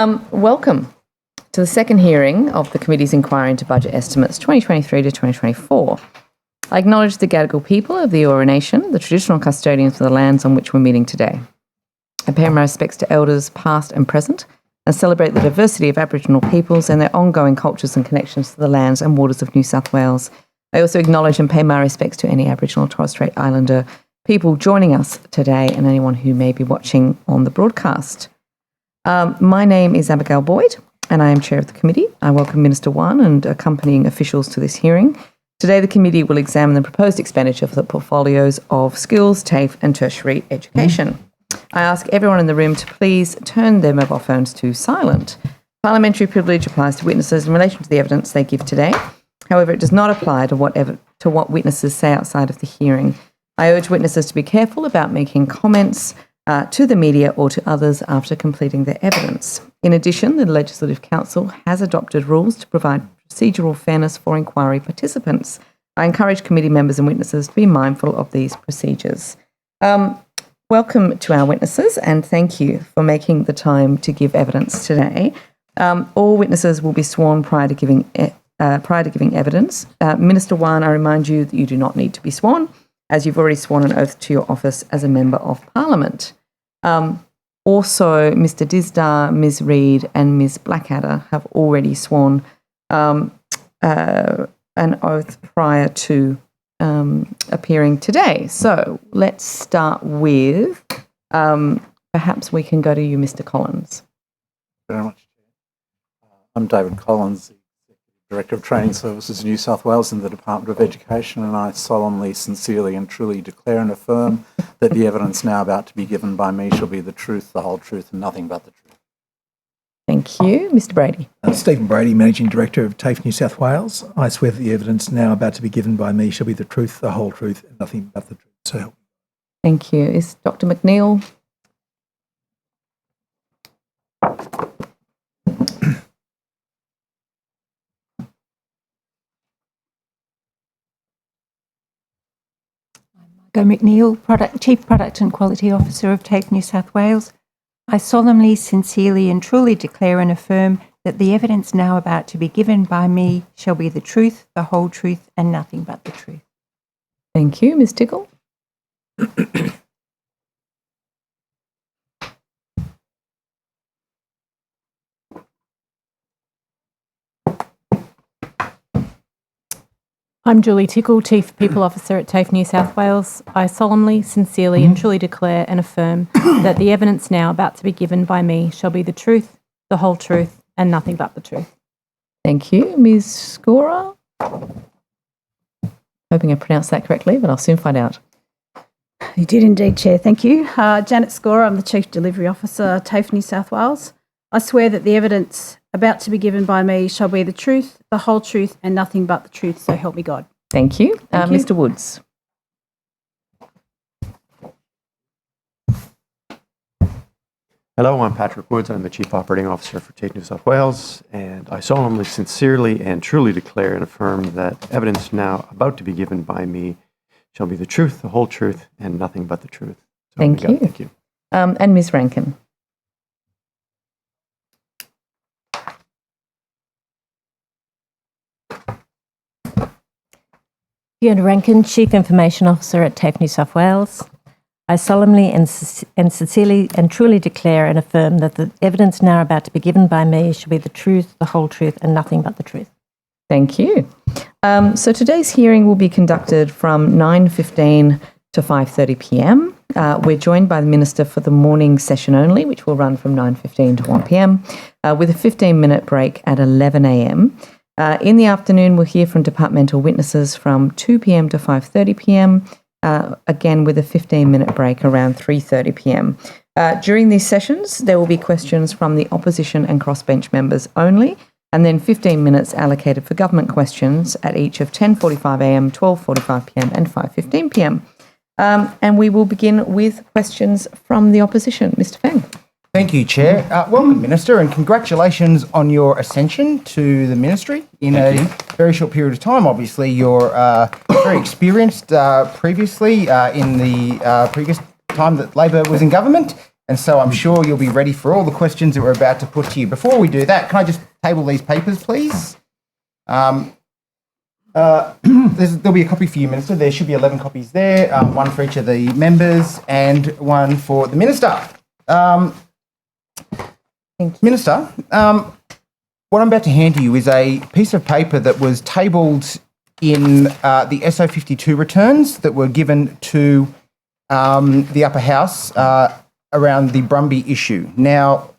Welcome to the second hearing of the Committee's inquiry into budget estimates 2023 to 2024. I acknowledge the Gadigal people of the Eora Nation, the traditional custodians of the lands on which we're meeting today. I pay my respects to elders past and present and celebrate the diversity of Aboriginal peoples and their ongoing cultures and connections to the lands and waters of New South Wales. I also acknowledge and pay my respects to any Aboriginal and Torres Strait Islander people joining us today and anyone who may be watching on the broadcast. My name is Abigail Boyd and I am Chair of the Committee. I welcome Minister Whan and accompanying officials to this hearing. Today the Committee will examine the proposed expenditure for the portfolios of skills, TAFE and tertiary education. I ask everyone in the room to please turn their mobile phones to silent. Parliamentary privilege applies to witnesses in relation to the evidence they give today. However, it does not apply to what witnesses say outside of the hearing. I urge witnesses to be careful about making comments to the media or to others after completing their evidence. In addition, the Legislative Council has adopted rules to provide procedural fairness for inquiry participants. I encourage committee members and witnesses to be mindful of these procedures. Welcome to our witnesses and thank you for making the time to give evidence today. All witnesses will be sworn prior to giving evidence. Minister Whan, I remind you that you do not need to be sworn, as you've already sworn an oath to your office as a Member of Parliament. Also, Mr Dizdar, Ms Reid and Ms Blackadder have already sworn an oath prior to appearing today. So let's start with, perhaps we can go to you, Mr Collins. Thank you very much. I'm David Collins, Director of Training Services in New South Wales in the Department of Education, and I solemnly, sincerely and truly declare and affirm that the evidence now about to be given by me shall be the truth, the whole truth and nothing but the truth. Thank you. Mr Brady. Stephen Brady, Managing Director of TAFE New South Wales. I swear that the evidence now about to be given by me shall be the truth, the whole truth and nothing but the truth. So help me. Thank you. Is Dr McNeil? Go McNeil, Chief Product and Quality Officer of TAFE New South Wales. I solemnly, sincerely and truly declare and affirm that the evidence now about to be given by me shall be the truth, the whole truth and nothing but the truth. Thank you. Ms Tickle? I'm Julie Tickle, Chief People Officer at TAFE New South Wales. I solemnly, sincerely and truly declare and affirm that the evidence now about to be given by me shall be the truth, the whole truth and nothing but the truth. Thank you. Ms Scorer? Hoping I pronounced that correctly, but I'll soon find out. You did indeed, Chair. Thank you. Janet Scorer, I'm the Chief Delivery Officer, TAFE New South Wales. I swear that the evidence about to be given by me shall be the truth, the whole truth and nothing but the truth, so help me God. Thank you. Thank you. Mr Woods. Hello, I'm Patrick Woods. I'm the Chief Operating Officer for TAFE New South Wales, and I solemnly, sincerely and truly declare and affirm that evidence now about to be given by me shall be the truth, the whole truth and nothing but the truth. So Thank you. Thank you. And Ms Rankin. Fiona Rankin, Chief Information Officer at TAFE New South Wales. I solemnly and sincerely and truly declare and affirm that the evidence now about to be given by me shall be the truth, the whole truth and nothing but the truth. Thank you. So today's hearing will be conducted from 9:15 to 5:30pm. We're joined by the Minister for the morning session only, which will run from 9:15 to 1pm, with a 15-minute break at 11am. In the afternoon, we'll hear from departmental witnesses from 2pm to 5:30pm, again with a 15-minute break around 3:30pm. During these sessions, there will be questions from the opposition and crossbench members only, and then 15 minutes allocated for government questions at each of 10:45am, 12:45pm and 5:15pm. And we will begin with questions from the opposition. Mr Fang. Thank you, Chair. Welcome, Minister, and congratulations on your ascension to the Ministry in a very short period of time. Obviously, you're very experienced previously in the previous time that Labor was in government, And so I'm sure you'll be ready for all the questions that we're about to put to you. Before we do that, can I just table these papers, please? There'll be a copy for you, Minister. There should be 11 copies there, one for each of the members and one for the Minister. Minister, what I'm about to hand to you is a piece of paper that was tabled in the SO52 returns that were given to the upper house around the Brumby issue. Now,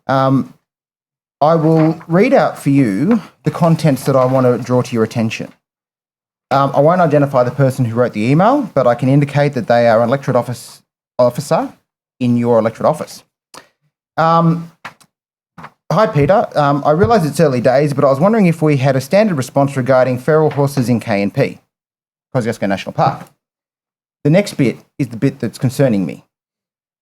I will read out for you the contents that I want to draw to your attention. I won't identify the person who wrote the email, but I can indicate that they are an electorate officer in your electorate office. Hi, Peter. I realise it's early days, but I was wondering if we had a standard response regarding feral horses in KNP, Kosciuszko National Park. The next bit is the bit that's concerning me.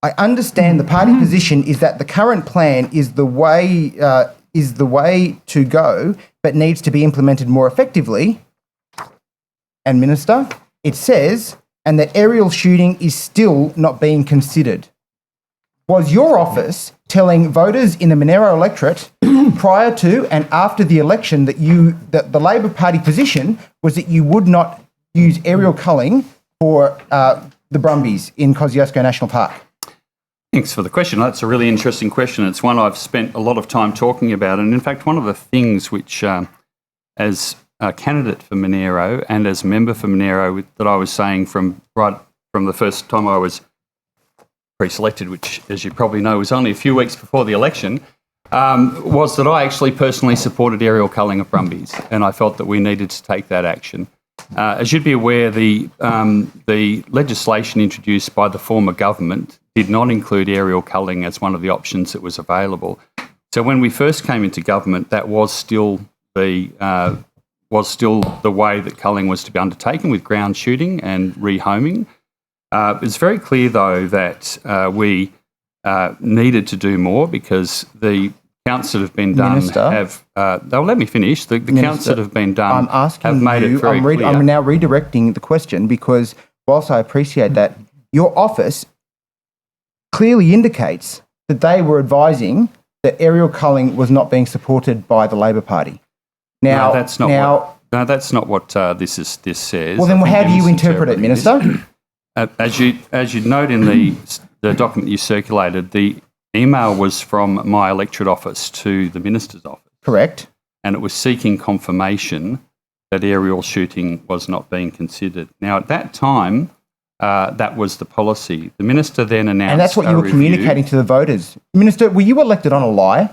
I understand the party position is that the current plan is the way to go, but needs to be implemented more effectively. And Minister, it says, and that aerial shooting is still not being considered. Was your office telling voters in the Monero electorate prior to and after the election that the Labor Party position was that you would not use aerial culling for the Brumbies in Kosciuszko National Park? Thanks for the question. That's a really interesting question. It's one I've spent a lot of time talking about. And in fact, one of the things which, as a candidate for Monero and as a member for Monero, that I was saying from the first time I was pre-selected, which, as you probably know, was only a few weeks before the election, was that I actually personally supported aerial culling of Brumbies, and I felt that we needed to take that action. As you'd be aware, the legislation introduced by the former government did not include aerial culling as one of the options that was available. So when we first came into government, that was still the way that culling was to be undertaken, with ground shooting and rehoming. It's very clear, though, that we needed to do more, because the counts that have been done let me finish. The counts that have been done have made it very clear. I'm now redirecting the question, because whilst I appreciate that, your office clearly indicates that they were advising that aerial culling was not being supported by the Labor Party. Now, no, that's not what this says. Well, then how do you interpret it, Minister? As you note in the document you circulated, the email was from my electorate office to the Minister's office. Correct. And it was seeking confirmation that aerial shooting was not being considered. Now, at that time, that was the policy. The Minister then announced. And that's what you were communicating to the voters. Minister, were you elected on a lie?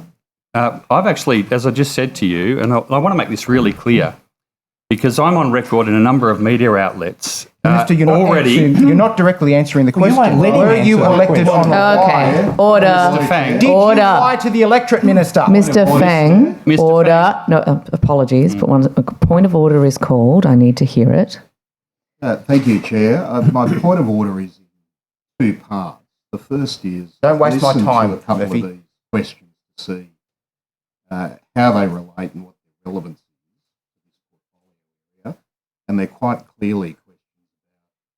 I've actually, as I just said to you, and I want to make this really clear, because I'm on record in a number of media outlets. Minister, you're not directly answering the question. Were you elected on a lie? Okay, order. Mr. Fang. Did you lie to the electorate, Minister? Mr. Fang, Mr. order. Fang. No, apologies, but a point of order is called. I need to hear it. Thank you, Chair. My point of order is in two parts. The first is... Don't waste my time, to a couple Murphy. of these questions to see how they relate and what their relevance is to this portfolio. And they're quite clearly questions.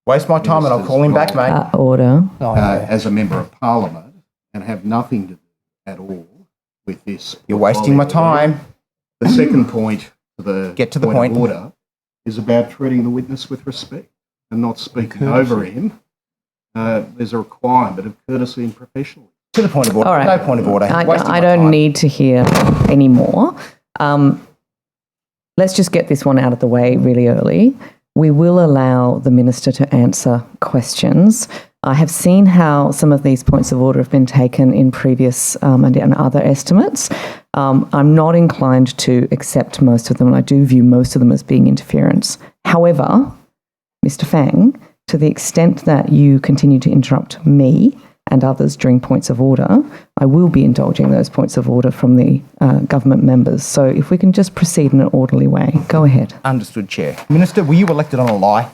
Waste my time and I'll call him back, mate. Order. As a member of Parliament, and have nothing to do at all with this. You're wasting my time. The second point to the Get to the point point. of order is about treating the witness with respect and not speaking over him. There's a requirement of courtesy and professionalism. To the point of order. All right. No point of order. I don't need to hear any more. Let's just get this one out of the way really early. We will allow the Minister to answer questions. I have seen how some of these points of order have been taken in previous and other estimates. I'm not inclined to accept most of them, and I do view most of them as being interference. However, Mr. Fang, to the extent that you continue to interrupt me and others during points of order, I will be indulging those points of order from the government members. So if we can just proceed in an orderly way. Go ahead. Understood, Chair. Minister, were you elected on a lie?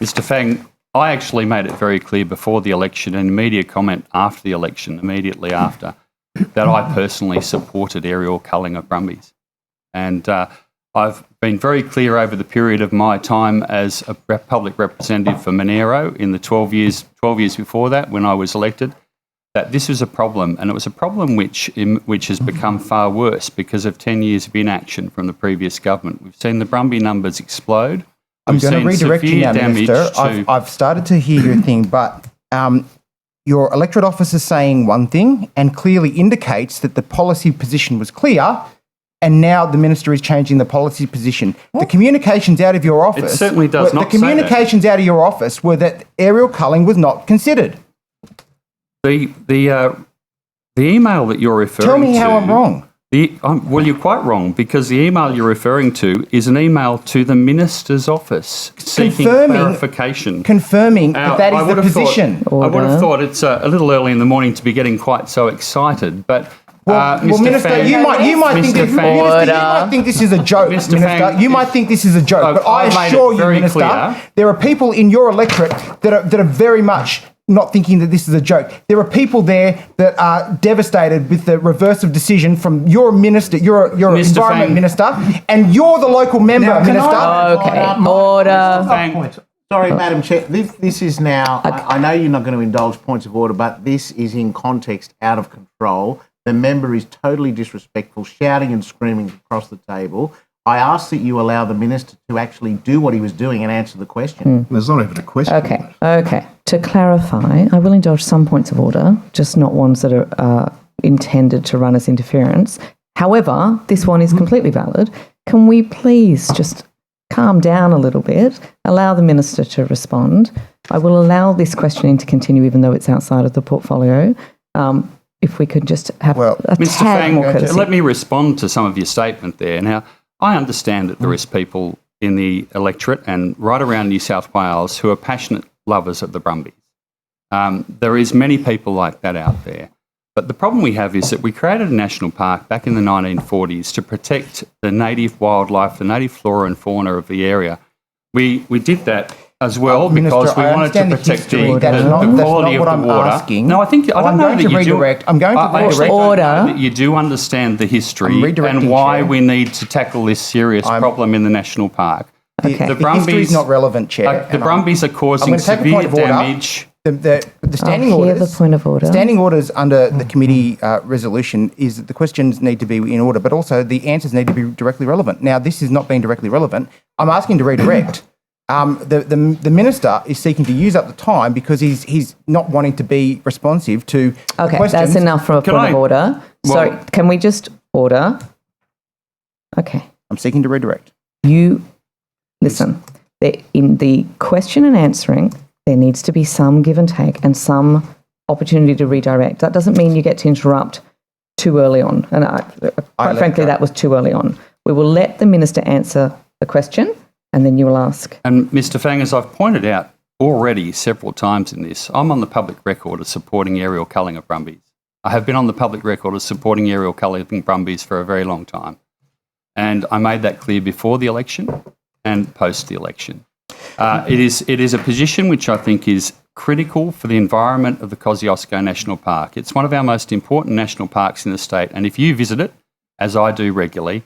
Mr. Fang, I actually made it very clear before the election and media comment after the election, immediately after, that I personally supported aerial culling of Brumbies. And I've been very clear over the period of my time as a public representative for Monero in the 12 years before that, when I was elected, that this was a problem, and it was a problem which has become far worse because of 10 years of inaction from the previous government. We've seen the Brumby numbers explode. I'm going to redirect you now, Minister. I've started to hear your thing, but your electorate officer saying one thing and clearly indicates that the policy position was clear, and now the Minister is changing the policy position. The communications out of your office... It certainly does not The communications out of your office were that aerial culling was not considered. The email that you're referring to... Tell me how I'm wrong. Well, you're quite wrong, because the email you're referring to is an email to the Minister's office seeking clarification. Confirming that is the position. I would have thought it's a little early in the morning to be getting quite so excited, but... Well, Minister, Fang, you might think this is a joke, Minister. Fang, you might think this is a joke, but I assure you, Minister, there are people in your electorate that are very much not thinking that this is a joke. There are people there that are devastated with the reverse of decision from your minister, your environment minister, and you're the local member, Minister. Order. Sorry, Madam Chair. This is now, I know you're not going to indulge points of order, but this is in context out of control. The member is totally disrespectful, shouting and screaming across the table. I ask that you allow the minister to actually do what he was doing and answer the question. There's not even a question. Okay. To clarify, I will indulge some points of order, just not ones that are intended to run as interference. However, this one is completely valid. Can we please just calm down a little bit, allow the minister to respond? I will allow this questioning to continue even though it's outside of the portfolio. If we could just have a Mr. tad more courtesy. Let me respond to some of your statement there. Now, I understand that there is people in the electorate and right around New South Wales who are passionate lovers of the Brumbies. There is many people like that out there. But the problem we have is that we created a national park back in the 1940s to protect the native wildlife, the native flora and fauna of the area. We did that as well because we wanted to protect the quality of the water. No, I'm going to redirect that you do understand the history and why we need to tackle this serious problem in the national park. The history is not relevant, Chair. The Brumbies are causing severe damage. The standing orders. The point of order. Standing orders under the committee resolution is that the questions need to be in order, but also the answers need to be directly relevant. Now, this is not being directly relevant. I'm asking to redirect. The minister is seeking to use up the time because he's not wanting to be responsive to questions. That's enough from a point of order. Sorry, can we just order? Okay. I'm seeking to redirect. You listen. In the question and answering, there needs to be some give and take and some opportunity to redirect. That doesn't mean you get to interrupt too early on. And quite frankly, that was too early on. We will let the minister answer the question and then you will ask. And Mr. Fang, as I've pointed out already several times in this, I'm on the public record as supporting aerial culling of Brumbies. I have been on the public record as supporting aerial culling of Brumbies for a very long time. And I made that clear before the election and post the election. It is a position which I think is critical for the environment of the Kosciuszko National Park. It's one of our most important national parks in the state, and if you visit it, as I do regularly,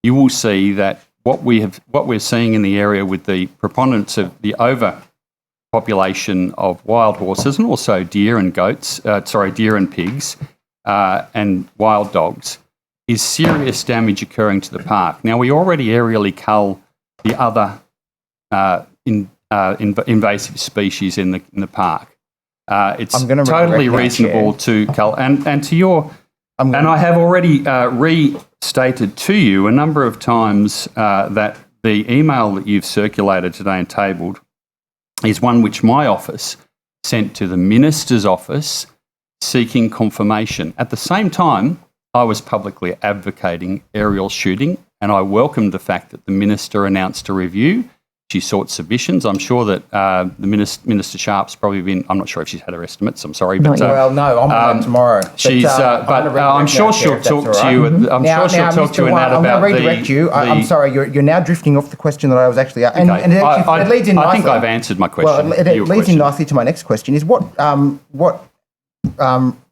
you will see that what we're seeing in the area with the preponderance of the overpopulation of wild horses and also deer and pigs and wild dogs is serious damage occurring to the park. Now, we already aerially cull the other invasive species in the park. It's totally reasonable to cull. And to your... and I have already restated to you a number of times that the email that you've circulated today and tabled is one which my office sent to the Minister's office seeking confirmation. At the same time, I was publicly advocating aerial shooting, and I welcomed the fact that the Minister announced a review. She sought submissions. I'm sure that the Minister Sharp's probably been, I'm not sure if she's had her estimates, I'm sorry. But, I'm on that tomorrow. I'm sure she'll talk to you. I'm sure she'll talk to you in that about I'm going to redirect you. I'm sorry, you're now drifting off the question that I was actually... Okay. And it leads in nicely. I think I've answered my question. Well, it leads in nicely to my next question, is what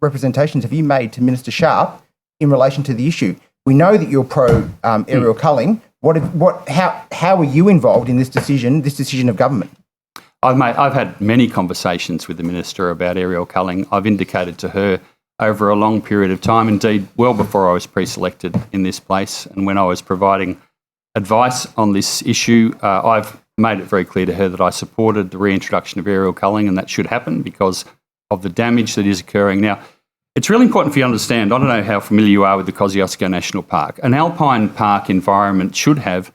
representations have you made to Minister Sharp in relation to the issue? We know that you're pro aerial culling. How are you involved in this decision of government? I've had many conversations with the Minister about aerial culling. I've indicated to her over a long period of time, indeed well before I was pre-selected in this place, and when I was providing advice on this issue, I've made it very clear to her that I supported the reintroduction of aerial culling, and that should happen because of the damage that is occurring. Now, it's really important for you to understand, I don't know how familiar you are with the Kosciuszko National Park. An alpine park environment should have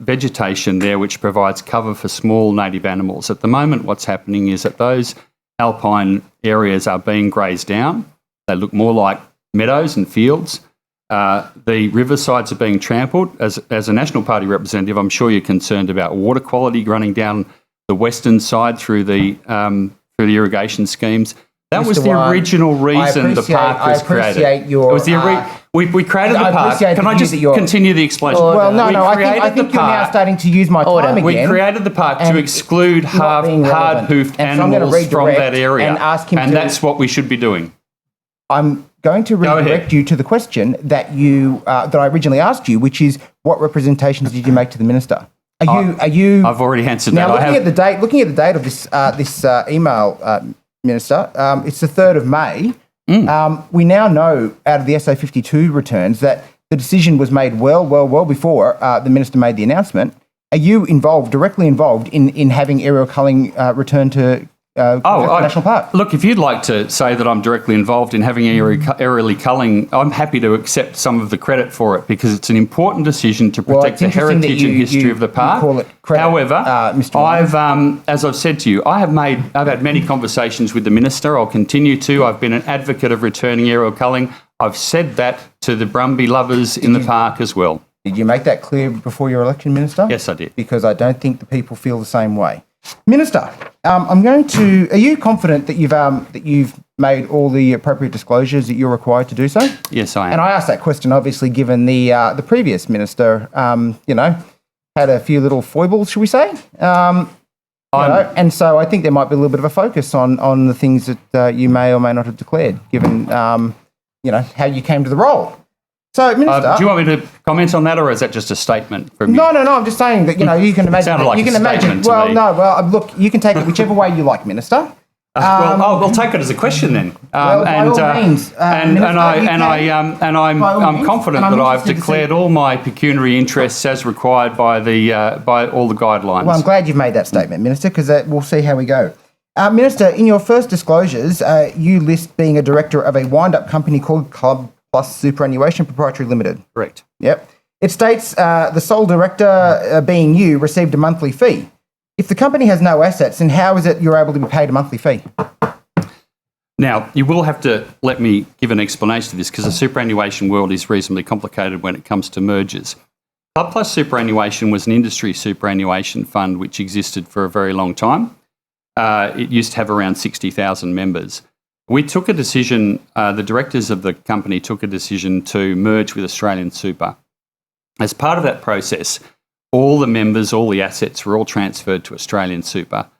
vegetation there which provides cover for small native animals. At the moment, what's happening is that those alpine areas are being grazed down. They look more like meadows and fields. The riversides are being trampled. As a National Party representative, I'm sure you're concerned about water quality running down the western side through the irrigation schemes. That was the original reason the park was created. We created the park. Can I just continue the explanation? Well, no. I think you're now starting to use my time again. We created the park to exclude hard-hoofed animals from that area, and that's what we should be doing. I'm going to redirect you to the question that I originally asked you, which is, what representations did you make to the Minister? Are you? I've already answered now, that. Looking at the date of this email, Minister, it's the 3rd of May. We now know out of the SA52 returns that the decision was made well before the Minister made the announcement. Are you directly involved in having aerial culling returned to National Park? Look, if you'd like to say that I'm directly involved in having aerially culling, I'm happy to accept some of the credit for it because it's an important decision to protect the heritage and history of the park. Call it credit, however, Mr. as I've said to you, I've had many conversations with the Minister. I'll continue to. I've been an advocate of returning aerial culling. I've said that to the Brumby lovers in the park as well. Did you make that clear before your election, Minister? Yes, I did. Because I don't think the people feel the same way. Minister, are you confident that you've made all the appropriate disclosures that you're required to do so? Yes, I am. And I asked that question, obviously, given the previous Minister, had a few little foibles, should we say? And so I think there might be a little bit of a focus on the things that you may or may not have declared, given, how you came to the role. So, Minister, do you want me to comment on that, or is that just a statement from you? No. I'm just saying that you can imagine. Sounded like you can a imagine. statement to me. Look, you can take it whichever way you like, Minister. I'll take it as a question then. I'm confident that I've declared all my pecuniary interests as required by all the guidelines. Well, I'm glad you've made that statement, Minister, because we'll see how we go. Minister, in your first disclosures, you list being a director of a wind-up company called Club Plus Superannuation Proprietary Limited. Correct. Yep. It states the sole director, being you, received a monthly fee. If the company has no assets, then how is it you're able to be paid a monthly fee? Now, you will have to let me give an explanation to this because the superannuation world is reasonably complicated when it comes to mergers. Club Plus Superannuation was an industry superannuation fund which existed for a very long time. It used to have around 60,000 members. We took a decision, the directors of the company took a decision to merge with Australian Super. As part of that process, all the members, all the assets were all transferred to Australian Super.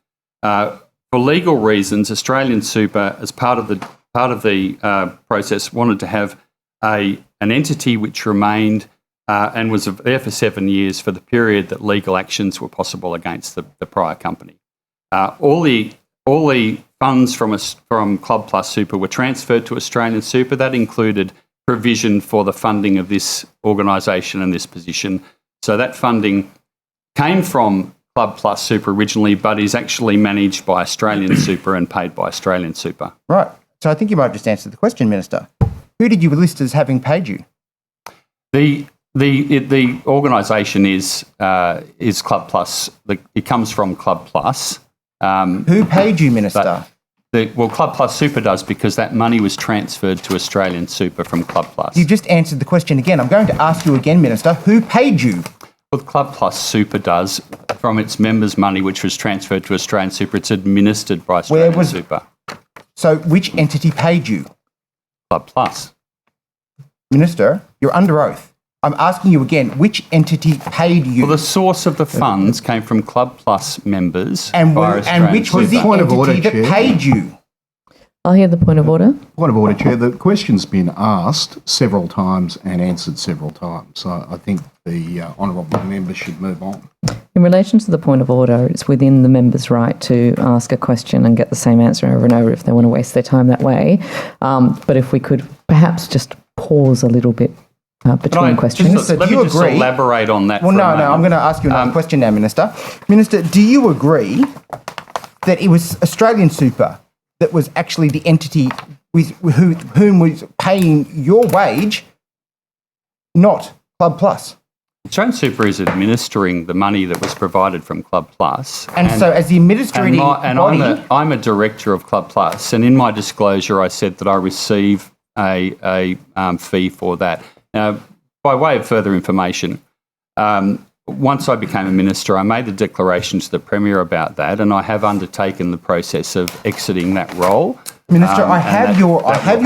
For legal reasons, Australian Super, as part of the process, wanted to have an entity which remained and was there for 7 years for the period that legal actions were possible against the prior company. All the funds from Club Plus Super were transferred to Australian Super. That included provision for the funding of this organisation and this position. So that funding came from Club Plus Super originally, but is actually managed by Australian Super and paid by Australian Super. Right. So I think you might have just answered the question, Minister. Who did you list as having paid you? The organisation is Club Plus. It comes from Club Plus. Who paid you, Minister? Club Plus Super does because that money was transferred to Australian Super from Club Plus. You just answered the question again. I'm going to ask you again, Minister. Who paid you? Well, Club Plus Super does from its members' money, which was transferred to Australian Super. It's administered by Australian Super. So which entity paid you? Club Plus. Minister, you're under oath. I'm asking you again, which entity paid you? Well, the source of the funds came from Club Plus members. And which was the entity that paid you? I'll hear the point of order. Point of order, Chair. The question's been asked several times and answered several times. So I think the honourable member should move on. In relation to the point of order, it's within the member's right to ask a question and get the same answer over and over if they want to waste their time that way. But if we could perhaps just pause a little bit between questions. Let me just elaborate on that. Well, no, I'm going to ask you another question now, Minister. Minister, do you agree that it was Australian Super that was actually the entity with whom was paying your wage, not Club Plus? Australian Super is administering the money that was provided from Club Plus. And so as the administrating body... I'm a director of Club Plus, and in my disclosure I said that I receive a fee for that. Now, by way of further information, once I became a minister, I made the declaration to the Premier about that, and I have undertaken the process of exiting that role. Minister, I have your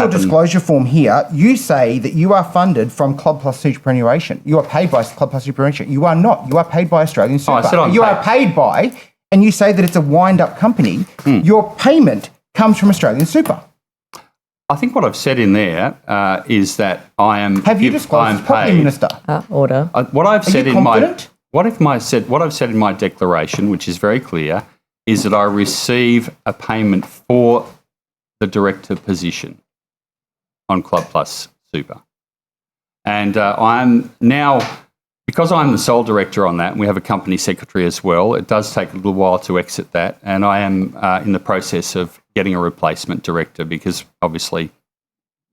disclosure form here. You say that you are funded from Club Plus superannuation. You are paid by Club Plus superannuation. You are not. You are paid by Australian Super. I said you are paid by, and you say that it's a wind-up company. Your payment comes from Australian Super. I think what I've said in there is that I am. Have you disclosed this properly, Minister? Order. What I've said in confident? What I've said in my declaration, which is very clear, is that I receive a payment for the director position on Club Plus Super. And I'm now, because I'm the sole director on that, and we have a company secretary as well, it does take a little while to exit that. And I am in the process of getting a replacement director because obviously,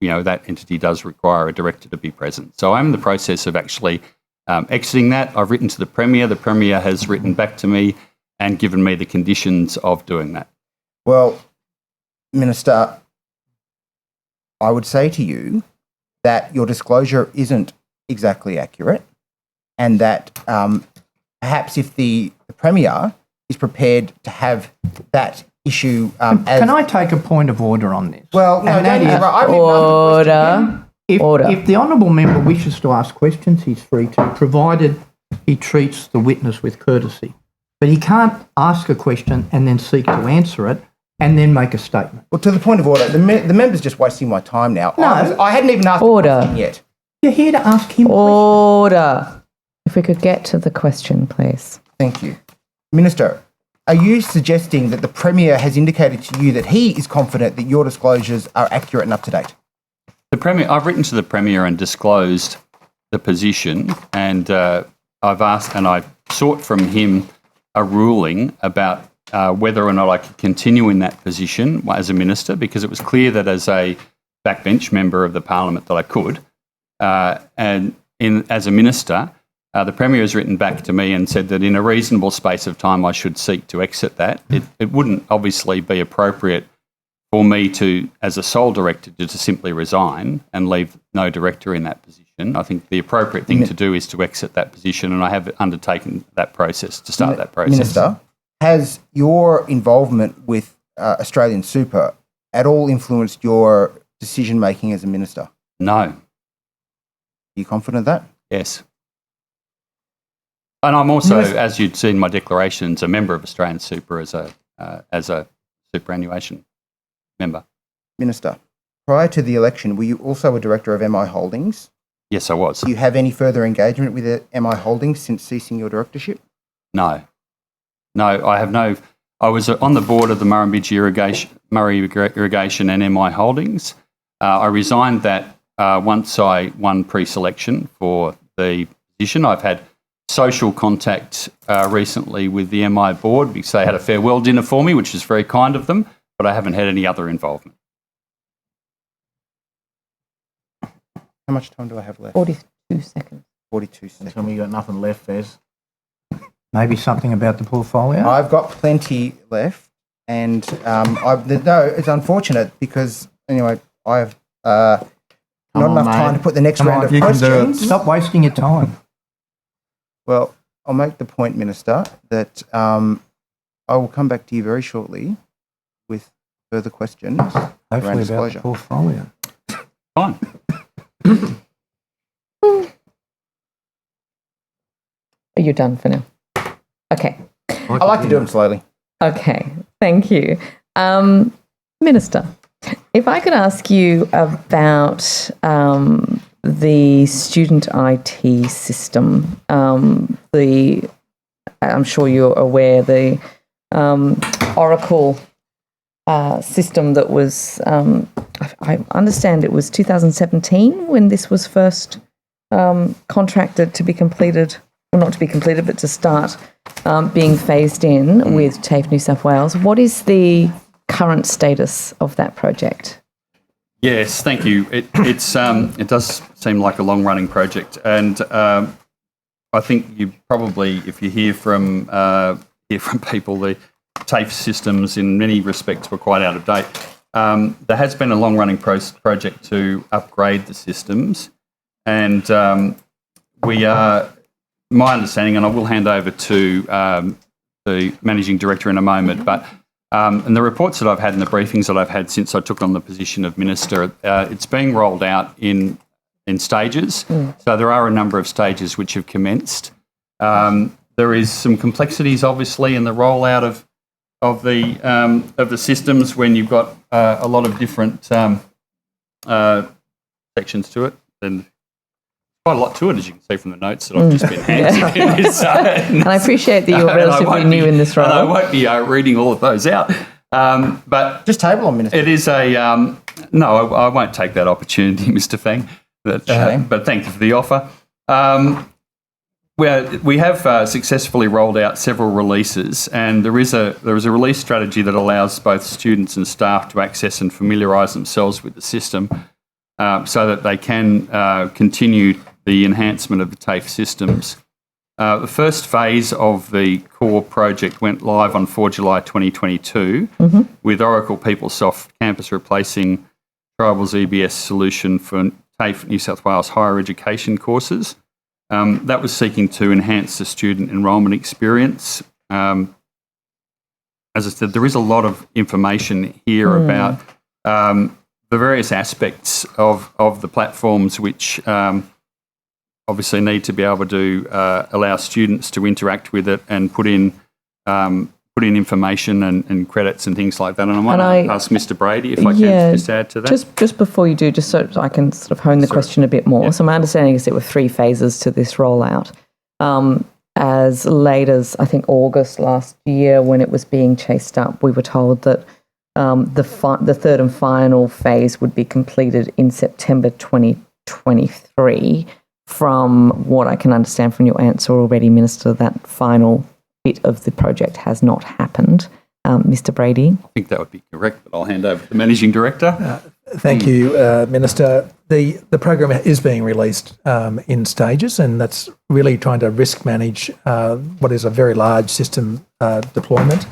that entity does require a director to be present. So I'm in the process of actually exiting that. I've written to the Premier. The Premier has written back to me and given me the conditions of doing that. Well, Minister, I would say to you that your disclosure isn't exactly accurate, and that perhaps if the Premier is prepared to have that issue Can I take a point of order on this? Well, no, that is Order. If the honourable member wishes to ask questions, he's free to, provided he treats the witness with courtesy. But he can't ask a question and then seek to answer it and then make a statement. Well, to the point of order, the member's just wasting my time now. No. I hadn't even asked a question yet. You're here to ask him Order. If we could get to the question, please. Thank you. Minister, are you suggesting that the Premier has indicated to you that he is confident that your disclosures are accurate and up to date? The Premier, I've written to the Premier and disclosed the position, and I've asked and I sought from him a ruling about whether or not I could continue in that position as a minister, because it was clear that as a backbench member of the Parliament that I could. And as a minister, the Premier has written back to me and said that in a reasonable space of time I should seek to exit that. It wouldn't obviously be appropriate for me to, as a sole director, to simply resign and leave no director in that position. I think the appropriate thing to do is to exit that position, and I have undertaken that process, to start that process. Minister, has your involvement with Australian Super at all influenced your decision-making as a minister? No. Are you confident of that? Yes. And I'm also, as you'd seen in my declarations, a member of Australian Super as a superannuation member. Minister, prior to the election, were you also a director of MI Holdings? Yes, I was. Do you have any further engagement with MI Holdings since ceasing your directorship? No. No, I have no. I was on the board of the Murray Irrigation and MI Holdings. I resigned that once I won pre-selection for the position. I've had social contact recently with the MI board because they had a farewell dinner for me, which is very kind of them, but I haven't had any other involvement. How much time do I have left? 42 seconds. 42 seconds. Tell me you got nothing left, Fez. Maybe something about the portfolio? I've got plenty left, and no, it's unfortunate because, anyway, I have not enough time to put the next round of questions. Stop wasting your time. Well, I'll make the point, Minister, that I will come back to you very shortly with further questions around Hopefully about disclosure. the portfolio. Fine. Are you done for now? Okay. I like to do them slowly. Okay. Thank you. Minister, if I could ask you about the student IT system, the I'm sure you're aware, the Oracle system that was, I understand it was 2017 when this was first contracted to be completed, well, not to be completed, but to start being phased in with TAFE New South Wales. What is the current status of that project? Yes, thank you. It does seem like a long-running project, and I think you probably, if you hear from people, the TAFE systems in many respects were quite out of date. There has been a long-running project to upgrade the systems, and we are, my understanding, and I will hand over to the Managing Director in a moment, but and the reports that I've had and the briefings that I've had since I took on the position of Minister, it's being rolled out in stages. So there are a number of stages which have commenced. There is some complexities, obviously, in the rollout of the systems when you've got a lot of different sections to it. And quite a lot to it, as you can see from the notes that I've just been handed in this. And I appreciate that you're relatively new in this role. And I won't be reading all of those out. But just table them, Minister. It is a no. I won't take that opportunity, Mr. Fang. But thank you for the offer. We have successfully rolled out several releases, and there is a release strategy that allows both students and staff to access and familiarise themselves with the system, so that they can continue the enhancement of the TAFE systems. The first phase of the core project went live on 4 July 2022 with Oracle PeopleSoft Campus replacing Tribal's EBS solution for TAFE New South Wales higher education courses. That was seeking to enhance the student enrolment experience. As I said, there is a lot of information here about the various aspects of the platforms which obviously need to be able to allow students to interact with it and put in information and credits and things like that. And I might ask Mr. Brady if I can just add to that. Just before you do, just so I can sort of hone the question a bit more. Yeah. So my understanding is there were 3 phases to this rollout. As late as, I think, August last year when it was being chased up, we were told that the third and final phase would be completed in September 2023. From what I can understand from your answer already, Minister, that final bit of the project has not happened. Mr. Brady? I think that would be correct, but I'll hand over to the Managing Director. Thank you, Minister. The program is being released in stages, and that's really trying to risk manage what is a very large system deployment.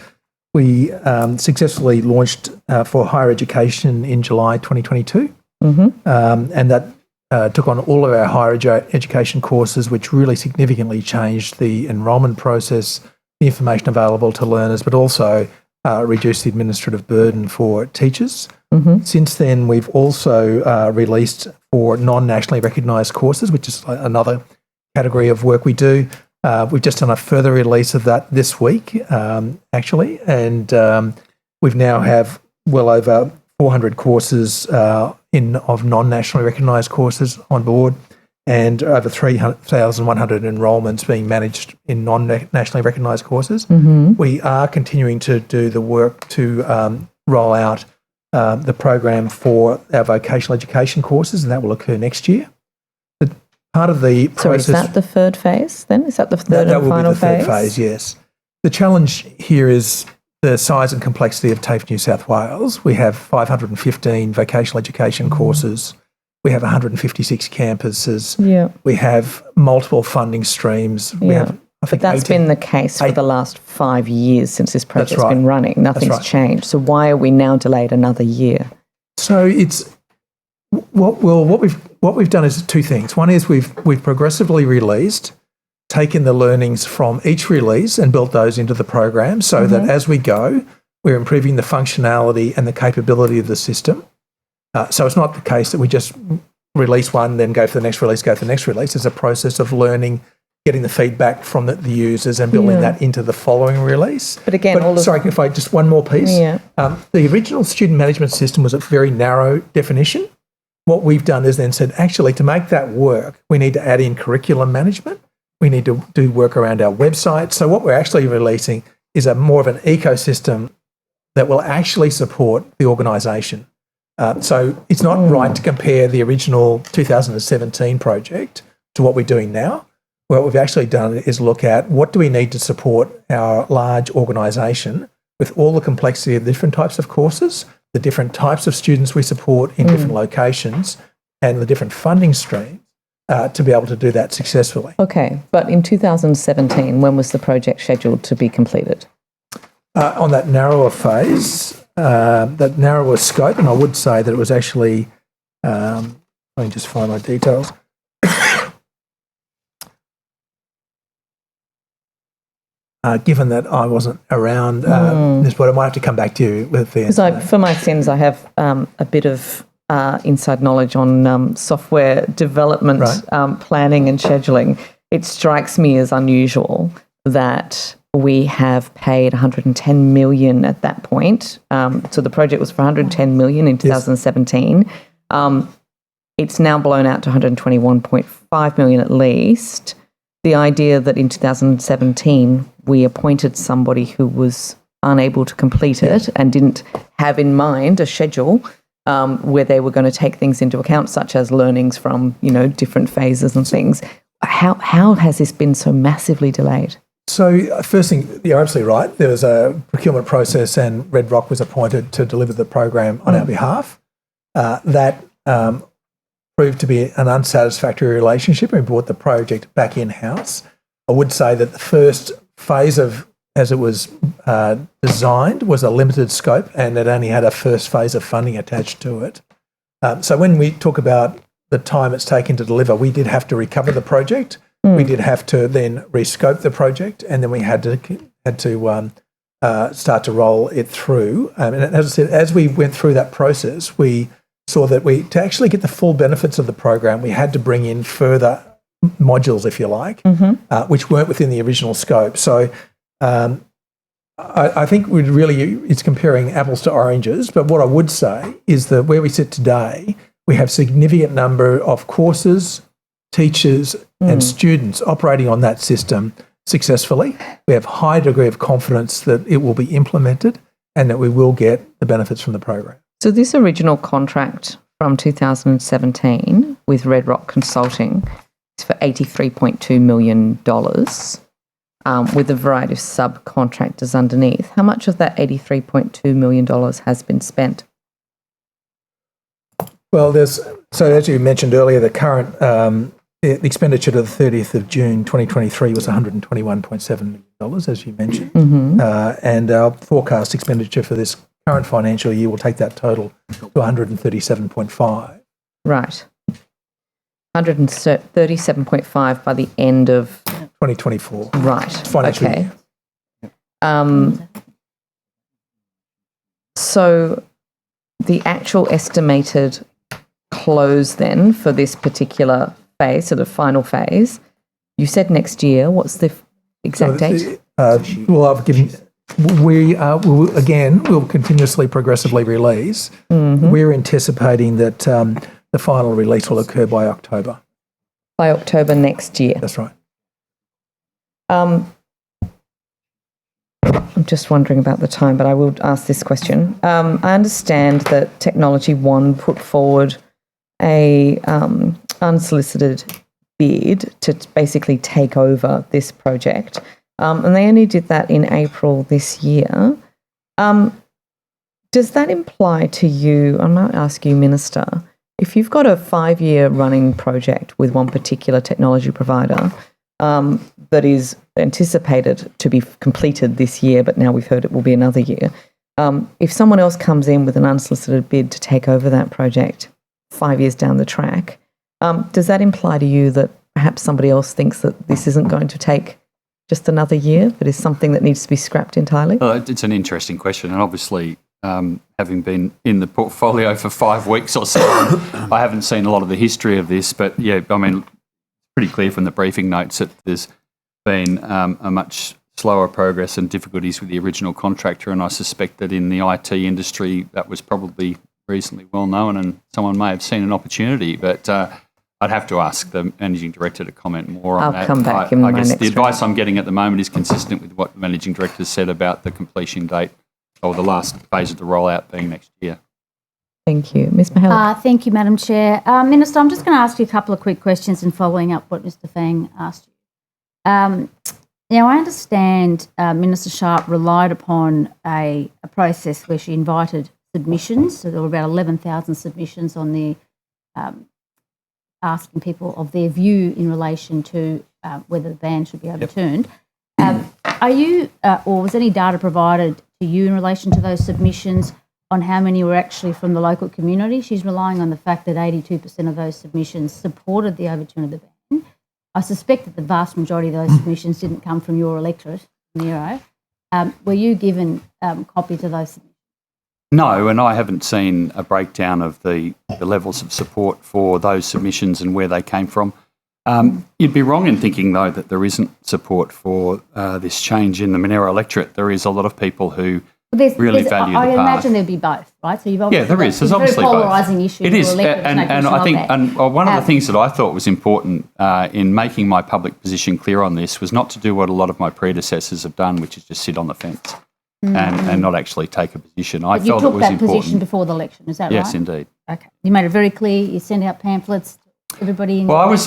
We successfully launched for higher education in July 2022, and that took on all of our higher education courses, which really significantly changed the enrolment process, the information available to learners, but also reduced the administrative burden for teachers. Since then, we've also released for non-nationally recognised courses, which is another category of work we do. We've just done a further release of that this week, actually, and we've now have well over 400 courses of non-nationally recognised courses on board, and over 3,100 enrolments being managed in non-nationally recognised courses. We are continuing to do the work to roll out the program for our vocational education courses, and that will occur next year. Part of the process... So is that the third phase then? Is that the third and final phase? That will be the third phase, yes. The challenge here is the size and complexity of TAFE New South Wales. We have 515 vocational education courses. We have 156 campuses. Yeah. We have multiple funding streams. We have, I think, but that's been the case for the last 5 years since this project's been running. Nothing's changed. So why are we now delayed another year? So it's what we've done is 2 things. One is we've progressively released, taken the learnings from each release and built those into the program so that as we go, we're improving the functionality and the capability of the system. So it's not the case that we just release one, then go for the next release, go for the next release. It's a process of learning, getting the feedback from the users and building that into the following release. But again, if I just one more piece. The original student management system was a very narrow definition. What we've done is then said, actually, to make that work, we need to add in curriculum management. We need to do work around our website. So what we're actually releasing is a more of an ecosystem that will actually support the organisation. So it's not right to compare the original 2017 project to what we're doing now. What we've actually done is look at what do we need to support our large organisation with all the complexity of the different types of courses, the different types of students we support in different locations, and the different funding streams to be able to do that successfully. Okay, but in 2017, when was the project scheduled to be completed? On that narrower phase, that narrower scope, and I would say that it was actually, let me just find my details. Given that I wasn't around this point, I might have to come back to you with the answer. Because for my sins, I have a bit of inside knowledge on software development, planning and scheduling. It strikes me as unusual that we have paid 110 million at that point. So the project was for 110 million in 2017. It's now blown out to 121.5 million at least. The idea that in 2017 we appointed somebody who was unable to complete it and didn't have in mind a schedule where they were going to take things into account, such as learnings from, different phases and things. How has this been so massively delayed? So first thing, you're absolutely right. There was a procurement process and Red Rock was appointed to deliver the program on our behalf. That proved to be an unsatisfactory relationship and we brought the project back in-house. I would say that the first phase of, as it was designed, was a limited scope and it only had a first phase of funding attached to it. So when we talk about the time it's taken to deliver, we did have to recover the project. We did have to then rescope the project, and then we had to start to roll it through. And as I said, as we went through that process, we saw that to actually get the full benefits of the program, we had to bring in further modules, if you like, which weren't within the original scope. So I think it's comparing apples to oranges. But what I would say is that where we sit today, we have significant number of courses, teachers and students operating on that system successfully. We have high degree of confidence that it will be implemented and that we will get the benefits from the program. So this original contract from 2017 with Red Rock Consulting is for $83.2 million with a variety of subcontractors underneath. How much of that $83.2 million has been spent? Well, so as you mentioned earlier, the current the expenditure to the 30th of June 2023 was $121.7 million, as you mentioned. And our forecast expenditure for this current financial year will take that total to 137.5. Right. 137.5 by the end of 2024. Right. Financial year. So the actual estimated close then for this particular phase, so the final phase, you said next year. What's the exact date? Well, I've given. We'll continuously, progressively release. We're anticipating that the final release will occur by October. By October next year. That's right. I'm just wondering about the time, but I will ask this question. I understand that Technology Whan put forward a unsolicited bid to basically take over this project, and they only did that in April this year. Does that imply to you, I might ask you, Minister, if you've got a 5-year running project with one particular technology provider that is anticipated to be completed this year, but now we've heard it will be another year, if someone else comes in with an unsolicited bid to take over that project 5 years down the track, does that imply to you that perhaps somebody else thinks that this isn't going to take just another year, but is something that needs to be scrapped entirely? It's an interesting question, and obviously, having been in the portfolio for 5 weeks or so, I haven't seen a lot of the history of this, but yeah, I mean, pretty clear from the briefing notes that there's been a much slower progress and difficulties with the original contractor, and I suspect that in the IT industry that was probably reasonably well known and someone may have seen an opportunity. But I'd have to ask the Managing Director to comment more on I'll that. come back in I my guess next the advice I'm getting at the moment is consistent with what the Managing Director said about the completion date or the last phase of the rollout being next year. Thank you. Ms Mahal. Thank you, Madam Chair. Minister, I'm just going to ask you a couple of quick questions in following up what Mr Fang asked you. Now, I understand Minister Sharp relied upon a process where she invited submissions. So there were about 11,000 submissions on the asking people of their view in relation to whether the ban should be overturned. Are you, or was any data provided to you in relation to those submissions on how many were actually from the local community? She's relying on the fact that 82% of those submissions supported the overturn of the ban. I suspect that the vast majority of those submissions didn't come from your electorate, Nero. Were you given copies of those submissions? No, and I haven't seen a breakdown of the levels of support for those submissions and where they came from. You'd be wrong in thinking, though, that there isn't support for this change in the Monero electorate. There is a lot of people who really value the I park. imagine there'd be both, right? So you've obviously there is. There's obviously a very polarising issue. It is, for electorate, and I think one of the things that I thought was important in making my public position clear on this was not to do what a lot of my predecessors have done, which is just sit on the fence and not actually take a position. I felt it was important. You took that position before the election, is that right? Yes, indeed. Okay. You made it very clear. You sent out pamphlets to everybody. Well, I was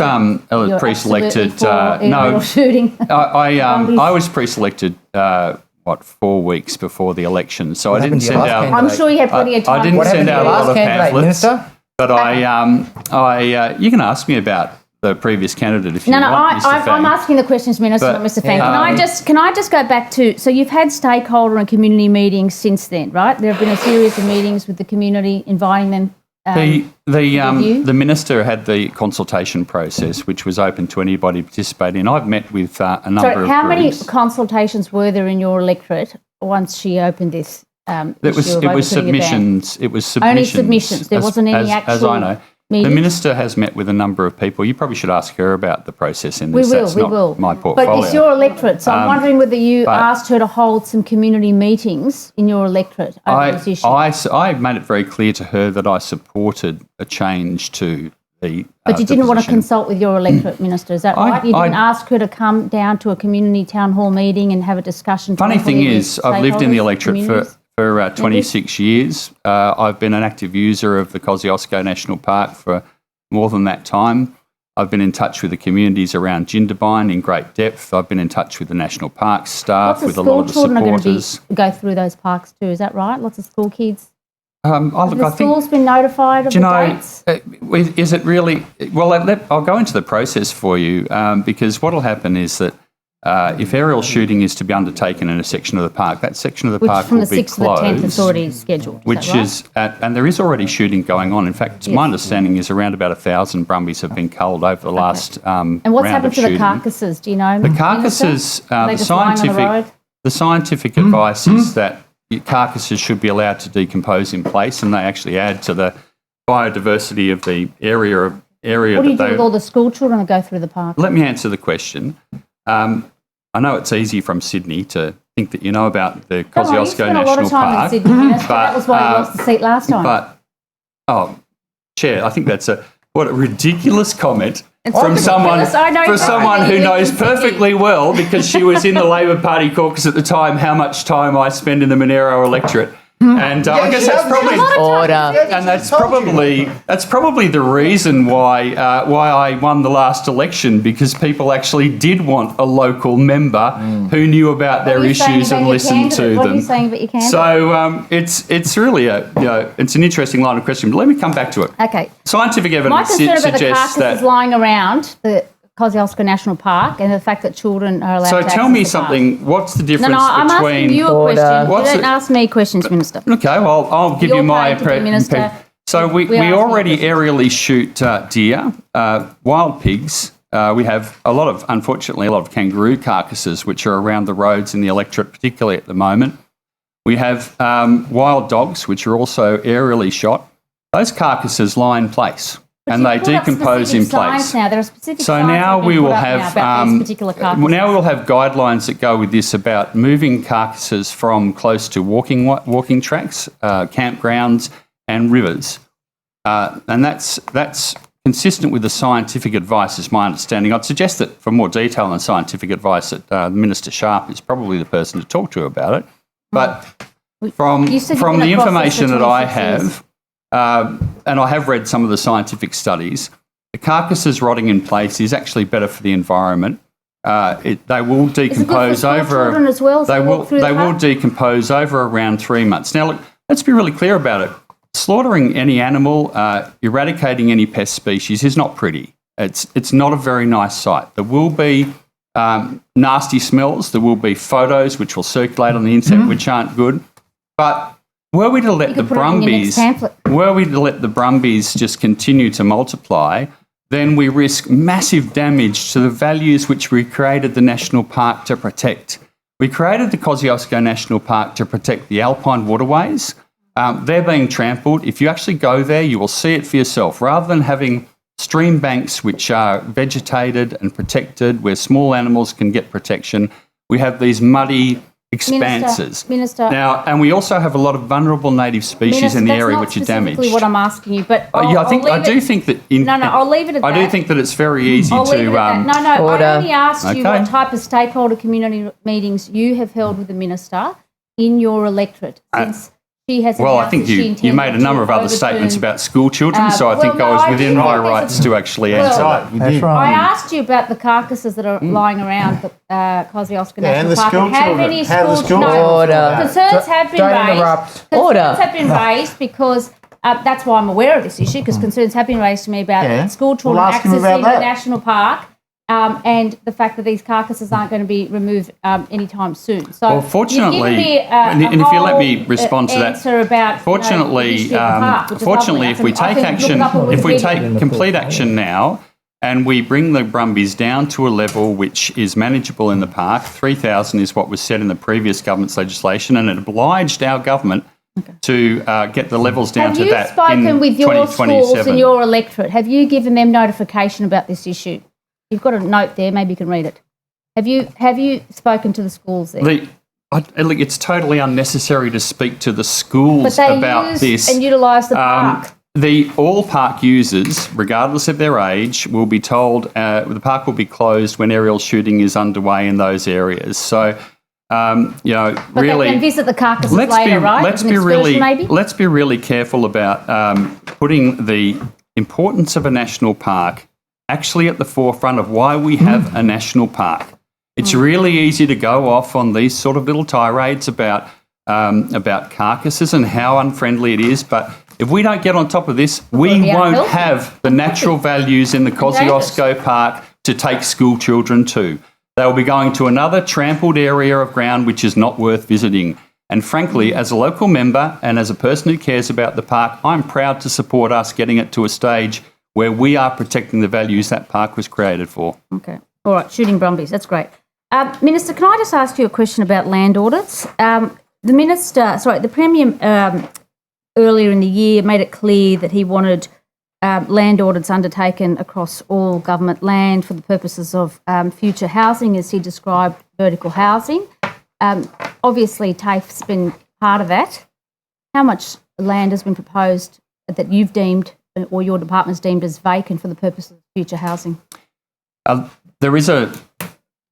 pre-selected. Shooting. I was pre-selected. 4 weeks before the election, so I didn't send out. I'm sure you had plenty of time. I didn't send out a lot of pamphlets, Minister? but you can ask me about the previous candidate if you want. I'm asking the questions, Minister, not Mr. Fang. Can I just go back to, so you've had stakeholder and community meetings since then, right? There have been a series of meetings with the community, inviting them. The minister had the consultation process, which was open to anybody to participate in. I've met with a number of groups. How many consultations were there in your electorate once she opened this? It was submissions. It was submissions. Only submissions. There wasn't any actual. As I know, meetings? The minister has met with a number of people. You probably should ask her about the process in this. We will. My portfolio. But it's your electorate, so I'm wondering whether you asked her to hold some community meetings in your electorate over this issue. I made it very clear to her that I supported a change to the. But you didn't want to consult with your electorate, Minister, is that right? You didn't ask her to come down to a community town hall meeting and have a discussion. Funny thing is, I've lived in the electorate for 26 years. I've been an active user of the Kosciuszko National Park for more than that time. I've been in touch with the communities around Jindabyne in great depth. I've been in touch with the National Parks staff, with a lot of the supporters. Lots of school children are going to go through those parks too, is that right? Lots of school kids? Have the schools been notified of the dates? Is it really? Well, I'll go into the process for you because what will happen is that if aerial shooting is to be undertaken in a section of the park, that section of the park will be closed. From the 6th to the 10th is already scheduled. And there is already shooting going on. In fact, my understanding is around about 1,000 Brumbies have been culled over the last And what's happened to the carcasses? Do you know? The carcasses, the scientific advice is that carcasses should be allowed to decompose in place, and they actually add to the biodiversity of the area. What do you do with all the school children that go through the park? Let me answer the question. I know it's easy from Sydney to think that you know about the Kosciuszko National Park. A lot of time in Sydney, but that was why you lost the seat last time. Chair, I think that's what a ridiculous comment from someone who knows perfectly well, because she was in the Labor Party caucus at the time, how much time I spend in the Monero electorate. And I guess that's probably and that's probably the reason why I won the last election, because people actually did want a local member who knew about their issues and listened to them. What are you saying about your candidate? So it's really it's an interesting line of question. But let me come back to it. Okay. Scientific evidence suggests about the carcasses lying around the Kosciuszko National Park and the fact that children are allowed to access tell me something. What's the difference between... I'm asking you a question. You don't ask me questions, Minister. Okay, well, I'll give you my... So we already aerially shoot deer, wild pigs. We have unfortunately, a lot of kangaroo carcasses which are around the roads in the electorate, particularly at the moment. We have wild dogs which are also aerially shot. Those carcasses lie in place. And they decompose in place. Now. There are specific so now we will have guidelines that go with this about moving carcasses from close to walking tracks, campgrounds, and rivers, and that's consistent with the scientific advice, is my understanding. I'd suggest that for more detail on scientific advice, that Minister Sharp is probably the person to talk to about it. But from the information that I have, and I have read some of the scientific studies, the carcasses rotting in place is actually better for the environment. They will decompose over. They will decompose over around 3 months. Now, look, let's be really clear about it. Slaughtering any animal, eradicating any pest species is not pretty. It's not a very nice sight. There will be nasty smells. There will be photos which will circulate on the internet which aren't good. But were we to let the Brumbies just continue to multiply, then we risk massive damage to the values which we created the national park to protect. We created the Kosciuszko National Park to protect the alpine waterways. They're being trampled. If you actually go there, you will see it for yourself. Rather than having stream banks which are vegetated and protected, where small animals can get protection, we have these muddy expanses. Minister, now, and we also have a lot of vulnerable native species in the area which are damaged. That's not specifically what I'm asking you, but I do think that I'll leave it at that. I do think that it's very easy to. I only asked you what type of stakeholder community meetings you have held with the minister in your electorate since she has. Well, I think you made a number of other statements about school children, so I think I was within my rights to actually answer that. That's right. I asked you about the carcasses that are lying around the Kosciuszko National Park. And the school children. Concerns have been raised. Concerns have been raised because that's why I'm aware of this issue, because concerns have been raised to me about school children accessing the national park. And the fact that these carcasses aren't going to be removed anytime soon. So, well, fortunately, and if you let me respond to that, fortunately, if we take action, if we take complete action now, and we bring the Brumbies down to a level which is manageable in the park, 3,000 is what was set in the previous government's legislation, and it obliged our government to get the levels down to that in 2027. Have you spoken with your schools and your electorate? Have you given them notification about this issue? You've got a note there. Maybe you can read it. Have you spoken to the schools there? Look, it's totally unnecessary to speak to the schools about this. And utilise the park. All park users, regardless of their age, will be told the park will be closed when aerial shooting is underway in those areas. So, But really, they can visit the carcasses later, right? Let's be really careful about putting the importance of a national park actually at the forefront of why we have a national park. It's really easy to go off on these sort of little tirades about carcasses and how unfriendly it is, but if we don't get on top of this, we won't have the natural values in the Kosciuszko Park to take school children to. They will be going to another trampled area of ground which is not worth visiting. And frankly, as a local member and as a person who cares about the park, I'm proud to support us getting it to a stage where we are protecting the values that park was created for. Okay. All right, shooting Brumbies, that's great. Minister, can I just ask you a question about land audits? The Premier earlier in the year made it clear that he wanted land audits undertaken across all government land for the purposes of future housing, as he described vertical housing. Obviously, TAFE's been part of that. How much land has been proposed that you've deemed or your department's deemed as vacant for the purpose of future housing?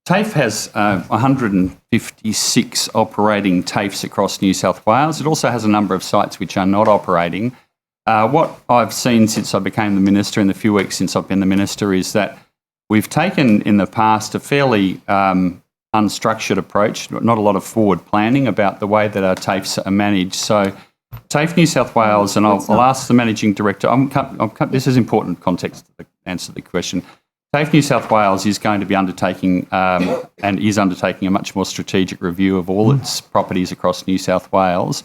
TAFE has 156 operating TAFEs across New South Wales. It also has a number of sites which are not operating. What I've seen since I became the minister, in the few weeks since I've been the minister, is that we've taken in the past a fairly unstructured approach, not a lot of forward planning about the way that our TAFEs are managed. So TAFE New South Wales, and I'll ask the Managing Director, this is important context to answer the question. TAFE New South Wales is going to be undertaking and is undertaking a much more strategic review of all its properties across New South Wales.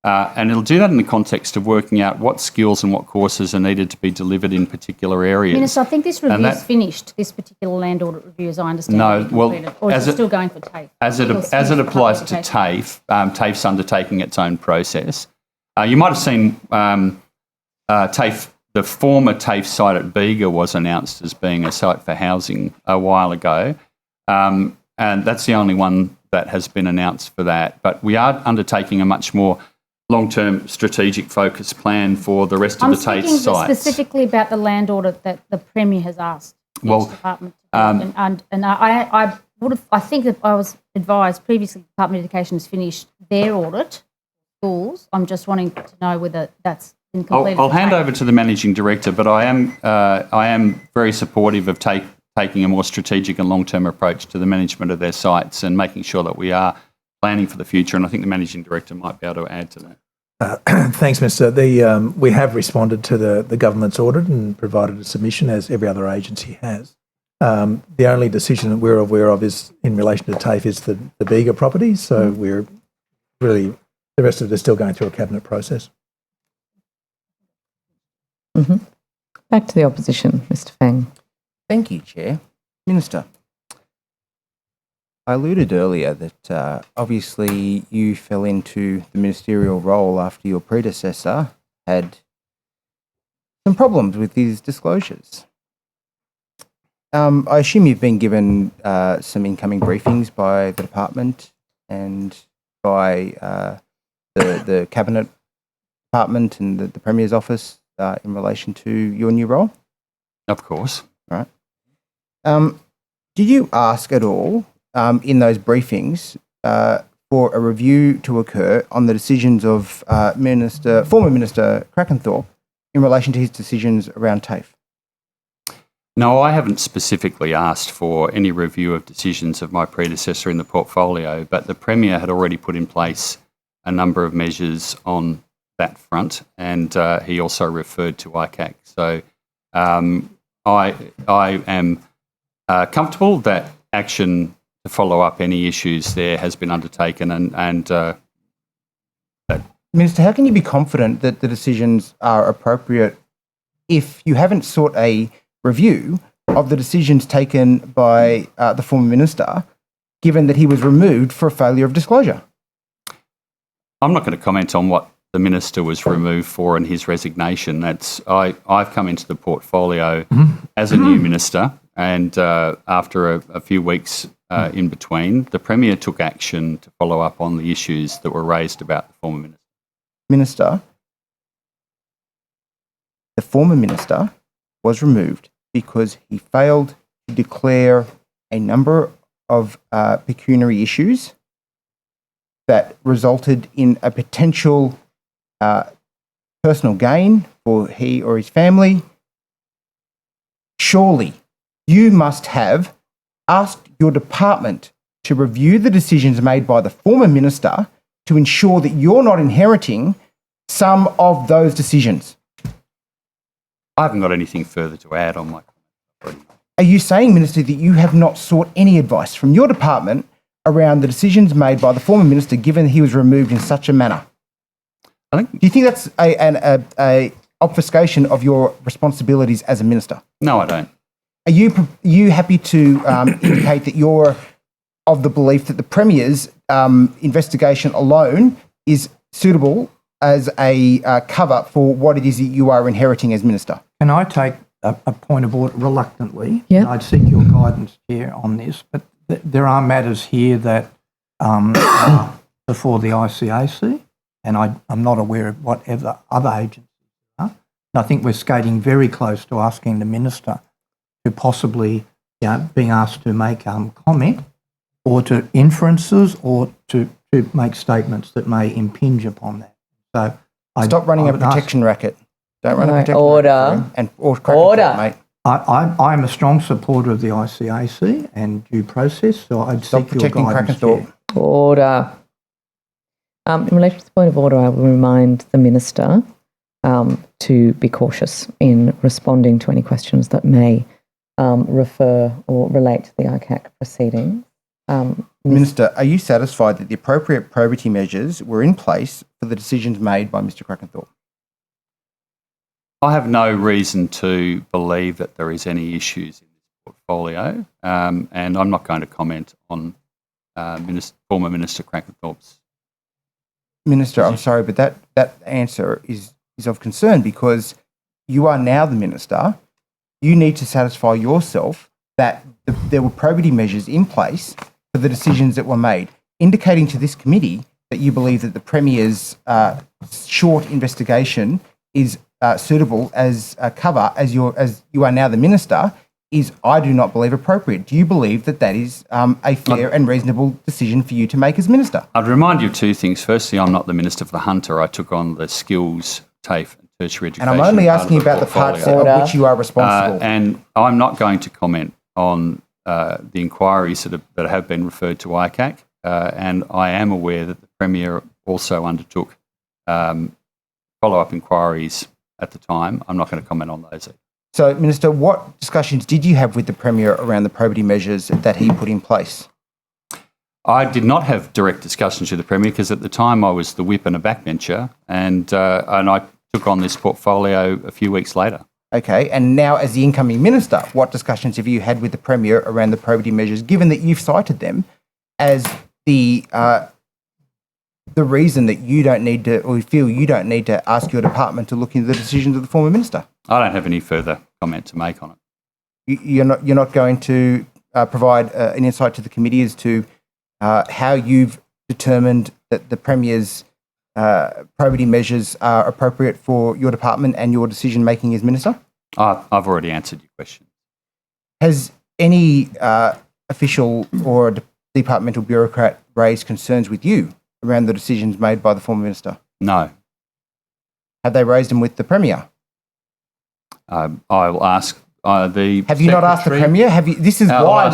And it'll do that in the context of working out what skills and what courses are needed to be delivered in particular areas. Minister, I think this review is finished, this particular land audit review, as I understand. No, well, or is it still going for TAFE? As it applies to TAFE, TAFE's undertaking its own process. You might have seen TAFE, the former TAFE site at Bega was announced as being a site for housing a while ago, and that's the only one that has been announced for that. But we are undertaking a much more long-term strategic focus plan for the rest of I'm the TAFE speaking sites. specifically about the land audit that the Premier has asked Well, each department to do. And I think that I was advised previously the Department of Education has finished their audit schools. I'm just wanting to know whether that's been completed. I'll hand over to the Managing Director, but I am very supportive of taking a more strategic and long-term approach to the management of their sites and making sure that we are planning for the future. And I think the Managing Director might be able to add to that. Thanks, Minister. We have responded to the government's audit and provided a submission, as every other agency has. The only decision that we're aware of is in relation to TAFE is the Bega property. So we're really, the rest of it is still going through a cabinet process. Back to the opposition, Mr. Fang. Thank you, Chair. Minister, I alluded earlier that obviously you fell into the ministerial role after your predecessor had some problems with his disclosures. I assume you've been given some incoming briefings by the department and by the Cabinet Department and the Premier's office in relation to your new role? Of course. Right. Did you ask at all in those briefings for a review to occur on the decisions of former Minister Crackenthorpe in relation to his decisions around TAFE? No, I haven't specifically asked for any review of decisions of my predecessor in the portfolio, but the Premier had already put in place a number of measures on that front, and he also referred to ICAC. So I am comfortable that action to follow up any issues there has been undertaken, and Minister, how can you be confident that the decisions are appropriate if you haven't sought a review of the decisions taken by the former minister, given that he was removed for a failure of disclosure? I'm not going to comment on what the minister was removed for and his resignation. I've come into the portfolio as a new minister, and after a few weeks in between, the Premier took action to follow up on the issues that were raised about the former minister. Minister, the former minister was removed because he failed to declare a number of pecuniary issues that resulted in a potential personal gain for he or his family. Surely you must have asked your department to review the decisions made by the former minister to ensure that you're not inheriting some of those decisions. I haven't got anything further to add on my comment. Are you saying, Minister, that you have not sought any advice from your department around the decisions made by the former minister, given he was removed in such a manner? Do you think that's a obfuscation of your responsibilities as a minister? No, I don't. Are you happy to indicate that you're of the belief that the Premier's investigation alone is suitable as a cover for what it is that you are inheriting as minister? Can I take a point of order reluctantly? Yeah. I'd seek your guidance, Chair, on this, but there are matters here that are before the ICAC, and I'm not aware of whatever other agencies are. And I think we're skating very close to asking the minister to possibly, being asked to make comment or to inferences or to make statements that may impinge upon that. So Stop running a protection racket. Don't run a protection order. racket. Order. Order. Mate. I'm a strong supporter of the ICAC and due process, so I'd Stop seek your protecting guidance. Crackenthorpe. Chair. Order. In relation to the point of order, I will remind the Minister to be cautious in responding to any questions that may refer or relate to the ICAC proceedings. Minister, are you satisfied that the appropriate probity measures were in place for the decisions made by Mr Crackenthorpe? I have no reason to believe that there is any issues in this portfolio, and I'm not going to comment on former Minister Crackenthorpe's. Minister, I'm sorry, but that answer is of concern because you are now the minister. You need to satisfy yourself that there were probity measures in place for the decisions that were made, indicating to this committee but you believe that the Premier's short investigation is suitable as a cover as you are now the Minister, is, I do not believe, appropriate. Do you believe that that is a fair and reasonable decision for you to make as Minister? I'd remind you of two things. Firstly, I'm not the Minister for the Hunter. I took on the skills, TAFE, and tertiary education. And I'm only part asking about the parts of which you are responsible. And I'm not going to comment on the inquiries that have been referred to ICAC. And I am aware that the Premier also undertook follow-up inquiries at the time. I'm not going to comment on those. So, Minister, what discussions did you have with the Premier around the probity measures that he put in place? I did not have direct discussions with the Premier because at the time I was the whip and a backbencher, and I took on this portfolio a few weeks later. Okay, and now as the incoming Minister, what discussions have you had with the Premier around the probity measures, given that you've cited them as the reason that you don't need to, or you feel you don't need to ask your department to look into the decisions of the former Minister? I don't have any further comment to make on it. You're not going to provide an insight to the committee as to how you've determined that the Premier's probity measures are appropriate for your department and your decision making as Minister? I've already answered your question. Has any official or departmental bureaucrat raised concerns with you around the decisions made by the former Minister? No. Have they raised them with the Premier? I will ask the. Have you not asked the Premier? Have you? This is why,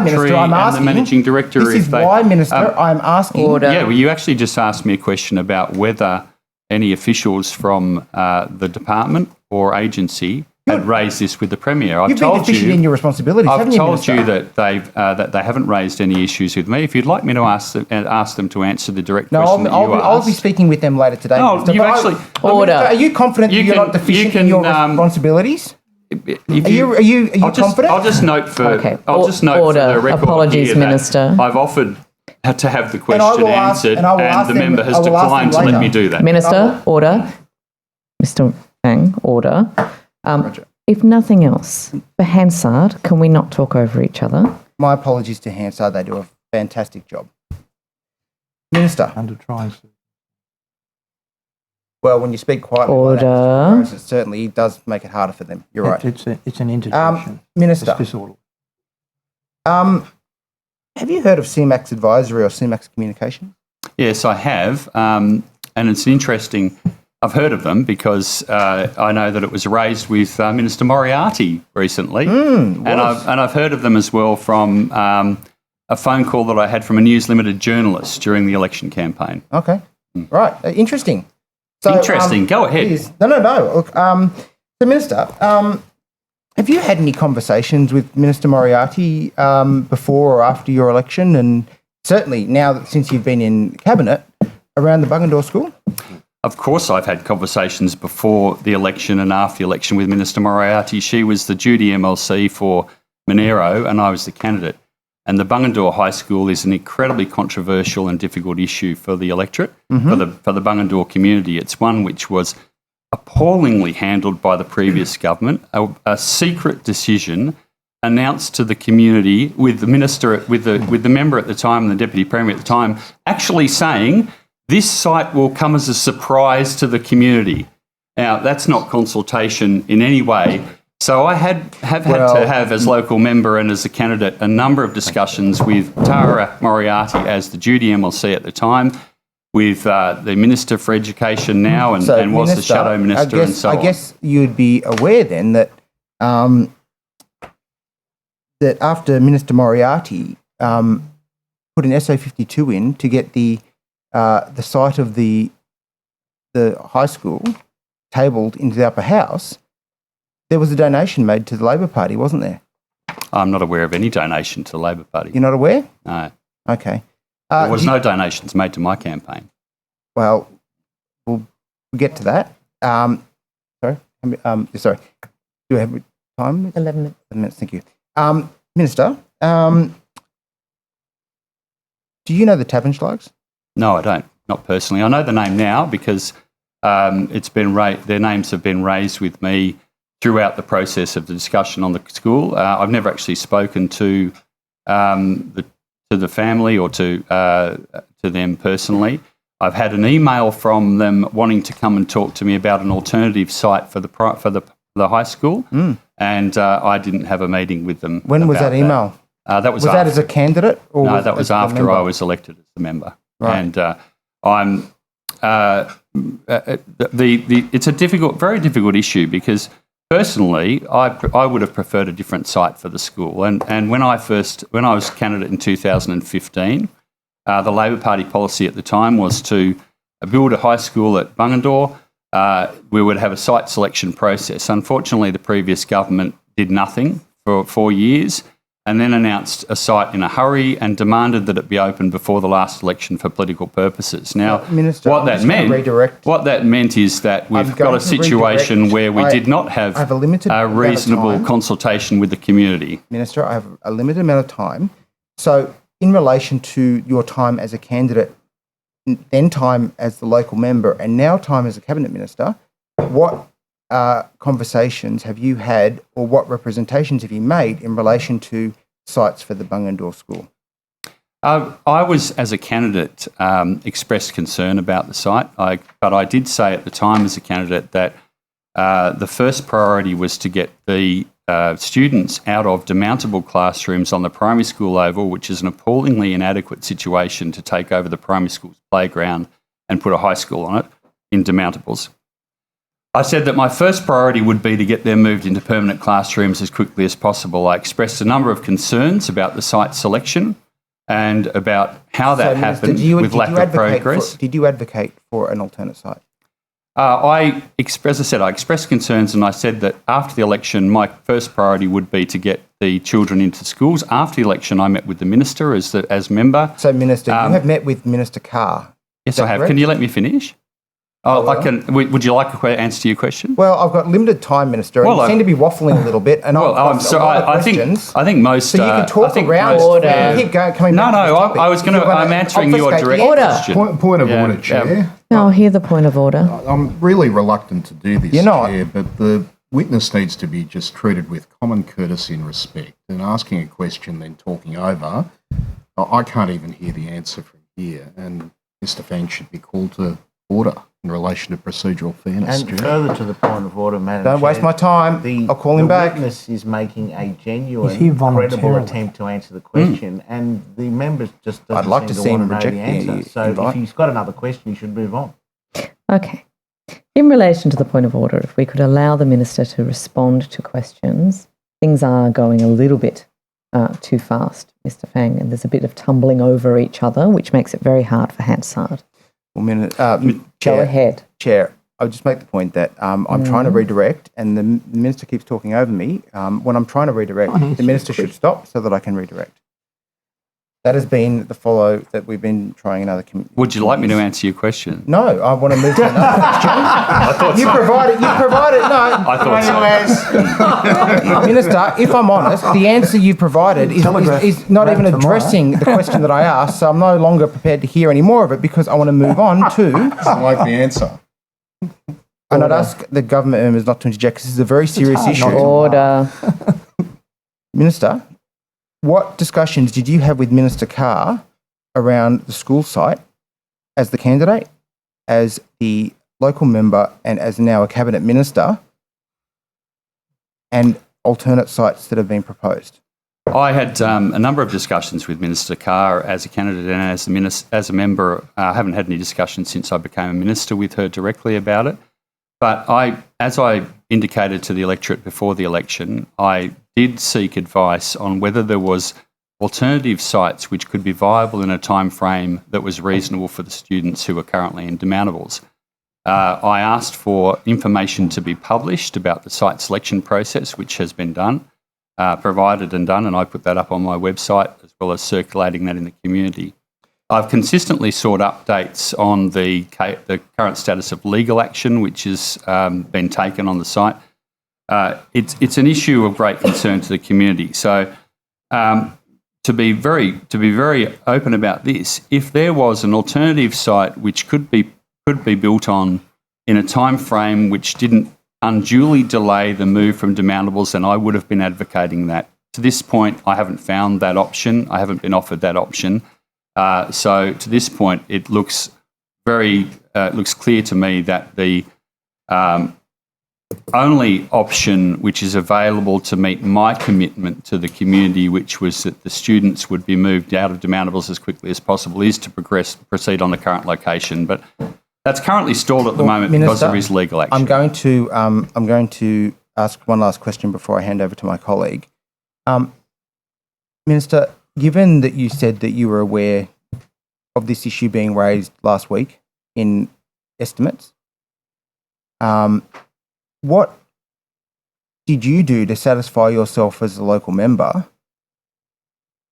Minister, I'm asking. The Managing Director. This is why, Minister, I'm asking. Order. Yeah, well, you actually just asked me a question about whether any officials from the department or agency had raised this with the Premier. You've been deficient in your responsibilities, haven't you, I've told Minister? you that they haven't raised any issues with me. If you'd like me to ask them to answer the direct question that you asked. I'll be speaking with them later today. No, Minister, you actually... Minister, are you confident you're not deficient in your responsibilities? Are you confident? I'll just note for Order. the record Apologies, here that Minister. I've offered to have the question answered, and the member has declined to let me do that. Minister, order. Mr. Wang, order. If nothing else, for Hansard, can we not talk over each other? My apologies to Hansard. They do a fantastic job. Minister. Under trying. Well, when you speak quietly, order. Like that, it certainly does make it harder for them. You're right. It's an interjection. Minister. It's disorderly. Have you heard of CMAX Advisory or CMAX Communication? Yes, I have, and it's interesting. I've heard of them because I know that it was raised with Minister Moriarty recently, and I've heard of them as well from a phone call that I had from a News Limited journalist during the election campaign. Okay, right, interesting. So, interesting. Go ahead. No. Look, the Minister, have you had any conversations with Minister Moriarty before or after your election, and certainly now since you've been in Cabinet, around the Bungendore School? Of course, I've had conversations before the election and after the election with Minister Moriarty. She was the duty MLC for Monero and I was the candidate. And the Bungendore High School is an incredibly controversial and difficult issue for the electorate, for the Bungendore community. It's one which was appallingly handled by the previous government, a secret decision announced to the community with the minister, with the member at the time and the deputy premier at the time, actually saying, this site will come as a surprise to the community. Now, that's not consultation in any way. So I have had to have, as local member and as a candidate, a number of discussions with Tara Moriarty as the duty MLC at the time, with the Minister for Education now and was Minister, the Shadow Minister and so on. I guess you'd be aware then that that after Minister Moriarty put an SO52 in to get the site of the high school tabled into the upper house, there was a donation made to the Labor Party, wasn't there? I'm not aware of any donation to the Labor Party. You're not aware? No. Okay. There was no donations made to my campaign. Well, we'll get to that. Sorry. Do we have time? 11 minutes. 11 minutes, thank you. Minister, do you know the Tavenschlags? No, I don't. Not personally. I know the name now because their names have been raised with me throughout the process of the discussion on the school. I've never actually spoken to the family or to them personally. I've had an email from them wanting to come and talk to me about an alternative site for the high school, and I didn't have a meeting with them. When was that email? That was that as a candidate? Or no, that was after I was elected as a member. Right. And it's a very difficult issue because personally, I would have preferred a different site for the school. And when I was candidate in 2015, the Labor Party policy at the time was to build a high school at Bungendore. We would have a site selection process. Unfortunately, the previous government did nothing for 4 years and then announced a site in a hurry and demanded that it be opened before the last election for political purposes. Now, Minister, what that meant is that we've got a situation where we did not have a reasonable consultation with the community. Minister, I have a limited amount of time. So in relation to your time as a candidate, then time as the local member and now time as a cabinet minister, what conversations have you had or what representations have you made in relation to sites for the Bungendore School? I was, as a candidate, expressed concern about the site, but I did say at the time as a candidate that the first priority was to get the students out of demountable classrooms on the primary school oval, which is an appallingly inadequate situation to take over the primary school's playground and put a high school on it in demountables. I said that my first priority would be to get them moved into permanent classrooms as quickly as possible. I expressed a number of concerns about the site selection and about how that happened with lack of progress. Did you advocate for an alternate site? I expressed concerns and I said that after the election, my first priority would be to get the children into schools. After the election, I met with the Minister as member. So, Minister, you have met with Minister Carr. Yes, I have. Correct? Can you let me finish? Would you like an answer to your question? Well, I've got limited time, Minister. And you seem to be waffling a little bit. And I'm sorry. I think most. So you can talk around order. Keep going. Coming back to this topic. I was going to. I'm answering your direct question. Point of order, Chair. I'll hear the point of order. I'm really reluctant to do this, You're not. Chair, but the witness needs to be just treated with common courtesy and respect. And asking a question, then talking over, I can't even hear the answer from here. And Mr. Fang should be called to order in relation to procedural fairness. And further to the point of order, Madam Don't Chair, waste my time. I'll call him back. The witness is making a genuine, He's here credible voluntarily. attempt to answer the question, and the member just doesn't I'd like seem to see want him know reject the answer. the So invite. if he's got another question, he should move on. Okay. In relation to the point of order, if we could allow the Minister to respond to questions, things are going a little bit too fast, Mr. Fang, and there's a bit of tumbling over each other, which makes it very hard for Hansard. Go ahead. Chair, I would just make the point that I'm trying to redirect and the Minister keeps talking over me. When I'm trying to redirect, the Minister should stop so that I can redirect. That has been the follow that we've been trying in other communities. Would you like me to answer your question? No, I want to move to another question. I thought You provided, no. I thought so. Minister, if I'm honest, the answer you provided is not even addressing the question that I asked, so I'm no longer prepared to hear any more of it because I want to move on to... Doesn't like the answer. And I'd ask the government members not to interject because this is a very serious issue. Order. Minister, what discussions did you have with Minister Carr around the school site as the candidate, as the local member and as now a cabinet minister, and alternate sites that have been proposed? I had a number of discussions with Minister Carr as a candidate and as a member. I haven't had any discussions since I became a minister with her directly about it. But as I indicated to the electorate before the election, I did seek advice on whether there was alternative sites which could be viable in a time frame that was reasonable for the students who are currently in demountables. I asked for information to be published about the site selection process, which has been provided and done, and I put that up on my website as well as circulating that in the community. I've consistently sought updates on the current status of legal action which has been taken on the site. It's an issue of great concern to the community. So to be very open about this, if there was an alternative site which could be built on in a time frame which didn't unduly delay the move from demountables, then I would have been advocating that to this point, I haven't found that option. I haven't been offered that option. So to this point, it looks looks clear to me that the only option which is available to meet my commitment to the community, which was that the students would be moved out of demountables as quickly as possible, is to proceed on the current location. But that's currently stalled at the moment because there is legal action. I'm going to ask one last question before I hand over to my colleague. Minister, given that you said that you were aware of this issue being raised last week in estimates, what did you do to satisfy yourself as a local member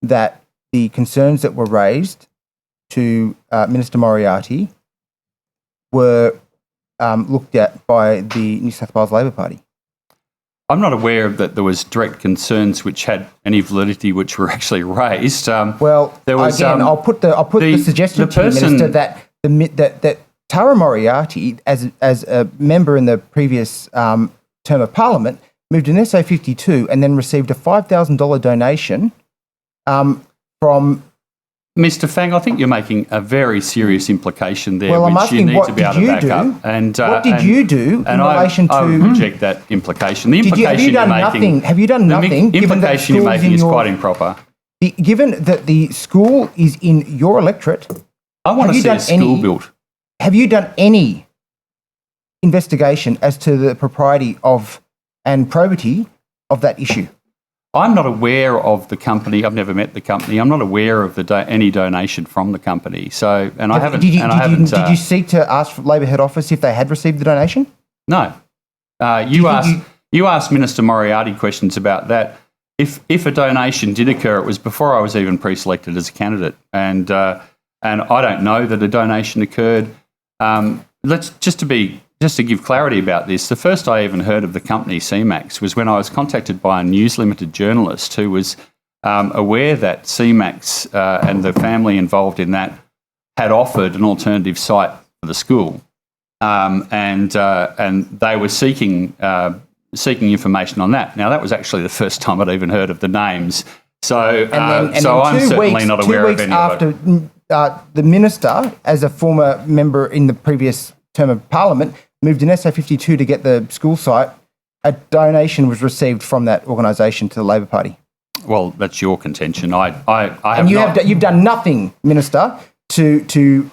that the concerns that were raised to Minister Moriarty were looked at by the New South Wales Labor Party? I'm not aware that there was direct concerns which had any validity which were actually raised. Well, there was, again, I'll put the suggestion to you, Minister, that Tara Moriarty, as a member in the previous term of Parliament, moved an SA 52 and then received a $5,000 donation from... Mr. Fang, I think you're making a very serious implication there, Well, I'm which you asking, need what to be able did to you back do? up. And What did you do in relation to... I reject that implication. The Have you implication done you're making... nothing? Have you done nothing? The given that implication you're schools making in is your- quite improper. Given that the school is in your electorate... I want have to you see a done school any- built. Have you done any investigation as to the propriety of and probity of that issue? I'm not aware of the company. I've never met the company. I'm not aware of any donation from the company. So, and I haven't. Did you seek to ask Labor head office if they had received the donation? No. You asked Minister Moriarty questions about that. If a donation did occur, it was before I was even pre-selected as a candidate, and I don't know that a donation occurred. Just to give clarity about this, the first I even heard of the company CMAX was when I was contacted by a News Limited journalist who was aware that CMAX and the family involved in that had offered an alternative site for the school, and they were seeking information on that. Now, that was actually the first time I'd even heard of the names. So, I'm certainly not aware of any of it. 2 weeks after the minister, as a former member in the previous term of Parliament, moved an SA 52 to get the school site, a donation was received from that organisation to the Labor Party. Well, that's your contention. I have and you've done nothing, Minister, to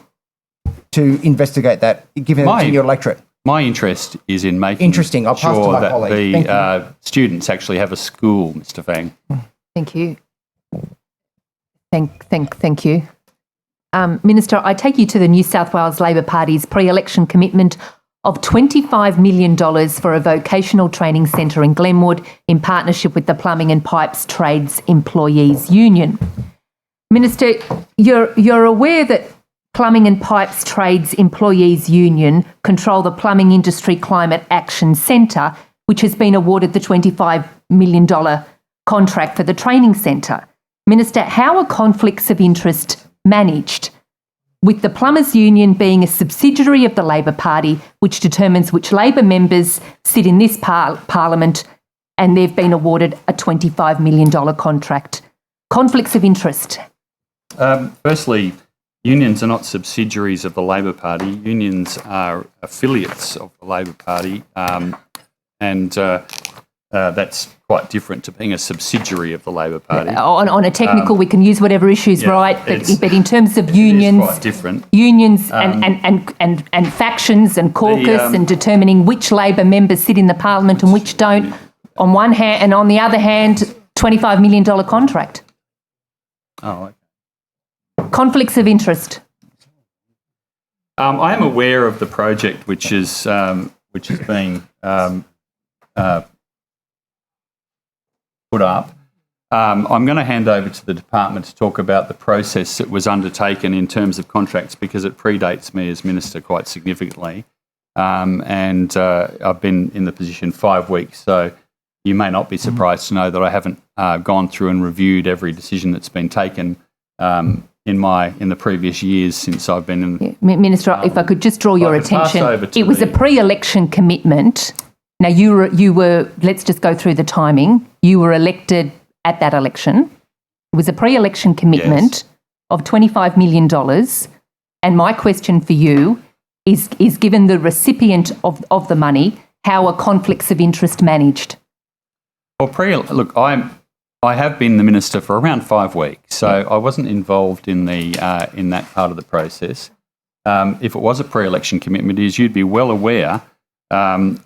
investigate that, given it's in your electorate. My interest is in making I'll pass to sure my that colleague. the students actually have a school, Mr. Fang. Thank you. Thank you. Minister, I take you to the New South Wales Labor Party's pre-election commitment of $25 million for a vocational training centre in Glenwood in partnership with the Plumbing and Pipes Trades Employees Union. Minister, you're aware that Plumbing and Pipes Trades Employees Union control the Plumbing Industry Climate Action Centre, which has been awarded the $25 million contract for the training centre. Minister, how are conflicts of interest managed, with the Plumbers Union being a subsidiary of the Labor Party, which determines which Labor members sit in this Parliament, and they've been awarded a $25 million contract? Conflicts of interest. Firstly, unions are not subsidiaries of the Labor Party. Unions are affiliates of the Labor Party, and that's quite different to being a subsidiary of the Labor Party. On a technical, we can use whatever issues, right? But in terms of unions, quite different. Unions and factions and caucus and determining which Labor members sit in the Parliament and which don't, on one hand, and on the other hand, $25 million contract. Oh, okay. Conflicts of interest. I am aware of the project which is being put up. I'm going to hand over to the department to talk about the process that was undertaken in terms of contracts, because it predates me as Minister quite significantly. And I've been in the position 5 weeks, so you may not be surprised to know that I haven't gone through and reviewed every decision that's been taken in the previous years since I've been in. Minister, if I could just draw your attention, it was a pre-election commitment. Now, you were, let's just go through the timing. You were elected at that election. It was a pre-election commitment of $25 million. And my question for you is given the recipient of the money, how are conflicts of interest managed? Well, look, I have been the minister for around 5 weeks, so I wasn't involved in in that part of the process. If it was a pre-election commitment, as you'd be well aware,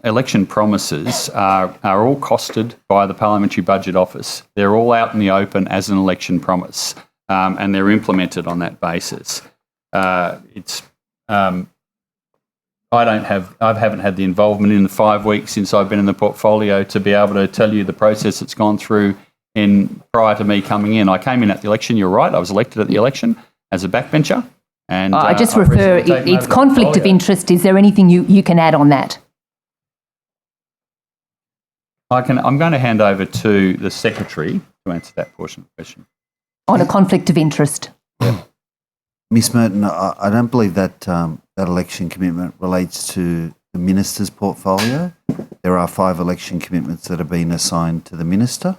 election promises are all costed by the Parliamentary Budget Office. They're all out in the open as an election promise, and they're implemented on that basis. I haven't had the involvement in the 5 weeks since I've been in the portfolio to be able to tell you the process that's gone through prior to me coming in. I came in at the election, you're right, I was elected at the election as a backbencher. And I just refer, it's conflict of interest. Is there anything you can add on that? I'm going to hand over to the Secretary to answer that portion of the question. On a conflict of interest. Ms Merton, I don't believe that that election commitment relates to the Minister's portfolio. There are 5 election commitments that have been assigned to the Minister.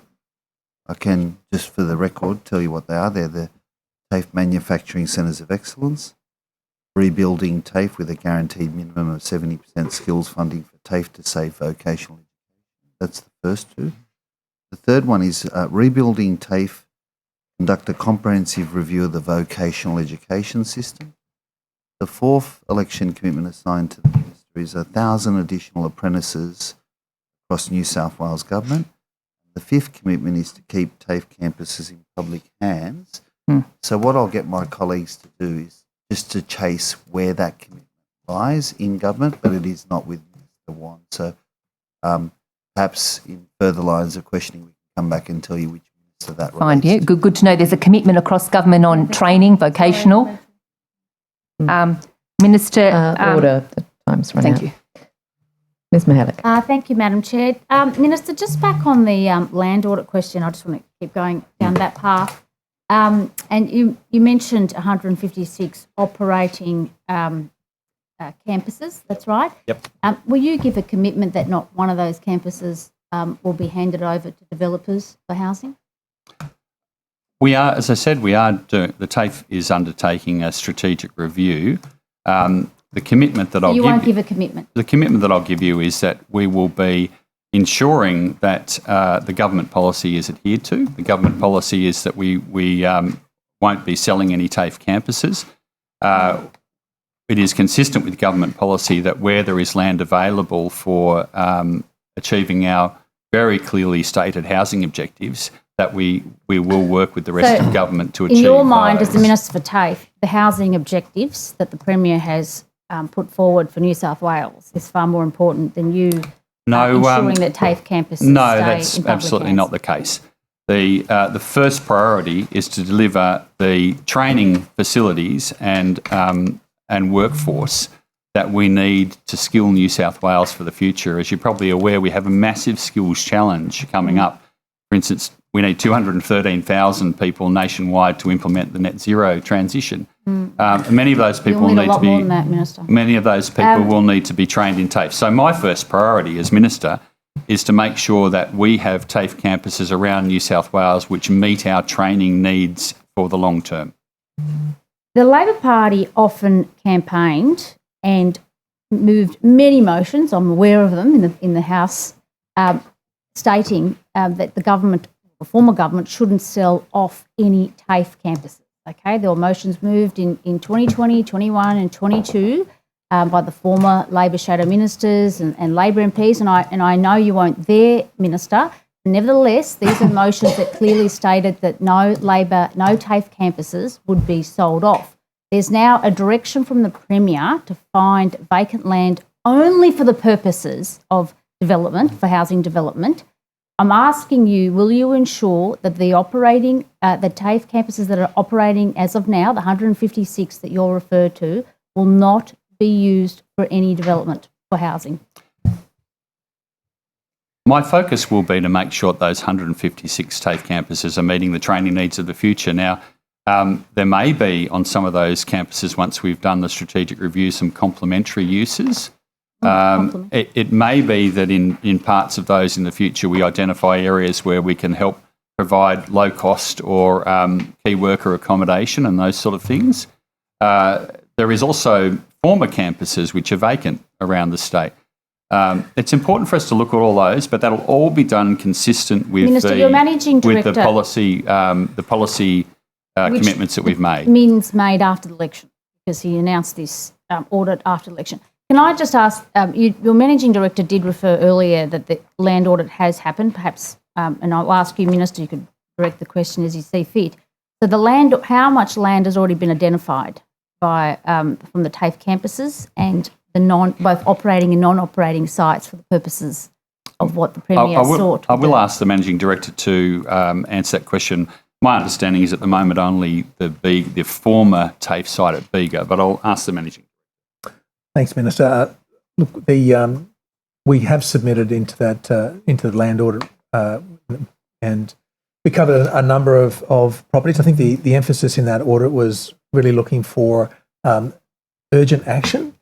I can, just for the record, tell you what they are. They're the TAFE Manufacturing Centres of Excellence, rebuilding TAFE with a guaranteed minimum of 70% skills funding for TAFE to save vocational education. That's the first 2. The third one is rebuilding TAFE, conduct a comprehensive review of the vocational education system. The 4th election commitment assigned to the Minister is 1,000 additional apprentices across New South Wales Government. The 5th commitment is to keep TAFE campuses in public hands. So what I'll get my colleagues to do is just to chase where that commitment lies in government, but it is not with Mr. Whan. So perhaps in further lines of questioning, we can come back and tell you which minister that Fine, relates yeah, to. good to know. There's a commitment across government on training, vocational. Minister... order, the time's run out. Thank you. Ms Mihalik. Thank you, Madam Chair. Minister, just back on the land audit question, I just want to keep going down that path. And you mentioned 156 operating campuses, that's right? Yep. Will you give a commitment that not one of those campuses will be handed over to developers for housing? We are, as I said, the TAFE is undertaking a strategic review. The commitment that You won't give a commitment? The commitment that I'll give you is that we will be ensuring that the government policy is adhered to. The government policy is that we won't be selling any TAFE campuses. It is consistent with government policy that where there is land available for achieving our very clearly stated housing objectives, that we will work with the rest of government to achieve in your mind, those. as the Minister for TAFE, the housing objectives that the Premier has put forward for New South Wales is far more important than you ensuring that TAFE campuses stay that's in public absolutely hands. not the case. The first priority is to deliver the training facilities and workforce that we need to skill New South Wales for the future. As you're probably aware, we have a massive skills challenge coming up. For instance, we need 213,000 people nationwide to implement the net zero transition. Many of those people You'll need a lot to be more than that, Minister. Many of those people will need to be trained in TAFE. So my first priority as Minister is to make sure that we have TAFE campuses around New South Wales which meet our training needs for the long term. The Labor Party often campaigned and moved many motions, I'm aware of them, in the House, stating that the former government shouldn't sell off any TAFE campuses. Okay, there were motions moved in 2020, 21 and 22 by the former Labor shadow ministers and Labor MPs, and I know you weren't there, Minister. Nevertheless, these are motions that clearly stated that no TAFE campuses would be sold off. There's now a direction from the Premier to find vacant land only for the purposes of development, for housing development. I'm asking you, will you ensure that the TAFE campuses that are operating as of now, the 156 that you're referred to, will not be used for any development for housing? My focus will be to make sure that those 156 TAFE campuses are meeting the training needs of the future. Now, there may be on some of those campuses, once we've done the strategic review, some complementary uses. It may be that in parts of those in the future we identify areas where we can help provide low cost or key worker accommodation and those sort of things. There is also former campuses which are vacant around the state. It's important for us to look at all those, but that'll all be done consistent with Minister, your managing director, with the policy commitments that we've made. Min's made after the election, because he announced this audit after the election. Can I just ask, your managing director did refer earlier that the land audit has happened, perhaps, and I'll ask you, Minister, you could direct the question as you see fit. So the land, how much land has already been identified by from the TAFE campuses and the both operating and non-operating sites for the purposes of what the Premier sought? I will ask the managing director to answer that question. My understanding is at the moment only the former TAFE site at Bega, but I'll ask the managing. Thanks, Minister. Look, we have submitted into the land audit, and we covered a number of properties. I think the emphasis in that audit was really looking for urgent action,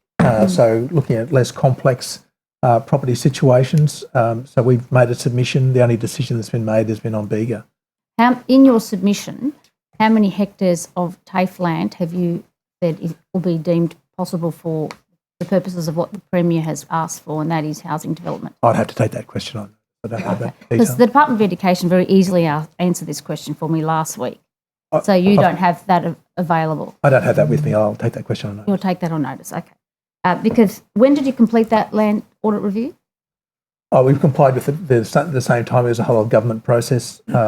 so looking at less complex property situations. So we've made a submission. The only decision that's been made has been on Bega. In your submission, how many hectares of TAFE land have you said it will be deemed possible for the purposes of what the Premier has asked for, and that is housing development? I'd have to take that question on. I don't have that detail. Because the Department of Education very easily answered this question for me last week. So you don't have that available? I don't have that with me. I'll take that question on notice. You'll take that on notice, okay. Because when did you complete that land audit review? Oh, we've complied with the same time as a whole government process. You'll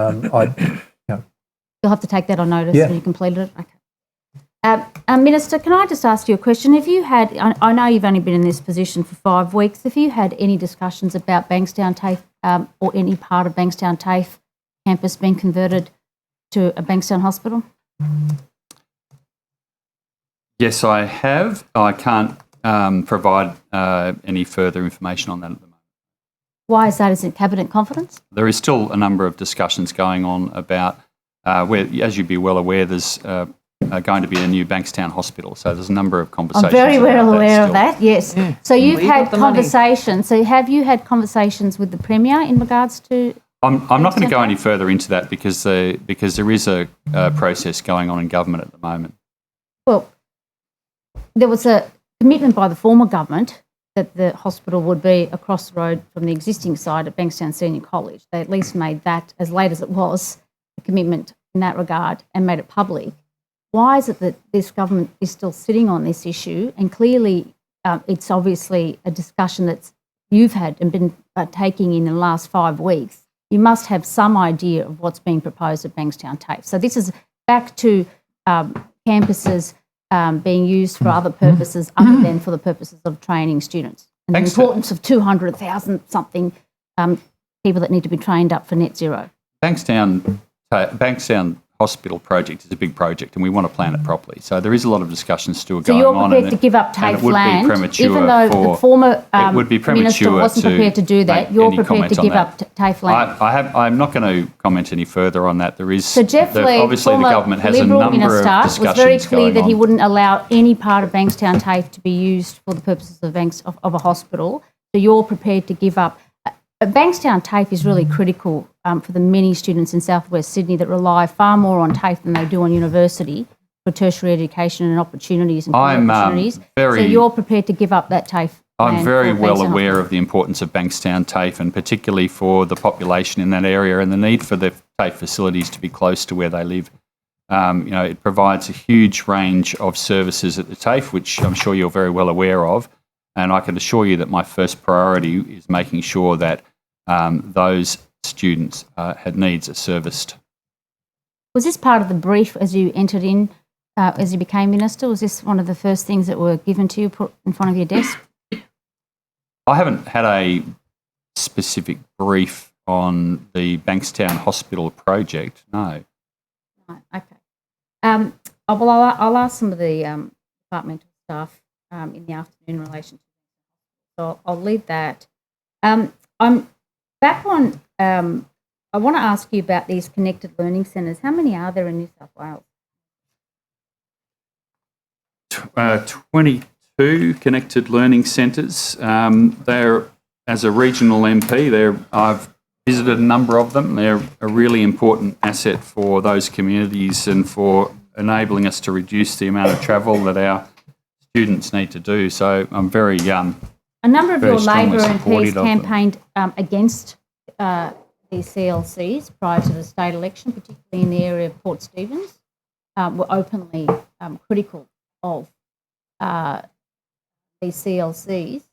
have to take that on notice when you completed it? Okay. Minister, can I just ask you a question? Have you had, I know you've only been in this position for 5 weeks, have you had any discussions about Bankstown TAFE or any part of Bankstown TAFE campus being converted to a Bankstown hospital? Yes, I have. I can't provide any further information on that at the moment. Why is that? Is it cabinet confidence? There is still a number of discussions going on about where, as you'd be well aware, there's going to be a new Bankstown hospital. So there's a number of conversations. I'm very well aware of that, yes. Yeah. So you've had conversations. So have you had conversations with the Premier in regards to... I'm not going to go any further into that because there is a process going on in government at the moment. Well, there was a commitment by the former government that the hospital would be across the road from the existing site at Bankstown Senior College. They at least made that, as late as it was, a commitment in that regard and made it public. Why is it that this government is still sitting on this issue? And clearly it's obviously a discussion that you've had and been taking in the last 5 weeks. You must have some idea of what's being proposed at Bankstown TAFE. So this is back to campuses being used for other purposes other than for the purposes of training students. And the importance of 200,000 something people that need to be trained up for net zero. Bankstown Hospital project is a big project and we want to plan it properly. So there is a lot of discussions still going on. So you're prepared to give up TAFE land, even though the former Minister wasn't prepared to do that, you're prepared to give up TAFE land? I'm not going to comment any further on that. There is, so Jeff Lee, obviously the government has a Liberal number Minister, of discussions was very clear that he on. wouldn't allow any part of Bankstown TAFE to be used for the purposes of a hospital. So you're prepared to give up. Bankstown TAFE is really critical for the many students in southwest Sydney that rely far more on TAFE than they do on university for tertiary education and opportunities and opportunities. So you're prepared to give up that TAFE? I'm very well aware of the importance of Bankstown TAFE and particularly for the population in that area and the need for the TAFE facilities to be close to where they live. It provides a huge range of services at the TAFE, which I'm sure you're very well aware of. And I can assure you that my first priority is making sure that those students' needs are serviced. Was this part of the brief as you entered in, as you became Minister? Was this one of the first things that were given to you, put in front of your desk? I haven't had a specific brief on the Bankstown Hospital project, no. Right, okay. I'll ask some of the departmental staff in the afternoon in relation to that. So I'll leave that. I'm back on, I want to ask you about these connected learning centres. How many are there in New South Wales? 22 connected learning centres. They're, as a regional MP, I've visited a number of them. They're a really important asset for those communities and for enabling us to reduce the amount of travel that our students need to do. So I'm very a number of very your strongly Labor MPs supportive of them. campaigned against these CLCs prior to the state election, particularly in the area of Port Stephens, were openly critical of these CLCs.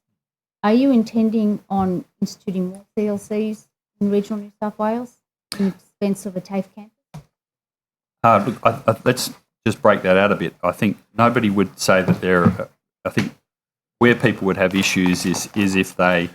Are you intending on instituting more CLCs in regional New South Wales in expense of a TAFE campus? Look, let's just break that out a bit. I think nobody would say that I think where people would have issues is if they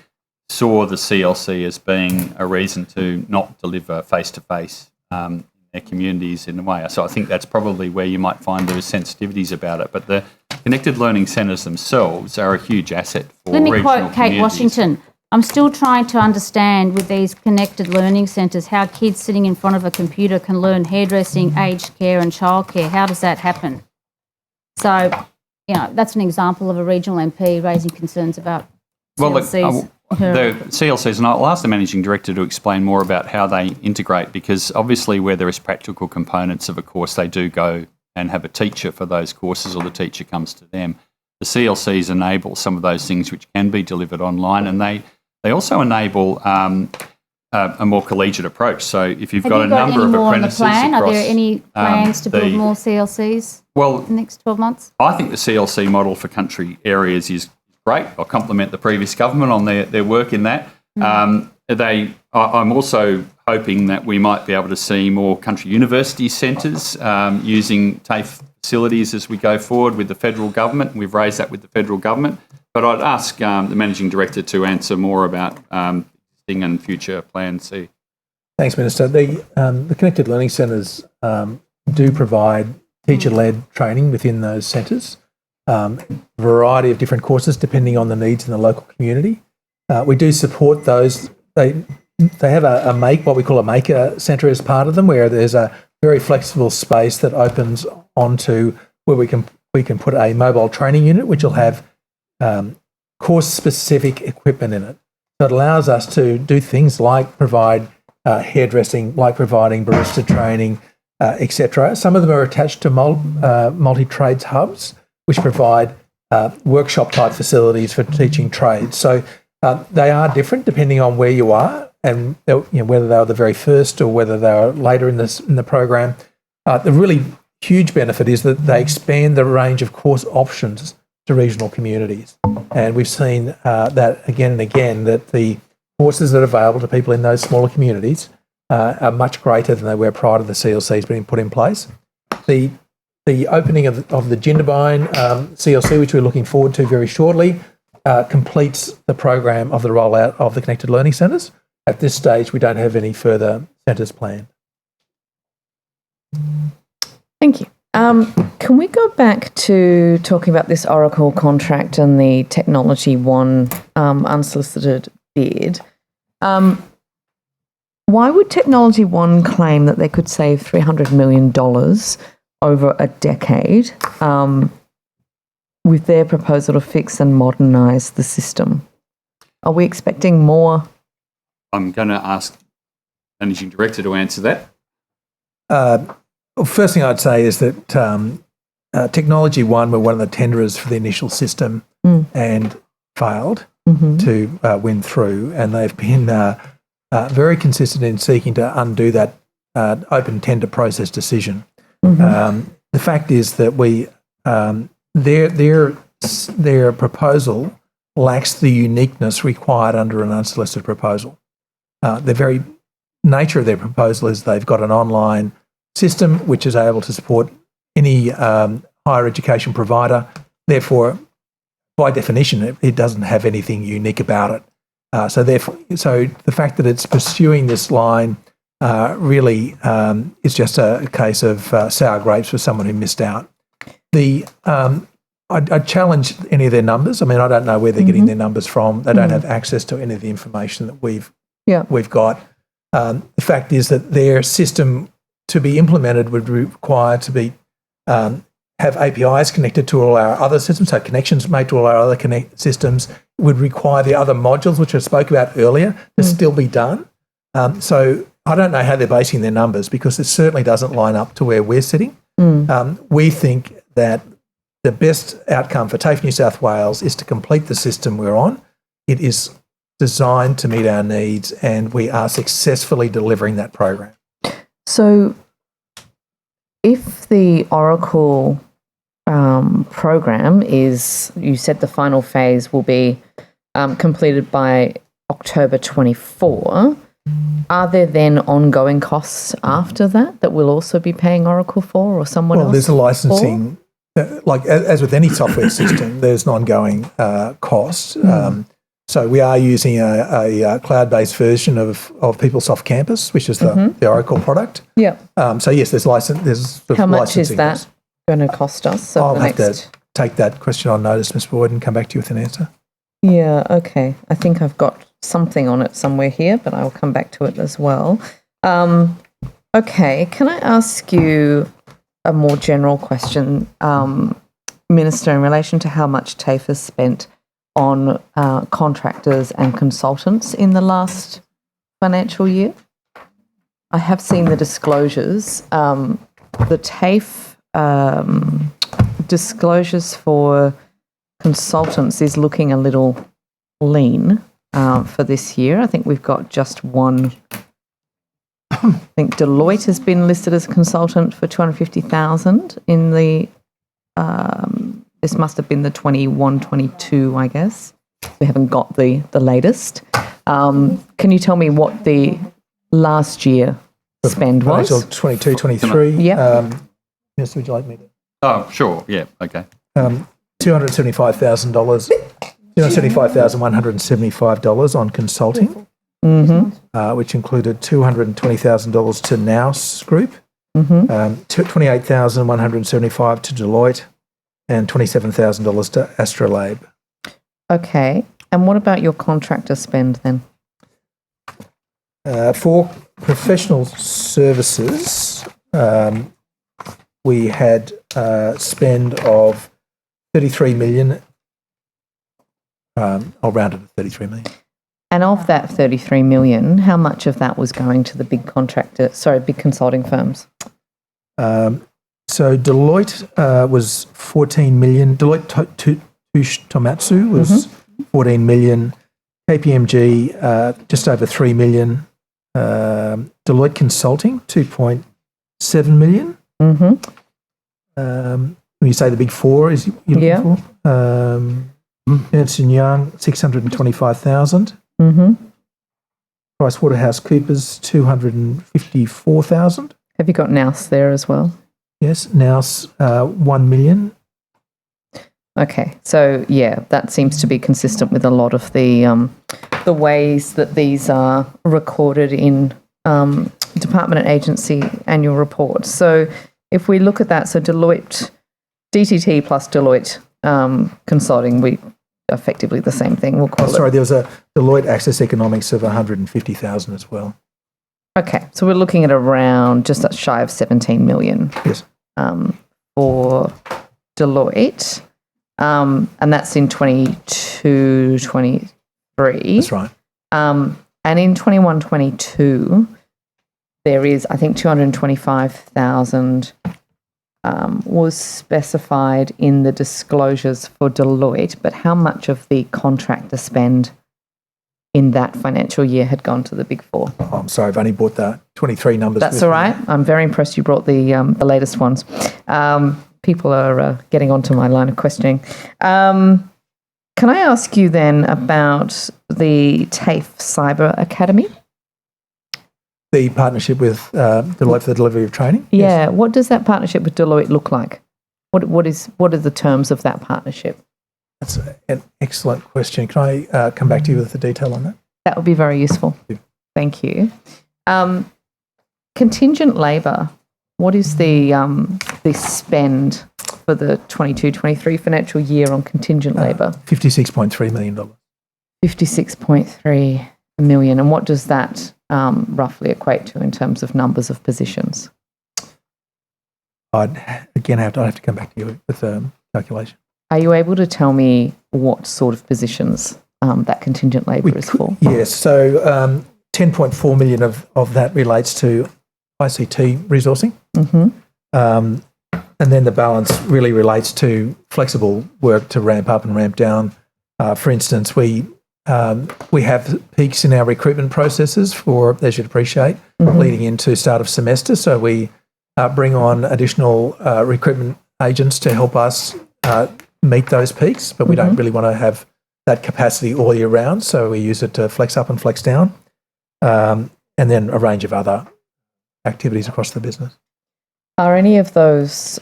saw the CLC as being a reason to not deliver face-to-face in their communities in a way. So I think that's probably where you might find there are sensitivities about it. But the connected learning centres themselves are a huge asset for Let me regional quote Kate communities. Washington. I'm still trying to understand with these connected learning centres how kids sitting in front of a computer can learn hairdressing, aged care and childcare. How does that happen? So, that's an example of a regional MP raising concerns about CLCs. The CLCs, and I'll ask the Managing Director to explain more about how they integrate, because obviously where there is practical components of a course, they do go and have a teacher for those courses or the teacher comes to them. The CLCs enable some of those things which can be delivered online, and they also enable a more collegiate approach. So if you've got a number of apprentices across... Are there any plans to build more CLCs in the next 12 months? I think the CLC model for country areas is great. I'll compliment the previous government on their work in that. I'm also hoping that we might be able to see more country university centres using TAFE facilities as we go forward with the federal government. We've raised that with the federal government. But I'd ask the Managing Director to answer more about existing and future plans. Thanks, Minister. The Connected Learning Centres do provide teacher-led training within those centres, variety of different courses depending on the needs in the local community. We do support those. They have what we call a maker centre as part of them, where there's a very flexible space that opens onto where we can put a mobile training unit, which will have course-specific equipment in it. So it allows us to do things like provide hairdressing, like providing barista training, etc. Some of them are attached to multi-trades hubs, which provide workshop-type facilities for teaching trades. So they are different depending on where you are and whether they are the very first or whether they are later in the program. The really huge benefit is that they expand the range of course options to regional communities. And we've seen that again and again, that the courses that are available to people in those smaller communities are much greater than they were prior to the CLCs being put in place. The opening of the Jindabyne CLC, which we're looking forward to very shortly, completes the program of the rollout of the Connected Learning Centres. At this stage, we don't have any further centres planned. Thank you. Can we go back to talking about this Oracle contract and the Technology Whan unsolicited bid? Why would Technology Whan claim that they could save $300 million over a decade with their proposal to fix and modernise the system? Are we expecting more? I'm going to ask Managing Director to answer that. First thing I'd say is that Technology Whan were one of the tenderers for the initial system and failed to win through, and they've been very consistent in seeking to undo that open tender process decision. The fact is that their proposal lacks the uniqueness required under an unsolicited proposal. The very nature of their proposal is they've got an online system which is able to support any higher education provider. Therefore, by definition, it doesn't have anything unique about it. So the fact that it's pursuing this line really is just a case of sour grapes for someone who missed out. I challenge any of their numbers. I mean, I don't know where they're getting their numbers from. They don't have access to any of the information that we've got. The fact is that their system to be implemented would require to be have APIs connected to all our other systems, so connections made to all our other systems would require the other modules, which I spoke about earlier, to still be done. So I don't know how they're basing their numbers because it certainly doesn't line up to where we're sitting. We think that the best outcome for TAFE New South Wales is to complete the system we're on. It is designed to meet our needs and we are successfully delivering that program. So if the Oracle program is, you said the final phase will be completed by October 24, are there then ongoing costs after that we'll also be paying Oracle for or someone else? Well, there's a licensing, like as with any software system, there's an ongoing cost. So we are using a cloud-based version of PeopleSoft Campus, which is the Oracle product. Yeah. So yes, there's license. How much is that going to cost us? I'll have to take that question on notice, Ms. Boyd, and come back to you with an answer. Yeah, okay. I think I've got something on it somewhere here, but I'll come back to it as well. Okay, can I ask you a more general question, Minister, in relation to how much TAFE has spent on contractors and consultants in the last financial year? I have seen the disclosures. The TAFE disclosures for consultants is looking a little lean for this year. I think we've got just one. I think Deloitte has been listed as a consultant for 250,000 in the, this must have been the 21-22, I guess. We haven't got the latest. Can you tell me what the last year spend was? 22-23. Yeah. Minister, would you like me to? Oh, sure. Yeah. Okay. $275,000, $275,175 on consulting, which included $220,000 to Nous Group, $28,175 to Deloitte, and $27,000 to Astrolabe. Okay. And what about your contractor spend then? For professional services, we had spend of 33 million. I'll round it to 33 million. And of that 33 million, how much of that was going to the big big consulting firms? So Deloitte was 14 million. Deloitte Tomatsu was 14 million. KPMG just over 3 million. Deloitte Consulting 2.7 million. When you say the big four, is you're looking for? Ernst & Young 625,000. PricewaterhouseCoopers 254,000. Have you got Nous there as well? Yes, Nous 1 million. Okay, so yeah, that seems to be consistent with a lot of the ways that these are recorded in department and agency annual reports. So if we look at that, so Deloitte, DTT plus Deloitte Consulting, we effectively the same thing. We'll call there was a Deloitte Access Economics of 150,000 as well. Okay, so we're looking at around just shy of 17 million. Yes. For Deloitte. And that's in 22, 23. That's right. And in 21, 22, there is, I think, 225,000 was specified in the disclosures for Deloitte, but how much of the contractor spend in that financial year had gone to the Big Four? Oh, I'm sorry, I've only brought the 23 numbers. That's all right. I'm very impressed you brought the latest ones. People are getting onto my line of questioning. Can I ask you then about the TAFE Cyber Academy? The partnership with Deloitte for the delivery of training? Yeah. Yes. What does that partnership with Deloitte look like? What are the terms of that partnership? That's an excellent question. Can I come back to you with the detail on that? That would be very useful. Thank you. Contingent labour. What is the spend for the 22-23 financial year on contingent labour? $56.3 million. $56.3 million. And what does that roughly equate to in terms of numbers of positions? I'd have to come back to you with a calculation. Are you able to tell me what sort of positions that contingent labour is for? Yes. So 10.4 million of that relates to ICT resourcing. And then the balance really relates to flexible work to ramp up and ramp down. For instance, we have peaks in our recruitment processes for, as you'd appreciate, leading into start of semester. So we bring on additional recruitment agents to help us meet those peaks, but we don't really want to have that capacity all year round. So we use it to flex up and flex down, and then a range of other activities across the business. Are any of those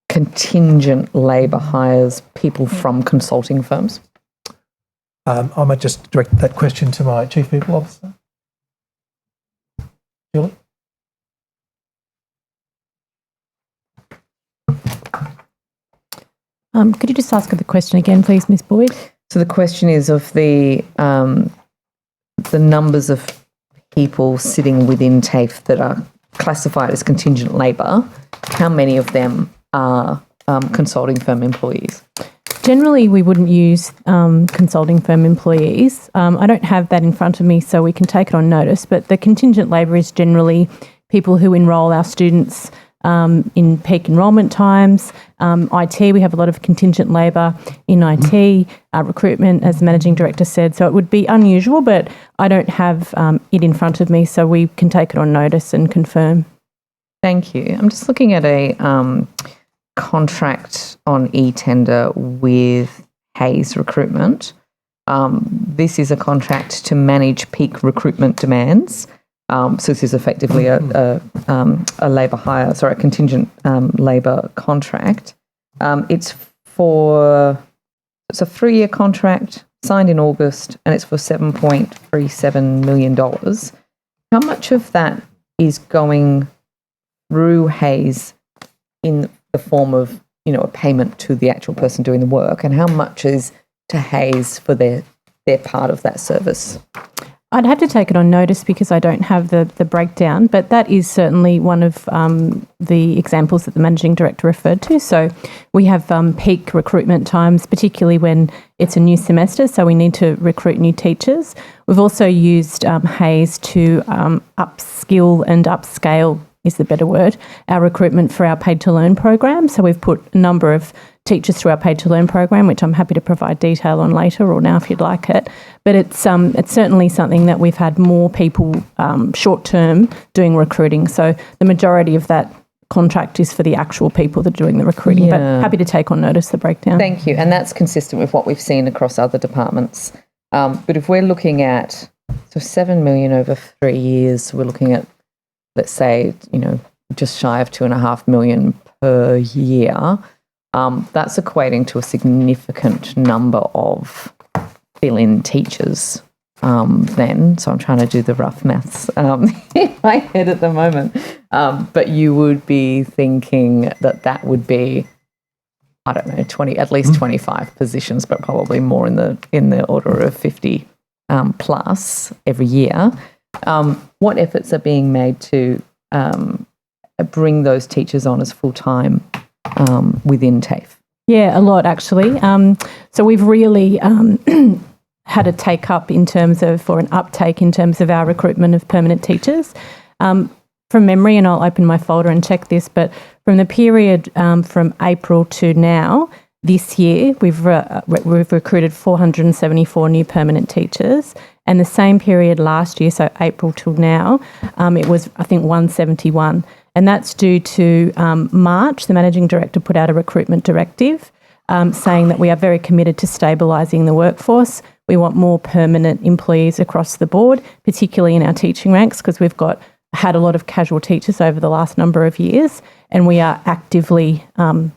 contingent labour hires people from consulting firms? I might just direct that question to my Chief People Officer. Julie? Could you just ask the question again, please, Ms. Boyd? So the question is of the numbers of people sitting within TAFE that are classified as contingent labour, how many of them are consulting firm employees? Generally, we wouldn't use consulting firm employees. I don't have that in front of me, so we can take it on notice, but the contingent labour is generally people who enrol our students in peak enrolment times. IT, we have a lot of contingent labour in IT, recruitment, as the Managing Director said. So it would be unusual, but I don't have it in front of me, so we can take it on notice and confirm. Thank you. I'm just looking at a contract on e-tender with Hayes Recruitment. This is a contract to manage peak recruitment demands. So this is effectively a labour hire, a contingent labour contract. It's a 3-year contract signed in August, and it's for $7.37 million. How much of that is going through Hayes in the form of, a payment to the actual person doing the work, and how much is to Hayes for their part of that service? I'd have to take it on notice because I don't have the breakdown, but that is certainly one of the examples that the Managing Director referred to. So we have peak recruitment times, particularly when it's a new semester, so we need to recruit new teachers. We've also used Hayes to upskill and upscale, is the better word, our recruitment for our Paid to Learn program. So we've put a number of teachers through our Paid to Learn program, which I'm happy to provide detail on later or now if you'd like it. But it's certainly something that we've had more people short term doing recruiting. So the majority of that contract is for the actual people that are doing the recruiting. But happy to take on notice the breakdown. Thank you. And that's consistent with what we've seen across other departments. But if we're looking at $7 million over 3 years, we're looking at, let's say, just shy of $2.5 million per year. That's equating to a significant number of fill-in teachers then. So I'm trying to do the rough maths in my head at the moment. But you would be thinking that would be, I don't know, at least 25 positions, but probably more in the order of 50 plus every year. What efforts are being made to bring those teachers on as full-time within TAFE? Yeah, a lot actually. So we've really had a take-up an uptake in terms of our recruitment of permanent teachers. From memory, and I'll open my folder and check this, but from the period from April to now, this year, we've recruited 474 new permanent teachers. And the same period last year, so April till now, it was, I think, 171. And that's due to March. The Managing Director put out a recruitment directive saying that we are very committed to stabilising the workforce. We want more permanent employees across the board, particularly in our teaching ranks, because we've had a lot of casual teachers over the last number of years, and we are actively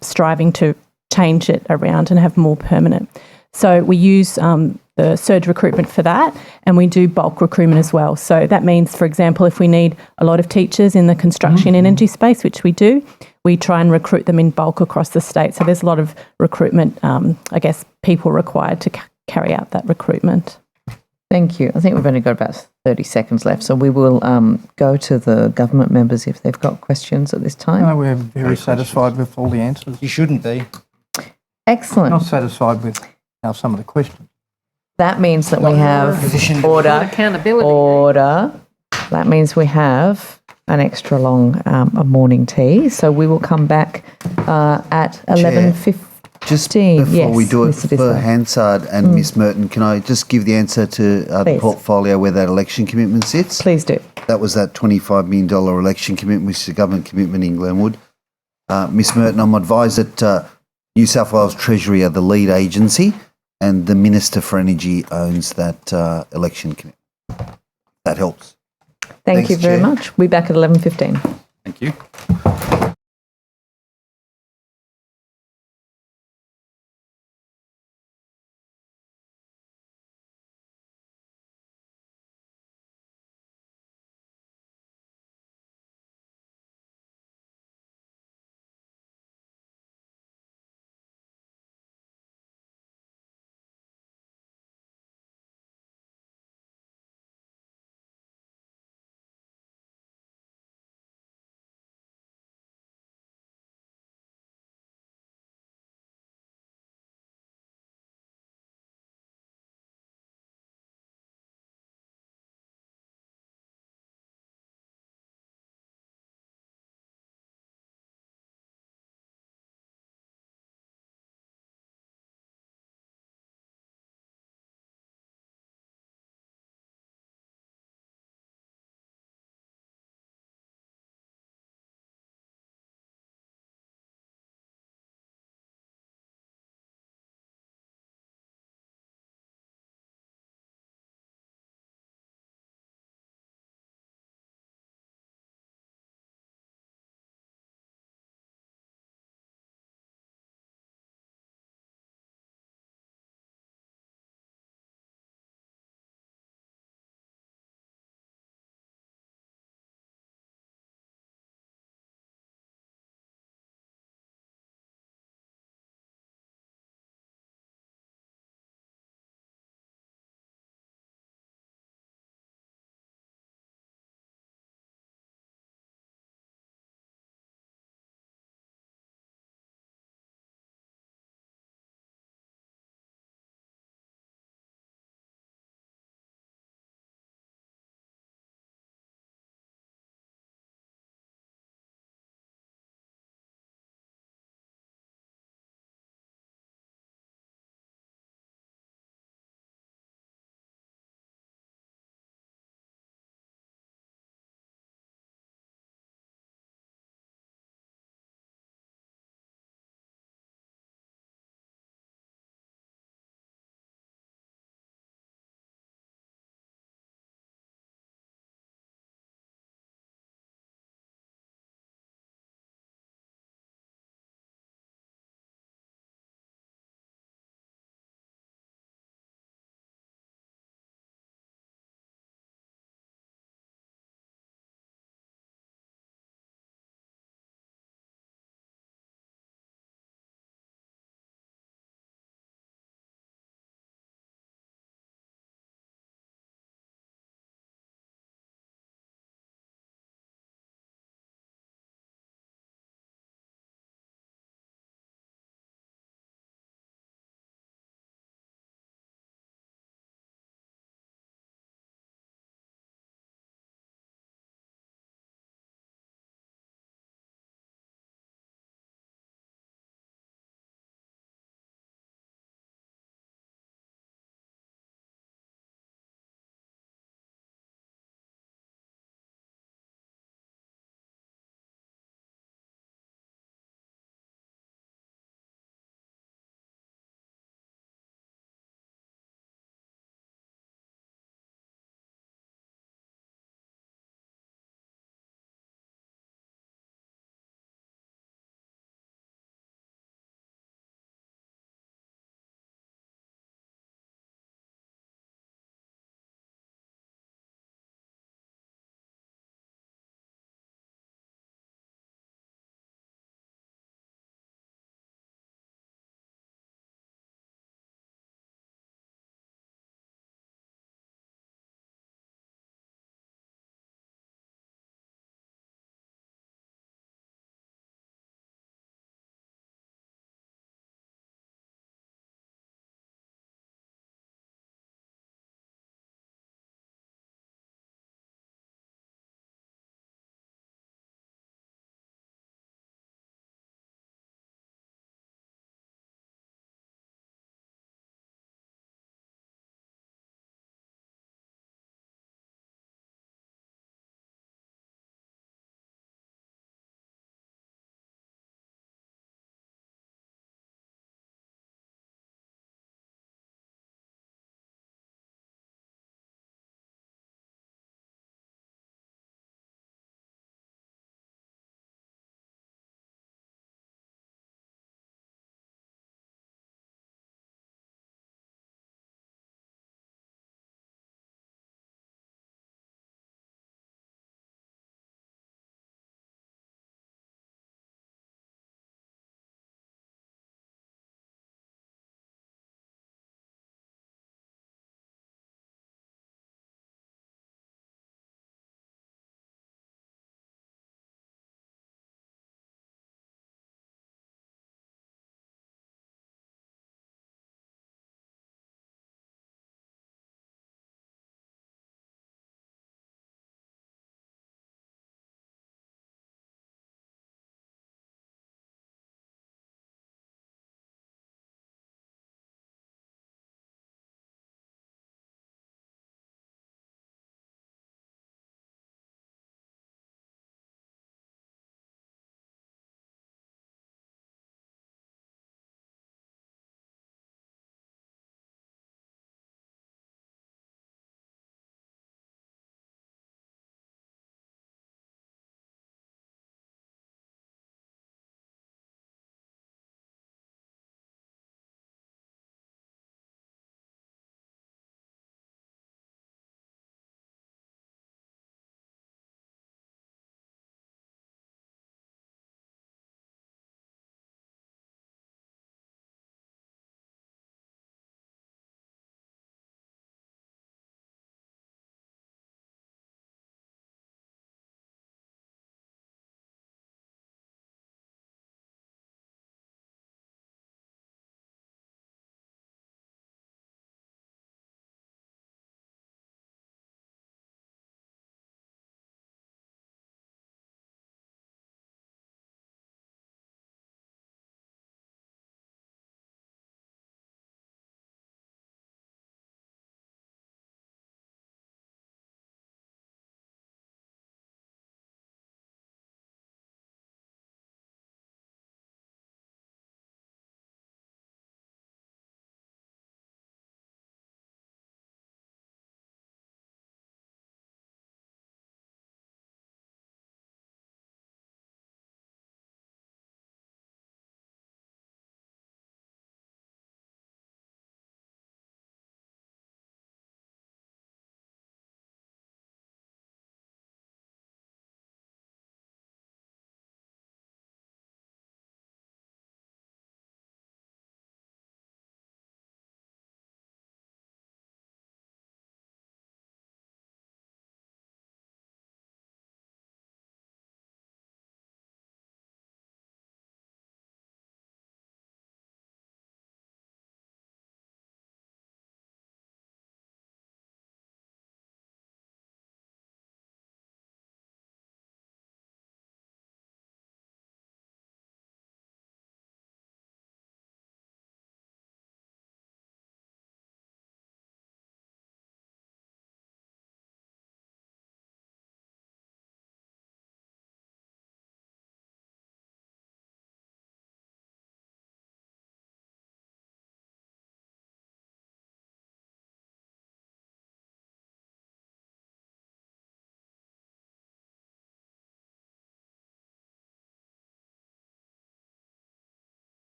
striving to change it around and have more permanent. So we use the surge recruitment for that, and we do bulk recruitment as well. So that means, for example, if we need a lot of teachers in the construction energy space, which we do, we try and recruit them in bulk across the state. So there's a lot of recruitment, people required to carry out that recruitment. Thank you. I think we've only got about 30 seconds left, so we will go to the government members if they've got questions at this time. No, we're very satisfied with all the answers. You shouldn't be. Excellent. Not satisfied with some of the questions. That means that we have order. Accountability. Order. That means we have an extra long morning tea. So we will come back at 11:15. Just before we do it, Mr. for Dislow. Hansard and Miss Merton, can I just give the answer to the Please. portfolio where that election commitment sits? Please do. That was that $25 million election commitment, which is a government commitment in Glenwood. Miss Merton, I'm advised that New South Wales Treasury are the lead agency and the Minister for Energy owns that election commitment. That helps. Thank you Thanks, very Chair. much. We'll be back at 11:15. Thank you.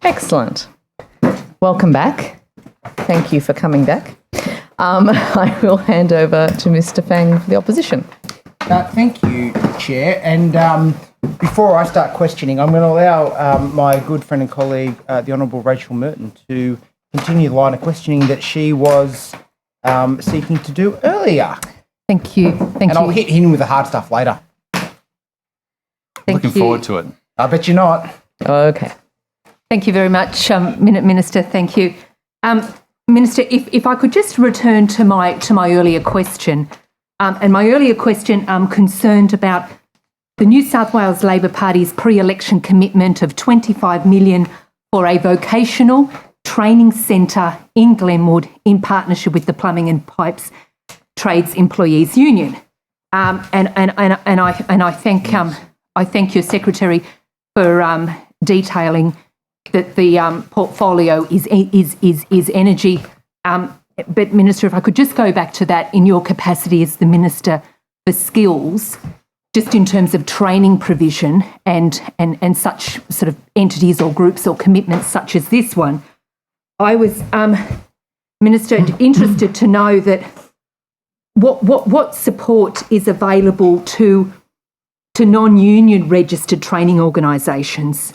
Excellent. Welcome back. Thank you for coming back. I will hand over to Mr. Fang for the opposition. Thank you, Chair. And before I start questioning, I'm going to allow my good friend and colleague, the Honourable Rachel Merton, to continue the line of questioning that she was seeking to do earlier. Thank you. Thank and you. I'll hit him with the hard stuff later. Looking forward to it. I bet you're not. Okay. Thank you very much, Minister. Thank you. Minister, if I could just return to my earlier question, and my earlier question concerned about the New South Wales Labor Party's pre-election commitment of $25 million for a vocational training centre in Glenwood in partnership with the Plumbing and Pipes Trades Employees Union, and I thank your secretary for detailing that the portfolio is energy. But Minister, if I could just go back to that in your capacity as the Minister for Skills, just in terms of training provision and such sort of entities or groups or commitments such as this one, I was, Minister, interested to know that what support is available to non-union registered training organisations.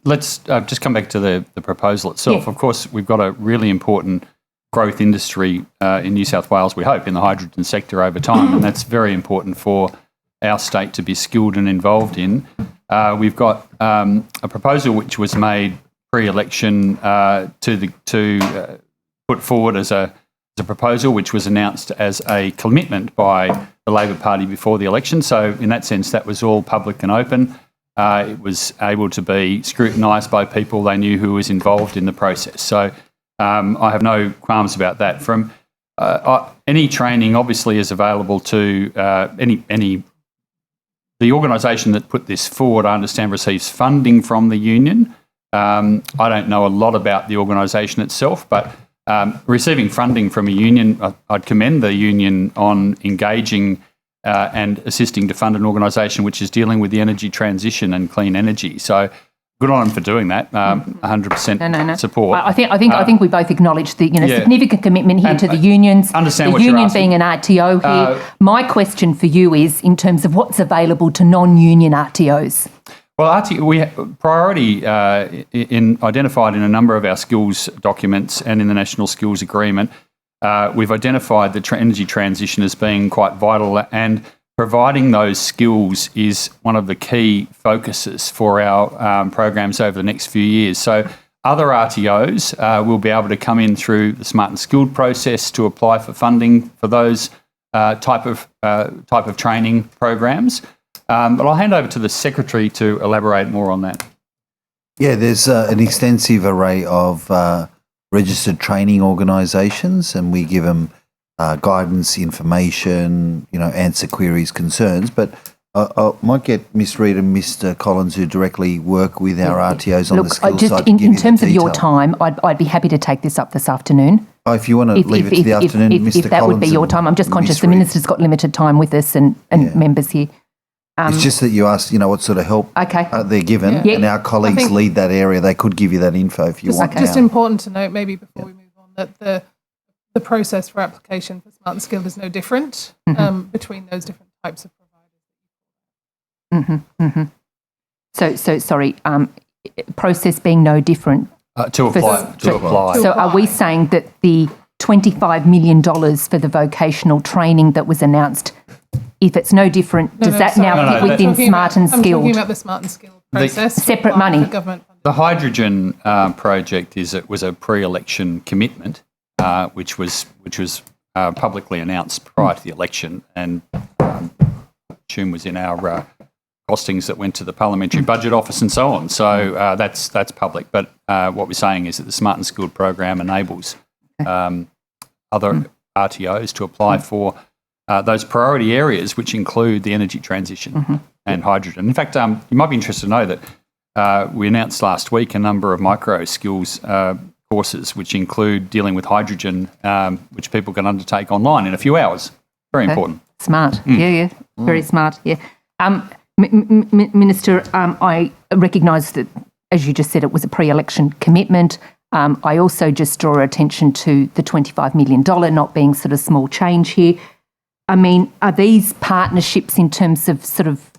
Let's just come back to the proposal itself. Yeah. Of course, we've got a really important growth industry in New South Wales, we hope, in the hydrogen sector over time, and that's very important for our state to be skilled and involved in. We've got a proposal which was made pre-election to put forward as a proposal which was announced as a commitment by the Labor Party before the election. So in that sense, that was all public and open. It was able to be scrutinised by people they knew who was involved in the process. So I have no qualms about that. From any training, obviously, is available to any. The organisation that put this forward, I understand, receives funding from the union. I don't know a lot about the organisation itself, but receiving funding from a union, I'd commend the union on engaging and assisting to fund an organisation which is dealing with the energy transition and clean energy. So good on them for doing that. 100% support. I think we both acknowledge the significant commitment here to the unions. Understand the what you're union asking. being an RTO here. My question for you is in terms of what's available to non-union RTOs. Well, we priority identified in a number of our skills documents and in the National Skills Agreement. We've identified the energy transition as being quite vital, and providing those skills is one of the key focuses for our programs over the next few years. So other RTOs will be able to come in through the Smart and Skilled process to apply for funding for those type of training programs. But I'll hand over to the Secretary to elaborate more on that. Yeah, there's an extensive array of registered training organisations, and we give them guidance, information, answer queries, concerns. But I might get Ms. Reid and Mr. Collins, who directly work with our RTOs on the skills side, to give in you terms the of your detail. time, I'd be happy to take this up this afternoon. Oh, if you want to leave it to the afternoon, Mr. If that Collins would be your and time. I'm just conscious Ms. the Reid. Minister's got limited time with us and members here. It's just that you asked, what sort of help they're given, and our colleagues lead that area. They could give you that info if you want. Just important to note, maybe before we move on, that the process for application for Smart and Skilled is no different between those different types of providers. So sorry, process being no different. To apply. So are we saying that the $25 million for the vocational training that was announced, if it's no different, does that now fit within Smart and Skilled? I'm talking about the Smart and Skilled process. Separate money. The hydrogen project was a pre-election commitment, which was publicly announced prior to the election, and assume was in our costings that went to the Parliamentary Budget Office and so on. So that's public. But what we're saying is that the Smart and Skilled program enables other RTOs to apply for those priority areas, which include the energy transition and hydrogen. In fact, you might be interested to know that we announced last week a number of micro skills courses, which include dealing with hydrogen, which people can undertake online in a few hours. Very important. Smart. Yeah. Very smart. Yeah. Minister, I recognise that, as you just said, it was a pre-election commitment. I also just draw attention to the $25 million not being sort of small change here. I mean, are these partnerships in terms of sort of,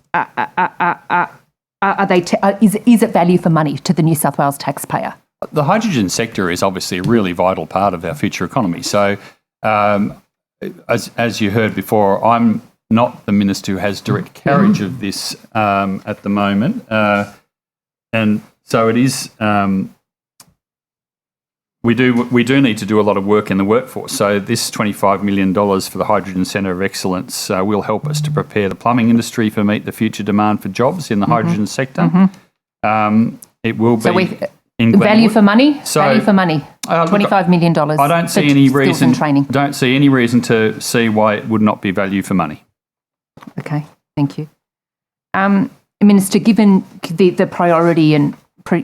is it value for money to the New South Wales taxpayer? The hydrogen sector is obviously a really vital part of our future economy. So, as you heard before, I'm not the minister who has direct carriage of this at the moment. And so it is, we do need to do a lot of work in the workforce. So this $25 million for the Hydrogen Centre of Excellence will help us to prepare the plumbing industry for meet the future demand for jobs in the hydrogen sector. It will be value for money. Value for money. $25 million. I don't see any reason. Don't see any reason to see why it would not be value for money. Okay, thank you. Minister, given the priority and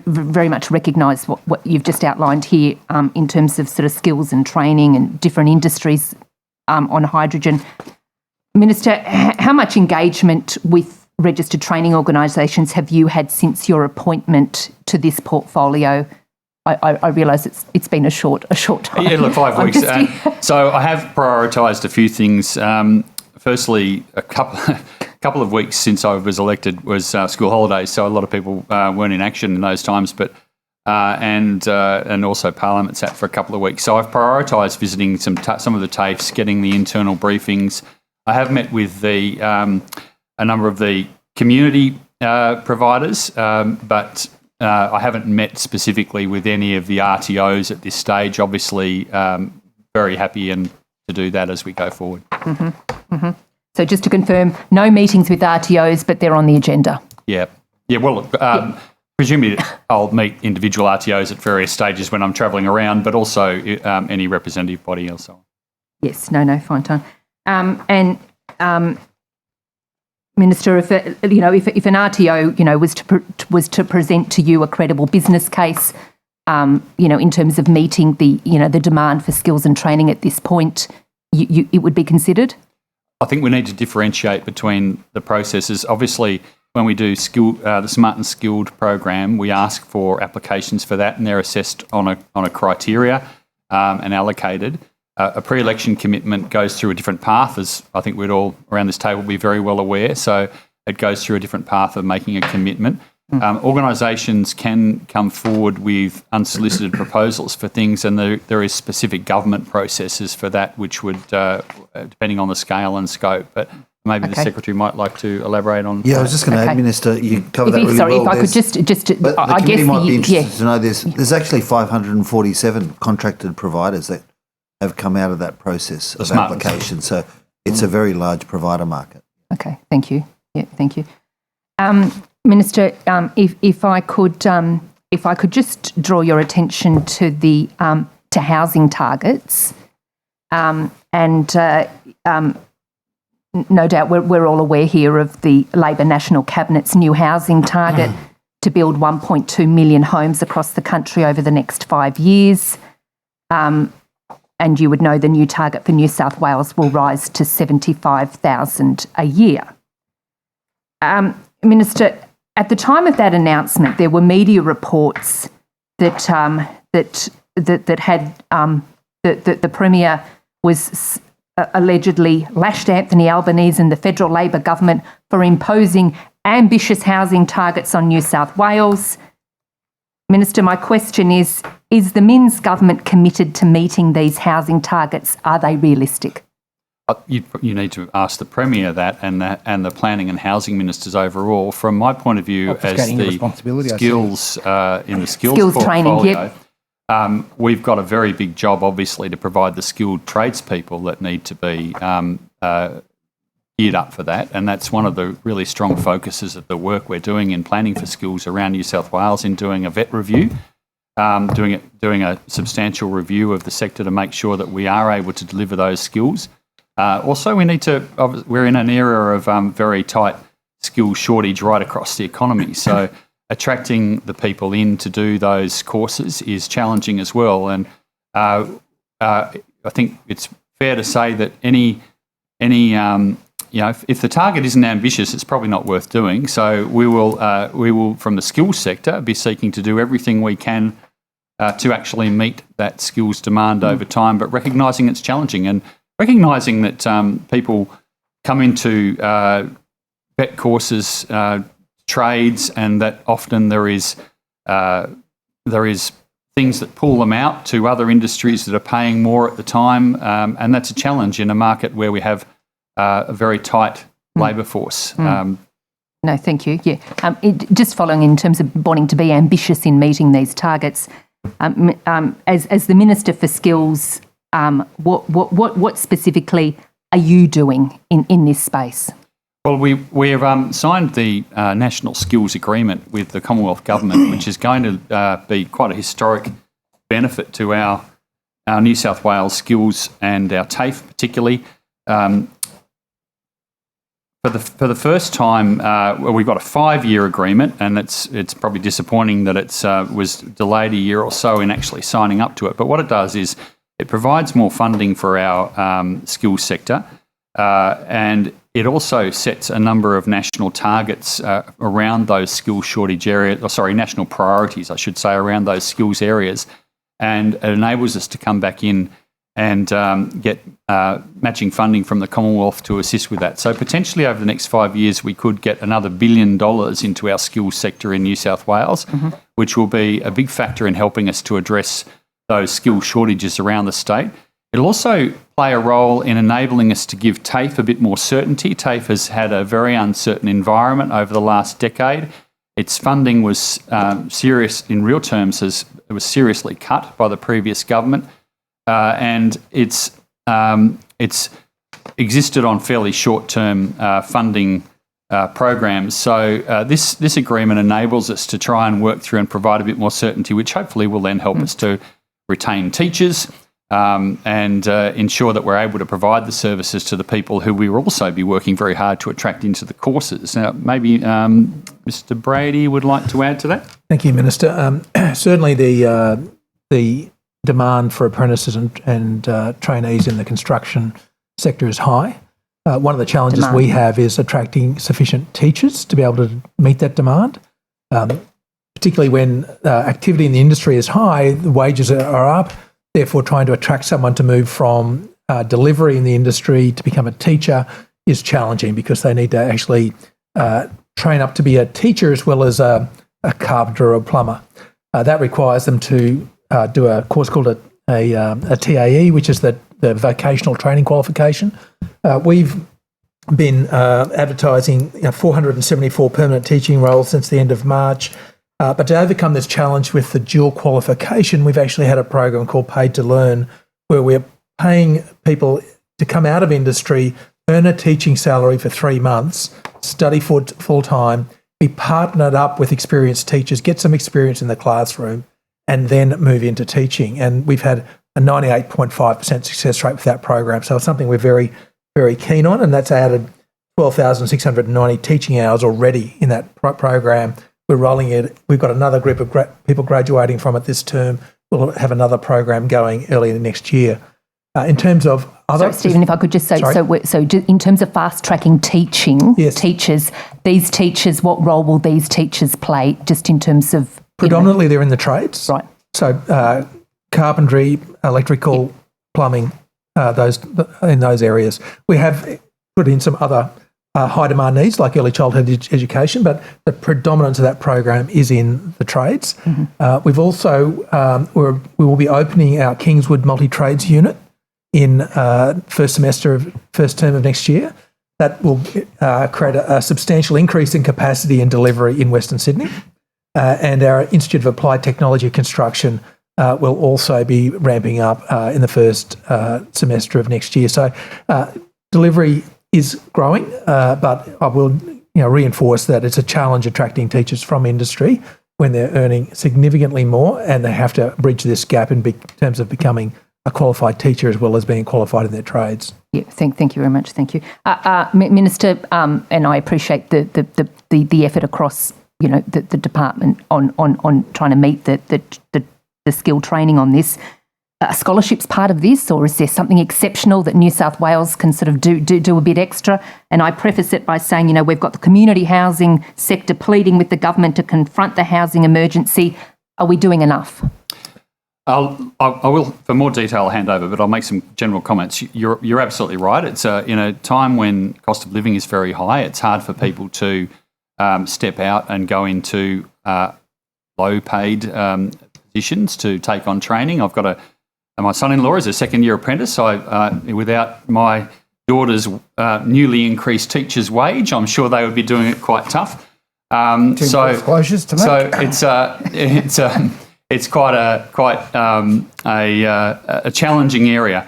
very much recognise what you've just outlined here in terms of sort of skills and training and different industries on hydrogen, Minister, how much engagement with registered training organisations have you had since your appointment to this portfolio? I realise it's been a short time. Yeah, look, 5 weeks. So I have prioritised a few things. Firstly, a couple of weeks since I was elected was school holidays, so a lot of people weren't in action in those times. But and also Parliament sat for a couple of weeks. So I've prioritised visiting some of the TAFEs, getting the internal briefings. I have met with a number of the community providers, but I haven't met specifically with any of the RTOs at this stage. Obviously, very happy to do that as we go forward. So just to confirm, no meetings with RTOs, but they're on the agenda. Yeah. Well, presumably I'll meet individual RTOs at various stages when I'm travelling around, but also any representative body and so on. Yes. No. Fine time. Minister, if an RTO, was to present to you a credible business case, in terms of meeting the demand for skills and training at this point, it would be considered? I think we need to differentiate between the processes. Obviously, when we do the Smart and Skilled program, we ask for applications for that, and they're assessed on a criteria and allocated. A pre-election commitment goes through a different path, as I think we'd all around this table be very well aware. So it goes through a different path of making a commitment. Organisations can come forward with unsolicited proposals for things, and there is specific government processes for that, which would, depending on the scale and scope. But maybe the Secretary might like to elaborate on. Yeah, I was just going to add, Minister, you covered that really well. Sorry, if I could just but the committee might be interested to know there's actually 547 contracted providers that have come out of that process of application. So it's a very large provider market. Okay, thank you. Yeah, thank you. Minister, if I could just draw your attention to the to housing targets, and no doubt we're all aware here of the Labor National Cabinet's new housing target to build 1.2 million homes across the country over the next 5 years. And you would know the new target for New South Wales will rise to 75,000 a year. Minister, at the time of that announcement, there were media reports that the Premier was allegedly lashed Anthony Albanese and the federal Labor government for imposing ambitious housing targets on New South Wales. Minister, my question is the Minns government committed to meeting these housing targets? Are they realistic? You need to ask the Premier that and the planning and housing ministers overall. From my point of view, as the skills in the skills portfolio, we've got a very big job, obviously, to provide the skilled tradespeople that need to be geared up for that. And that's one of the really strong focuses of the work we're doing in planning for skills around New South Wales, in doing a vet review, doing a substantial review of the sector to make sure that we are able to deliver those skills. Also, we're in an era of very tight skill shortage right across the economy. So attracting the people in to do those courses is challenging as well. And I think it's fair to say that any if the target isn't ambitious, it's probably not worth doing. So we will, from the skills sector, be seeking to do everything we can to actually meet that skills demand over time, but recognising it's challenging and recognising that people come into vet courses, trades, and that often there is things that pull them out to other industries that are paying more at the time, and that's a challenge in a market where we have a very tight labour force. No, thank you. Yeah, just following in terms of wanting to be ambitious in meeting these targets, as the Minister for Skills, what specifically are you doing in this space? Well, we have signed the National Skills Agreement with the Commonwealth Government, which is going to be quite a historic benefit to our New South Wales skills and our TAFE particularly. For the first time, we've got a 5-year agreement, and it's probably disappointing that it was delayed a year or so in actually signing up to it. But what it does is it provides more funding for our skills sector, and it also sets a number of national targets around those skills shortage areas, national priorities, I should say, around those skills areas, and it enables us to come back in and get matching funding from the Commonwealth to assist with that. So potentially over the next 5 years, we could get another $1 billion into our skills sector in New South Wales, which will be a big factor in helping us to address those skill shortages around the state. It'll also play a role in enabling us to give TAFE a bit more certainty. TAFE has had a very uncertain environment over the last decade. Its funding was serious, in real terms, it was seriously cut by the previous government. And it's existed on fairly short-term funding programs. So this agreement enables us to try and work through and provide a bit more certainty, which hopefully will then help us to retain teachers and ensure that we're able to provide the services to the people who we will also be working very hard to attract into the courses. Now, maybe Mr. Brady would like to add to that. Thank you, Minister. Certainly the demand for apprentices and trainees in the construction sector is high. One of the challenges we have is attracting sufficient teachers to be able to meet that demand, particularly when activity in the industry is high, the wages are up, therefore trying to attract someone to move from delivery in the industry to become a teacher is challenging because they need to actually train up to be a teacher as well as a carpenter or a plumber. That requires them to do a course called a TAE, which is the vocational training qualification. We've been advertising 474 permanent teaching roles since the end of March. But to overcome this challenge with the dual qualification, we've actually had a program called Paid to Learn, where we're paying people to come out of industry, earn a teaching salary for 3 months, study full-time, be partnered up with experienced teachers, get some experience in the classroom, and then move into teaching. And we've had a 98.5% success rate with that program. So it's something we're very, very keen on, and that's added 12,690 teaching hours already in that program. We're rolling it. We've got another group of people graduating from it this term. We'll have another program going early next year. In terms of other... Sorry, Stephen, if I could just say, so in terms of fast-tracking teaching, teachers, these teachers, what role will these teachers play just in terms of... Predominantly they're in the trades. Right. So carpentry, electrical, plumbing, in those areas. We have put in some other high demand needs like early childhood education, but the predominance of that program is in the trades. We've also, we will be opening our Kingswood multi-trades unit in first term of next year. That will create a substantial increase in capacity and delivery in Western Sydney. And our Institute of Applied Technology Construction will also be ramping up in the first semester of next year. So delivery is growing, but I will reinforce that it's a challenge attracting teachers from industry when they're earning significantly more and they have to bridge this gap in terms of becoming a qualified teacher as well as being qualified in their trades. Yeah, thank you very much. Thank you, Minister. And I appreciate the effort across the department on trying to meet the skill training on this. scholarships part of this, or is there something exceptional that New South Wales can sort of do a bit extra? And I preface it by saying, we've got the community housing sector pleading with the government to confront the housing emergency. Are we doing enough? I will, for more detail, I'll hand over, but I'll make some general comments. You're absolutely right. It's in a time when cost of living is very high. It's hard for people to step out and go into low-paid positions to take on training. I've got my son-in-law is a second-year apprentice. Without my daughter's newly increased teacher's wage, I'm sure they would be doing it quite tough. Disclosures to make. So it's quite a challenging area.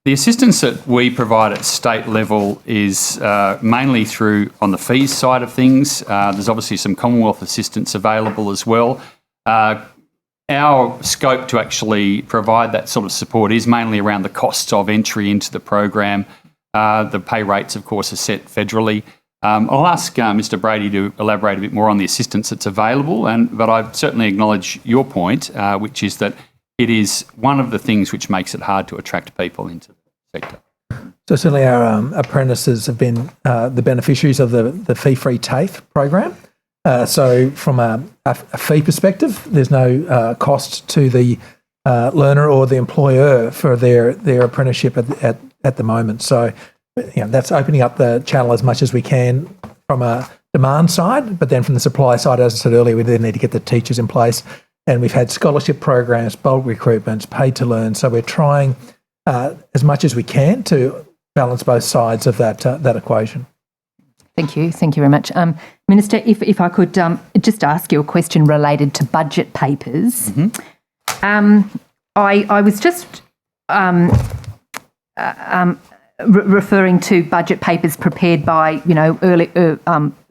The assistance that we provide at state level is mainly through on the fees side of things. There's obviously some Commonwealth assistance available as well. Our scope to actually provide that sort of support is mainly around the costs of entry into the program. The pay rates, of course, are set federally. I'll ask Mr. Brady to elaborate a bit more on the assistance that's available, but I certainly acknowledge your point, which is that it is one of the things which makes it hard to attract people into the sector. So certainly our apprentices have been the beneficiaries of the fee-free TAFE program. So from a fee perspective, there's no cost to the learner or the employer for their apprenticeship at the moment. So that's opening up the channel as much as we can from a demand side, but then from the supply side, as I said earlier, we then need to get the teachers in place. And we've had scholarship programs, bulk recruitments, paid to learn. So we're trying as much as we can to balance both sides of that equation. Thank you very much. Minister, if I could just ask you a question related to budget papers. Mm-hmm. I was just referring to budget papers prepared by,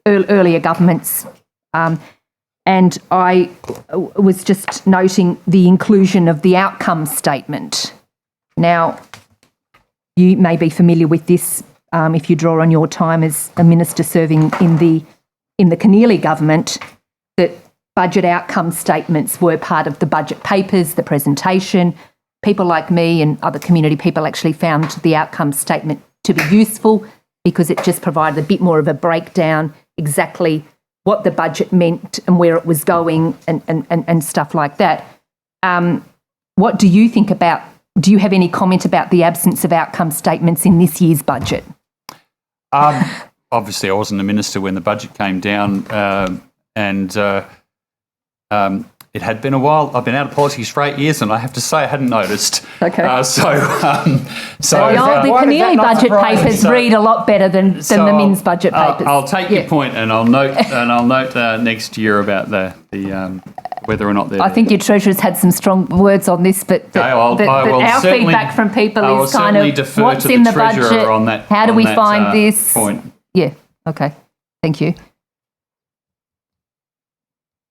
earlier governments, and I was just noting the inclusion of the outcome statement. Now, you may be familiar with this if you draw on your time as a minister serving in the Keneally government, that budget outcome statements were part of the budget papers, the presentation. People like me and other community people actually found the outcome statement to be useful because it just provided a bit more of a breakdown exactly what the budget meant and where it was going and stuff like that. What do you think about, do you have any comment about the absence of outcome statements in this year's budget? Obviously, I wasn't a minister when the budget came down and it had been a while. I've been out of politics for 8 years, and I have to say I hadn't noticed. Okay. The Keneally budget papers read a lot better than the Min's budget papers. I'll take your point, and I'll note next year about the whether or not they're. I think your treasurer's had some strong words on this, but our feedback from people is kind of what's in the budget. On that, how do we find this point? Yeah. Okay. Thank you.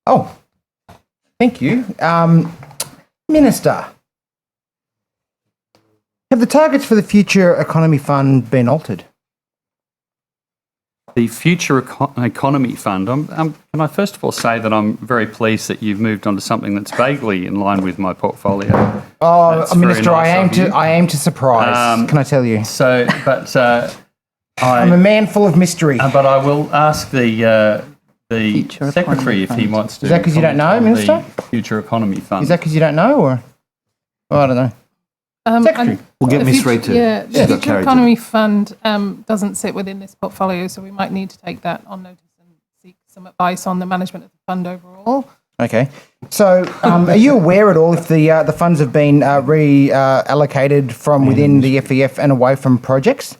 Oh. Thank you. Minister, have the targets for the Future Economy Fund been altered? The Future Economy Fund, can I first of all say that I'm very pleased that you've moved on to something that's vaguely in line with my portfolio. Oh, that's Minister, nice I aim to surprise, can I tell you? I'm a man full of mystery. But I will ask the Secretary if he wants to. Is that because you don't know, Minister? Future Economy Fund. Is that because you don't know, or? Oh, I don't know. Secretary. We'll get Miss Reid to. Yeah, the Future Economy Fund doesn't sit within this portfolio, so we might need to take that on notice and seek some advice on the management of the fund overall. Okay. So are you aware at all if the funds have been reallocated from within the FEF and away from projects?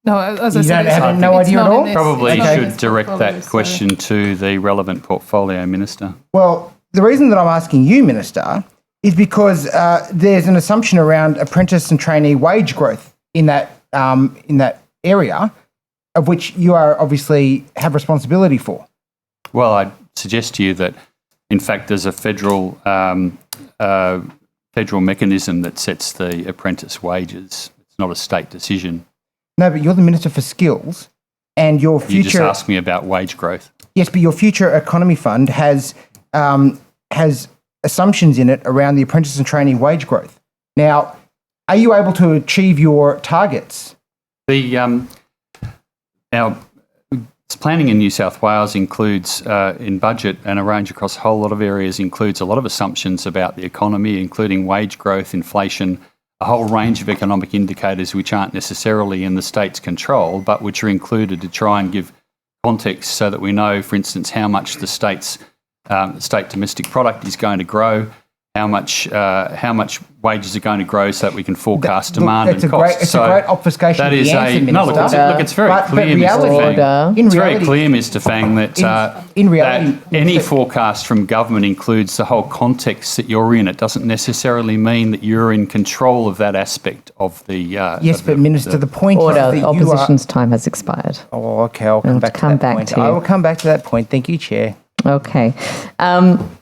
No, as I said, have no idea at all? Probably should direct that question to the relevant portfolio minister. Well, the reason that I'm asking you, Minister, is because there's an assumption around apprentice and trainee wage growth in that area, of which you are obviously have responsibility for. Well, I'd suggest to you that, in fact, there's a federal mechanism that sets the apprentice wages. It's not a state decision. No, but you're the Minister for Skills, and your future. You just asked me about wage growth. Yes, but your Future Economy Fund has assumptions in it around the apprentice and trainee wage growth. Now, are you able to achieve your targets? Our planning in New South Wales includes, in budget and a range across a whole lot of areas, includes a lot of assumptions about the economy, including wage growth, inflation, a whole range of economic indicators which aren't necessarily in the state's control, but which are included to try and give context so that we know, for instance, how much the state domestic product is going to grow, how much wages are going to grow, so that we can forecast demand and costs. It's a great obfuscation of the answer, Minister. No, look, it's very clear, Mr. Fang. It's very clear, Mr. Fang, that in reality, that any forecast from government includes the whole context that you're in. It doesn't necessarily mean that you're in control of that aspect of the. Yes, but Minister, the point is that opposition's time has expired. Oh, okay. I'll come back to that point. I will come back to that point. Thank you, Chair. Okay.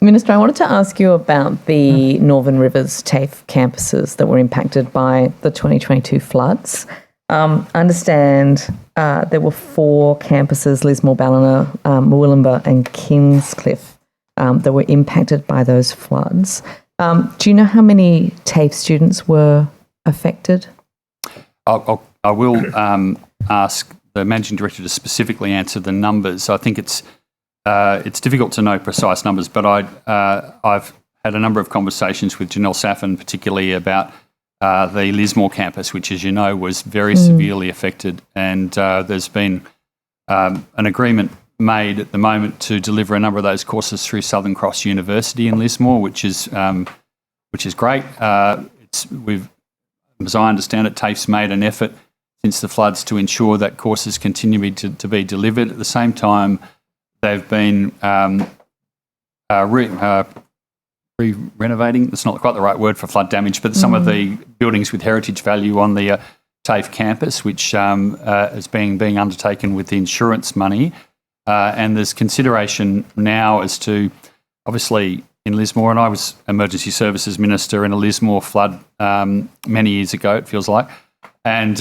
Minister, I wanted to ask you about the Northern Rivers TAFE campuses that were impacted by the 2022 floods. I understand there were 4 campuses, Lismore, Ballina, Murwillumbah and Kingscliff, that were impacted by those floods. Do you know how many TAFE students were affected? I will ask the Managing Director to specifically answer the numbers. I think it's difficult to know precise numbers, but I've had a number of conversations with Janelle Saffin, particularly about the Lismore campus, which, as you know, was very severely affected. And there's been an agreement made at the moment to deliver a number of those courses through Southern Cross University in Lismore, which is great. As I understand it, TAFE's made an effort since the floods to ensure that courses continue to be delivered. At the same time, they've been renovating. That's not quite the right word for flood damage, but some of the buildings with heritage value on the TAFE campus, which is being undertaken with the insurance money. And there's consideration now as to, obviously, in Lismore, and I was Emergency Services Minister in a Lismore flood many years ago, it feels like. And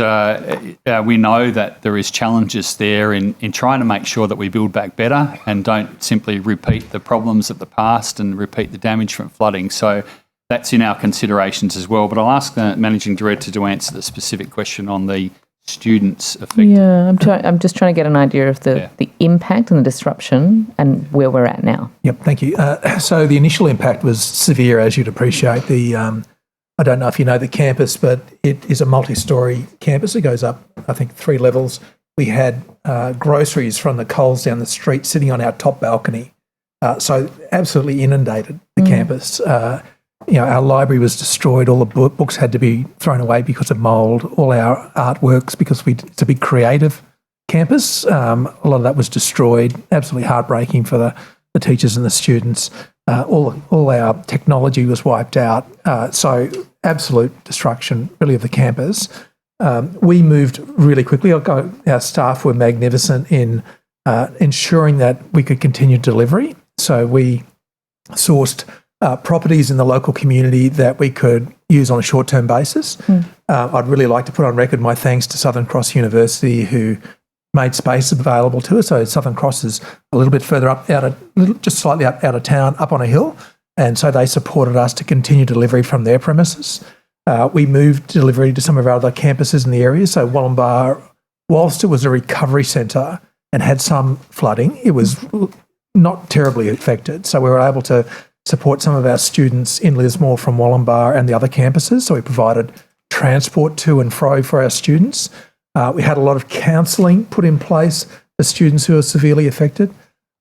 we know that there is challenges there in trying to make sure that we build back better and don't simply repeat the problems of the past and repeat the damage from flooding. So that's in our considerations as well. But I'll ask the Managing Director to answer the specific question on the students affected. Yeah, I'm just trying to get an idea of the impact and the disruption and where we're at now. Yep, thank you. So the initial impact was severe, as you'd appreciate. I don't know if you know the campus, but it is a multi-storey campus. It goes up, I think, 3 levels. We had groceries from the Coles down the street sitting on our top balcony. So absolutely inundated the campus. Our library was destroyed. All the books had to be thrown away because of mould. All our artworks, because it's a big creative campus. A lot of that was destroyed. Absolutely heartbreaking for the teachers and the students. All our technology was wiped out. So absolute destruction, really, of the campus. We moved really quickly. Our staff were magnificent in ensuring that we could continue delivery. So we sourced properties in the local community that we could use on a short-term basis. I'd really like to put on record my thanks to Southern Cross University, who made space available to us. So Southern Cross is a little bit further up, just slightly out of town, up on a hill. And so they supported us to continue delivery from their premises. We moved delivery to some of our other campuses in the area. So Wollumbar, whilst it was a recovery centre and had some flooding, it was not terribly affected. So we were able to support some of our students in Lismore from Wollumbar and the other campuses. So we provided transport to and fro for our students. We had a lot of counselling put in place for students who are severely affected.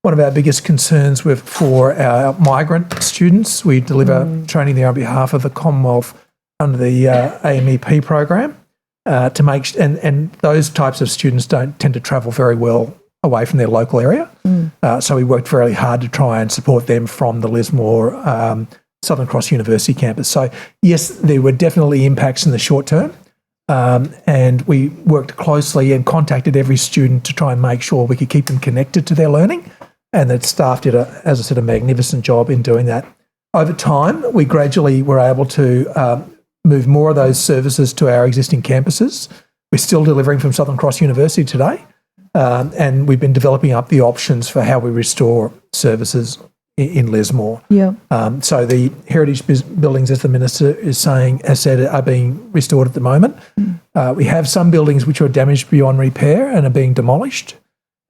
One of our biggest concerns for our migrant students. We deliver training there on behalf of the Commonwealth under the AMEP program to make, and those types of students don't tend to travel very well away from their local area. So we worked very hard to try and support them from the Lismore Southern Cross University campus. So yes, there were definitely impacts in the short term. And we worked closely and contacted every student to try and make sure we could keep them connected to their learning. And that staff did, as I said, a magnificent job in doing that. Over time, we gradually were able to move more of those services to our existing campuses. We're still delivering from Southern Cross University today. And we've been developing up the options for how we restore services in Lismore. Yeah. So the heritage buildings, as the Minister has said, are being restored at the moment. We have some buildings which are damaged beyond repair and are being demolished,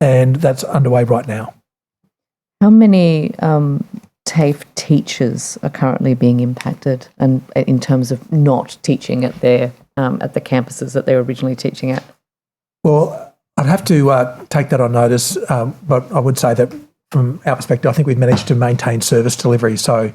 and that's underway right now. How many TAFE teachers are currently being impacted, and in terms of not teaching at their at the campuses that they were originally teaching at? Well, I'd have to take that on notice, but I would say that from our perspective, I think we've managed to maintain service delivery. So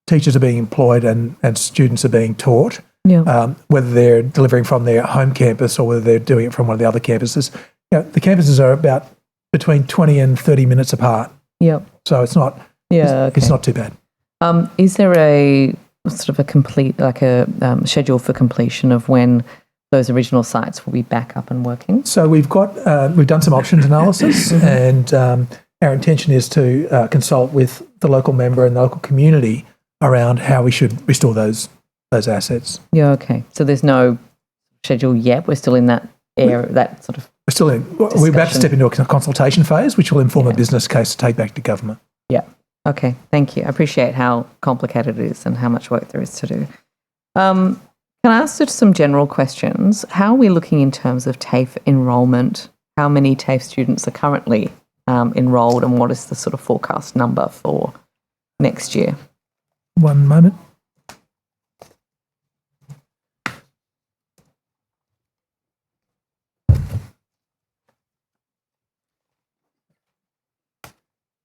teachers are being employed and students are being taught, whether they're delivering from their home campus or whether they're doing it from one of the other campuses. The campuses are about between 20 and 30 minutes apart. Yep. So it's not it's not too bad. Is there a sort of a complete, like a schedule for completion of when those original sites will be back up and working? So we've done some options analysis, and our intention is to consult with the local member and the local community around how we should restore those assets. Yeah, okay. So there's no schedule yet. We're still in that area, that sort of. We're about to step into a consultation phase, which will inform a business case to take back to government. Yeah. Okay. Thank you. I appreciate how complicated it is and how much work there is to do. Can I ask just some general questions? How are we looking in terms of TAFE enrolment? How many TAFE students are currently enrolled, and what is the sort of forecast number for next year? One moment.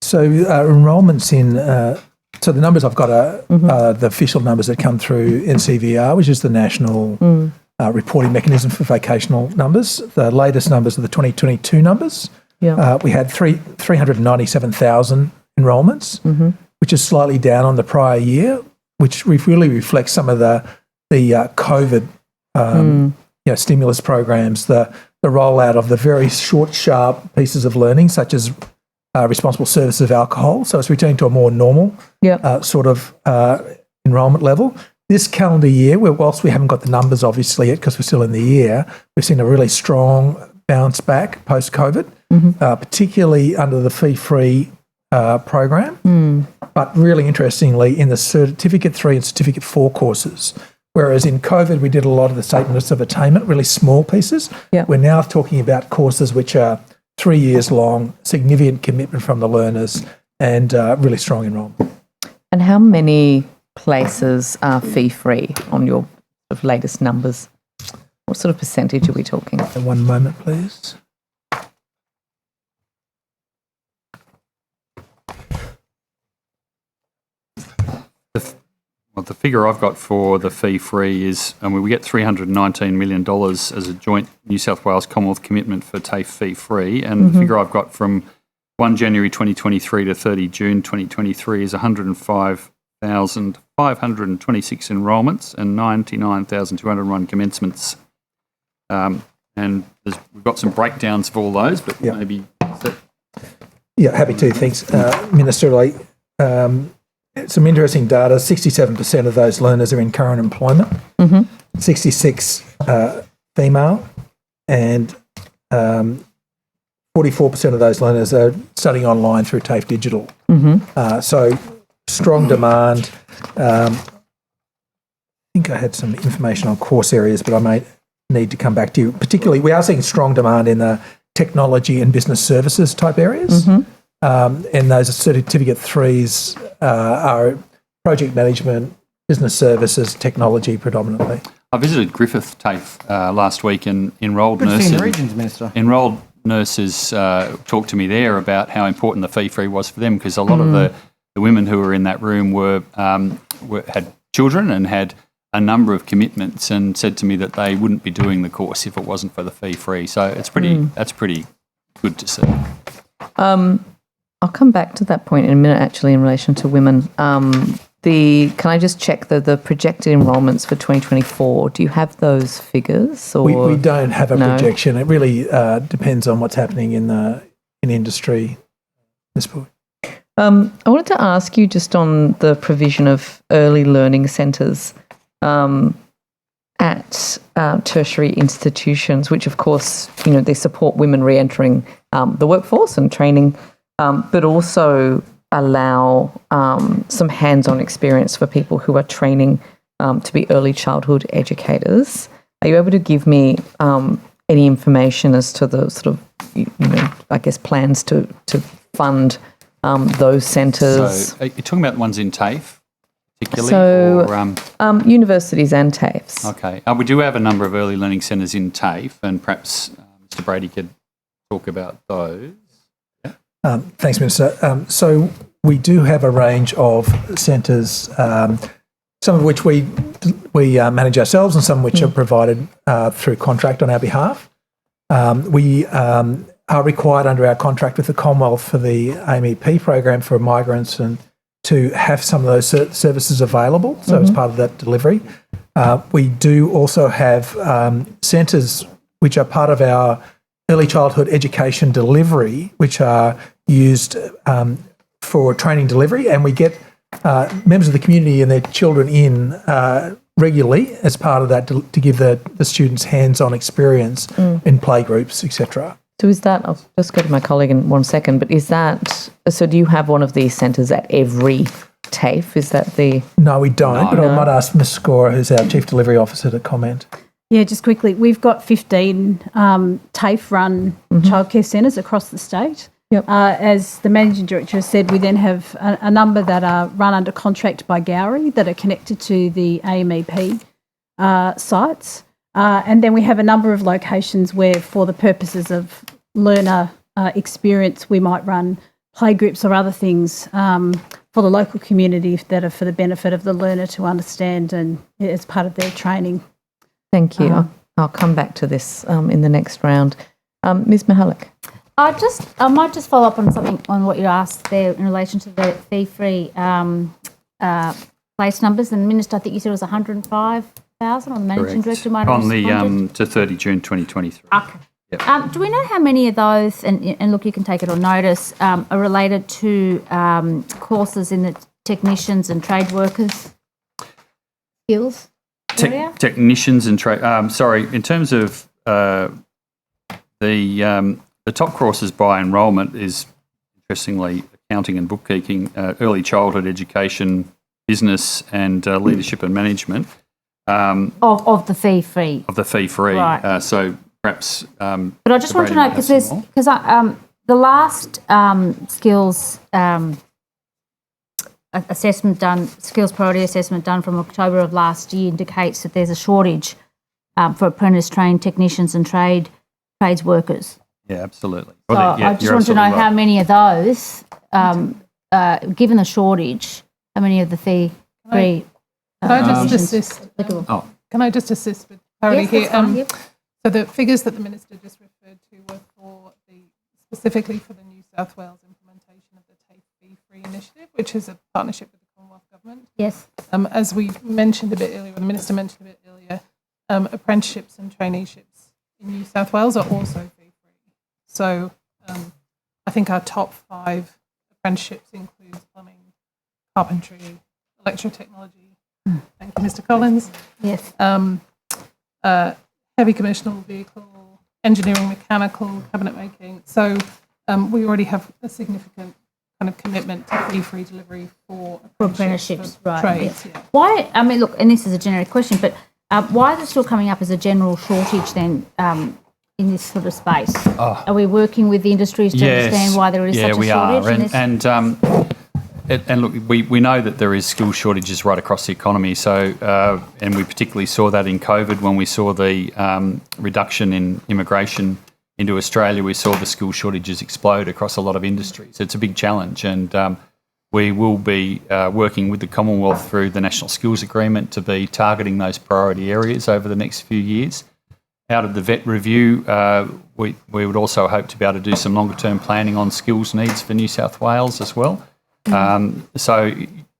So enrolments in, so the numbers I've got are the official numbers that come through NCVR, which is the national reporting mechanism for vocational numbers. The latest numbers are the 2022 numbers. Yeah. We had 397,000 enrolments, which is slightly down on the prior year, which really reflects some of the COVID stimulus programs, the rollout of the very short, sharp pieces of learning, such as responsible service of alcohol. So it's returning to a more normal sort of enrolment level. This calendar year, whilst we haven't got the numbers obviously yet because we're still in the year, we've seen a really strong bounce back post-COVID, particularly under the fee-free program, but really interestingly in the Certificate 3 and Certificate 4 courses. Whereas in COVID, we did a lot of the statements of attainment, really small pieces. We're now talking about courses which are 3 years long, significant commitment from the learners, and really strong enrolment. And how many places are fee-free on your sort of latest numbers? What sort of percentage are we talking? One moment, please. The figure I've got for the fee-free is, we get $319 million as a joint New South Wales Commonwealth commitment for TAFE fee-free, and the figure I've got from 1 January 2023 to 30 June 2023 is 105,526 enrolments and 99,201 commencements. And we've got some breakdowns of all those, but maybe... Yeah, happy to. Thanks, Minister. Some interesting data. 67% of those learners are in current employment, 66 female, and 44% of those learners are studying online through TAFE Digital. So strong demand. I think I had some information on course areas, but I may need to come back to you. Particularly, we are seeing strong demand in the technology and business services type areas. And those Certificate 3s are project management, business services, technology predominantly. I visited Griffith TAFE last week, and enrolled nurses. Regions, Minister. Enrolled nurses talked to me there about how important the fee-free was for them, because a lot of the women who were in that room had children and had a number of commitments, and said to me that they wouldn't be doing the course if it wasn't for the fee-free. So it's that's pretty good to see. I'll come back to that point in a minute, actually, in relation to women. Can I just check the projected enrolments for 2024? Do you have those figures? Or we don't have a projection. It really depends on what's happening in industry. Ms. Boyd. I wanted to ask you just on the provision of early learning centres at tertiary institutions, which of course, they support women re-entering the workforce and training, but also allow some hands-on experience for people who are training to be early childhood educators. Are you able to give me any information as to the sort of, I guess, plans to fund those centres? So, are you talking about the ones in TAFE, particularly? So, universities and TAFEs. Okay. We do have a number of early learning centres in TAFE, and perhaps Mr. Brady could talk about those. Thanks, Minister. So we do have a range of centres, some of which we manage ourselves and some which are provided through contract on our behalf. We are required under our contract with the Commonwealth for the AMEP program for migrants and to have some of those services available, so it's part of that delivery. We do also have centres which are part of our early childhood education delivery, which are used for training delivery, and we get members of the community and their children in regularly as part of that to give the students hands-on experience in playgroups, etc. So is that, I'll just go to my colleague in 1 second, but is that, so do you have one of these centres at every TAFE? Is that the... No, we don't, but I might ask Ms. Scora, who's our Chief Delivery Officer, to comment. Yeah, just quickly, we've got 15 TAFE-run childcare centres across the state. Yep. As the Managing Director has said, we then have a number that are run under contract by Gowrie that are connected to the AMEP sites. And then we have a number of locations where, for the purposes of learner experience, we might run playgroups or other things for the local community that are for the benefit of the learner to understand and as part of their training. Thank you. I'll come back to this in the next round. Ms. Mihalik. I might just follow up on something on what you asked there in relation to the fee-free place numbers. And Minister, I think you said it was 105,000, or the Managing Director might have responded. To 30 June 2023. Okay. Yep. Do we know how many of those, and look, you can take it on notice, are related to courses in the technicians and trade workers skills area? Technicians and trade. In terms of the top courses by enrolment is, interestingly, accounting and bookkeeping, early childhood education, business and leadership and management. Of the fee-free. Of the fee-free. Right. So perhaps... but I just want to know, because the last skills assessment done, skills priority assessment done from October of last year indicates that there's a shortage for apprentice-trained technicians and trades workers. Yeah, absolutely. So I just want to know how many of those, given the shortage, how many of the fee-free... Can I just assist? Can I just assist with clarity here? So the figures that the Minister just referred to were specifically for the New South Wales implementation of the TAFE fee-free initiative, which is a partnership with the Commonwealth Government. Yes. As we mentioned a bit earlier, the Minister mentioned a bit earlier, apprenticeships and traineeships in New South Wales are also fee-free. So I think our top 5 apprenticeships include plumbing, carpentry, electrotechnology. Thank you, Mr. Collins. Yes. Heavy commercial vehicle, engineering, mechanical, cabinet making. So we already have a significant kind of commitment to fee-free delivery for apprenticeships, right? Trades. Yeah. Why? I mean, look, and this is a generic question, but why is it still coming up as a general shortage then? In this sort of space, are we working with the industries to understand why there is such a shortage? Yeah, we are, and look, we know that there is skill shortages right across the economy. So, and we particularly saw that in COVID when we saw the reduction in immigration into Australia. We saw the skill shortages explode across a lot of industries. It's a big challenge, and we will be working with the Commonwealth through the National Skills Agreement to be targeting those priority areas over the next few years. Out of the VET review, we would also hope to be able to do some longer-term planning on skills needs for New South Wales as well. So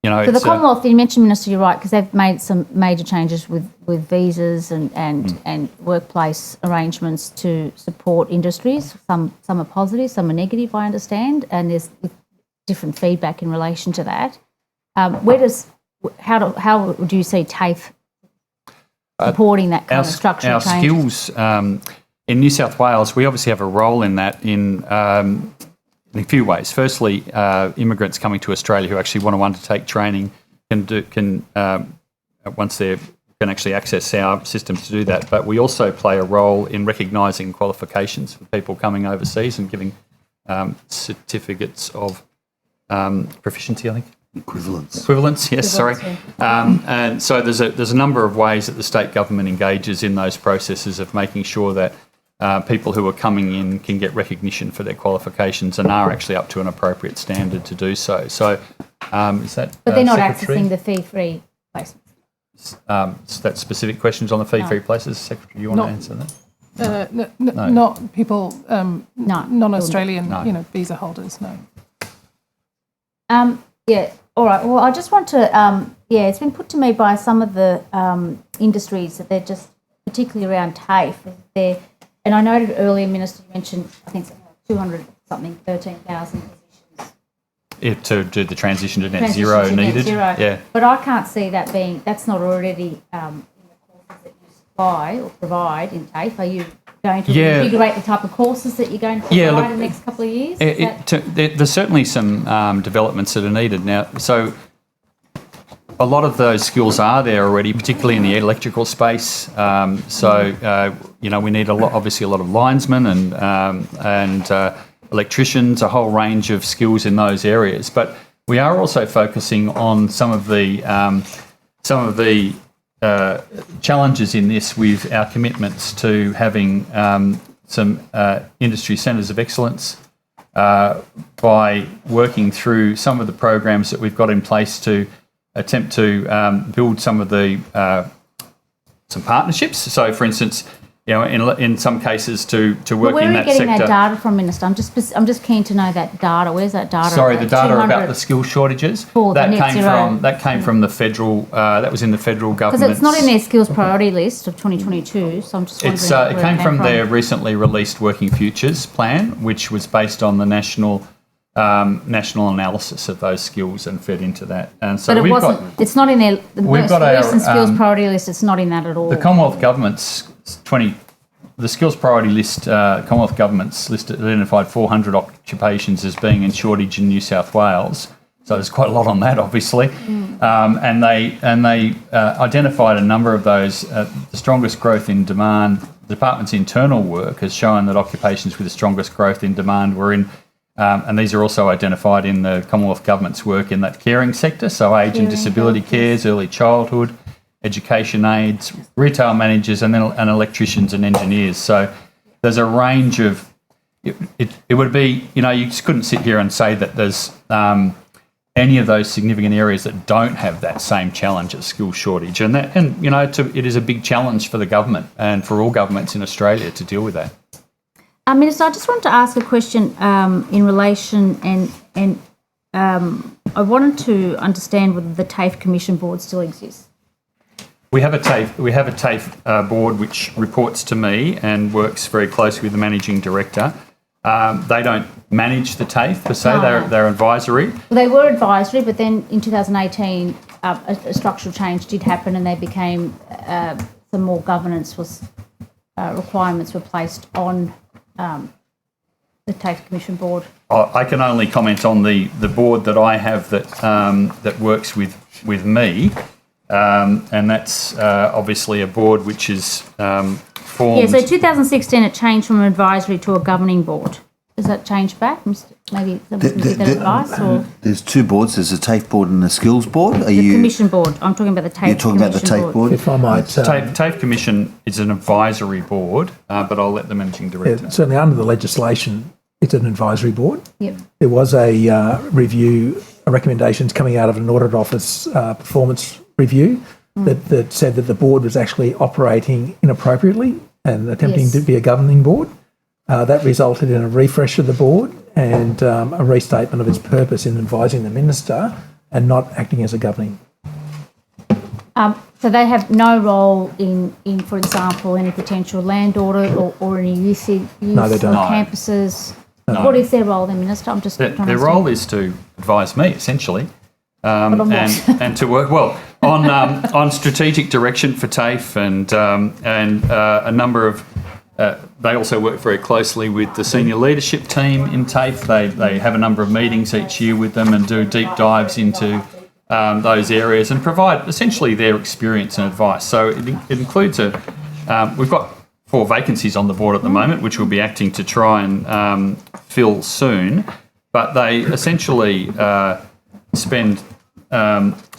the Commonwealth, you mentioned, Minister, you're right, because they've made some major changes with visas and workplace arrangements to support industries. Some are positive, some are negative, I understand, and there's different feedback in relation to that. How do you see TAFE supporting that kind of structural change? Our skills in New South Wales, we obviously have a role in that in in a few ways. Firstly, immigrants coming to Australia who actually want to undertake training once they can actually access our systems to do that. But we also play a role in recognising qualifications for people coming overseas and giving certificates of proficiency, I think. Equivalence, yes, sorry. And so there's a number of ways that the state government engages in those processes of making sure that people who are coming in can get recognition for their qualifications and are actually up to an appropriate standard to do so. So is that But they're not Secretary? accessing the fee-free placements. That specific questions on the fee-free places, Secretary, you want to answer that? No. Not people, No. non-Australian, visa holders, no. Yeah, all right. Well, I just want to, it's been put to me by some of the industries that they're just, particularly around TAFE, and I noted earlier, Minister, you mentioned, I think, 13,000 positions. To do the transition to net zero needed. Yeah. But I can't see that that's not already in the courses that you supply or provide in TAFE. Are you going to reinvigorate the type of courses that you're going to provide in the next couple of years? There's certainly some developments that are needed now. So a lot of those skills are there already, particularly in the electrical space. We need obviously a lot of linesmen and electricians, a whole range of skills in those areas. But we are also focusing on some of the challenges in this with our commitments to having some industry centres of excellence by working through some of the programs that we've got in place to attempt to build some of the some partnerships. So, for instance, in some cases to work in that sector. Where are you getting that data from, Minister? I'm just keen to know that data. Where's that data? Sorry, the data about the skill shortages. That came from the federal. That was in the federal government. Because it's not in their skills priority list of 2022. So I'm just wondering. It came from their recently released Working Futures plan, which was based on the national analysis of those skills and fed into that. And so it's not in their recent skills priority list. It's not in that at all. The Commonwealth Government's the skills priority list, Commonwealth Government's list identified 400 occupations as being in shortage in New South Wales. So there's quite a lot on that, obviously. And they identified a number of those. The strongest growth in demand, the department's internal work has shown that occupations with the strongest growth in demand were in, and these are also identified in the Commonwealth Government's work in that caring sector, so age and disability cares, early childhood, education aides, retail managers, and electricians and engineers. So there's a range of. It would be, you just couldn't sit here and say that there's any of those significant areas that don't have that same challenge of skill shortage, it is a big challenge for the government and for all governments in Australia to deal with that. Minister, I just wanted to ask a question in relation and I wanted to understand whether the TAFE Commission Board still exists. We have a TAFE board which reports to me and works very closely with the managing director. They don't manage the TAFE per se; they're advisory. Well, they were advisory, but then in 2018, a structural change did happen, and they became some more governance requirements were placed on the TAFE Commission Board. I can only comment on the board that I have that works with me. And that's obviously a board which is formed. Yeah, so 2016 it changed from an advisory to a governing board. Does that change back? Maybe someone can give that advice? Or? There's two boards. There's a TAFE board and a skills board. Commission board. I'm talking about the TAFE. You're talking about the TAFE board? If I might. TAFE Commission is an advisory board, but I'll let the managing director. Yeah, certainly under the legislation, it's an advisory board. Yep. There was a review, recommendations coming out of an audit office performance review that said that the board was actually operating inappropriately and attempting to be a governing board. That resulted in a refresh of the board and a restatement of its purpose in advising the minister and not acting as a governing. So they have no role in, for example, any potential land audit or any use on campuses. No. What is their role then, Minister? I'm just their role is to advise me essentially, and to work on strategic direction for TAFE and a number of they also work very closely with the senior leadership team in TAFE. They have a number of meetings each year with them and do deep dives into those areas and provide essentially their experience and advice. So it includes we've got 4 vacancies on the board at the moment, which we'll be acting to try and fill soon. But they essentially they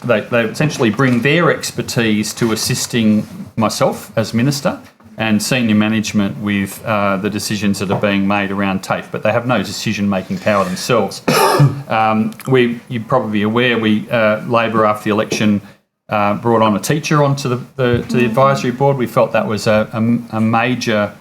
essentially bring their expertise to assisting myself as Minister and senior management with the decisions that are being made around TAFE, but they have no decision-making power themselves. You're probably aware, Labor after the election brought on a teacher onto the advisory board. We felt that was a major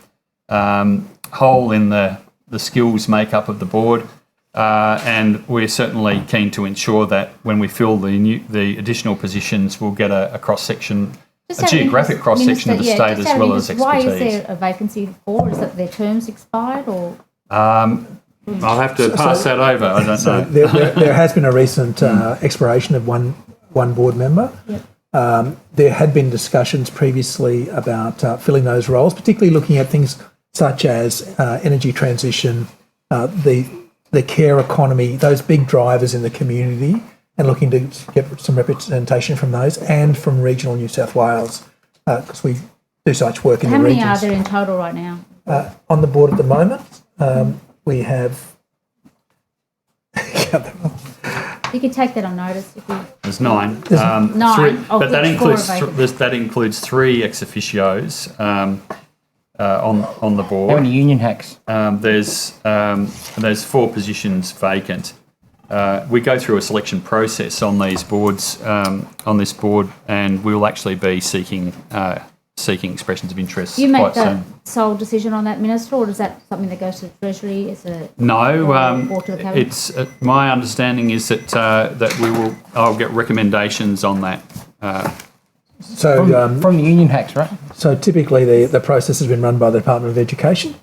hole in the skills makeup of the board, and we're certainly keen to ensure that when we fill the additional positions, we'll get a cross-section, a geographic cross-section of the state as well as expertise. Why is there a vacancy for? Is that their terms expired or? I'll have to pass that over. I don't know. There has been a recent expiration of one board member. Yep. There had been discussions previously about filling those roles, particularly looking at things such as energy transition, the care economy, those big drivers in the community, and looking to get some representation from those and from regional New South Wales, because we do such work in the regions. How many are there in total right now? On the board at the moment, we have... You could take that on notice if you... There's 9. 9. But that includes 3 ex officios on the board. How many union hacks? There's 4 positions vacant. We go through a selection process on these boards, on this board, and we'll actually be seeking expressions of interest. You make quite the soon. sole decision on that, Minister, or is that something that goes to the Treasury? No, or to the Cabinet? it's my understanding is that I'll get recommendations on that. From the union hacks, right? So typically the process has been run by the Department of Education,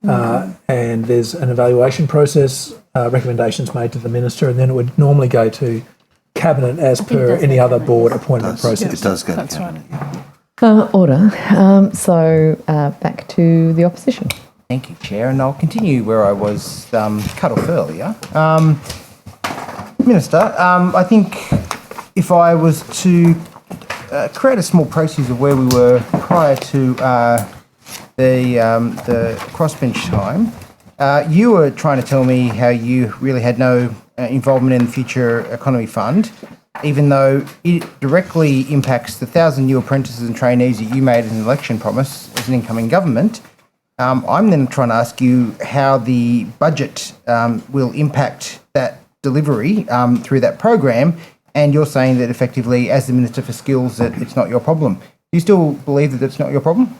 and there's an evaluation process, recommendations made to the Minister, and then it would normally go to Cabinet as per any other board appointment process. It does go to Cabinet. Order. Back to the opposition. Thank you, Chair, and I'll continue where I was cut off earlier. Minister, I think if I was to create a small process of where we were prior to the crossbench time, you were trying to tell me how you really had no involvement in the Future Economy Fund, even though it directly impacts the 1,000 new apprentices and trainees that you made as an election promise as an incoming government. I'm then trying to ask you how the budget will impact that delivery through that program, and you're saying that effectively, as the Minister for Skills, that it's not your problem. Do you still believe that it's not your problem?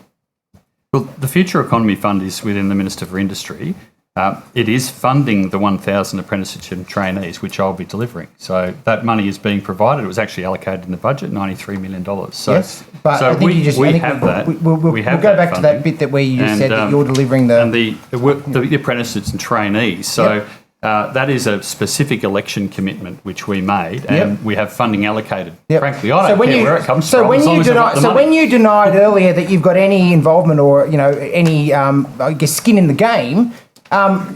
Well, the Future Economy Fund is within the Minister for Industry. It is funding the 1,000 apprenticeship and trainees, which I'll be delivering. So that money is being provided. It was actually allocated in the budget, $93 million. So, yes, but so I think you just, we have that. We'll go back to that bit that where you just said that you're delivering the... And the apprentices and trainees. So that is a specific election commitment which we made, and we have funding allocated. Frankly, I don't care where it comes from. When you denied earlier that you've got any involvement or any skin in the game,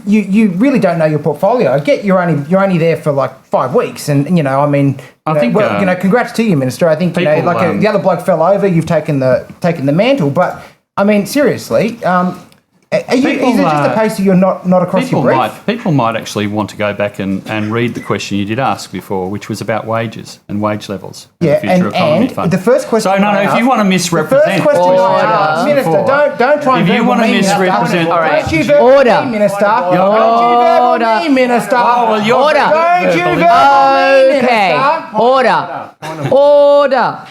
you really don't know your portfolio. I get you're only there for like 5 weeks, and congrats to you, Minister. I think the other bloke fell over. You've taken the mantle, but I mean seriously. Is it just a case that you're not across your brief? People might actually want to go back and read the question you did ask before, which was about wages and wage levels. Yeah, the Future Economy Fund. The first question. So if you want to misrepresent, Minister, don't try and if you want to misrepresent, don't you verbal me, Minister. Don't you verbal me, Minister. Order. Don't you verbal me, Minister. Order.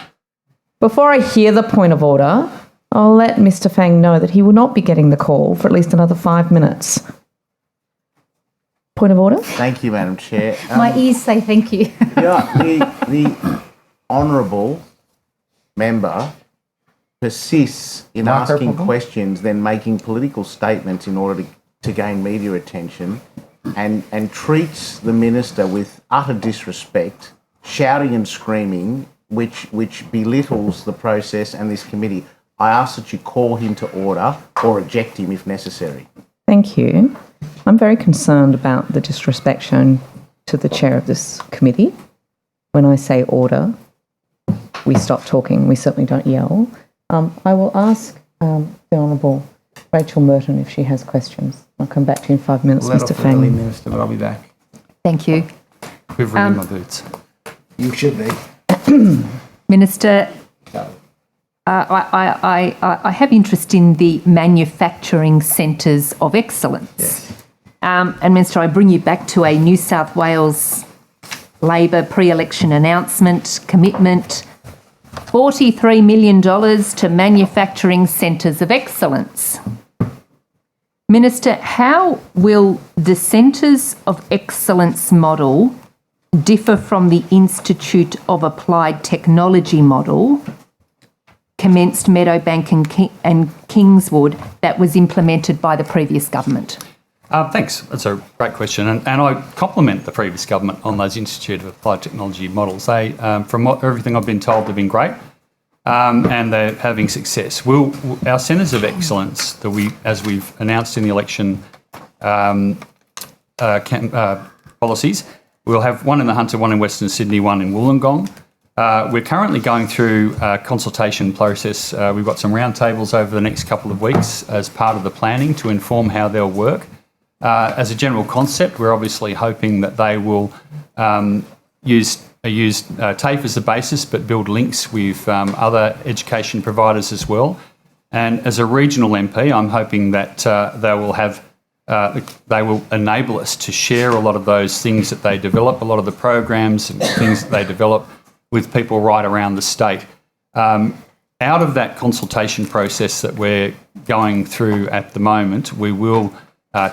Before I hear the point of order, I'll let Mr. Fang know that he will not be getting the call for at least another 5 minutes. Point of order? Thank you, Madam Chair. My ears say thank you. The honourable member persists in asking questions, then making political statements in order to gain media attention, and treats the Minister with utter disrespect, shouting and screaming, which belittles the process and this committee. I ask that you call him to order or eject him if necessary. Thank you. I'm very concerned about the disrespect shown to the chair of this committee. When I say order, we stop talking. We certainly don't yell. I will ask the Honourable Rachel Merton if she has questions. I'll come back to you in 5 minutes, Mr. Fang. Minister, but I'll be back. Thank you. Quivering in my boots. You should be. Minister, I have interest in the manufacturing centres of excellence. Yes. And Minister, I bring you back to a New South Wales Labor pre-election announcement commitment, $43 million to manufacturing centres of excellence. Minister, how will the Centres of Excellence model differ from the Institute of Applied Technology model commenced Meadowbank and Kingswood that was implemented by the previous government? Thanks. That's a great question. And I compliment the previous government on those Institute of Applied Technology models. They, from everything I've been told, they've been great. And they're having success. Our centres of excellence that as we've announced in the election policies, we'll have one in the Hunter, one in Western Sydney, one in Wollongong. We're currently going through a consultation process. We've got some roundtables over the next couple of weeks as part of the planning to inform how they'll work. As a general concept, we're obviously hoping that they will use TAFE as the basis, but build links with other education providers as well. And as a regional MP, I'm hoping that they will enable us to share a lot of those things that they develop, a lot of the programs and things that they develop with people right around the state. Out of that consultation process that we're going through at the moment, we will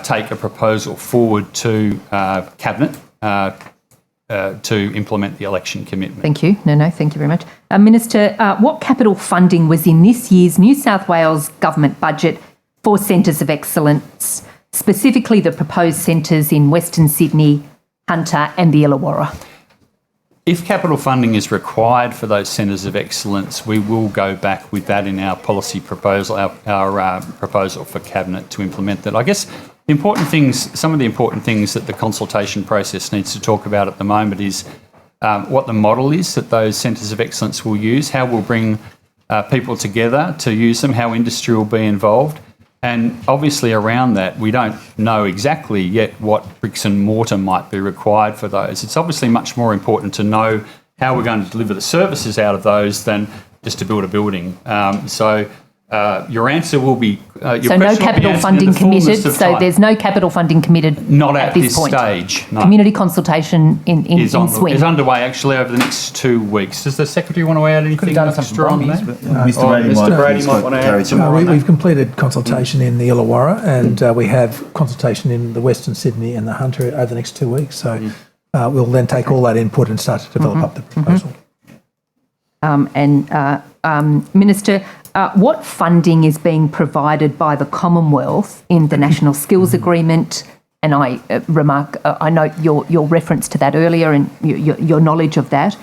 take a proposal forward to Cabinet to implement the election commitment. Thank you. Thank you very much. Minister, what capital funding was in this year's New South Wales government budget for centres of excellence, specifically the proposed centres in Western Sydney, Hunter and the Illawarra? If capital funding is required for those centres of excellence, we will go back with that in our policy proposal, our proposal for Cabinet to implement that. I guess some of the important things that the consultation process needs to talk about at the moment is what the model is that those centres of excellence will use, how we'll bring people together to use them, how industry will be involved. And obviously around that, we don't know exactly yet what bricks and mortar might be required for those. It's obviously much more important to know how we're going to deliver the services out of those than just to build a building. Your answer will be... so no capital funding committed, so there's no capital funding committed not at this point. Stage. No. Community consultation in swing. Is underway actually over the next 2 weeks. Does the Secretary want to add anything extra on that? Mr Brady might want to add some more. We've completed consultation in the Illawarra and we have consultation in the Western Sydney and the Hunter over the next 2 weeks. So we'll then take all that input and start to develop up the proposal. Minister, what funding is being provided by the Commonwealth in the National Skills Agreement? And I I note your reference to that earlier and your knowledge of that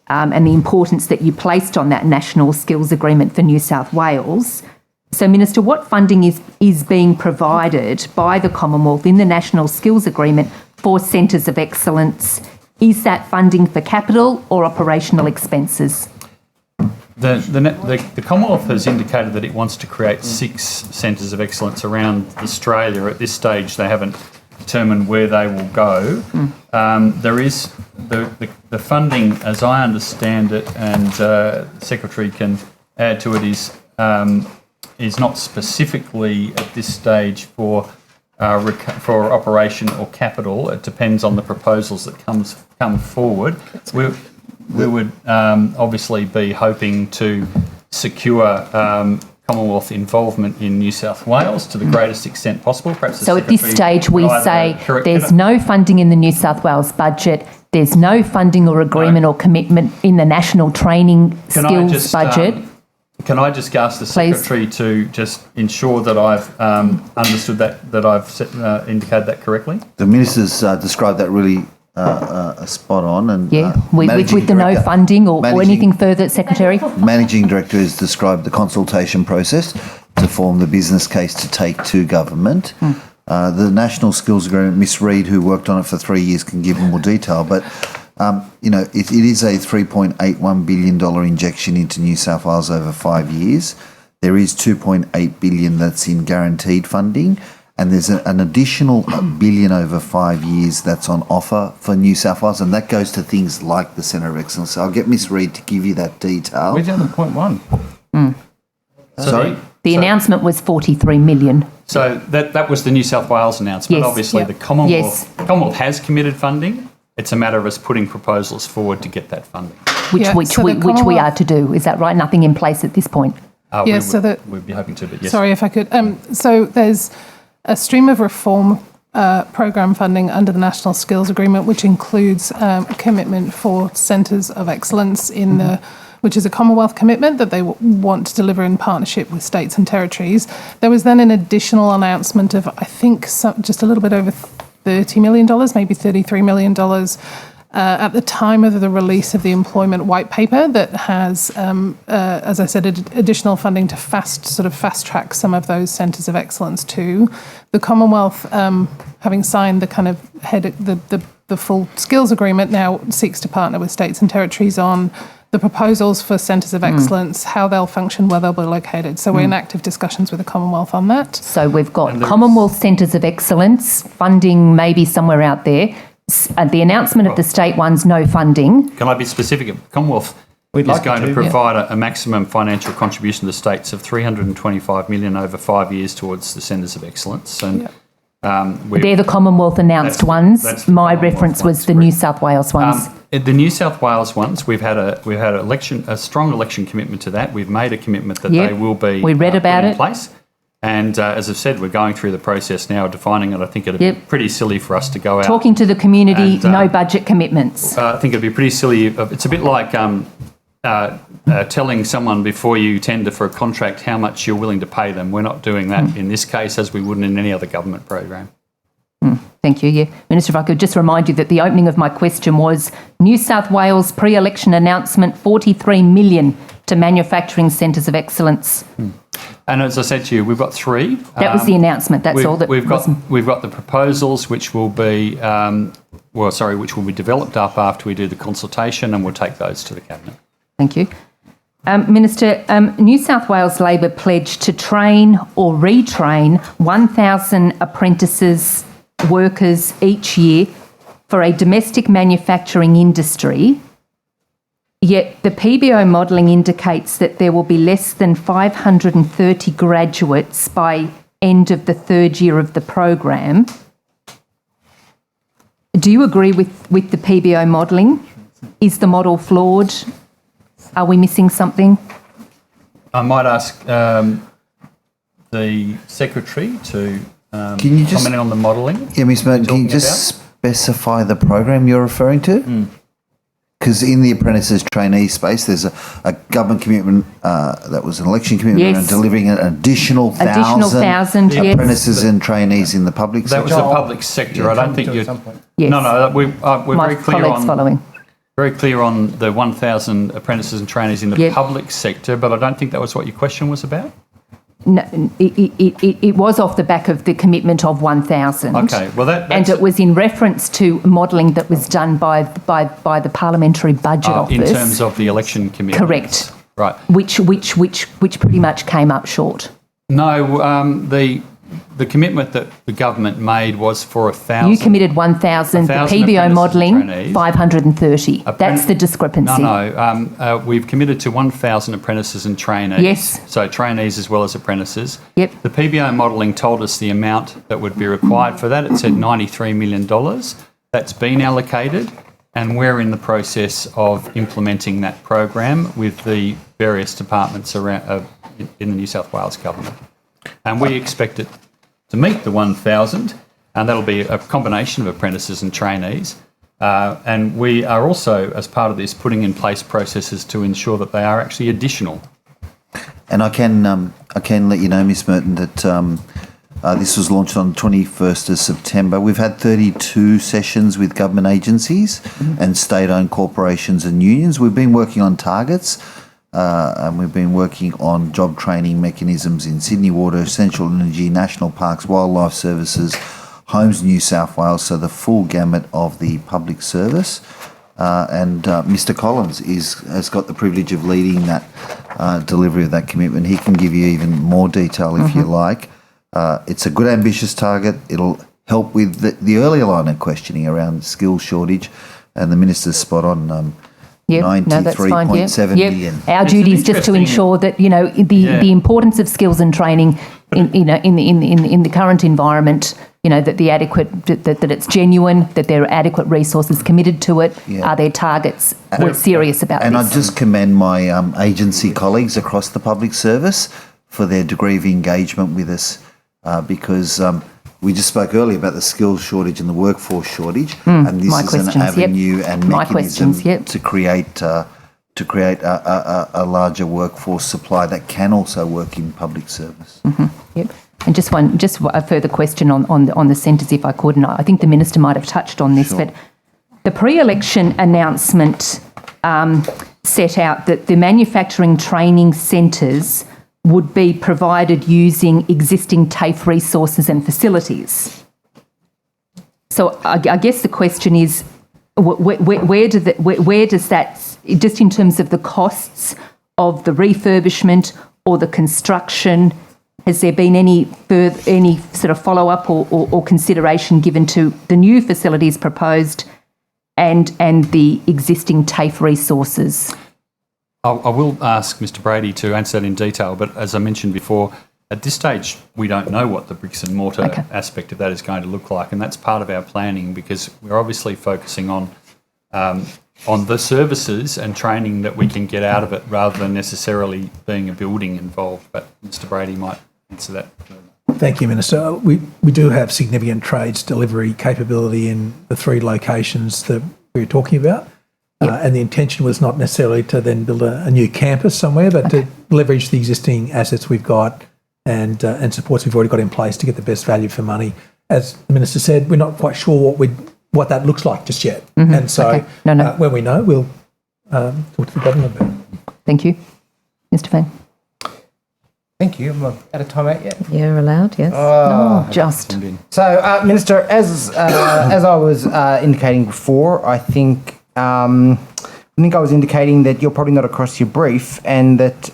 and the importance that you placed on that National Skills Agreement for New South Wales. So, Minister, what funding is being provided by the Commonwealth in the National Skills Agreement for centres of excellence? Is that funding for capital or operational expenses? The Commonwealth has indicated that it wants to create 6 centres of excellence around Australia. At this stage, they haven't determined where they will go. There is the funding, as I understand it, and the Secretary can add to it, is not specifically at this stage for operation or capital. It depends on the proposals that come forward. We would obviously be hoping to secure Commonwealth involvement in New South Wales to the greatest extent possible. Perhaps so at this stage we say there's no funding in the New South Wales budget, there's no funding or agreement or commitment in the National Training Skills budget. Can I just ask the Secretary to just ensure that I've understood that I've indicated that correctly? The Minister's described that really spot on. And with the no funding or anything further, Secretary? Managing Director has described the consultation process to form the business case to take to government. The National Skills Agreement, Miss Reid, who worked on it for 3 years, can give more detail, but it is a $3.81 billion injection into New South Wales over 5 years. There is $2.8 billion that's in guaranteed funding, and there's an additional $1 billion over 5 years that's on offer for New South Wales, and that goes to things like the Centre of Excellence. So I'll get Miss Reid to give you that detail. We're down to 0.1. Sorry? The announcement was 43 million. So that was the New South Wales announcement. Yes. Obviously, the Commonwealth has committed funding. It's a matter of us putting proposals forward to get that funding. Which we are to do. Is that right? Nothing in place at this point? We'd be hoping to, but yes. Sorry if I could. So there's a stream of reform program funding under the National Skills Agreement, which includes a commitment for centres of excellence which is a Commonwealth commitment that they want to deliver in partnership with states and territories. There was then an additional announcement of, I think, just a little bit over $30 million, maybe $33 million, at the time of the release of the employment white paper that has, as I said, additional funding to fast track some of those centres of excellence too. The Commonwealth, having signed the kind of the full skills agreement, now seeks to partner with states and territories on the proposals for centres of excellence, how they'll function, where they'll be located. So we're in active discussions with the Commonwealth on that. So we've got Commonwealth Centres of Excellence, funding maybe somewhere out there. The announcement of the state ones, no funding. Can I be specific? Commonwealth is going to provide a maximum financial contribution to the states of $325 million over 5 years towards the Centres of Excellence. And they're the Commonwealth announced ones. My reference was the New South Wales ones. The New South Wales ones, we've had a strong election commitment to that. We've made a commitment that they will be we read about put in it. place. And as I've said, we're going through the process now of defining it. I think it'd be pretty silly for us to go out. Talking to the community, no budget commitments. I think it'd be pretty silly. It's a bit like telling someone before you tender for a contract how much you're willing to pay them. We're not doing that in this case, as we wouldn't in any other government program. Thank you. Minister, if I could just remind you that the opening of my question was New South Wales pre-election announcement, $43 million to manufacturing centres of excellence. And as I said to you, we've got three. That was the announcement. That's all that we've got the proposals, which will be which will be developed up after we do the consultation, and we'll take those to the cabinet. Thank you. Minister, New South Wales Labor pledged to train or retrain 1,000 apprentices, workers each year for a domestic manufacturing industry. Yet the PBO modelling indicates that there will be less than 530 graduates by end of the third year of the program. Do you agree with the PBO modelling? Is the model flawed? Are we missing something? I might ask the Secretary to comment on the modelling. Yeah, Ms. Merton, can you just specify the program you're referring to? Because in the apprentices trainee space, there's a government commitment that was an election commitment around delivering an additional 1,000 apprentices and trainees in the public sector. That was the public sector. I don't think you're... Yes. No, we're My very clear colleagues following. Very clear on the 1,000 apprentices and trainees in the public sector, but I don't think that was what your question was about. No, it was off the back of the commitment of 1,000. Okay, well and it was in reference to modelling that was done by the Parliamentary Budget Office. In terms of the election commitments. Correct. Right. Which pretty much came up short. No, the commitment that the government made was for 1,000. You committed 1,000. The PBO modelling 530. That's the discrepancy. No. We've committed to 1,000 apprentices and trainees. Yes. So trainees as well as apprentices. Yep. The PBO modelling told us the amount that would be required for that. It said $93 million. That's been allocated, and we're in the process of implementing that program with the various departments around in the New South Wales government. And we expect it to meet the 1,000, and that'll be a combination of apprentices and trainees. And we are also, as part of this, putting in place processes to ensure that they are actually additional. And I can let you know, Ms. Merton, that This was launched on 21st of September. We've had 32 sessions with government agencies and state-owned corporations and unions. We've been working on targets and we've been working on job training mechanisms in Sydney Water, Central Energy, National Parks, Wildlife Services, Homes New South Wales, so the full gamut of the public service. And Mr. Collins has got the privilege of leading that delivery of that commitment. He can give you even more detail if you like. It's a good, ambitious target. It'll help with the earlier line of questioning around skill shortage, and the Minister's spot on. 93.7 million. Our duty is just to ensure that the importance of skills and training in the current environment. That the adequate that it's genuine, that there are adequate resources committed to it. Are there targets? We're serious about and this. I just commend my agency colleagues across the public service for their degree of engagement with us, because we just spoke earlier about the skills shortage and the workforce shortage, and this is an avenue and mechanism to create a larger workforce supply that can also work in public service. Yep. And just a further question on the centres, if I could, and I think the Minister might have touched on this, but the pre-election announcement set out that the manufacturing training centres would be provided using existing TAFE resources and facilities. So I guess the question is, where does that, just in terms of the costs of the refurbishment or the construction, has there been any sort of follow-up or consideration given to the new facilities proposed and the existing TAFE resources? I will ask Mr. Brady to answer that in detail, but as I mentioned before, at this stage we don't know what the bricks and mortar aspect of that is going to look like, and that's part of our planning, because we're obviously focusing on the services and training that we can get out of it rather than necessarily being a building involved. But Mr. Brady might answer that further. Thank you, Minister. We do have significant trades delivery capability in the 3 locations that we were talking about. And the intention was not necessarily to then build a new campus somewhere, but to leverage the existing assets we've got and supports we've already got in place to get the best value for money. As the Minister said, we're not quite sure what that looks like just yet. And so when we know, we'll talk to the government about it. Thank you. Mr. Whan. Thank you. I'm not out of time out yet. You're allowed, yes. So, Minister, as I was indicating before, I think I was indicating that you're probably not across your brief, and that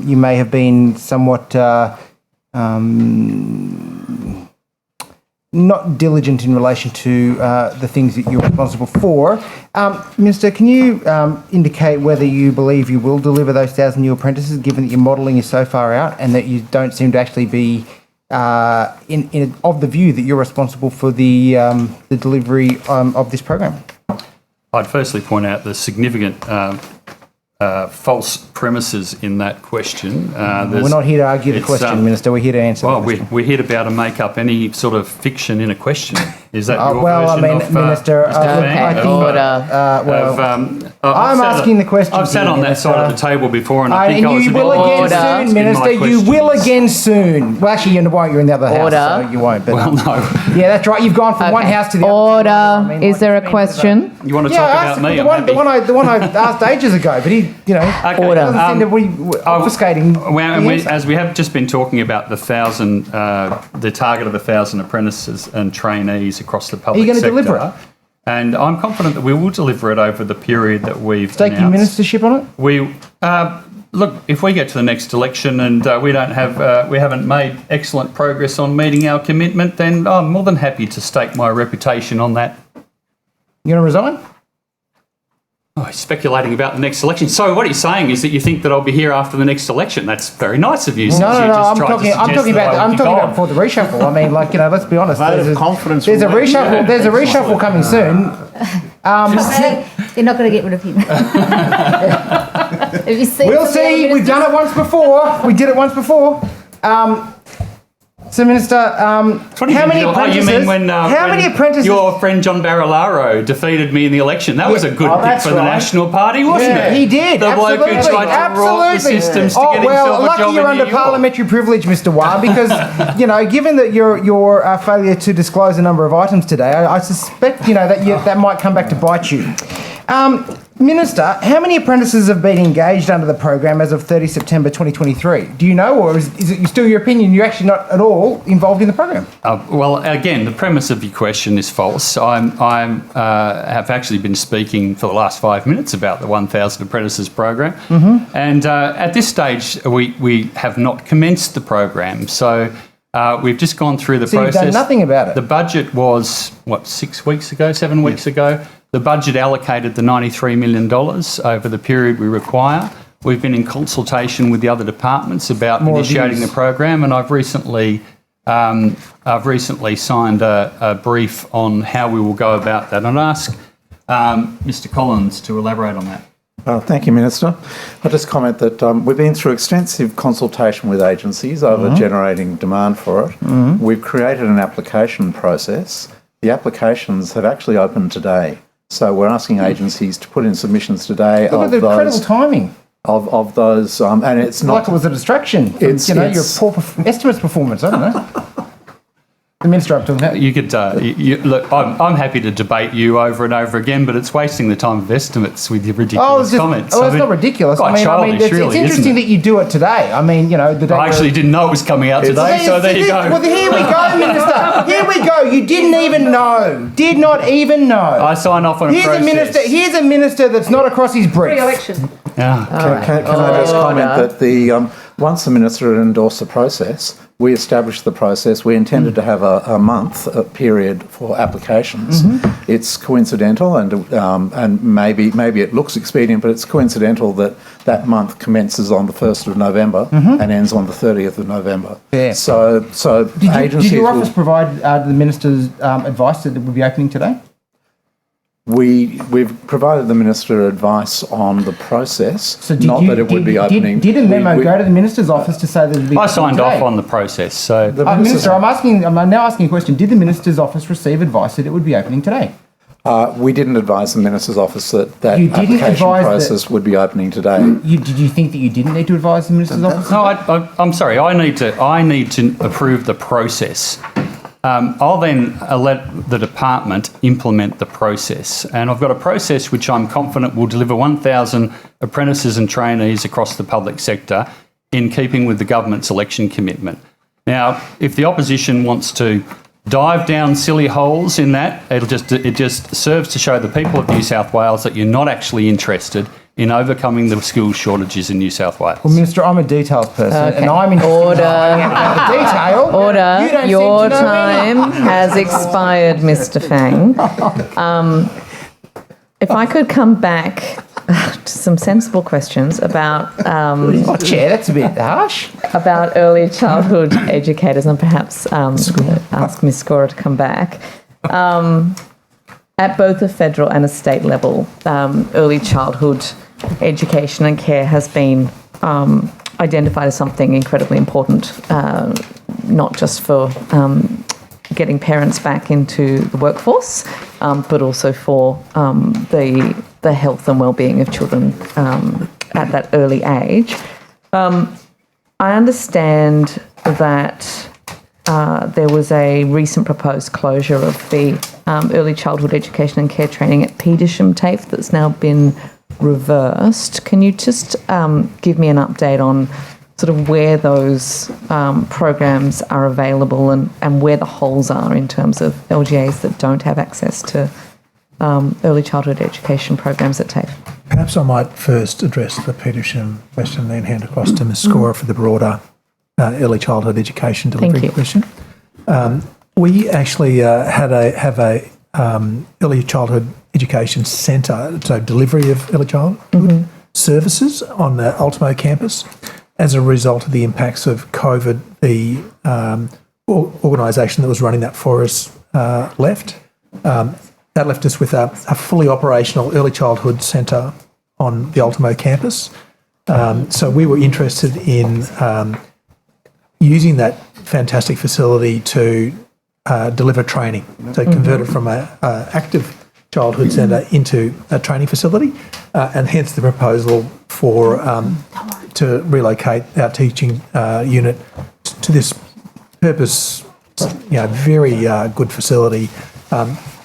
you may have been somewhat not diligent in relation to the things that you're responsible for. Minister, can you indicate whether you believe you will deliver those 1,000 new apprentices, given that your modelling is so far out and that you don't seem to actually be of the view that you're responsible for the delivery of this program? I'd firstly point out the significant false premises in that question. We're not here to argue the question, Minister. We're here to answer the question. We're here to be able to make up any sort of fiction in a question. Is that your version of, Minister, I think... I'm asking the question. I've sat on that side of the table before, and I think I was you will again soon, Minister. You will again soon. Well, actually, you won't. You're in the other house, so you won't. But, well, no. Yeah, that's right. You've gone from one house to the other. Is there a question? You want to talk about me? The one I asked ages ago, but he, doesn't seem to be obfuscating. As we have just been talking about the target of 1,000 apprentices and trainees across the public sector. Are you going to deliver it? And I'm confident that we will deliver it over the period that we've taking announced. ministership on it? Look, if we get to the next election and we haven't made excellent progress on meeting our commitment, then I'm more than happy to stake my reputation on that. You going to resign? Oh, he's speculating about the next election. So what he's saying is that you think that I'll be here after the next election. That's very nice of you. No, I'm talking about before the reshuffle. I mean, let's be honest. There's a reshuffle coming soon. They're not going to get rid of him. We'll see. We've done it once before. We did it once before. So, Minister, how many apprentices? You mean when, how many apprentices? Your friend John Barilaro defeated me in the election. That was a good pick for the National Party, wasn't it? He did. The bloke who tried to rot the systems to get himself a lucky job you're in under New York. parliamentary privilege, Mr. Whan, because given that your failure to disclose a number of items today, I suspect that might come back to bite you. Minister, how many apprentices have been engaged under the program as of 30 September 2023? Do you know, or is it still your opinion you're actually not at all involved in the program? Well, again, the premise of your question is false. I have actually been speaking for the last 5 minutes about the 1,000 apprentices program, and at this stage we have not commenced the program. So we've just gone through the process. You've done nothing about it. The budget was 7 weeks ago. The budget allocated the $93 million over the period we require. We've been in consultation with the other departments about initiating the program, and I've recently signed a brief on how we will go about that. And I'd ask Mr. Collins to elaborate on that. Thank you, Minister. I'll just comment that we've been through extensive consultation with agencies over generating demand for it. We've created an application process. The applications have actually opened today. So we're asking agencies to put in submissions today. Look at the incredible timing. Of those, and it's not like it was a distraction from, your poor estimates performance. I don't know. The Minister up to that. You could look. I'm happy to debate you over and over again, but it's wasting the time of estimates with your ridiculous comments. Oh, it's not ridiculous. Childish, it's really, interesting that you do it today. The day I actually didn't know it was coming out today, so there you go. Well, here we go, Minister. Here we go. You didn't even know. Did not even know. I sign off on a process. Here's a minister that's not across his brief. Pre-election. Yeah. Can I just comment that once the Minister had endorsed the process, we established the process. We intended to have a month period for applications. It's coincidental, and maybe it looks expedient, but it's coincidental that month commences on the 1st of November and ends on the 30th of November. Yeah. So agencies did your office provide the Minister's advice that it would be opening today? We've provided the Minister advice on the process, that it would be opening. Did a memo go to the Minister's office to say that it would be I signed today? off on the process. So, Minister, I'm now asking a question. Did the Minister's office receive advice that it would be opening today? We didn't advise the Minister's office that application process would be opening today. Did you think that you didn't need to advise the Minister's office? No, I'm sorry. I need to approve the process. I'll then let the department implement the process. And I've got a process which I'm confident will deliver 1,000 apprentices and trainees across the public sector in keeping with the government's election commitment. Now, if the opposition wants to dive down silly holes in that, it just serves to show the people of New South Wales that you're not actually interested in overcoming the skills shortages in New South Wales. Well, Minister, I'm a details person, and I'm interested in detail. Order. Your time has expired, Mr. Fang. If I could come back to some sensible questions about... Chair, that's a bit harsh. About early childhood educators, and perhaps ask Ms. Scorer to come back. At both a federal and a state level, early childhood education and care has been identified as something incredibly important, not just for getting parents back into the workforce, but also for the health and well-being of children at that early age. I understand that there was a recent proposed closure of the early childhood education and care training at Petersham TAFE that's now been reversed. Can you just give me an update on sort of where those programs are available and where the holes are in terms of LGAs that don't have access to early childhood education programs at TAFE? Perhaps I might first address the Petersham question and then hand across to Ms. Scorer for the broader early childhood education delivery question. We actually have a early childhood education centre, so delivery of early childhood services on the Ultimo campus. As a result of the impacts of COVID, the organisation that was running that for us left. That left us with a fully operational early childhood centre on the Ultimo campus. So we were interested in using that fantastic facility to deliver training. So convert it from an active childhood centre into a training facility, and hence the proposal for to relocate our teaching unit to this purpose, very good facility.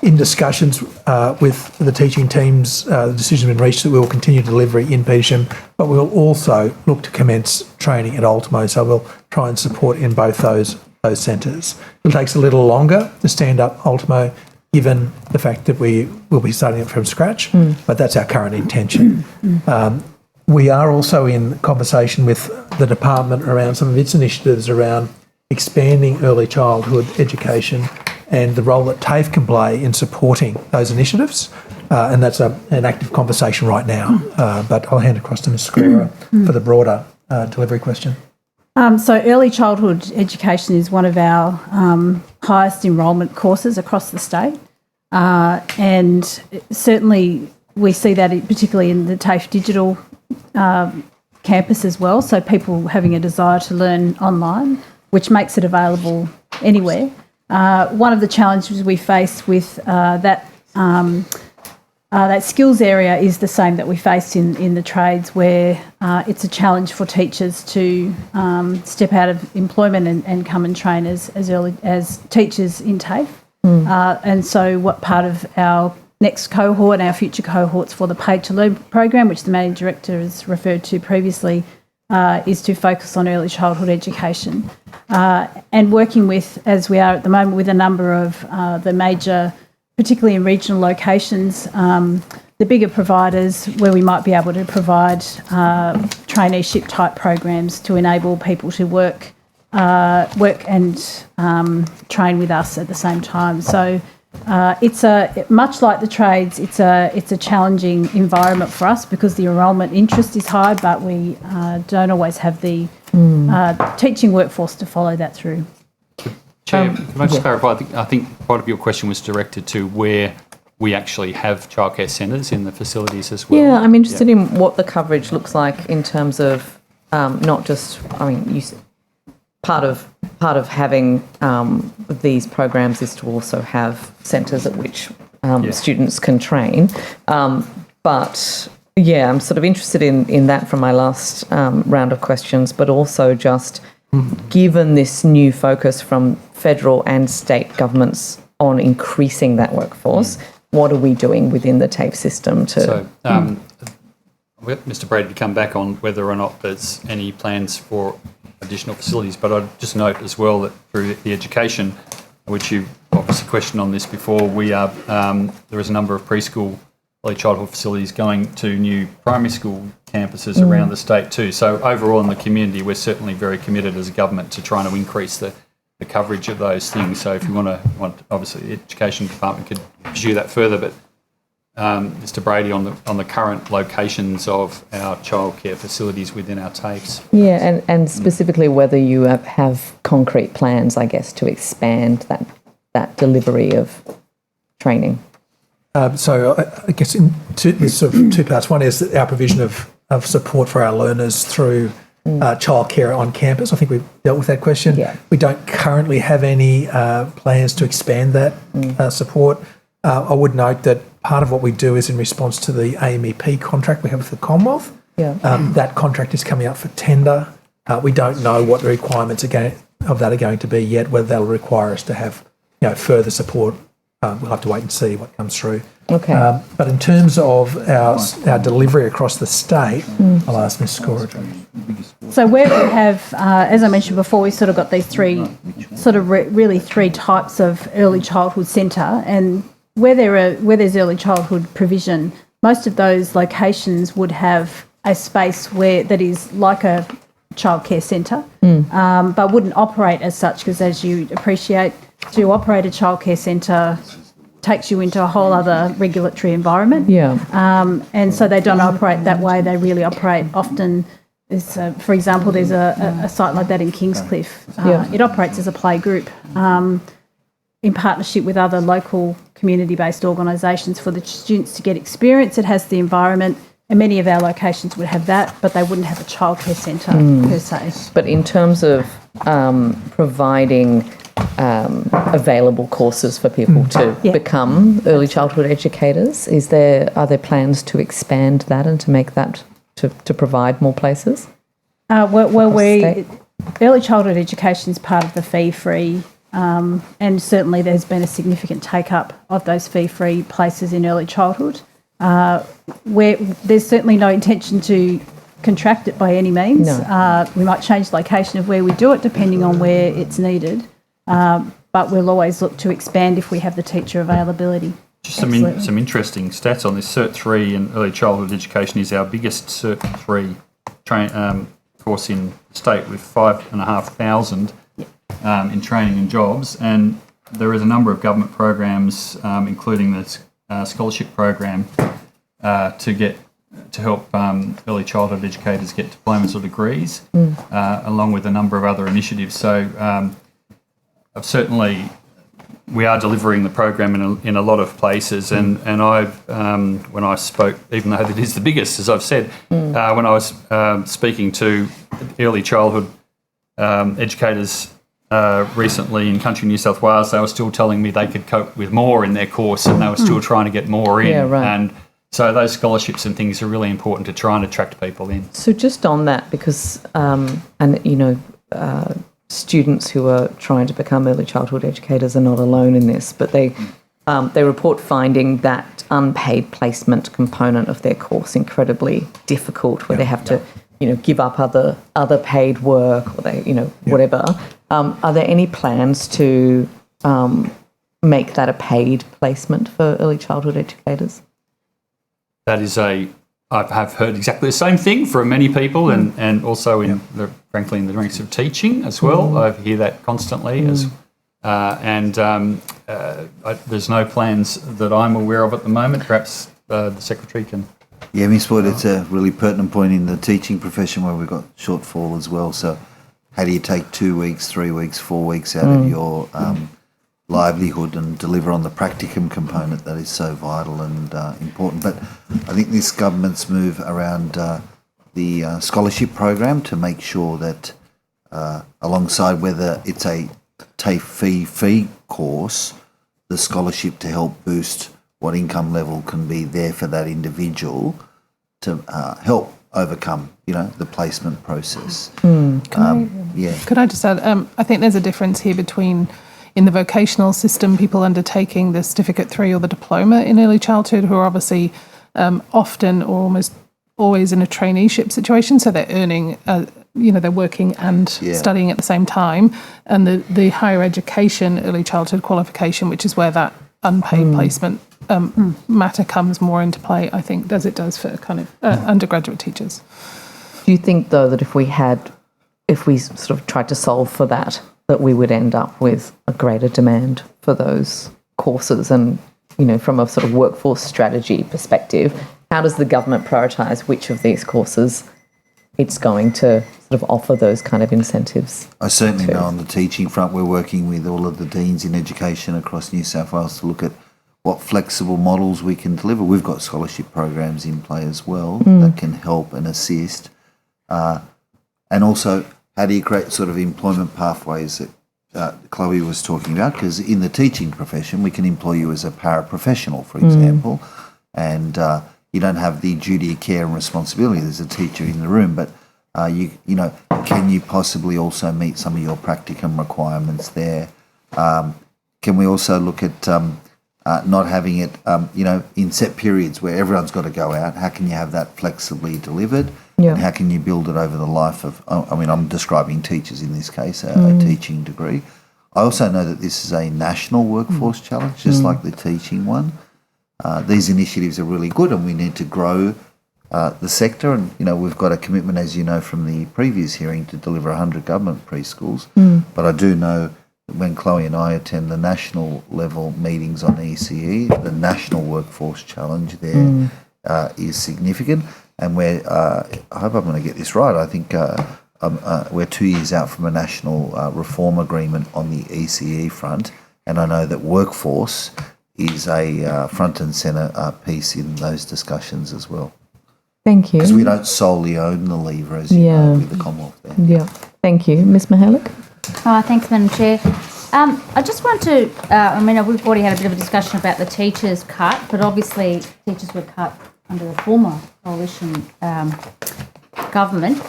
In discussions with the teaching teams, the decision has been reached that we will continue delivery in Petersham, but we'll also look to commence training at Ultimo, so we'll try and support in both those centres. It takes a little longer to stand up Ultimo, given the fact that we will be starting it from scratch, but that's our current intention. We are also in conversation with the department around some of its initiatives around expanding early childhood education and the role that TAFE can play in supporting those initiatives. And that's an active conversation right now. But I'll hand across to Ms. Scora for the broader delivery question. So early childhood education is one of our highest enrolment courses across the state. And certainly we see that particularly in the TAFE digital campus as well. So people having a desire to learn online, which makes it available anywhere. One of the challenges we face with that skills area is the same that we face in the trades, where it's a challenge for teachers to step out of employment and come and train as early as teachers in TAFE. And so what part of our next cohort, our future cohorts for the Paid to Learn program, which the Managing Director has referred to previously, is to focus on early childhood education. And working with, as we are at the moment, with a number of the major, particularly in regional locations, the bigger providers where we might be able to provide traineeship type programs to enable people to work and train with us at the same time. So it's much like the trades, it's a challenging environment for us because the enrolment interest is high, but we don't always have the teaching workforce to follow that through. Chair, can I just clarify? I think part of your question was directed to where we actually have childcare centres in the facilities as well. Yeah, I'm interested in what the coverage looks like in terms of not just, part of having these programs is to also have centres at which students can train. But yeah, I'm sort of interested in that from my last round of questions, but also just given this new focus from federal and state governments on increasing that workforce, what are we doing within the TAFE system to... So, I'll get Mr Brady to come back on whether or not there's any plans for additional facilities, but I'd just note as well that through the education, which you've obviously questioned on this before, we are there is a number of preschool early childhood facilities going to new primary school campuses around the state too. So overall in the community, we're certainly very committed as a government to trying to increase the coverage of those things. So if you want obviously the education department could pursue that further, but Mr Brady on the current locations of our childcare facilities within our TAFEs. Yeah, and specifically whether you have concrete plans, I guess, to expand that delivery of training. So I guess there's sort of two parts. One is our provision of support for our learners through childcare on campus. I think we've dealt with that question. Yeah. We don't currently have any plans to expand that support. I would note that part of what we do is in response to the AMEP contract we have with the Commonwealth. Yeah. That contract is coming up for tender. We don't know what the requirements of that are going to be yet, whether that'll require us to have further support. We'll have to wait and see what comes through. Okay. But in terms of our delivery across the state, I'll ask Ms Scora. So where we have, as I mentioned before, we sort of got these three types of early childhood centre, and where there's early childhood provision, most of those locations would have a space that is like a childcare centre, but wouldn't operate as such, because as you appreciate, to operate a childcare centre takes you into a whole other regulatory environment. Yeah. And so they don't operate that way. They really operate often. For example, there's a site like that in Kingscliff. It operates as a play group in partnership with other local community-based organisations for the students to get experience. It has the environment And many of our locations would have that, but they wouldn't have a childcare centre per se. But in terms of providing available courses for people to become early childhood educators, are there plans to expand that and to make that to provide more places? Early childhood education is part of the fee-free, and certainly there's been a significant take-up of those fee-free places in early childhood. Where there's certainly no intention to contract it by any means. No. We might change the location of where we do it depending on where it's needed, but we'll always look to expand if we have the teacher availability. Just some interesting stats on this. Cert 3 in early childhood education is our biggest Cert 3 course in the state, with 5,500 in training and jobs. And there is a number of government programs, including the scholarship program, to help early childhood educators get diplomas or degrees, along with a number of other initiatives. So certainly we are delivering the program in a lot of places, and I've when I spoke, even though it is the biggest, as I've said, when I was speaking to early childhood educators recently in country New South Wales, they were still telling me they could cope with more in their course, and they were still trying to get more in. Yeah, right. And so those scholarships and things are really important to try and attract people in. So just on that, because students who are trying to become early childhood educators are not alone in this, but they report finding that unpaid placement component of their course incredibly difficult, where they have to give up other paid work, or whatever. Are there any plans to make that a paid placement for early childhood educators? That is I have heard exactly the same thing from many people, and also frankly in the ranks of teaching as well. I hear that constantly, there's no plans that I'm aware of at the moment. Perhaps the Secretary can. Yeah, Ms. Boyd, it's a really pertinent point in the teaching profession where we've got shortfall as well. So how do you take 2 weeks, 3 weeks, 4 weeks out of your livelihood and deliver on the practicum component that is so vital and important? But I think this government's move around the scholarship program to make sure that alongside whether it's a TAFE fee course, the scholarship to help boost what income level can be there for that individual to help overcome, the placement process. Could I just add, I think there's a difference here between, in the vocational system, people undertaking the Certificate 3 or the diploma in early childhood who are obviously often or almost always in a traineeship situation, so they're earning, they're working and studying at the same time, and the higher education early childhood qualification, which is where that unpaid placement matter comes more into play, I think, as it does for kind of undergraduate teachers. Do you think, though, that if we sort of tried to solve for that we would end up with a greater demand for those courses? And, from a sort of workforce strategy perspective, how does the government prioritise which of these courses it's going to sort of offer those kind of incentives? I certainly know on the teaching front, we're working with all of the deans in education across New South Wales to look at what flexible models we can deliver. We've got scholarship programs in play as well that can help and assist. And also, how do you create sort of employment pathways that Chloe was talking about? Because in the teaching profession, we can employ you as a paraprofessional, for example, and you don't have the duty of care and responsibility. There's a teacher in the room, but can you possibly also meet some of your practicum requirements there? Can we also look at not having it, in set periods where everyone's got to go out? How can you have that flexibly delivered? Yeah. And how can you build it over the life of, I'm describing teachers in this case, a teaching degree. I also know that this is a national workforce challenge, just like the teaching one. These initiatives are really good, and we need to grow the sector. And, we've got a commitment, as you know, from the previous hearing to deliver 100 government preschools. But I do know that when Chloe and I attend the national level meetings on ECE, the national workforce challenge there is significant. And I hope I'm going to get this right, I think we're 2 years out from a national reform agreement on the ECE front, and I know that workforce is a front and centre piece in those discussions as well. Thank you. Because we don't solely own the lever, as you know, with the Commonwealth there. Yeah. Thank you. Ms Mihalik? Thanks, Madam Chair. I just want to, we've already had a bit of a discussion about the teachers cut, but obviously teachers were cut under the former coalition government.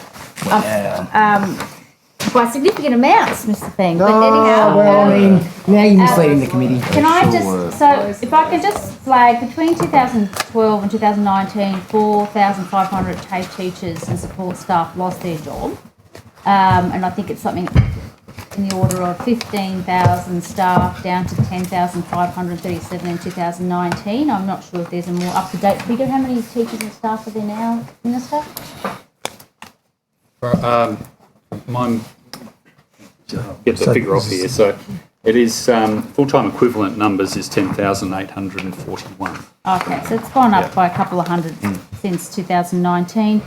By significant amounts, Mr. Thing. But anyhow, now you're misleading the committee. Can I if I can just flag, between 2012 and 2019, 4,500 TAFE teachers and support staff lost their job. And I think it's something in the order of 15,000 staff down to 10,537 in 2019. I'm not sure if there's a more up-to-date figure. How many teachers and staff are there now, Minister? Get the figure off here. So it is full-time equivalent numbers is 10,841. Okay, so it's gone up by a couple of hundred since 2019.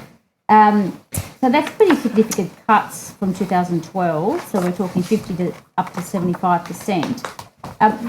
So that's pretty significant cuts from 2012. So we're talking 50 to up to 75%.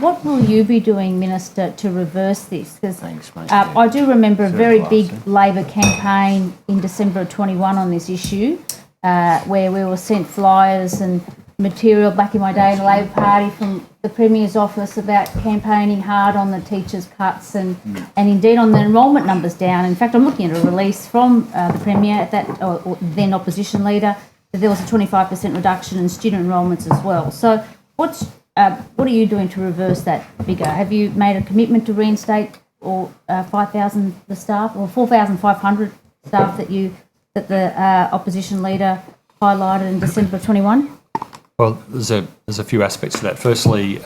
What will you be doing, Minister, to reverse this? Because I do remember a very big Labor campaign in December of 21 on this issue, where we were sent flyers and material back in my day in the Labor Party from the Premier's office about campaigning hard on the teachers' cuts and indeed on the enrolment numbers down. In fact, I'm looking at a release from the Premier at that, or then opposition leader, that there was a 25% reduction in student enrolments as well. So what are you doing to reverse that figure? Have you made a commitment to reinstate or 5,000 the staff, or 4,500 staff that the opposition leader highlighted in December 21? Well, there's a few aspects to that. Firstly,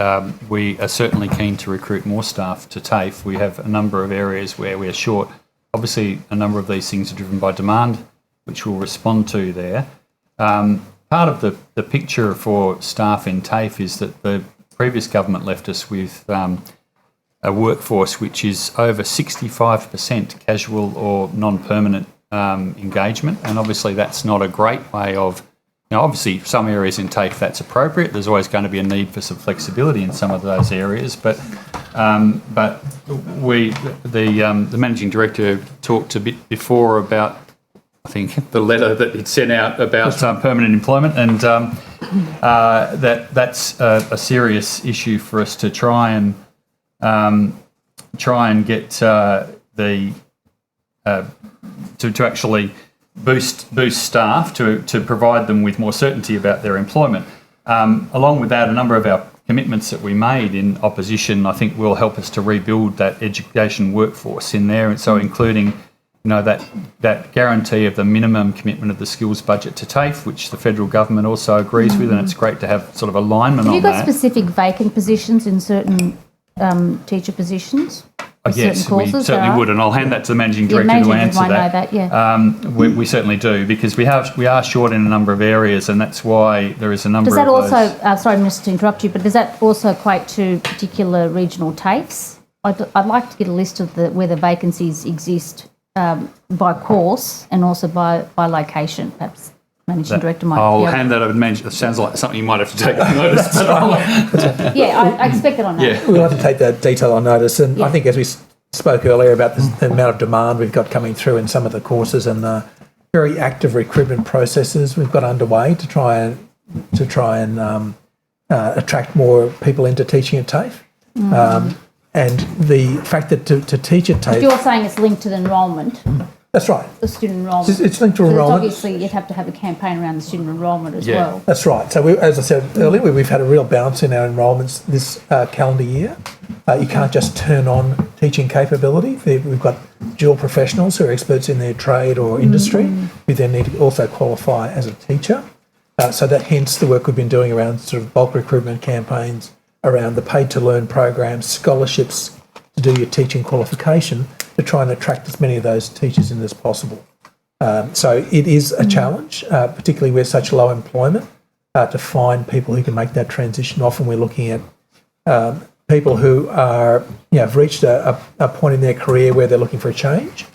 we are certainly keen to recruit more staff to TAFE. We have a number of areas where we are short. Obviously, a number of these things are driven by demand, which we'll respond to there. Part of the picture for staff in TAFE is that the previous government left us with a workforce which is over 65% casual or non-permanent engagement, and obviously that's not a great way of. Now, obviously, some areas in TAFE that's appropriate. There's always going to be a need for some flexibility in some of those areas, but the managing director talked a bit before about, I think, the letter that he'd sent out about permanent employment, and that's a serious issue for us to try and get to actually boost staff to provide them with more certainty about their employment. Along with that, a number of our commitments that we made in opposition, I think, will help us to rebuild that education workforce in there, and so including, that guarantee of the minimum commitment of the skills budget to TAFE, which the federal government also agrees with, and it's great to have sort of alignment on that. Have you got specific vacant positions in certain teacher positions? Yes, we certainly would, and I'll hand that to the managing director to answer that. We certainly do, because we are short in a number of areas, and that's why there is a number of those. Does that also, sorry, Minister, to interrupt you, but does that also equate to particular regional TAFEs? I'd like to get a list of where the vacancies exist by course and also by location, perhaps. Managing Director might. I'll hand that over to Managing. It sounds like something you might have to take on notice. But I expect it on notice. Yeah. We'll have to take that detail on notice. And I think, as we spoke earlier about the amount of demand we've got coming through in some of the courses and the very active recruitment processes we've got underway to try and attract more people into teaching at TAFE. And the fact that to teach at TAFE... But you're saying it's linked to the enrolment. That's right. The student enrolment. It's linked to enrolment. Obviously, you'd have to have a campaign around the student enrolment as well. That's right. So, as I said earlier, we've had a real bounce in our enrolments this calendar year. You can't just turn on teaching capability. We've got dual professionals who are experts in their trade or industry who then need to also qualify as a teacher. So that hence the work we've been doing around sort of bulk recruitment campaigns, around the paid-to-learn programs, scholarships to do your teaching qualification, to try and attract as many of those teachers in as possible. So it is a challenge, particularly with such low employment, to find people who can make that transition. Often we're looking at people who are, have reached a point in their career where they're looking for a change.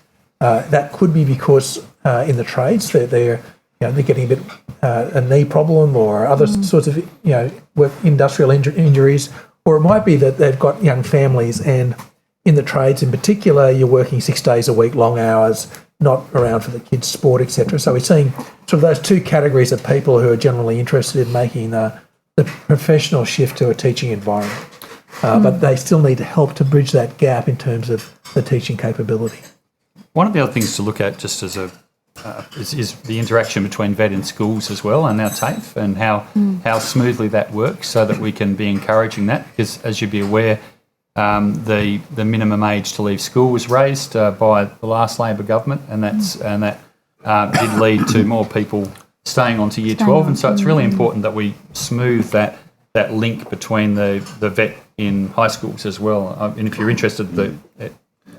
That could be because in the trades they're getting a bit a knee problem or other sorts of work industrial injuries, or it might be that they've got young families, and in the trades in particular, you're working 6 days a week, long hours, not around for the kids' sport, etc. So we're seeing sort of those two categories of people who are generally interested in making the professional shift to a teaching environment. But they still need help to bridge that gap in terms of the teaching capability. One of the other things to look at just as a is the interaction between VET and schools as well, and our TAFE, and how smoothly that works, so that we can be encouraging that. Because as you'd be aware, the minimum age to leave school was raised by the last Labor government, and that did lead to more people staying on to Year 12, and so it's really important that we smooth that link between the VET in high schools as well. And if you're interested, the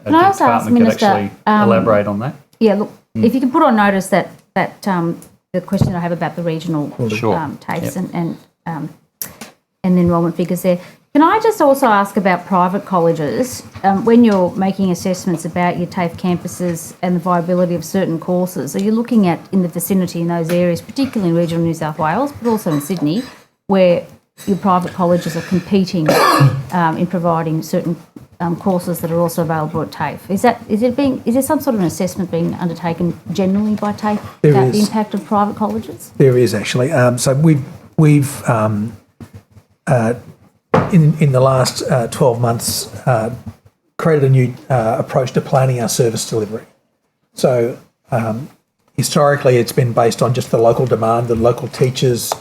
department could actually elaborate on that. Yeah, look, if you can put on notice that the question I have about the regional TAFEs and the enrolment figures there. Can I just also ask about private colleges? When you're making assessments about your TAFE campuses and the viability of certain courses, are you looking at in the vicinity in those areas, particularly in regional New South Wales, but also in Sydney, where your private colleges are competing in providing certain courses that are also available at TAFE? Is there some sort of an assessment being undertaken generally by TAFE about the impact of private colleges? There is actually. So we've in the last 12 months created a new approach to planning our service delivery. So historically, it's been based on just the local demand, the local teachers'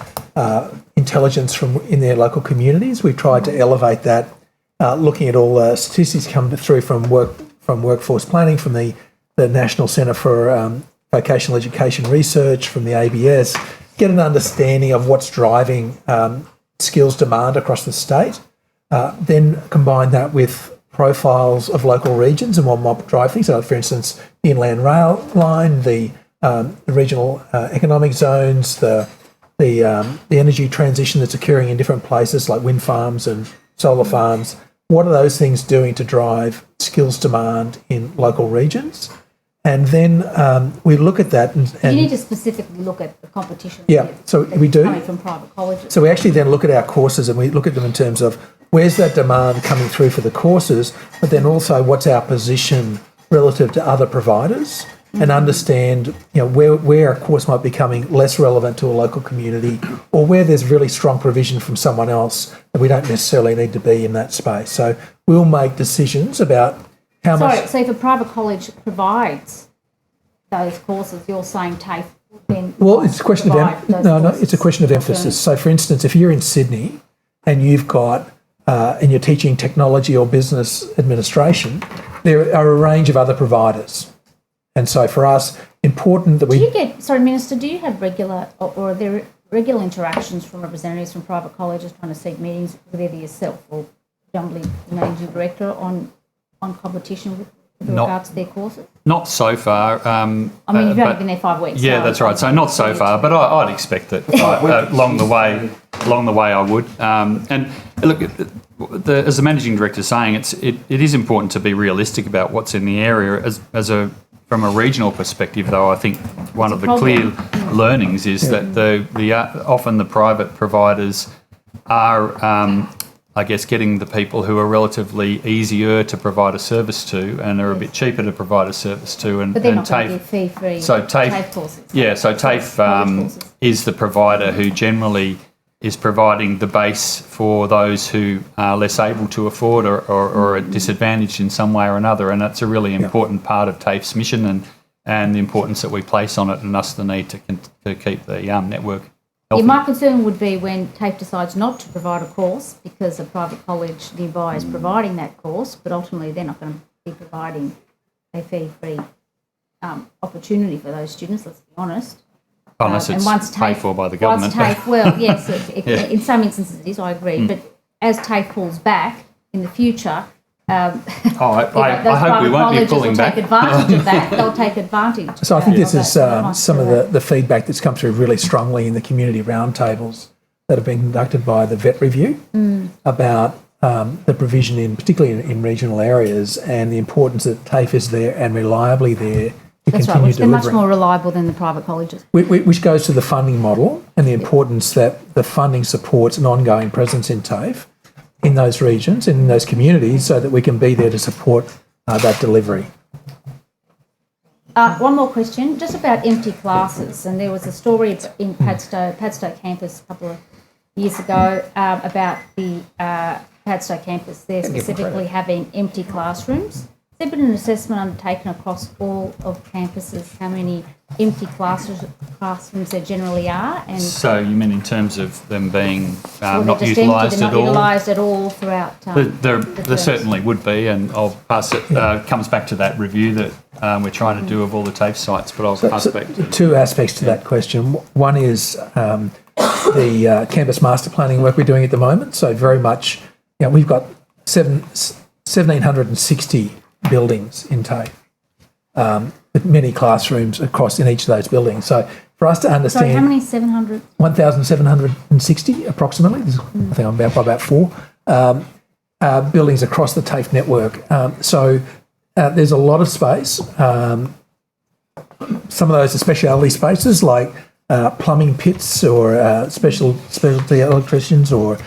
intelligence from in their local communities. We've tried to elevate that, looking at all the statistics come through from workforce planning, from the National Centre for Vocational Education Research, from the ABS, get an understanding of what's driving skills demand across the state, then combine that with profiles of local regions and what might drive things. So, for instance, the Inland Rail Line, the regional economic zones, the energy transition that's occurring in different places like wind farms and solar farms. What are those things doing to drive skills demand in local regions? And then we look at that. And you need to specifically look at the competition. Yeah, so we do. Coming from private colleges. So we actually then look at our courses and we look at them in terms of where's that demand coming through for the courses, but then also what's our position relative to other providers, and understand where a course might be becoming less relevant to a local community, or where there's really strong provision from someone else that we don't necessarily need to be in that space. So we'll make decisions about how much. So if a private college provides those courses, you're saying TAFE then? Well, it's a question of it's a question of emphasis. So, for instance, if you're in Sydney and you've got and you're teaching technology or business administration, there are a range of other providers. And so for us, important that we... Minister, do you have regular, or are there regular interactions from representatives from private colleges trying to seek meetings with either yourself or Jumbly, the Managing Director, on competition with regards to their courses? Not so far. You've only been there 5 weeks. Yeah, that's right. So not so far, but I'd expect that along the way I would. And look, as the Managing Director is saying, it is important to be realistic about what's in the area. From a regional perspective, though, I think one of the clear learnings is that often the private providers are, I guess, getting the people who are relatively easier to provide a service to and are a bit cheaper to provide a service to. But they're not going to be fee-free TAFE courses. Yeah, so TAFE is the provider who generally is providing the base for those who are less able to afford or are disadvantaged in some way or another, and that's a really important part of TAFE's mission and the importance that we place on it, and us the need to keep the network healthy. Yeah, my concern would be when TAFE decides not to provide a course because a private college nearby is providing that course, but ultimately they're not going to be providing a fee-free opportunity for those students, let's be honest. Unless it's paid for by the government. Yes, in some instances it is, I agree. But as TAFE pulls back in the future, I hope we won't be pulling back. Take advantage of that. They'll take advantage. So I think this is some of the feedback that's come through really strongly in the community roundtables that have been conducted by the VET Review about the provision, particularly in regional areas, and the importance that TAFE is there and reliably there. That's right, which they're much more reliable than the private colleges. Which goes to the funding model and the importance that the funding supports an ongoing presence in TAFE in those regions and in those communities so that we can be there to support that delivery. One more question, just about empty classes. And there was a story in Padstow campus a couple of years ago about the Padstow campus there specifically having empty classrooms. Has there been an assessment undertaken across all of campuses how many empty classrooms there generally are? And so you mean in terms of them being not just utilised empty, at all? Not utilised at all throughout There certainly would be, and I'll pass it. Comes back to that review that we're trying to do of all the TAFE sites, but I'll pass it back to you. Two aspects to that question. One is the campus master planning work we're doing at the moment. So very much, we've got 1,760 buildings in TAFE, with many classrooms in each of those buildings. So for us to understand... Sorry, how many? 700? 1,760 approximately. I think I'm by about 4 buildings across the TAFE network. So there's a lot of space. Some of those are speciality spaces like plumbing pits or specialty electricians or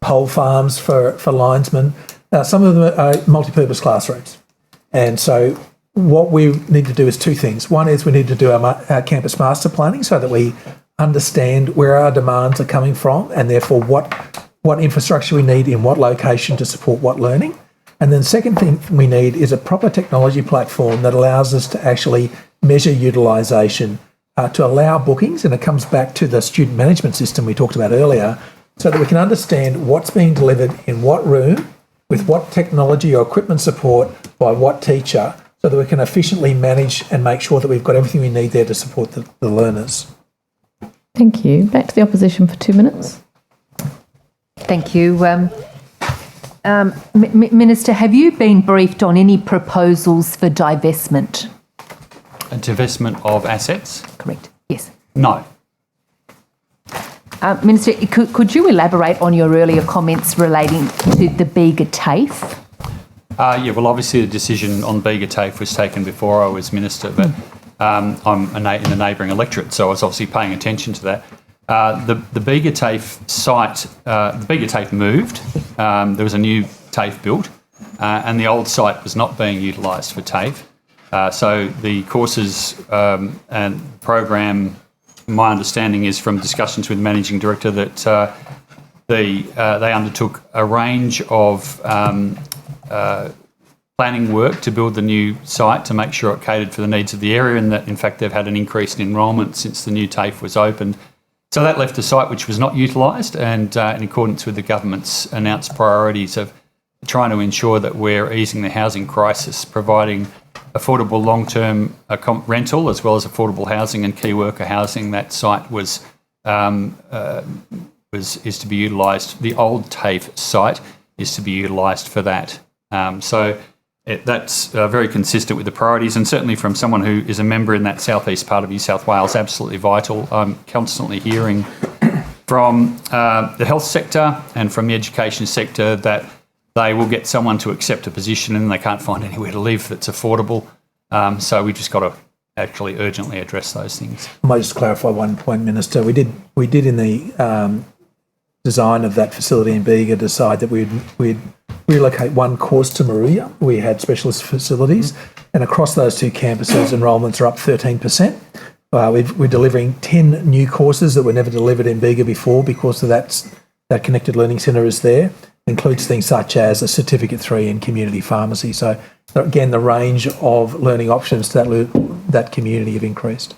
pole farms for linesmen. Some of them are multi-purpose classrooms. And so what we need to do is two things. One is we need to do our campus master planning so that we understand where our demands are coming from and therefore what infrastructure we need in what location to support what learning. And then the second thing we need is a proper technology platform that allows us to actually measure utilisation, to allow bookings, and it comes back to the student management system we talked about earlier, so that we can understand what's being delivered in what room, with what technology or equipment support by what teacher, so that we can efficiently manage and make sure that we've got everything we need there to support the learners. Thank you. Back to the opposition for 2 minutes. Thank you. Minister, have you been briefed on any proposals for divestment? A divestment of assets? Correct, yes. No. Minister, could you elaborate on your earlier comments relating to the Bega TAFE? Well, obviously the decision on Bega TAFE was taken before I was Minister, but I'm in the neighbouring electorate, so I was obviously paying attention to that. The Bega TAFE site, the Bega TAFE moved. There was a new TAFE built, and the old site was not being utilised for TAFE. So the courses and program, my understanding is from discussions with the Managing Director that they undertook a range of planning work to build the new site to make sure it catered for the needs of the area, and that in fact they've had an increase in enrolment since the new TAFE was opened. So that left a site which was not utilised, and in accordance with the government's announced priorities of trying to ensure that we're easing the housing crisis, providing affordable long-term rental as well as affordable housing and key worker housing, that site is to be utilised. The old TAFE site is to be utilised for that. That's very consistent with the priorities, and certainly from someone who is a member in that southeast part of New South Wales, absolutely vital. I'm constantly hearing from the health sector and from the education sector that they will get someone to accept a position and they can't find anywhere to live that's affordable. So we just got to actually urgently address those things. I might just clarify one point, Minister. We did in the design of that facility in Bega decide that we'd relocate one course to Maruya. We had specialist facilities, and across those two campuses, enrolments are up 13%. We're delivering 10 new courses that were never delivered in Bega before because of that Connected Learning Centre is there. It includes things such as a Certificate 3 in community pharmacy. So again, the range of learning options to that community have increased.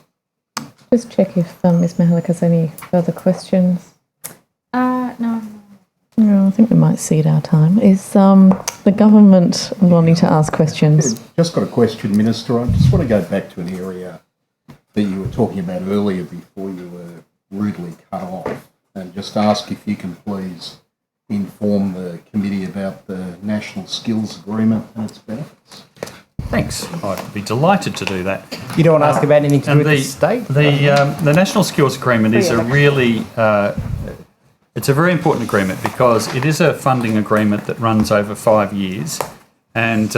Just check if Ms Mahalik has any further questions. No. No, I think we might cede our time. Is the government wanting to ask questions? Just got a question, Minister. I just want to go back to an area that you were talking about earlier before you were rudely cut off, and just ask if you can please inform the committee about the National Skills Agreement and its benefits. Thanks. I'd be delighted to do that. You don't want to ask about anything to do with the state? The National Skills Agreement is a really... it's a very important agreement because it is a funding agreement that runs over 5 years, and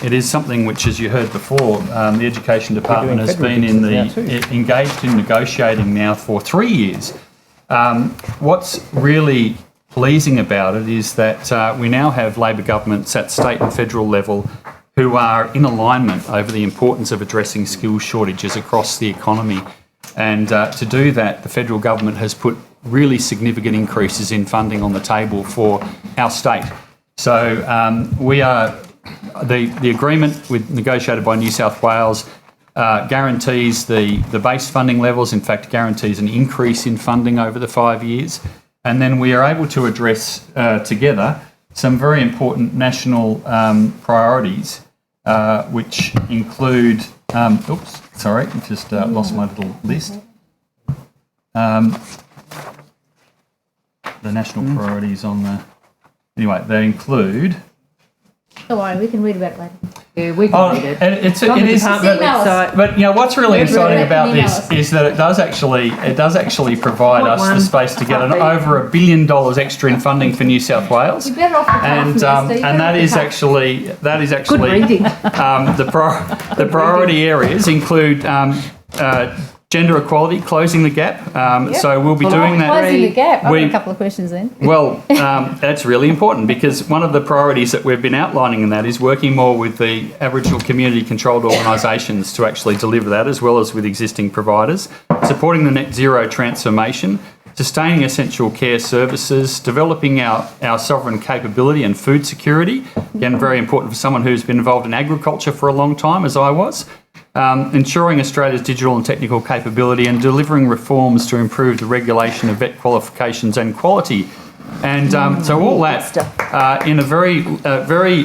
it is something which, as you heard before, the Education Department has been engaged in negotiating now for 3 years. What's really pleasing about it is that we now have Labor governments at state and federal level who are in alignment over the importance of addressing skills shortages across the economy. And to do that, the federal government has put really significant increases in funding on the table for our state. So we are the agreement negotiated by New South Wales guarantees the base funding levels, in fact guarantees an increase in funding over the 5 years. And then we are able to address together some very important national priorities, which include, lost my little list. The national priorities on the, anyway, they include. Don't worry, we can read about it later. Yeah, we can read it. It is, but what's really exciting about this is that it does actually provide us the space to get over $1 billion extra in funding for New South Wales. You're better off with that is actually the priority areas include gender equality, closing the gap. So we'll be doing that. Closing the gap. I've got a couple of questions then. Well, that's really important because one of the priorities that we've been outlining in that is working more with the Aboriginal community-controlled organisations to actually deliver that, as well as with existing providers, supporting the net zero transformation, sustaining essential care services, developing our sovereign capability and food security. Again, very important for someone who's been involved in agriculture for a long time, as I was. Ensuring Australia's digital and technical capability and delivering reforms to improve the regulation of vet qualifications and quality. And so all that in a very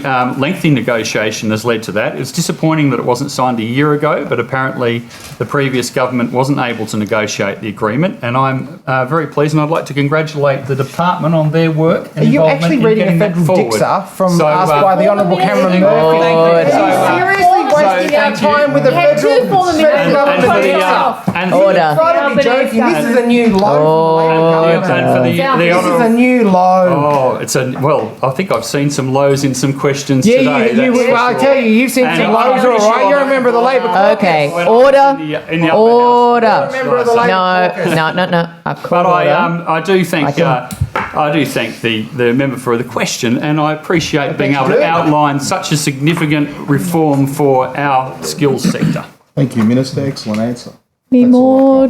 lengthy negotiation has led to that. It's disappointing that it wasn't signed a year ago, but apparently the previous government wasn't able to negotiate the agreement. And I'm very pleased, and I'd like to congratulate the department on their work. And are you actually reading a federal dixer from asked by the Honourable Cameron Murphy? Are you seriously wasting our time with the federal government? Order. Try to be joking. This is a new low. This is a new low. Oh, I think I've seen some lows in some questions today. I tell you, you've seen some lows, all right. You're a member of the Labor caucus. Okay, order. Order. No. But I do thank the member for the question, and I appreciate being able to outline such a significant reform for our skills sector. Thank you, Minister. Excellent answer. Any more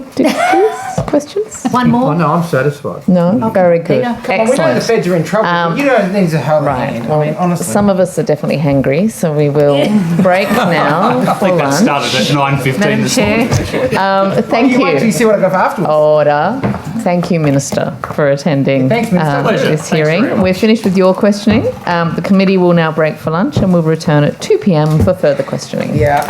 questions? One more? Oh, no, I'm satisfied. No? Very good. Excellent. We know the feds are in trouble, but you know things are held hand. I mean, honestly. Some of us are definitely hangry, so we will break now I think that started at 9:15 this morning. Thank you. Wait till you see what I got for afterwards. Order. Thank you, Minister, for attending this hearing. We're finished with your questioning. The committee will now break for lunch and we'll return at 2 p.m. for further questioning. Yeah.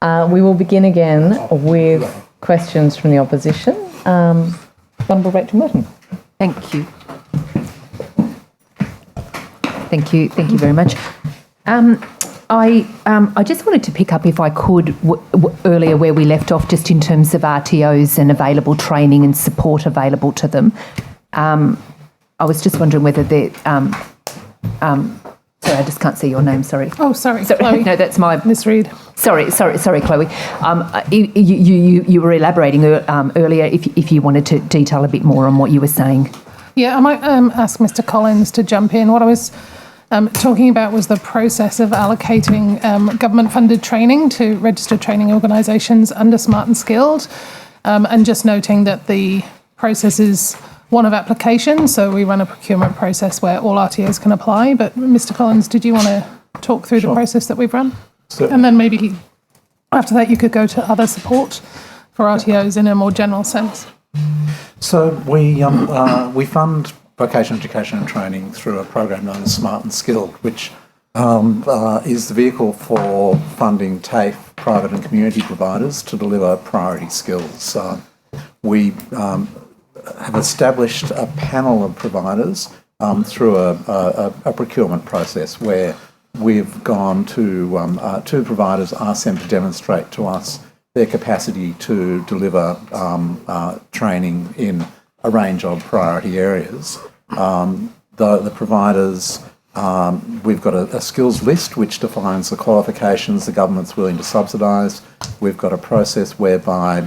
We will begin again with questions from the opposition. Honourable Rachel Merton. Thank you. Thank you very much. I just wanted to pick up, if I could, earlier where we left off, just in terms of RTOs and available training and support available to them. I was just wondering whether they're... sorry, I just can't see your name, sorry. Oh, sorry, Chloe. No, that's my... Misread. Sorry, Chloe. You were elaborating earlier, if you wanted to detail a bit more on what you were saying. Yeah, I might ask Mr. Collins to jump in. What I was talking about was the process of allocating government-funded training to registered training organisations under Smart and Skilled, and just noting that the process is one of application, so we run a procurement process where all RTOs can apply. But Mr. Collins, did you want to talk through the process that we've run? Certainly. And then maybe after that you could go to other support for RTOs in a more general sense. So we fund vocational education and training through a program known as Smart and Skilled, which is the vehicle for funding TAFE, private and community providers to deliver priority skills. We have established a panel of providers through a procurement process where we've gone to two providers, asked them to demonstrate to us their capacity to deliver training in a range of priority areas. The providers, we've got a skills list which defines the qualifications the government's willing to subsidise. We've got a process whereby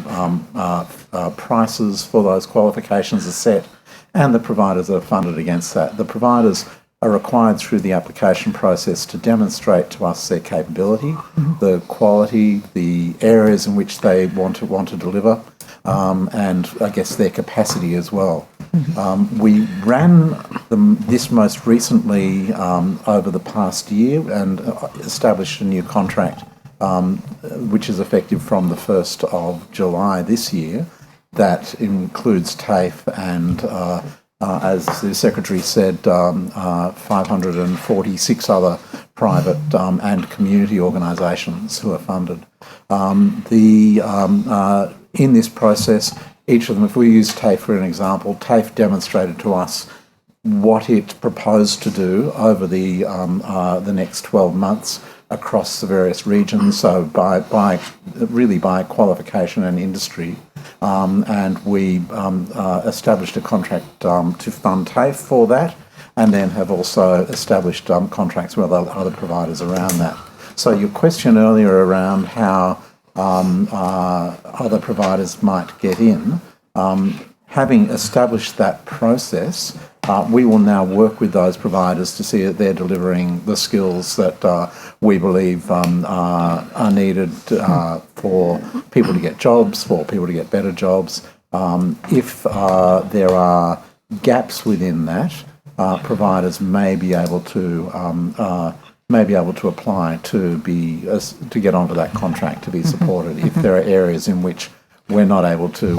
prices for those qualifications are set and the providers are funded against that. The providers are required through the application process to demonstrate to us their capability, the quality, the areas in which they want to deliver, and I guess their capacity as well. We ran this most recently over the past year and established a new contract which is effective from the 1st of July this year that includes TAFE and as the Secretary said, 546 other private and community organisations who are funded. In this process, each of them, if we use TAFE for an example, TAFE demonstrated to us what it proposed to do over the next 12 months across the various regions, so by qualification and industry. And we established a contract to fund TAFE for that, and then have also established contracts with other providers around that. So your question earlier around how other providers might get in, having established that process, we will now work with those providers to see that they're delivering the skills that we believe are needed for people to get jobs, for people to get better jobs. If there are gaps within that, providers may be able to apply to get onto that contract to be supported if there are areas in which we're not able to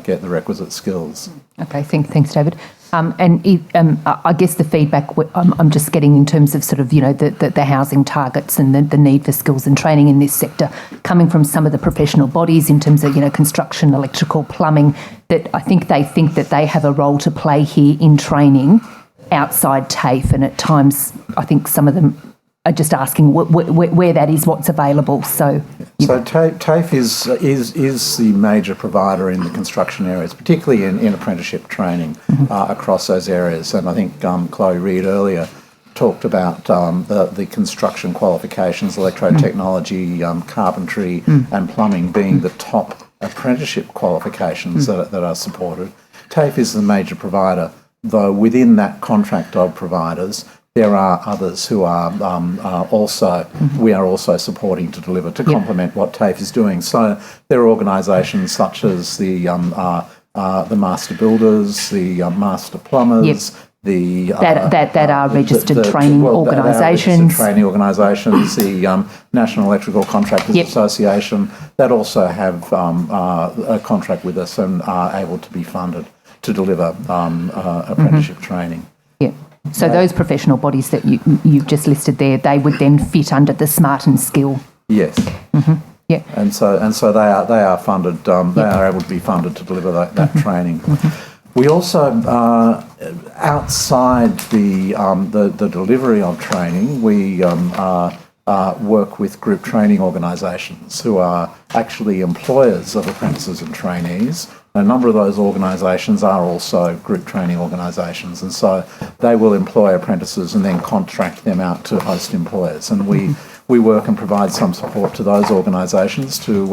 get the requisite skills. Okay, thanks, David. I guess the feedback I'm just getting in terms of sort of, the housing targets and the need for skills and training in this sector coming from some of the professional bodies in terms of, construction, electrical, plumbing, that I think that they have a role to play here in training outside TAFE, and at times I think some of them are just asking where that is, what's available. So TAFE is the major provider in the construction areas, particularly in apprenticeship training across those areas. And I think Chloe Reid earlier talked about the construction qualifications, electrotechnology, carpentry and plumbing being the top apprenticeship qualifications that are supported. TAFE is the major provider, though within that contract of providers, there are others who are we are also supporting to deliver to complement what TAFE is doing. So there are organisations such as the master builders, the master plumbers, that are registered training organisations. Training organisations, the National Electrical Contractors Association, that also have a contract with us and are able to be funded to deliver apprenticeship training. Yeah. So those professional bodies that you've just listed there, they would then fit under the Smart and Skill. Yes. Yeah. And so they are funded. They are able to be funded to deliver that training. We also, outside the delivery of training, we work with group training organisations who are actually employers of apprentices and trainees. A number of those organisations are also group training organisations, and so they will employ apprentices and then contract them out to host employers. And we work and provide some support to those organisations to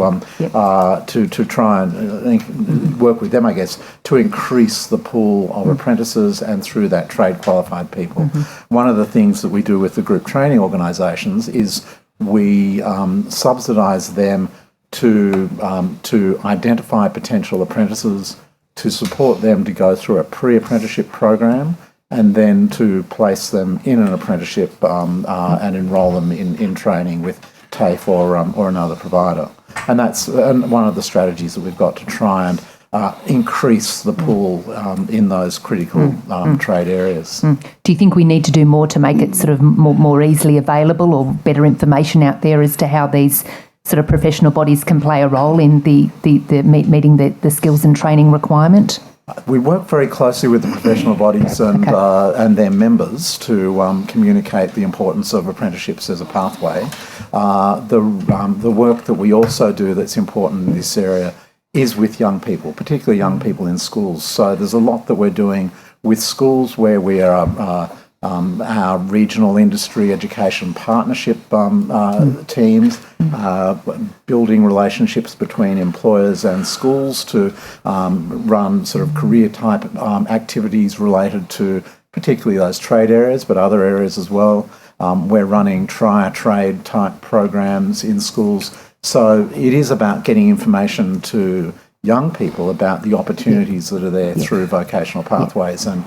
try and work with them, I guess, to increase the pool of apprentices and through that trade qualified people. One of the things that we do with the group training organisations is we subsidise them to identify potential apprentices, to support them to go through a pre-apprenticeship program, and then to place them in an apprenticeship and enrol them in training with TAFE or another provider. And that's one of the strategies that we've got to try and increase the pool in those critical trade areas. Do you think we need to do more to make it sort of more easily available, or better information out there as to how these sort of professional bodies can play a role in the meeting the skills and training requirement? We work very closely with the professional bodies and their members to communicate the importance of apprenticeships as a pathway. The work that we also do that's important in this area is with young people, particularly young people in schools. So there's a lot that we're doing with schools where we are our regional industry education partnership teams, building relationships between employers and schools to run sort of career type activities related to particularly those trade areas, but other areas as well. We're running try-a-trade type programs in schools. So it is about getting information to young people about the opportunities that are there through vocational pathways and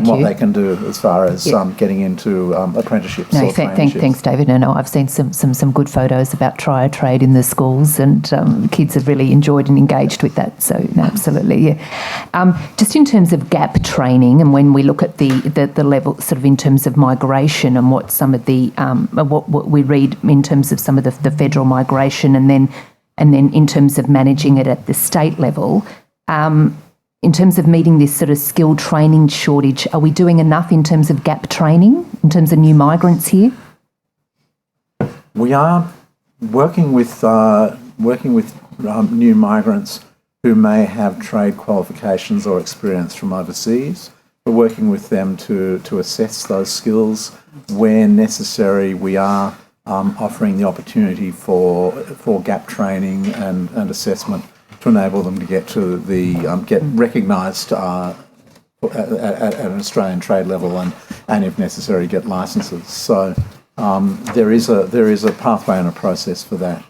what they can do as far as getting into apprenticeships or traineeships. Thanks, David. No, I've seen some good photos about try-a-trade in the schools, and kids have really enjoyed and engaged with that. So, absolutely, yeah. Just in terms of gap training, and when we look at the level, sort of in terms of migration and what some of the what we read in terms of some of the federal migration, and then in terms of managing it at the state level, in terms of meeting this sort of skill training shortage, are we doing enough in terms of gap training, in terms of new migrants here? We are working with new migrants who may have trade qualifications or experience from overseas. We're working with them to assess those skills. Where necessary, we are offering the opportunity for gap training and assessment to enable them to get to get recognised at an Australian trade level and if necessary get licences. So there is a pathway and a process for that.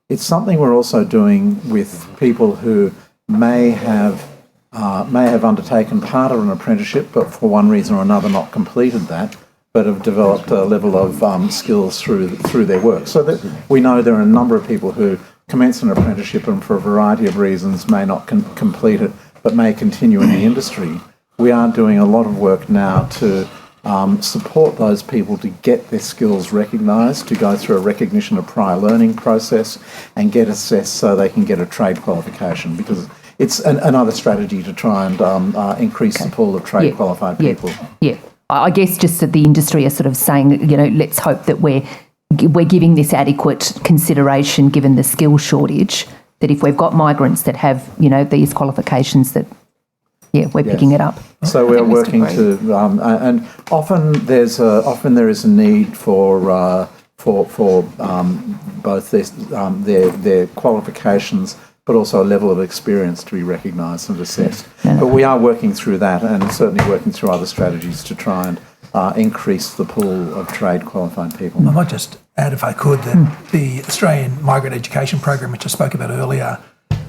It's something we're also doing with people who may have undertaken part of an apprenticeship, but for one reason or another not completed that, but have developed a level of skills through their work. So that we know there are a number of people who commence an apprenticeship and for a variety of reasons may not complete it, but may continue in the industry. We are doing a lot of work now to support those people to get their skills recognised, to go through a recognition of prior learning process and get assessed so they can get a trade qualification, because it's another strategy to try and increase the pool of trade qualified people. Yeah. I guess just that the industry are sort of saying, let's hope that we're giving this adequate consideration given the skill shortage, that if we've got migrants that have, these qualifications, that, we're picking it up. So we're working to, and often there is a need for both their qualifications, but also a level of experience to be recognised and assessed. But we are working through that, and certainly working through other strategies to try and increase the pool of trade qualified people. I might just add, if I could, that the Australian Migrant Education Program, which I spoke about earlier,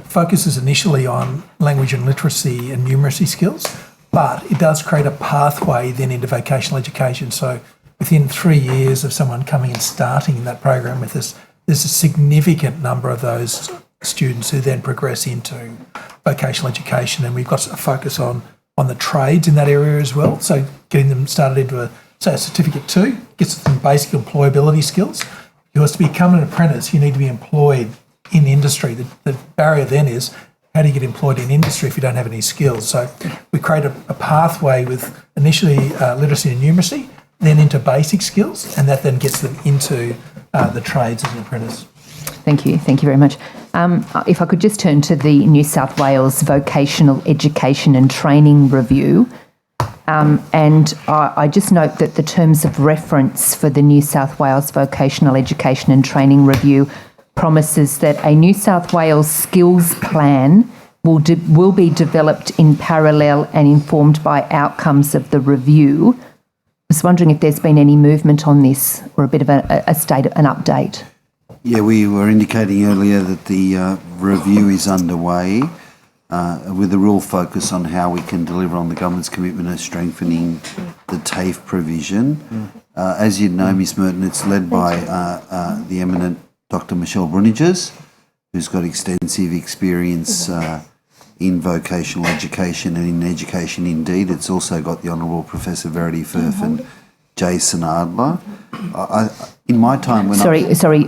focuses initially on language and literacy and numeracy skills, but it does create a pathway then into vocational education. So within 3 years of someone coming and starting in that program with us, there's a significant number of those students who then progress into vocational education, and we've got a focus on the trades in that area as well. So getting them started into a Certificate 2 gets them basic employability skills. If you want to become an apprentice, you need to be employed in industry. The barrier then is, how do you get employed in industry if you don't have any skills? So we create a pathway with initially literacy and numeracy, then into basic skills, and that then gets them into the trades as an apprentice. Thank you. Thank you very much. If I could just turn to the New South Wales Vocational Education and Training Review. And I just note that the terms of reference for the New South Wales Vocational Education and Training Review promises that a New South Wales skills plan will be developed in parallel and informed by outcomes of the review. I was wondering if there's been any movement on this or a bit of an update. Yeah, we were indicating earlier that the review is underway with a real focus on how we can deliver on the government's commitment of strengthening the TAFE provision. As you know, Ms Merton, it's led by the eminent Dr Michelle Bruniges, who's got extensive experience in vocational education and in education indeed. It's also got the Honourable Professor Verity Firth and Jason Adler. In my time when they're review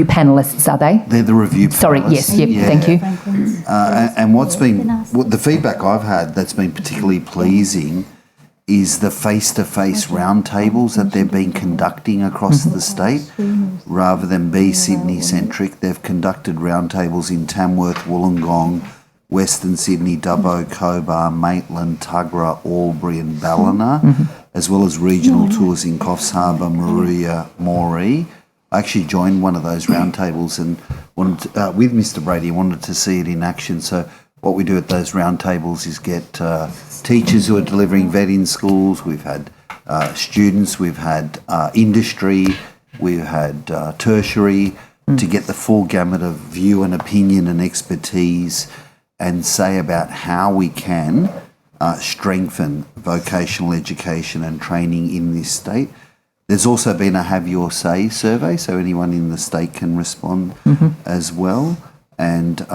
panellists, are they? They're the review panellists. Sorry, yes, yep, yeah. Thank you. And the feedback I've had that's been particularly pleasing is the face-to-face roundtables that they've been conducting across the state. Rather than be Sydney-centric, they've conducted roundtables in Tamworth, Wollongong, Western Sydney, Dubbo, Cobar, Maitland, Tuggerah, Albury and Ballina, as well as regional tours in Coffs Harbour, Maruya, Moree. I actually joined one of those roundtables and with Mr Brady, wanted to see it in action. So what we do at those roundtables is get teachers who are delivering vet in schools. We've had students, we've had industry, we've had tertiary, to get the full gamut of view and opinion and expertise and say about how we can strengthen vocational education and training in this state. There's also been a Have Your Say survey, so anyone in the state can respond as well. And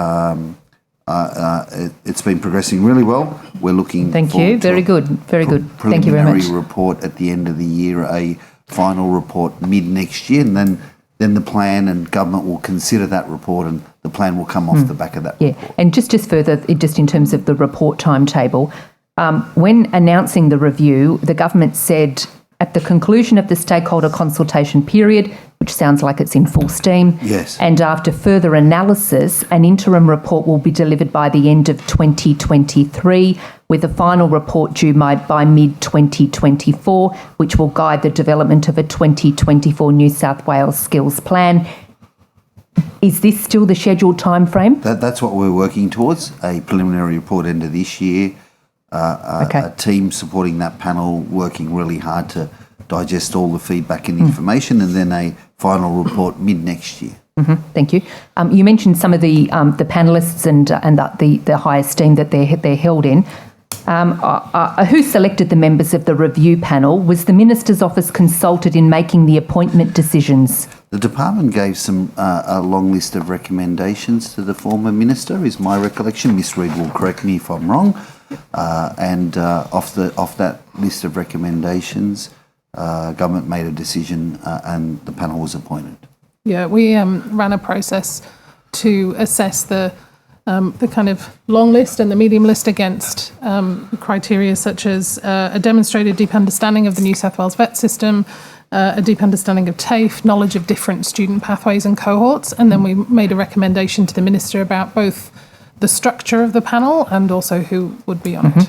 it's been progressing really well. We're looking Thank you. Very good. Very good. Thank you very much. Preliminary report at the end of the year, a final report mid next year, and then the plan and government will consider that report and the plan will come off the back of that report. And just further, just in terms of the report timetable, when announcing the review, the government said at the conclusion of the stakeholder consultation period, which sounds like it's in full steam, yes, and after further analysis, an interim report will be delivered by the end of 2023, with a final report due by mid-2024, which will guide the development of a 2024 New South Wales skills plan. Is this still the scheduled timeframe? That's what we're working towards, a preliminary report end of this year. A team supporting that panel working really hard to digest all the feedback and information, and then a final report mid next year. Thank you. You mentioned some of the panellists and the high esteem that they're held in. Who selected the members of the review panel? Was the Minister's office consulted in making the appointment decisions? The department gave a long list of recommendations to the former minister, is my recollection. Miss Reid will correct me if I'm wrong. And off that list of recommendations, government made a decision and the panel was appointed. Yeah, we ran a process to assess the kind of long list and the medium list against criteria such as a demonstrated deep understanding of the New South Wales vet system, a deep understanding of TAFE, knowledge of different student pathways and cohorts, and then we made a recommendation to the Minister about both the structure of the panel and also who would be on it.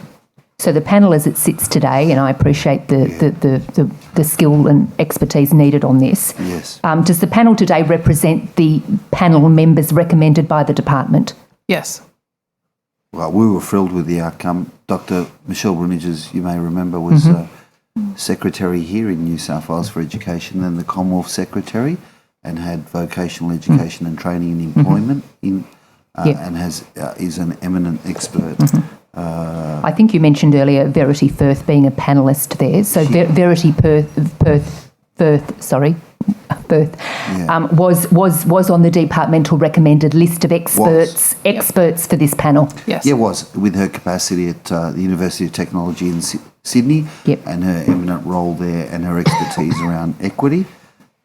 So the panel as it sits today, and I appreciate the skill and expertise needed on this. Yes. Does the panel today represent the panel members recommended by the department? Yes. Well, we were thrilled with the outcome. Dr. Michelle Bruniges, you may remember, was Secretary here in New South Wales for Education and the Commonwealth Secretary, and had vocational education and training and employment and is an eminent expert. I think you mentioned earlier Verity Firth being a panellist there. So Verity Firth was on the departmental recommended list of experts for this panel. Yes. Yeah, was with her capacity at the University of Technology in Sydney, and her eminent role there and her expertise around equity.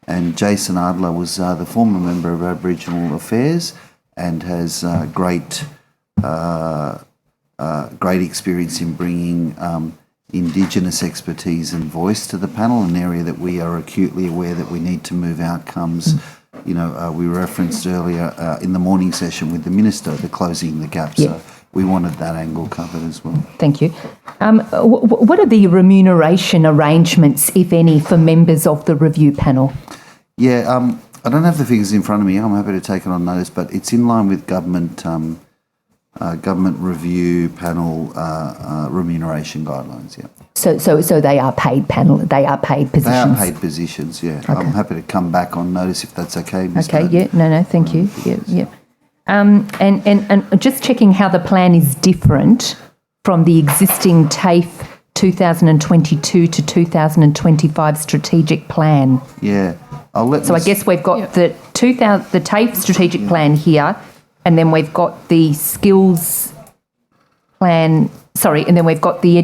And Jason Adler was the former member of Aboriginal Affairs and has great experience in bringing Indigenous expertise and voice to the panel, an area that we are acutely aware that we need to move outcomes. We referenced earlier in the morning session with the Minister, the closing the gap. So we wanted that angle covered as well. Thank you. What are the remuneration arrangements, if any, for members of the review panel? Yeah, I don't have the figures in front of me. I'm happy to take it on notice, but it's in line with government review panel remuneration guidelines. Yeah. So they are paid panel. They are paid positions. They are paid positions. Yeah. Okay. I'm happy to come back on notice if that's okay, Ms. Okay. Burton. Yeah. No. Thank you. Yeah. And just checking how the plan is different from the existing TAFE 2022 to 2025 strategic plan. Yeah. I guess we've got the TAFE strategic plan here, and then we've got the skills plan. And then we've got the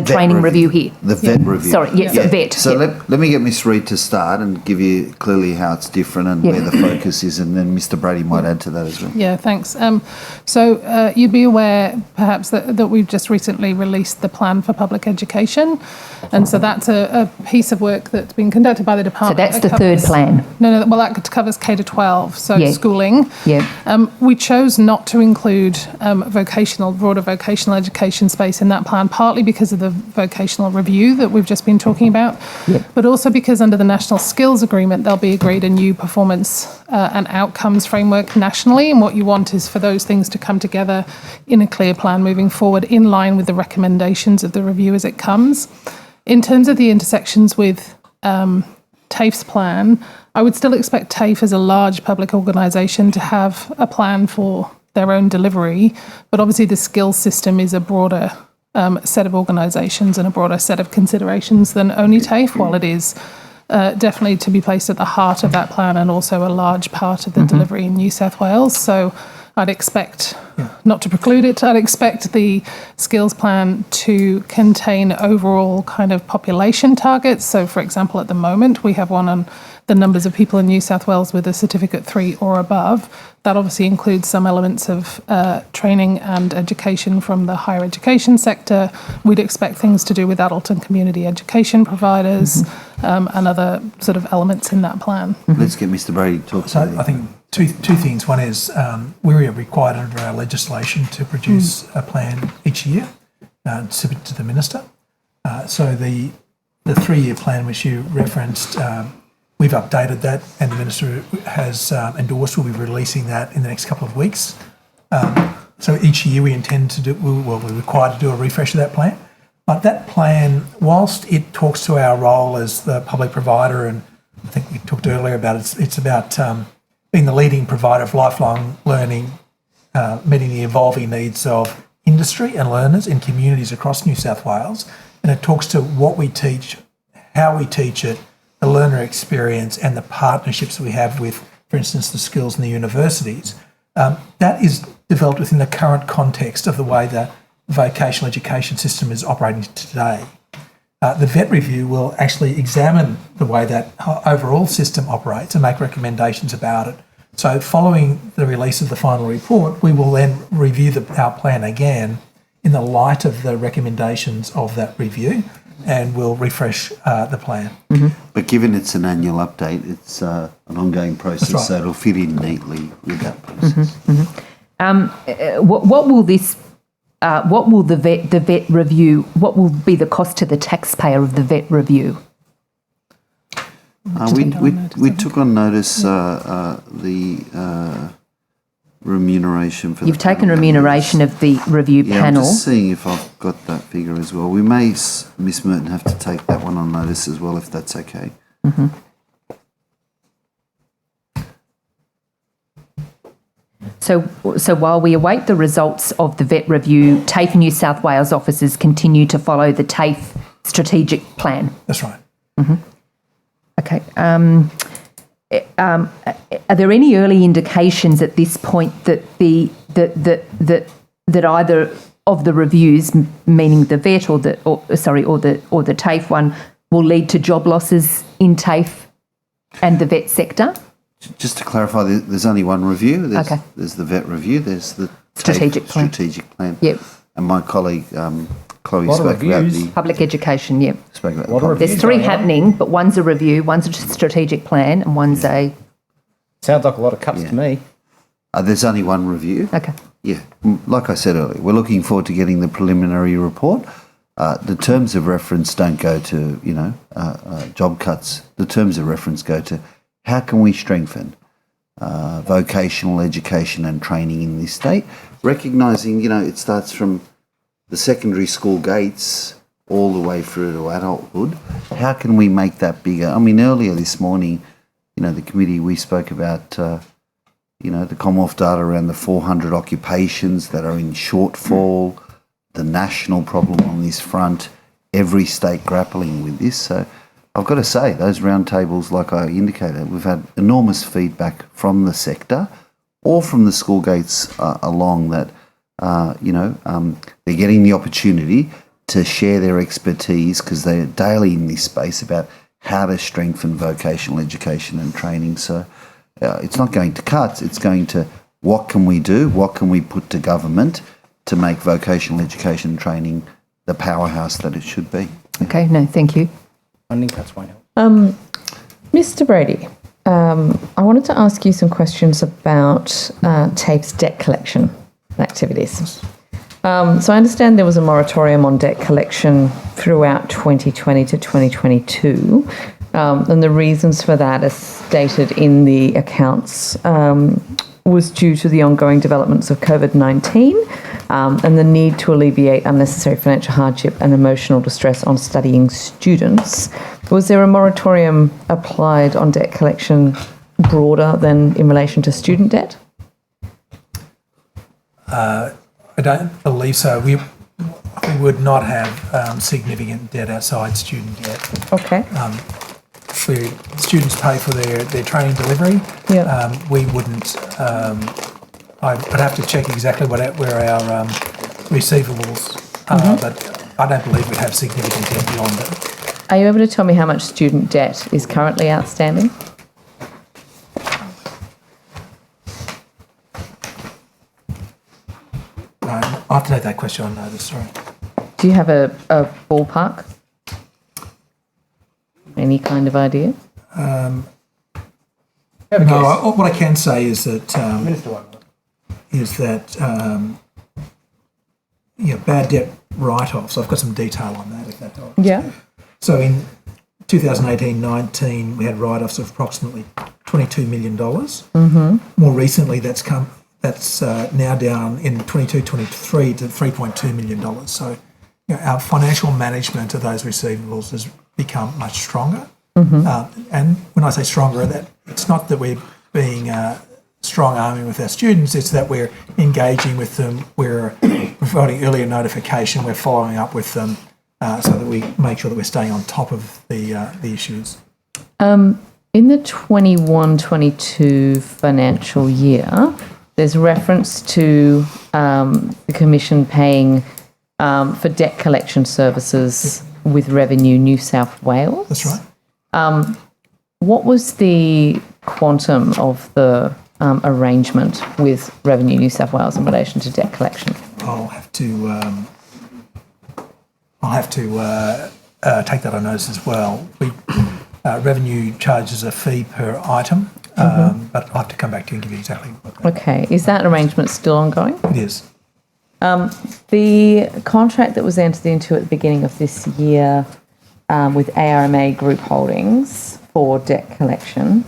training review here. The VET review. VET. So let me get Ms. Reid to start and give you clearly how it's different and where the focus is, and then Mr. Brady might add to that as well. Yeah, thanks. So you'd be aware perhaps that we've just recently released the plan for public education, and so that's a piece of work that's been conducted by the department. So that's the third plan? No, well that covers K to 12, so schooling. Yeah. We chose not to include broader vocational education space in that plan, partly because of the vocational review that we've just been talking about, but also because under the National Skills Agreement they'll be agreed a new performance and outcomes framework nationally, and what you want is for those things to come together in a clear plan moving forward in line with the recommendations of the review as it comes. In terms of the intersections with TAFE's plan, I would still expect TAFE as a large public organisation to have a plan for their own delivery, but obviously the skills system is a broader set of organisations and a broader set of considerations than only TAFE, while it is definitely to be placed at the heart of that plan and also a large part of the delivery in New South Wales. So I'd expect, not to preclude it, I'd expect the skills plan to contain overall kind of population targets. So for example, at the moment, we have one on the numbers of people in New South Wales with a certificate 3 or above. That obviously includes some elements of training and education from the higher education sector. We'd expect things to do with adult and community education providers and other sort of elements in that plan. Let's get Mr. Brady to talk. So I think two things. One is we're required under our legislation to produce a plan each year and submit to the Minister. So the 3-year plan which you referenced, we've updated that, and the Minister has endorsed. We'll be releasing that in the next couple of weeks. So each year we intend to do, we're required to do a refresh of that plan. But that plan, whilst it talks to our role as the public provider, and I think we talked earlier about it's about being the leading provider of lifelong learning, meeting the evolving needs of industry and learners in communities across New South Wales. And it talks to what we teach, how we teach it, the learner experience, and the partnerships we have with, for instance, the schools and the universities. That is developed within the current context of the way the vocational education system is operating today. The VET review will actually examine the way that overall system operates and make recommendations about it. So following the release of the final report, we will then review our plan again in the light of the recommendations of that review, and we'll refresh the plan. But given it's an annual update, it's an ongoing process, so it'll fit in neatly with that process. What will this? What will the VET review? What will be the cost to the taxpayer of the VET review? We took on notice the remuneration for. You've taken remuneration of the review panel. I'm just seeing if I've got that figure as well. We may, Miss Merton, have to take that one on notice as well, if that's okay. So while we await the results of the VET review, TAFE New South Wales officers continue to follow the TAFE strategic plan. That's right. Okay. Are there any early indications at this point that that either of the reviews, meaning the VET or the TAFE one, will lead to job losses in TAFE and the vet sector? Just to clarify, there's only one review. Okay. There's the vet review. There's the Strategic plan. Strategic plan. Yep. And my colleague Chloe Lot of spoke about reviews. the Public education, yep. spoke about the Lot of public- There's three happening, but one's a review, one's a strategic plan, and one's a... Sounds like a lot of cuts to me. there's only one review. Okay. Yeah, like I said earlier, we're looking forward to getting the preliminary report. The terms of reference don't go to, job cuts. The terms of reference go to how can we strengthen vocational education and training in this state, recognising, it starts from the secondary school gates all the way through to adulthood. How can we make that bigger? I mean, earlier this morning, the committee, we spoke about, the Commonwealth data around the 400 occupations that are in shortfall, the national problem on this front, every state grappling with this. So I've got to say, those roundtables, like I indicated, we've had enormous feedback from the sector or from the school gates along that, they're getting the opportunity to share their expertise because they're daily in this space about how to strengthen vocational education and training. So it's not going to cuts, it's going to what can we do, what can we put to government to make vocational education and training the powerhouse that it should be. Okay, no, thank you. Funding cuts won't help. Mr. Brady, I wanted to ask you some questions about TAFE's debt collection activities. So I understand there was a moratorium on debt collection throughout 2020 to 2022, and the reasons for that, as stated in the accounts, was due to the ongoing developments of COVID-19 and the need to alleviate unnecessary financial hardship and emotional distress on studying students. Was there a moratorium applied on debt collection broader than in relation to student debt? I don't believe so. We would not have significant debt outside student debt. Okay. Where students pay for their training delivery, we wouldn't. I'd have to check exactly where our receivables are, but I don't believe we'd have significant debt beyond it. Are you able to tell me how much student debt is currently outstanding? I'll have to take that question on notice, sorry. Do you have a ballpark? Any kind of idea? No, what I can say is that bad debt write-offs. I've got some detail on that, if that helps. Yeah. So in 2018-19, we had write-offs of approximately $22 million. Mm-hmm. More recently, that's now down in 22-23 to $3.2 million. So our financial management of those receivables has become much stronger. Mm-hmm. And when I say stronger, that it's not that we're being strong arming with our students, it's that we're engaging with them, we're providing earlier notification, we're following up with them so that we make sure that we're staying on top of the issues. In the 21-22 financial year, there's reference to the Commission paying for debt collection services with Revenue New South Wales. That's right. What was the quantum of the arrangement with Revenue New South Wales in relation to debt collection? I'll have to take that on notice as well. Revenue charges a fee per item, but I'll have to come back to you and give you exactly what that is. Okay. Is that arrangement still ongoing? It is. The contract that was entered into at the beginning of this year with ARMA Group Holdings for debt collection,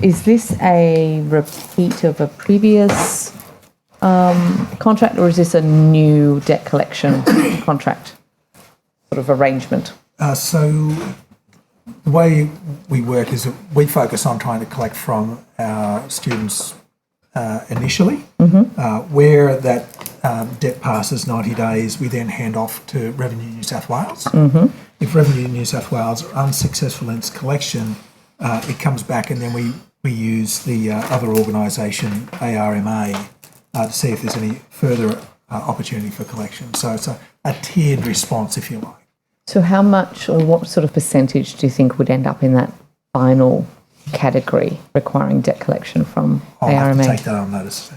is this a repeat of a previous contract, or is this a new debt collection contract sort of arrangement? So the way we work is that we focus on trying to collect from our students initially. Where that debt passes 90 days, we then hand off to Revenue New South Wales. If Revenue New South Wales are unsuccessful in its collection, it comes back and then we use the other organisation, ARMA, to see if there's any further opportunity for collection. So it's a tiered response, if you like. So how much or what sort of percentage do you think would end up in that final category requiring debt collection from I'll have ARMA. to take that on notice.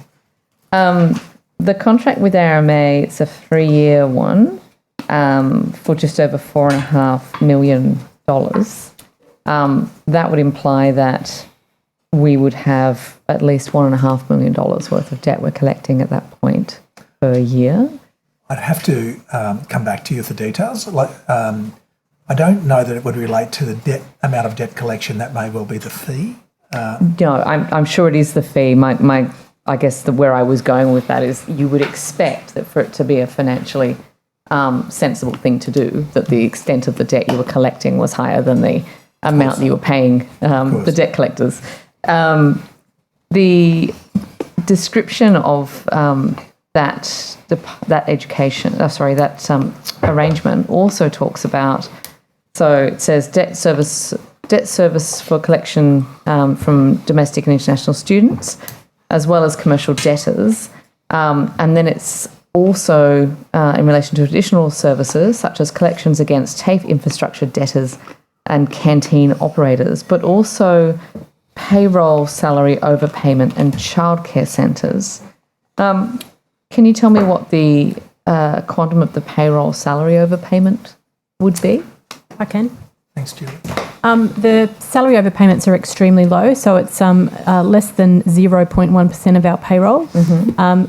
The contract with ARMA, it's a 3-year one for just over $4.5 million. That would imply that we would have at least $1.5 million worth of debt we're collecting at that point per year. I'd have to come back to you for details. I don't know that it would relate to the amount of debt collection. That may well be the fee. No, I'm sure it is the fee. I guess where I was going with that is you would expect that for it to be a financially sensible thing to do, that the extent of the debt you were collecting was higher than the amount that you were paying the debt collectors. The description of that arrangement also talks about. So it says debt service for collection from domestic and international students, as well as commercial debtors, and then it's also in relation to additional services such as collections against TAFE infrastructure debtors and canteen operators, but also payroll, salary overpayment, and childcare centres. Can you tell me what the quantum of the payroll salary overpayment would be? I can. Thanks, Julie. The salary overpayments are extremely low, so it's less than 0.1% of our payroll.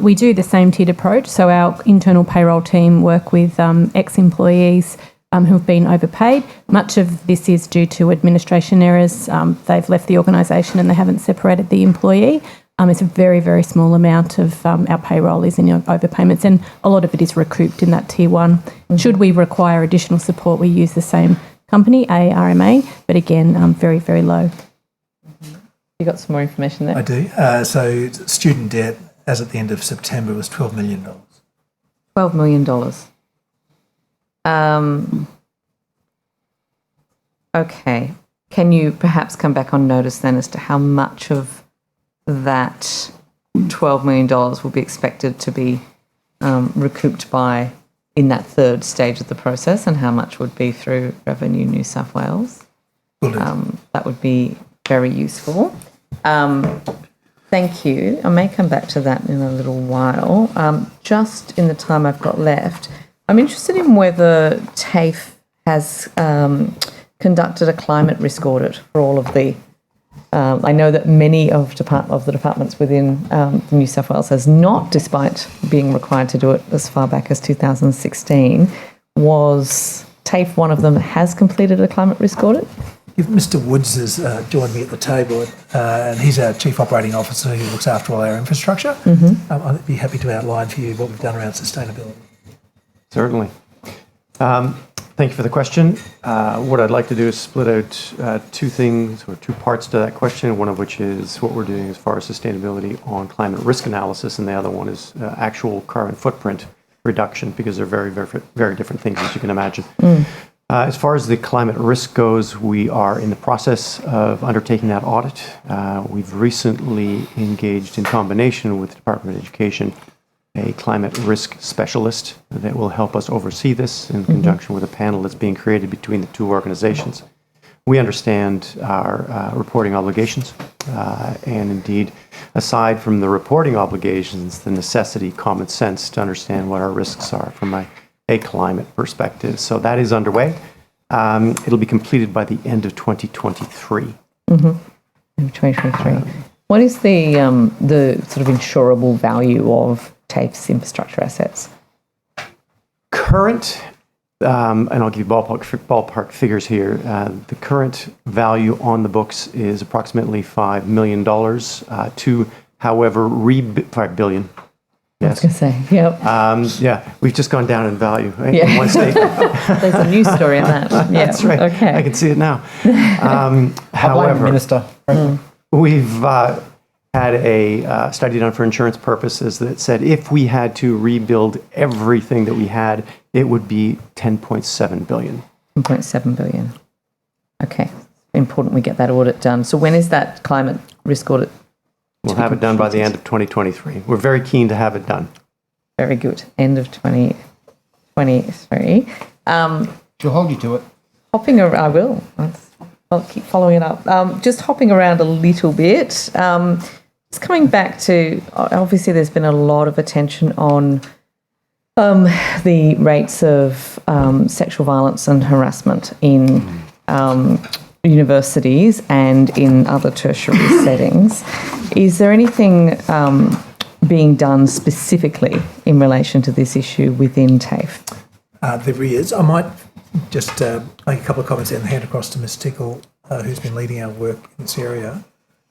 We do the same tiered approach, so our internal payroll team work with ex-employees who have been overpaid. Much of this is due to administration errors. They've left the organisation and they haven't separated the employee. It's a very, very small amount of our payroll is in overpayments, and a lot of it is recouped in that Tier 1. Should we require additional support, we use the same company, ARMA, but again, very, very low. You got some more information there? I do. So student debt, as at the end of September, was $12 million. $12 million. Okay. Can you perhaps come back on notice then as to how much of that $12 million will be expected to be recouped by in that third stage of the process, and how much would be through Revenue New South Wales? That would be very useful. Thank you. I may come back to that in a little while. Just in the time I've got left, I'm interested in whether TAFE has conducted a climate risk audit for all of the I know that many of the departments within New South Wales has not, despite being required to do it as far back as 2016. Was TAFE one of them that has completed a climate risk audit? If Mr. Woods has joined me at the table, and he's our Chief Operating Officer who looks after all our infrastructure, I'd be happy to outline for you what we've done around sustainability. Certainly. Thank you for the question. What I'd like to do is split out two things, or two parts to that question, one of which is what we're doing as far as sustainability on climate risk analysis, and the other one is actual carbon footprint reduction, because they're very, very, very different things, as you can imagine. As far as the climate risk goes, we are in the process of undertaking that audit. We've recently engaged in combination with the Department of Education a climate risk specialist that will help us oversee this in conjunction with a panel that's being created between the two organizations. We understand our reporting obligations, and indeed, aside from the reporting obligations, the necessity, common sense to understand what our risks are from a climate perspective. So that is underway. It'll be completed by the end of 2023. 2023. What is the sort of insurable value of TAFE's infrastructure assets? Current, and I'll give you ballpark figures here. The current value on the books is approximately $5 million to, however, $5 billion. Yes. I was going to say, yep. Yeah, we've just gone down in value in one state. There's a news story on that. Yeah. That's right. Okay. I can see it now. However, Minister, we've had a study done for insurance purposes that said if we had to rebuild everything that we had, it would be $10.7 billion. 10.7 billion. Okay. Important we get that audit done. So when is that climate risk audit? We'll have it done by the end of 2023. We're very keen to have it done. Very good. End of 2023. She'll hold you to it. Hopping around, I will. That's I'll keep following it up. Just hopping around a little bit. Just coming back to, obviously there's been a lot of attention on the rates of sexual violence and harassment in universities and in other tertiary settings. Is there anything being done specifically in relation to this issue within TAFE? There is. I might just make a couple of comments and hand across to Ms Tickle, who's been leading our work in this area.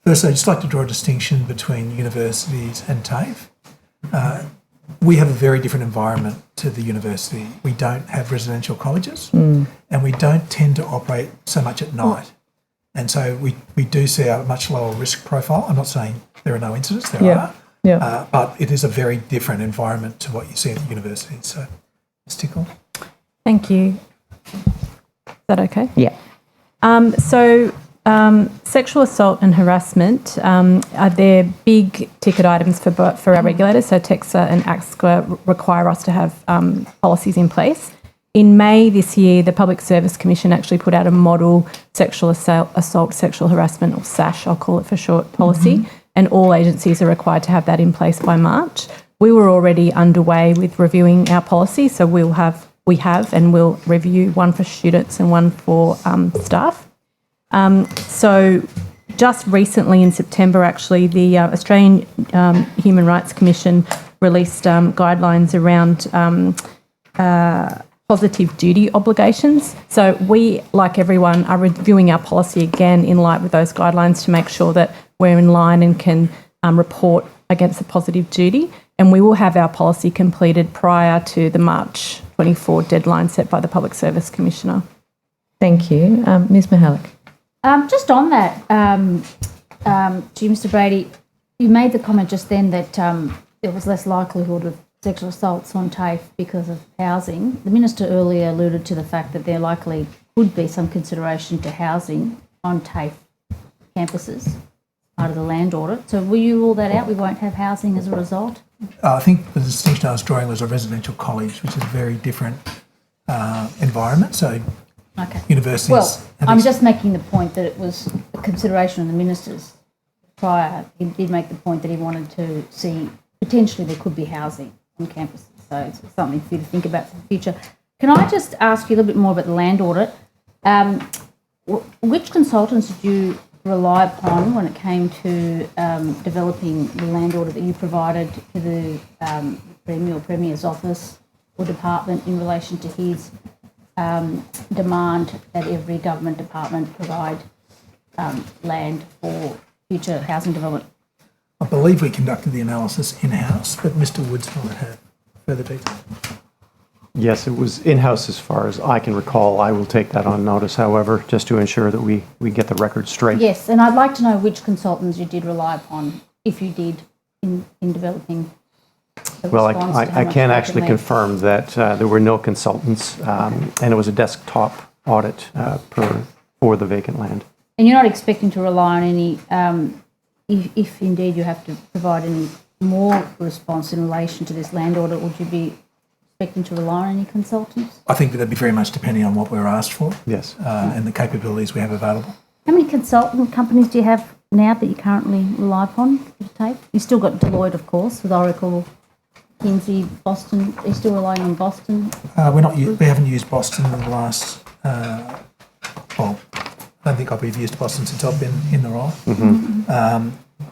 First, I'd just like to draw a distinction between universities and TAFE. We have a very different environment to the university. We don't have residential colleges and we don't tend to operate so much at night. And so we do see a much lower risk profile. I'm not saying there are no incidents, there are. Yeah. But it is a very different environment to what you see at the university. So, Ms Tickle. Thank you. Is that okay? Yeah. Sexual assault and harassment are they're big ticket items for our regulators. So TEXA and AXCA require us to have policies in place. In May this year, the Public Service Commission actually put out a model sexual assault, sexual harassment, or SASH, I'll call it for short, policy, and all agencies are required to have that in place by March. We were already underway with reviewing our policy, so we have and we'll review one for students and one for staff. So just recently in September, actually, the Australian Human Rights Commission released guidelines around positive duty obligations. So we, like everyone, are reviewing our policy again in light with those guidelines to make sure that we're in line and can report against a positive duty. And we will have our policy completed prior to the March 24 deadline set by the Public Service Commissioner. Thank you. Ms Mihalik. Just on that, to Mr Brady, you made the comment just then that there was less likelihood of sexual assaults on TAFE because of housing. The Minister earlier alluded to the fact that there likely could be some consideration to housing on TAFE campuses, part of the land audit. So will you rule that out? We won't have housing as a result? I think the distinction I was drawing was a residential college, which is a very different environment. So universities... Well, I'm just making the point that it was a consideration of the Minister's prior. He did make the point that he wanted to see potentially there could be housing on campuses. So it's something for you to think about for the future. Can I just ask you a little bit more about the land audit? Which consultants did you rely upon when it came to developing the land audit that you provided to the Premier or Premier's office or department in relation to his demand that every government department provide land for future housing development? I believe we conducted the analysis in-house, but Mr Woods might have further detail. Yes, it was in-house as far as I can recall. I will take that on notice, however, just to ensure that we get the record straight. Yes, and I'd like to know which consultants you did rely upon, if you did, in developing the Well, response to how I much can they actually need. confirm that there were no consultants, and it was a desktop audit for the vacant land. And you're not expecting to rely on any, if indeed you have to provide any more response in relation to this land audit, would you be expecting to rely on any consultants? I think that'd be very much depending on what we're asked for. Yes. And the capabilities we have available. How many consultant companies do you have now that you currently rely upon for TAFE? You've still got Deloitte, of course, with Oracle, Kinsey, Boston. Are you still relying on Boston? We haven't used Boston in the last, well, I don't think we've used Boston since I've been in the role.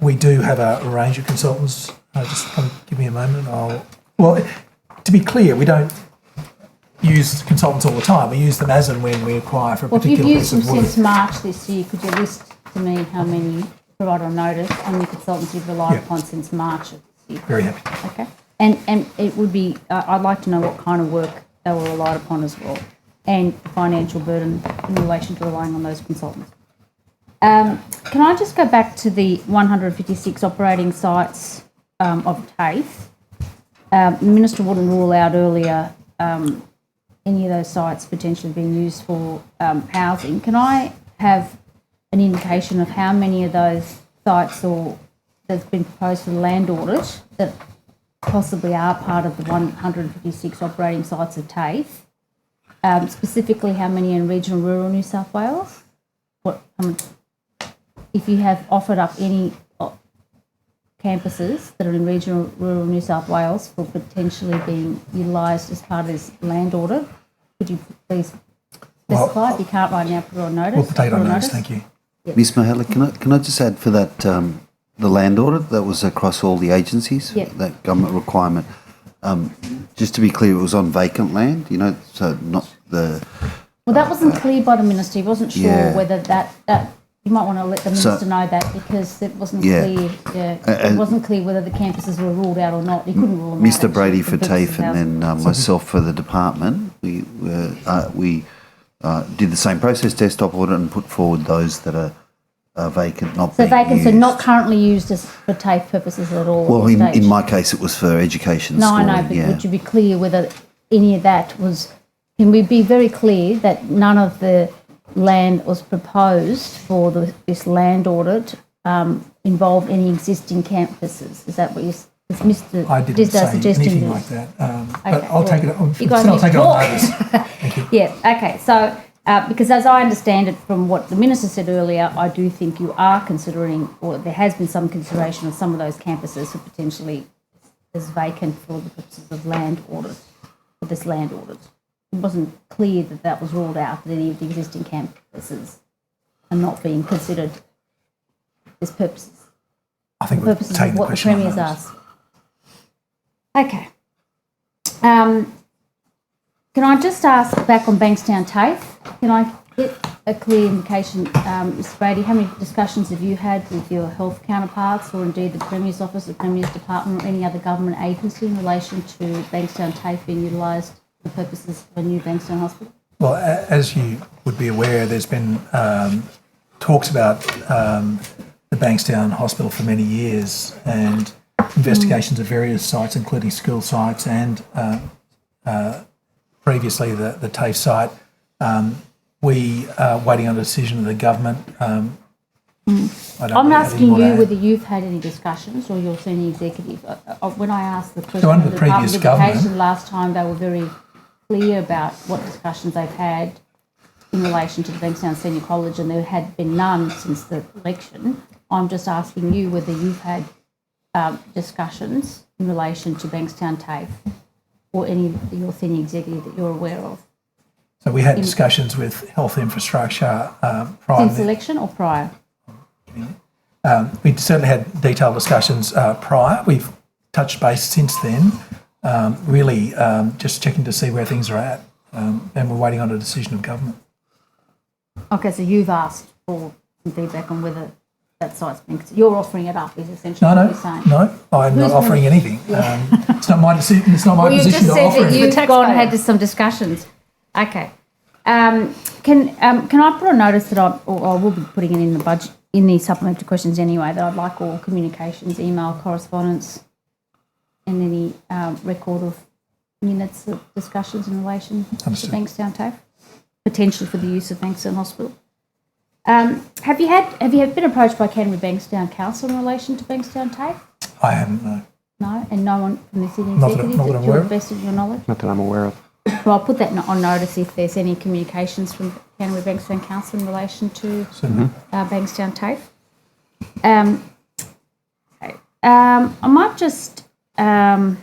We do have a range of consultants. Just give me a moment. Well, to be clear, we don't use consultants all the time. We use them as and when we acquire for a particular piece of work. Well, if you've used them since March this year, could you list to me how many, provide on notice, how many consultants you've relied upon since March of this year? Very happy. Okay. And it would be, I'd like to know what kind of work they were relied upon as well, and the financial burden in relation to relying on those consultants. Can I just go back to the 156 operating sites of TAFE? The Minister wouldn't rule out earlier any of those sites potentially being used for housing. Can I have an indication of how many of those sites or that's been proposed for the land audit that possibly are part of the 156 operating sites of TAFE? Specifically, how many in regional rural New South Wales? if you have offered up any campuses that are in regional rural New South Wales for potentially being utilised as part of this land audit, could you please specify? If you can't right now, put it on notice. We'll put it on notice, thank you. Yep. Ms. Mahaley, can I just add for that, the land audit, that was across all the agencies, Yep. that government requirement. Just to be clear, it was on vacant land, so not the... Well, that wasn't clear by the minister. He wasn't sure Yeah. whether that you might want to let the minister know that, because it wasn't clear. Yeah, it wasn't clear whether the campuses were ruled out or not. He couldn't rule them out. Mr. Brady for purposes TAFE of and then myself for the department, we did the same process, desktop audit, and put forward those that are vacant, not So being vacant, used. so not currently used as for TAFE purposes at all. Well, at this stage. in my case, it was for education No, schooling. I know, but yeah. would you be clear whether any of that was? Can we be very clear that none of the land was proposed for this land audit involved any existing campuses? Is that what you? Mr. I didn't Disdale say suggesting anything this? like that, but Okay, I'll take it. you guys I'll need take to it on talk. notice. Thank you. Yeah, okay. So, because as I understand it from what the Minister said earlier, I do think you are considering, or there has been some consideration of some of those campuses for potentially as vacant for the purposes of land audit, for this land audit. It wasn't clear that that was ruled out, that any of the existing campuses are not being considered as purposes. I think for we've purposes taken of the what the question on Premier's notice. asked. Okay. Can I just ask back on Bankstown TAFE, can I get a clear indication, Mr. Brady, how many discussions have you had with your health counterparts, or indeed the Premier's office, the Premier's department, or any other government agency in relation to Bankstown TAFE being utilised for the purposes of a new Bankstown hospital? Well, as you would be aware, there's been talks about the Bankstown Hospital for many years, and investigations of various sites, including school sites and previously the TAFE site. We are waiting on a decision of the government. I'm asking you whether you've had any discussions, or your senior executive. When I asked the question under of the the Department previous of Education government- last time, they were very clear about what discussions they've had in relation to the Bankstown Senior College, and there had been none since the election. I'm just asking you whether you've had discussions in relation to Bankstown TAFE, or any of your senior executive that you're aware of. So we had discussions with health infrastructure prior. Since election or prior? We certainly had detailed discussions prior. We've touched base since then, really just checking to see where things are at, and we're waiting on a decision of government. Okay, so you've asked for some feedback on whether that site's been considered. You're offering it up, is essentially what you're saying. No, I'm not offering anything. It's not my decision. It's not my position to offer You just said that anything. you've gone and had some discussions. Okay. Can I put a notice that I will be putting it in the budget, in the supplementary questions anyway, that I'd like all communications, email correspondence, and any record of minutes of discussions in relation to Bankstown TAFE, potentially for the use of Bankstown Hospital. Have you been approached by Canterbury Bankstown Council in relation to Bankstown TAFE? I haven't, no. No, and no one from the city Not that- executive not that I'm to aware the of. best of your knowledge? Not that I'm aware of. Well, I'll put that on notice if there's any communications from Canterbury Bankstown Council in relation to Bankstown TAFE. Okay. I might just I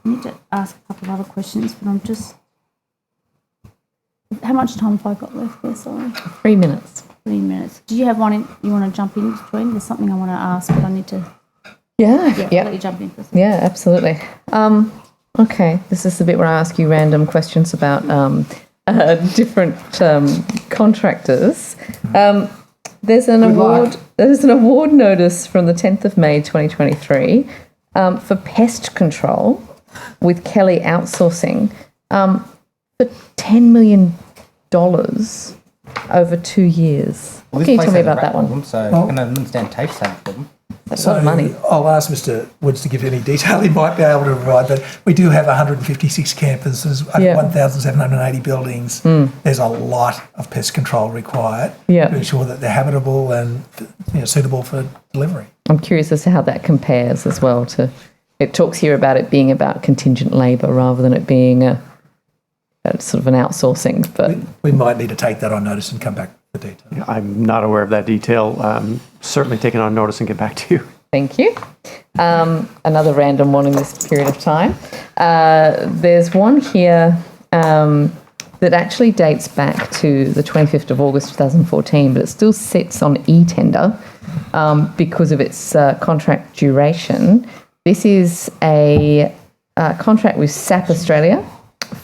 need to ask a couple of other questions, but I'm just. How much time have I got left there? Sorry. 3 minutes. 3 minutes. Do you have one you want to jump in between? There's something I want to ask, but I need to. Yeah. Let you jump in for a second. Yeah, absolutely. Okay, this is the bit where I ask you random questions about different contractors. There's an award. There's an award notice from the 10th of May 2023 for pest control with Kelly Outsourcing for $10 million over 2 years. What can you tell me about that one? So I can understand TAFE's having a problem. That's a lot of money. I'll ask Mr. Woods to give any detail he might be able to provide, but we do have 156 campuses, over 1,780 buildings. There's a lot of pest control required to ensure that they're habitable and suitable for delivery. I'm curious as to how that compares as well to, it talks here about it being about contingent labour rather than it being a sort of an outsourcing. But we might need to take that on notice and come back the detail. I'm not aware of that detail. Certainly taken on notice and get back to you. Thank you. Another random one in this period of time. There's one here that actually dates back to the 25th of August 2014, but it still sits on e-tender because of its contract duration. This is a contract with SAP Australia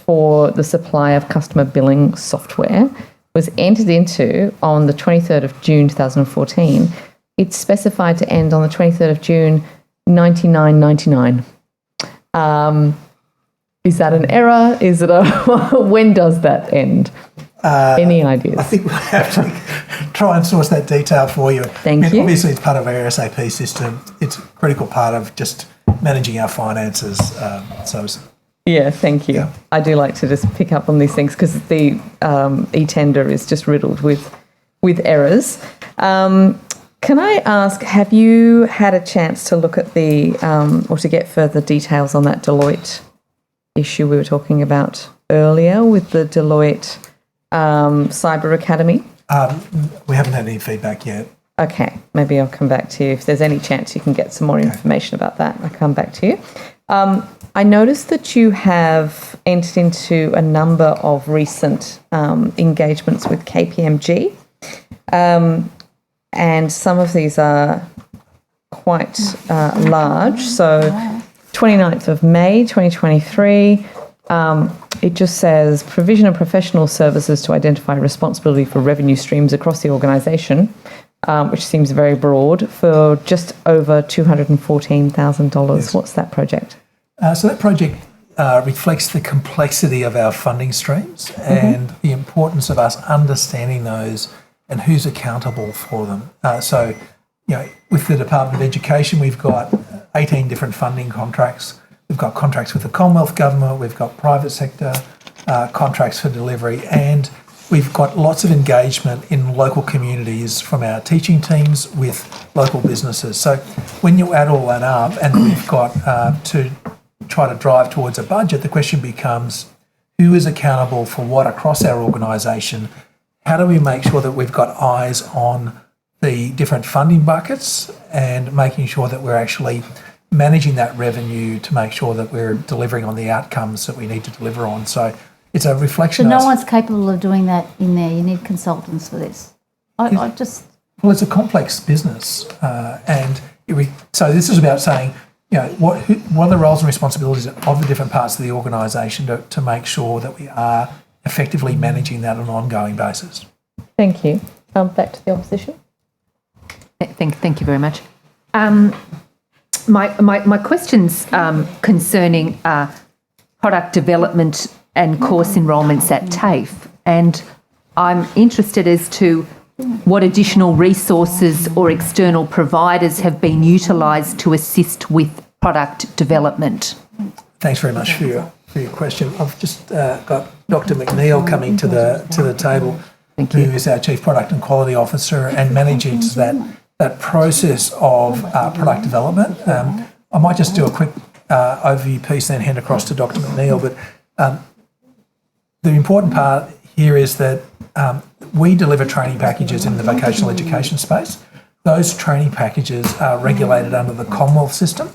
for the supply of customer billing software. Was entered into on the 23rd of June 2014. It's specified to end on the 23rd of June 1999. Is that an error? Is it a when does that end? Any ideas? I think we'll have to try and source that detail for you. Thank you. Obviously, it's part of our SAP system. It's a critical part of just managing our finances. Yeah, thank you. Yeah. I do like to just pick up on these things because the e-tender is just riddled with errors. Can I ask, have you had a chance to look at or to get further details on that Deloitte issue we were talking about earlier with the Deloitte Cyber Academy? We haven't had any feedback yet. Okay, maybe I'll come back to you. If there's any chance you can get some more information about that, I'll come back to you. I noticed that you have entered into a number of recent engagements with KPMG, and some of these are quite large. So 29th of May 2023, it just says provision of professional services to identify responsibility for revenue streams across the organisation, which seems very broad, for just over $214,000. Yes. What's that project? So that project reflects the complexity of our funding streams and the importance of us understanding those and who's accountable for them. So, with the Department of Education, we've got 18 different funding contracts. We've got contracts with the Commonwealth Government, we've got private sector contracts for delivery, and we've got lots of engagement in local communities from our teaching teams with local businesses. So when you add all that up, and we've got to try to drive towards a budget, the question becomes who is accountable for what across our organisation? How do we make sure that we've got eyes on the different funding buckets and making sure that we're actually managing that revenue to make sure that we're delivering on the outcomes that we need to deliver on? So it's a reflection. So no one's capable of doing that in there. You need consultants for this. Well, it's a complex business, so this is about saying, what are the roles and responsibilities of the different parts of the organisation to make sure that we are effectively managing that on an ongoing basis. Thank you. Back to the opposition. Thank you very much. My question's concerning product development and course enrolments at TAFE, and I'm interested as to what additional resources or external providers have been utilised to assist with product development. Thanks very much for your question. I've just got Dr. McNeil coming to the table, who is our Chief Product and Quality Officer and manages that process of product development. I might just do a quick overview piece, then hand across to Dr. McNeil. But the important part here is that we deliver training packages in the vocational education space. Those training packages are regulated under the Commonwealth system.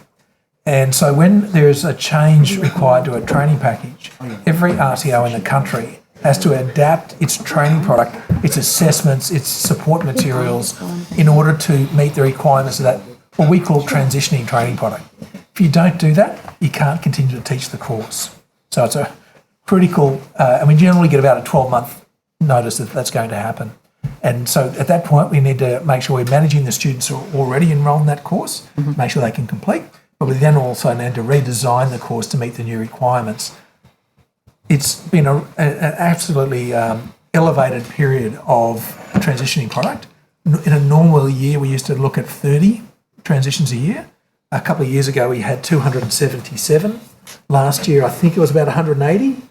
And so when there is a change required to a training package, every RTO in the country has to adapt its training product, its assessments, its support materials in order to meet the requirements of that, what we call transitioning training product. If you don't do that, you can't continue to teach the course. So it's a critical, and we generally get about a 12-month notice that that's going to happen. And so at that point, we need to make sure we're managing the students who are already enrolled in that course, make sure they can complete. But we then also need to redesign the course to meet the new requirements. It's been an absolutely elevated period of transitioning product. In a normal year, we used to look at 30 transitions a year. A couple of years ago, we had 277. Last year, I think it was about 180,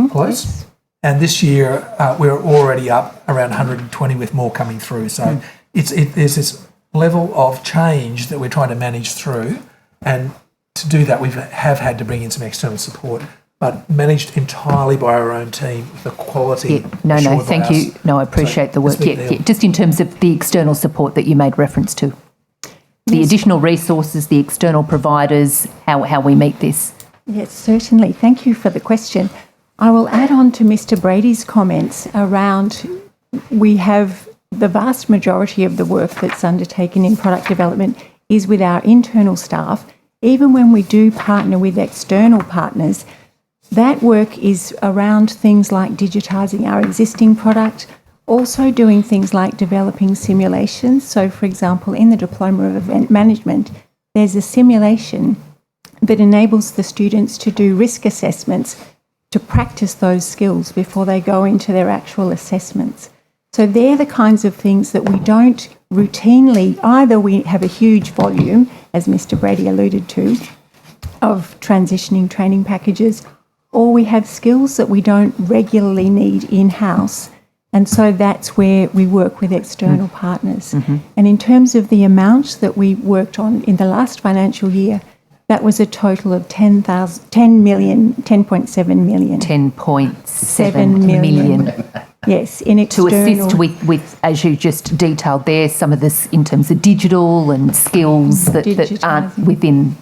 close. And this year, we're already up around 120 with more coming through. So there's this level of change that we're trying to manage through. And to do that, we have had to bring in some external support. but managed entirely by our own team with the quality. No, assured by thank us. you. No, I appreciate the work. it's a big deal. Just in terms of the external support that you made reference to. The additional resources, the external providers, how we meet this. Yes, certainly. Thank you for the question. I will add on to Mr. Brady's comments around we have the vast majority of the work that's undertaken in product development is with our internal staff. Even when we do partner with external partners, that work is around things like digitising our existing product, also doing things like developing simulations. So, for example, in the Diploma of Event Management, there's a simulation that enables the students to do risk assessments to practice those skills before they go into their actual assessments. So they're the kinds of things that we don't routinely, either we have a huge volume, as Mr. Brady alluded to, of transitioning training packages, or we have skills that we don't regularly need in-house. And so that's where we work with external partners. And in terms of the amount that we worked on in the last financial year, that was a total of 10.7 million. 10.7 million. Yes, in external. To assist with, as you just detailed there, some of this in terms of digital and skills that aren't within,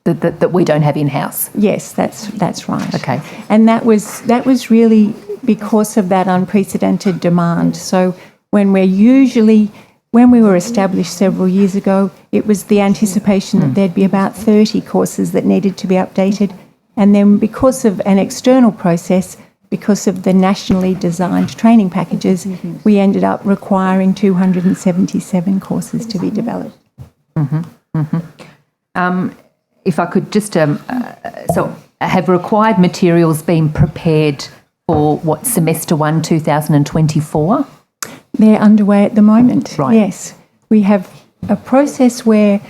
that we don't have in-house. Yes, that's right. Okay. And that was really because of that unprecedented demand. So when we were established several years ago, it was the anticipation that there'd be about 30 courses that needed to be updated. And then because of an external process, because of the nationally designed training packages, we ended up requiring 277 courses to be developed. If I could just, so have required materials been prepared for semester 1, 2024? They're underway at the moment. Right. Yes. We have a process where,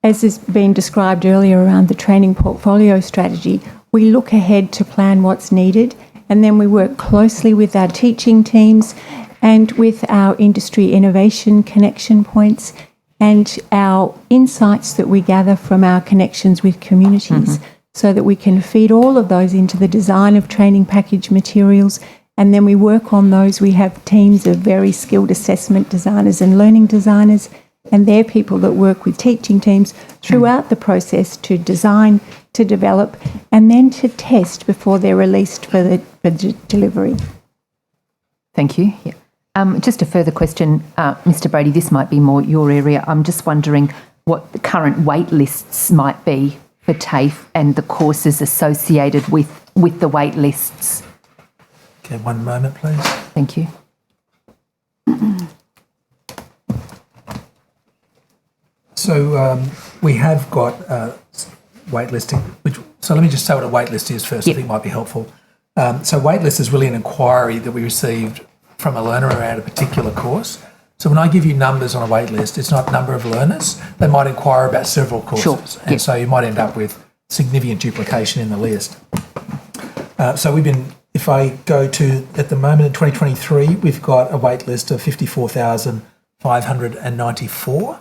as has been described earlier around the training portfolio strategy, we look ahead to plan what's needed, and then we work closely with our teaching teams and with our industry innovation connection points and our insights that we gather from our connections with communities so that we can feed all of those into the design of training package materials. And then we work on those. We have teams of very skilled assessment designers and learning designers, and they're people that work with teaching teams throughout the process to design, to develop, and then to test before they're released for delivery. Thank you. Yeah. Just a further question, Mr. Brady, this might be more your area. I'm just wondering what the current wait lists might be for TAFE and the courses associated with the wait lists. Okay, one moment, please. Thank you. So we have got waitlisting, so let me just say what a waitlist is first. I think it might be helpful. So waitlist is really an inquiry that we received from a learner around a particular course. So when I give you numbers on a waitlist, it's not number of learners. They might inquire about several courses. Sure. And so you might end up with significant duplication in the list. So if I go to, at the moment in 2023, we've got a wait list of 54,594.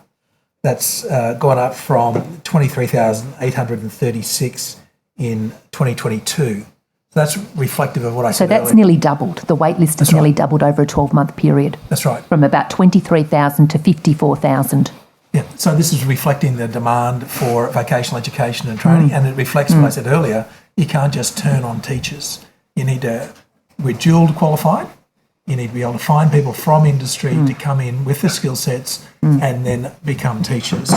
That's gone up from 23,836 in 2022. So that's reflective of what I said earlier. So that's nearly doubled. The wait list has nearly doubled over a 12-month period. That's right. From about 23,000 to 54,000. Yeah, so this is reflecting the demand for vocational education and training, and it reflects what I said earlier. You can't just turn on teachers. You need to, we're dual qualified. You need to be able to find people from industry to come in with the skill sets and then become teachers.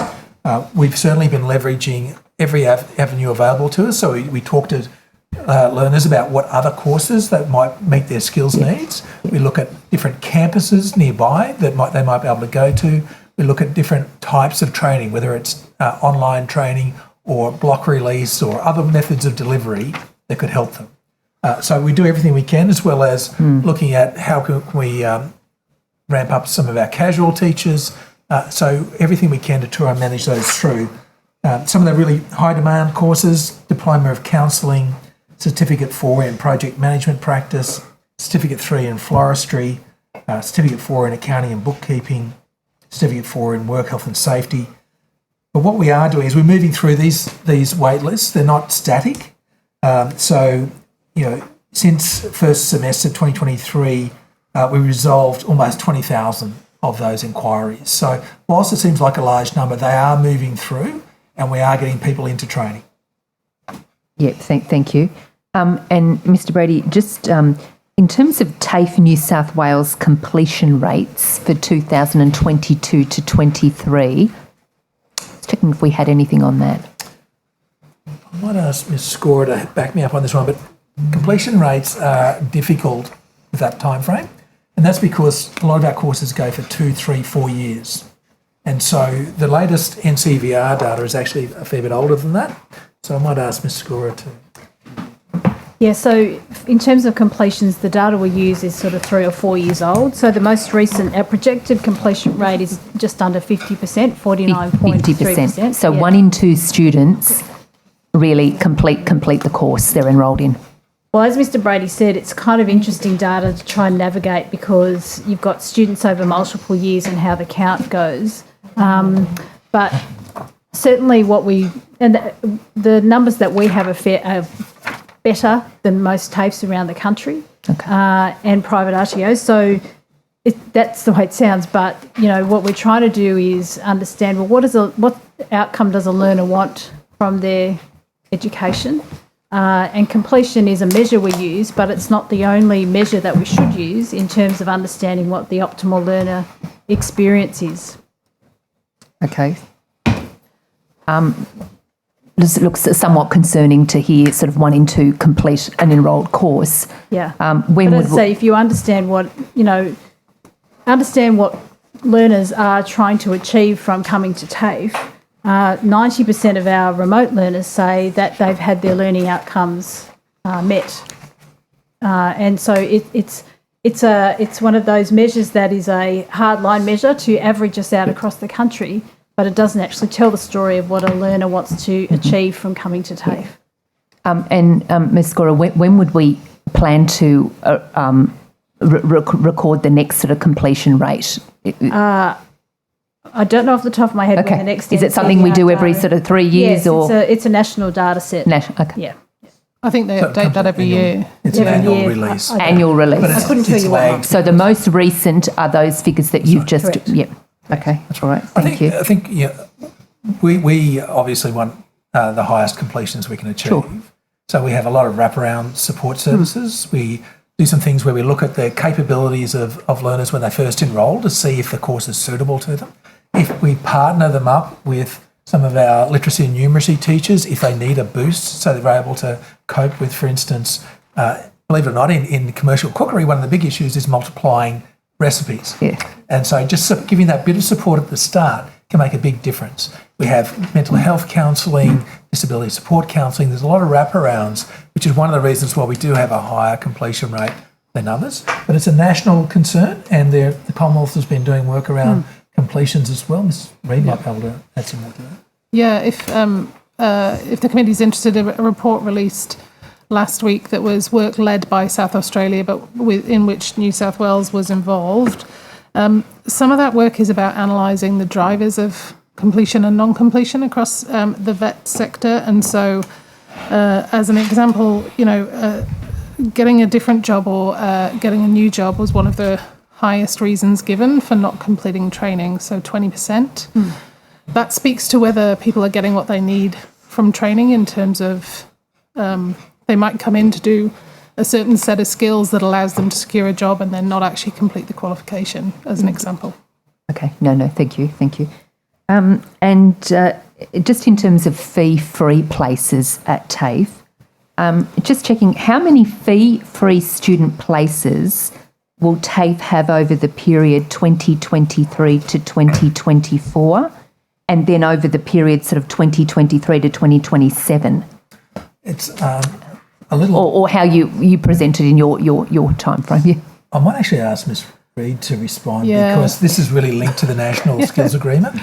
We've certainly been leveraging every avenue available to us. So we talk to learners about what other courses that might meet their skills needs. We look at different campuses nearby that they might be able to go to. We look at different types of training, whether it's online training or block release or other methods of delivery that could help them. So we do everything we can, as well as looking at how can we ramp up some of our casual teachers. So everything we can to try and manage those through. Some of the really high demand courses, Diploma of Counselling, Certificate 4 in Project Management Practice, Certificate 3 in Floristry, Certificate 4 in Accounting and Bookkeeping, Certificate 4 in Work Health and Safety. But what we are doing is we're moving through these wait lists. They're not static. So, since first semester 2023, we resolved almost 20,000 of those inquiries. So whilst it seems like a large number, they are moving through and we are getting people into training. Yeah, thank you. And Mr. Brady, just in terms of TAFE New South Wales completion rates for 2022 to 23, just checking if we had anything on that. I might ask Ms. Scorer to back me up on this one, but completion rates are difficult with that time frame, and that's because a lot of our courses go for 2, 3, 4 years. And so the latest NCVR data is actually a fair bit older than that. So I might ask Ms. Scorer to... Yeah, so in terms of completions, the data we use is sort of 3 or 4 years old. So the most recent, our projected completion rate is just under 50%, 49.3%. 50%. So 1 in 2 students really complete the course they're enrolled in. Well, as Mr. Brady said, it's kind of interesting data to try and navigate because you've got students over multiple years and how the count goes. But certainly the numbers that we have are better than most TAFEs around the country, and private RTOs. So that's the way it sounds. But, what we're trying to do is understand, well, what outcome does a learner want from their education? And completion is a measure we use, but it's not the only measure that we should use in terms of understanding what the optimal learner experience is. Okay. This looks somewhat concerning to hear sort of 1 in 2 complete an enrolled course. Yeah. When But if you understand what learners are trying to achieve from coming to TAFE, 90% of our remote learners say that they've had their learning outcomes met, and so it's one of those measures that is a hardline measure to average us out across the country, but it doesn't actually tell the story of what a learner wants to achieve from coming to TAFE. And Ms. Scorer, when would we plan to record the next sort of completion rate? I don't know off the top of my head when the next is it something we do every sort of 3 years? Yes, or it's a national data set. Okay. Yeah. I think they update that every year. It's an annual release. Annual release. I couldn't tell you what month. So the most recent are those figures that you've just... Correct. Yep. Okay, that's all right. Thank you. I think we obviously want the highest completions we can achieve. Sure. So we have a lot of wraparound support services. We do some things where we look at the capabilities of learners when they first enrol to see if the course is suitable to them. If we partner them up with some of our literacy and numeracy teachers, if they need a boost so they're able to cope with, for instance, believe it or not, in commercial cookery, one of the big issues is multiplying recipes. Yeah. And so just giving that bit of support at the start can make a big difference. We have mental health counselling, disability support counselling. There's a lot of wraparounds, which is one of the reasons why we do have a higher completion rate than others. But it's a national concern, and the Commonwealth has been doing work around completions as well. Ms. Reid might be able to add some more to that. Yeah, if the committee's interested, a report released last week that was work led by South Australia, but in which New South Wales was involved. Some of that work is about analysing the drivers of completion and non-completion across the vet sector. And so, as an example, getting a different job or getting a new job was one of the highest reasons given for not completing training, so 20%. That speaks to whether people are getting what they need from training in terms of they might come in to do a certain set of skills that allows them to secure a job and then not actually complete the qualification, as an example. Okay, no, thank you. And just in terms of fee-free places at TAFE, just checking, how many fee-free student places will TAFE have over the period 2023 to 2024, and then over the period sort of 2023 to 2027? It's a little... Or how you presented in your time frame. Yeah. I might actually ask Ms. Reid to respond because this is really linked to the National Skills Agreement.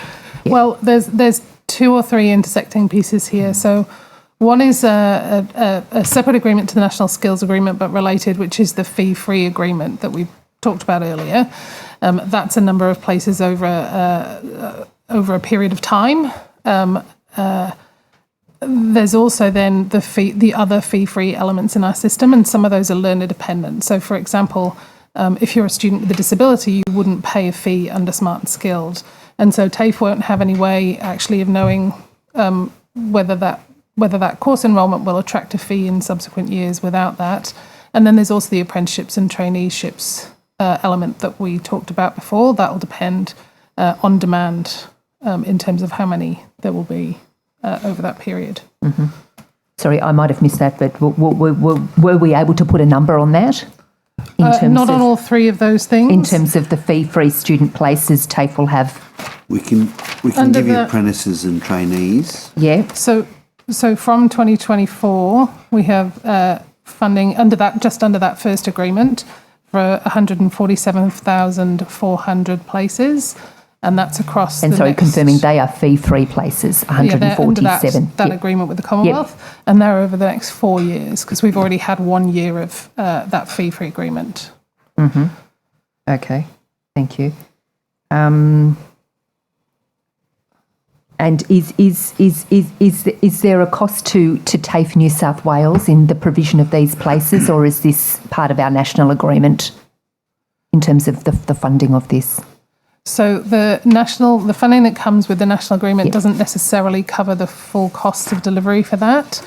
Yeah. Well, there's 2 or 3 intersecting pieces here. So one is a separate agreement to the National Skills Agreement, but related, which is the fee-free agreement that we talked about earlier. That's a number of places over a period of time. there's also then the other fee-free elements in our system, and some of those are learner dependent. So, for example, if you're a student with a disability, you wouldn't pay a fee under Smart and Skilled, and so TAFE won't have any way actually of knowing whether that course enrolment will attract a fee in subsequent years without that. And then there's also the apprenticeships and traineeships element that we talked about before. That will depend on demand in terms of how many there will be over that period. Mm-hmm. Sorry, I might have missed that, but were we able to put a number on that? Not on all three of those things. In terms of the fee-free student places TAFE will have? We can give you apprentices and trainees. Yeah. So from 2024, we have funding just under that first agreement for 147,400 places. And that's across confirming they are fee-free places, 147. Yeah, that agreement with the Commonwealth. Yep. And they're over the next 4 years, because we've already had 1 year of that fee-free agreement. Mm-hmm. Okay, thank you. And is there a cost to TAFE New South Wales in the provision of these places, or is this part of our national agreement in terms of the funding of this? So the funding that comes with the national agreement doesn't necessarily cover the full cost of delivery for that,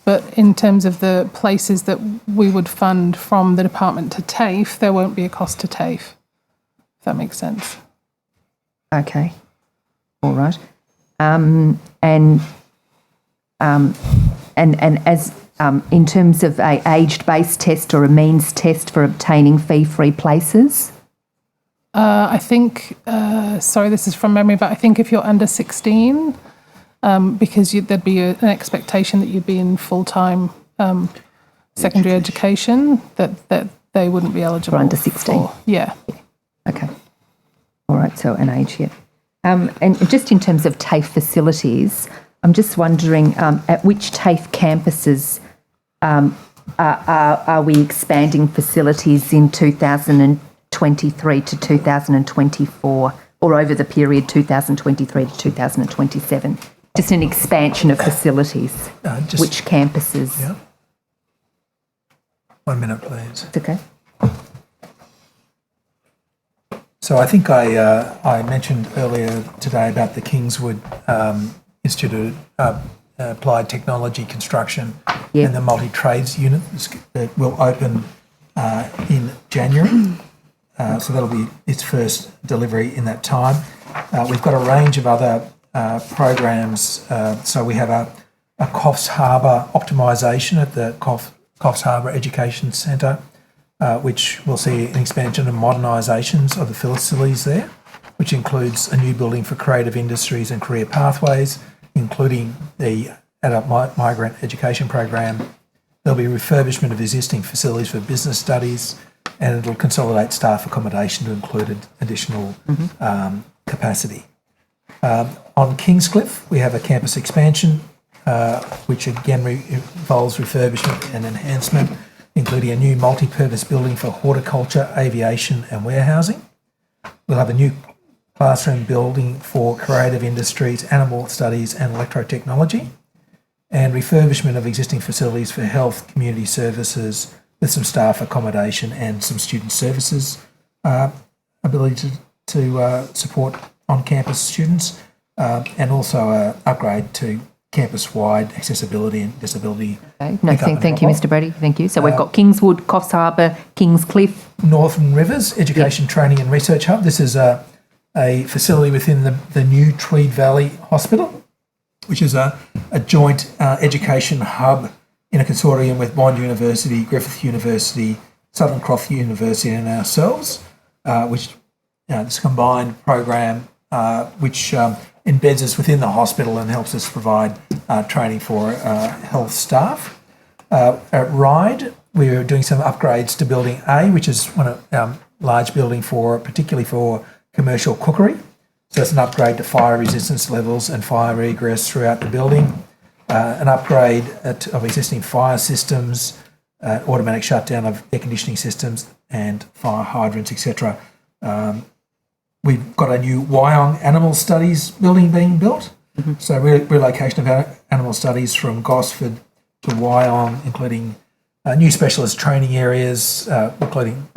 but in terms of the places that we would fund from the department to TAFE, there won't be a cost to TAFE, if that makes sense. Okay, all right. And as in terms of a age-based test or a means test for obtaining fee-free places? I think, this is from memory, but I think if you're under 16, because there'd be an expectation that you'd be in full-time secondary education, that they wouldn't be eligible. For under 16? Yeah. Okay. All right, so an age, yeah. And just in terms of TAFE facilities, I'm just wondering at which TAFE campuses are we expanding facilities in 2023 to 2024, or over the period 2023 to 2027? Just an expansion of facilities. Which campuses? Yeah. 1 minute, please. It's okay. So I think I mentioned earlier today about the Kingswood Institute of Applied Technology Construction and the multi-trades unit that will open in January. So that'll be its first delivery in that time. We've got a range of other programs. So we have a Coffs Harbour optimisation at the Coffs Harbour Education Centre, which will see an expansion and modernisations of the facilities there, which includes a new building for creative industries and career pathways, including the adult migrant education program. There'll be refurbishment of existing facilities for business studies, and it'll consolidate staff accommodation to include additional capacity. On Kingscliff, we have a campus expansion, which again involves refurbishment and enhancement, including a new multi-purpose building for horticulture, aviation and warehousing. We'll have a new classroom building for creative industries, animal studies and electrotechnology, and refurbishment of existing facilities for health, community services, with some staff accommodation and some student services ability to support on-campus students, and also an upgrade to campus-wide accessibility and disability. Okay. No, thank you, Mr. Brady. Thank you. So we've got Kingswood, Coffs Harbour, Kingscliff. Northern Rivers Education Training and Research Hub. This is a facility within the new Tweed Valley Hospital, which is a joint education hub in a consortium with Bond University, Griffith University, Southern Cross University and ourselves, which this combined program which embeds us within the hospital and helps us provide training for health staff. At RIDE, we're doing some upgrades to Building A, which is one of large building particularly for commercial cookery. So it's an upgrade to fire resistance levels and fire egress throughout the building. An upgrade of existing fire systems, automatic shutdown of air conditioning systems and fire hydrants, etc. We've got a new Wyong Animal Studies building being built, So relocation of animal studies from Gosford to Whan, including new specialist training areas, including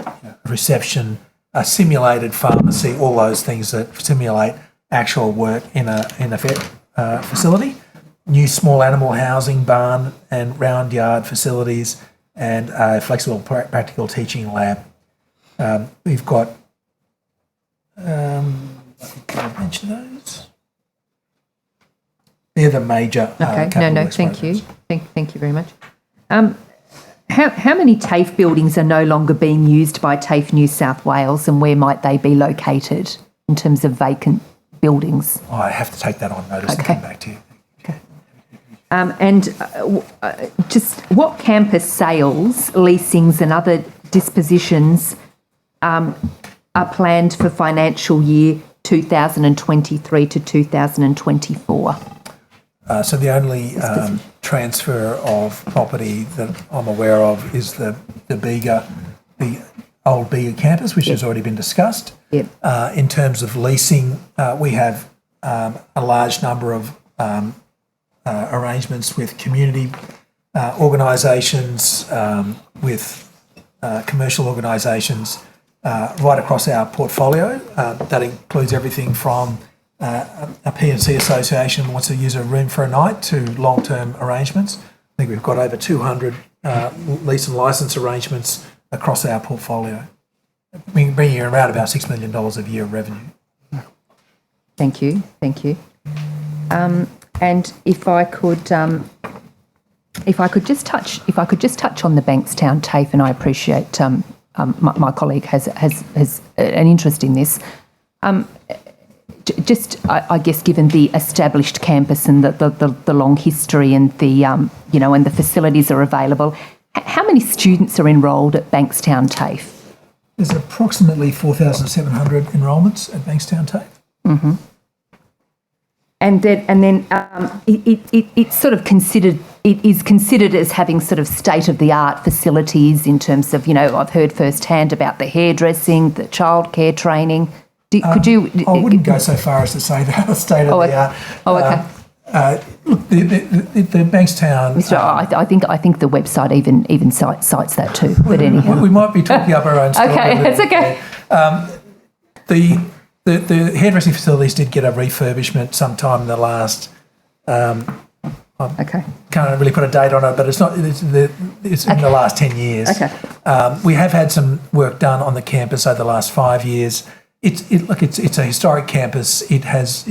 reception, a simulated pharmacy, all those things that simulate actual work in a vet facility. New small animal housing, barn and round yard facilities, and a flexible practical teaching lab. We've got, I think I've mentioned those. They're the major capital works thank programs. you. Thank you very much. How many TAFE buildings are no longer being used by TAFE New South Wales, and where might they be located in terms of vacant buildings? I have to take that on notice and come back to you. Just what campus sales, leasings and other dispositions are planned for financial year 2023 to 2024? So the only transfer of property that I'm aware of is the old Bega campus, which has already been discussed. In terms of leasing, we have a large number of arrangements with community organisations, with commercial organisations right across our portfolio. That includes everything from a P&C association wants to use a room for a night to long-term arrangements. I think we've got over 200 lease and licence arrangements across our portfolio, bringing around about $6 million a year of revenue. Thank you. And if I could just touch on the Bankstown TAFE, and I appreciate my colleague has an interest in this. I guess, given the established campus and the long history and and the facilities are available, how many students are enrolled at Bankstown TAFE? There's approximately 4,700 enrolments at Bankstown TAFE. Mm-hmm. And then it's sort of considered. It is considered as having sort of state-of-the-art facilities in terms of, I've heard firsthand about the hairdressing, the childcare training. Could you? I wouldn't go so far as to say that state-of-the-art. Okay. Look, the Bankstown. I think the website even cites that too. But anyhow, we might be talking up our own story. Okay, that's okay. The hairdressing facilities did get a refurbishment sometime in the last. Can't really put a date on it, but it's not. It's in the last 10 years. Okay. We have had some work done on the campus over the last 5 years. It's a historic campus. It has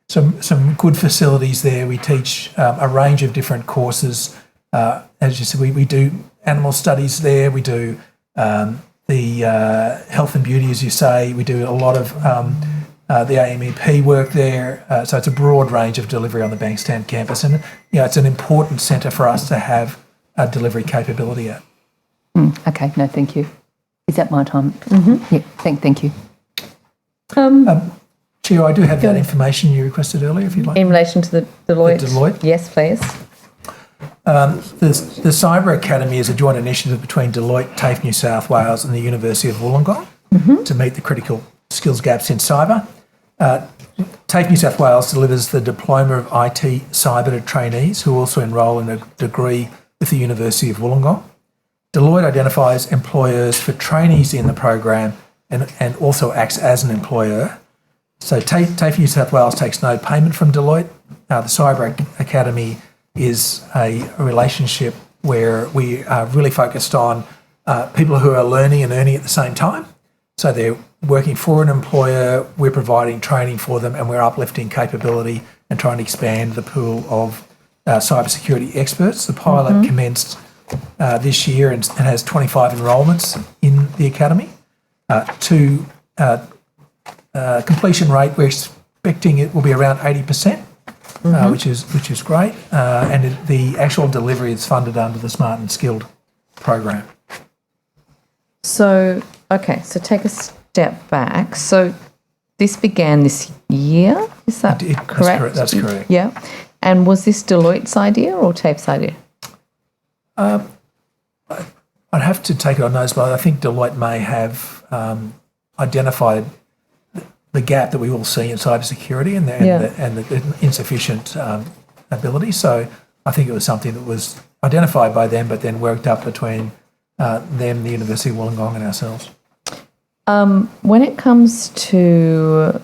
some good facilities there. We teach a range of different courses. As you said, we do animal studies there. We do the health and beauty, as you say. We do a lot of the AMEP work there. So it's a broad range of delivery on the Bankstown campus, and it's an important centre for us to have a delivery capability at. Okay, no, thank you. Is that my time? Mm-hmm. Yeah, thank you. Chair, I do have that information you requested earlier, if you'd like. In relation to the Deloitte? The Deloitte? Yes, please. The Cyber Academy is a joint initiative between Deloitte, TAFE New South Wales and the University of Wollongong to meet the critical skills gaps in cyber. TAFE New South Wales delivers the Diploma of IT Cyber to trainees who also enrol in a degree with the University of Wollongong. Deloitte identifies employers for trainees in the program and also acts as an employer. So TAFE New South Wales takes no payment from Deloitte. The Cyber Academy is a relationship where we are really focused on people who are learning and earning at the same time. So they're working for an employer, we're providing training for them, and we're uplifting capability and trying to expand the pool of cybersecurity experts. The pilot commenced this year and has 25 enrolments in the academy. To completion rate, we're expecting it will be around 80%, which is great. And the actual delivery is funded under the Smart and Skilled program. So take a step back. So this began this year, is that correct? That's correct. Yeah. And was this Deloitte's idea or TAFE's idea? I'd have to take it on notice, but I think Deloitte may have identified the gap that we all see in cybersecurity and the insufficient ability. So I think it was something that was identified by them, but then worked up between them, the University of Wollongong, and ourselves. When it comes to,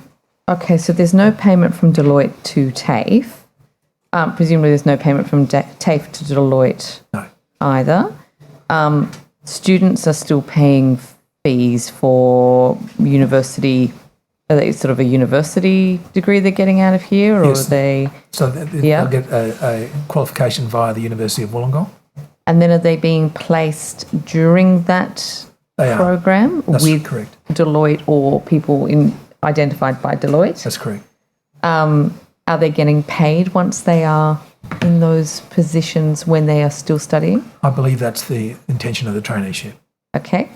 so there's no payment from Deloitte to TAFE. Presumably there's no payment from TAFE to Deloitte either. Students are still paying fees for university. Are they sort of a university degree they're getting out of here, or Yes. are they? So they'll get a qualification via the University of Wollongong. And then are they being placed during that They are. program That's with correct. Deloitte or people identified by Deloitte? That's correct. Are they getting paid once they are in those positions when they are still studying? I believe that's the intention of the traineeship. Okay.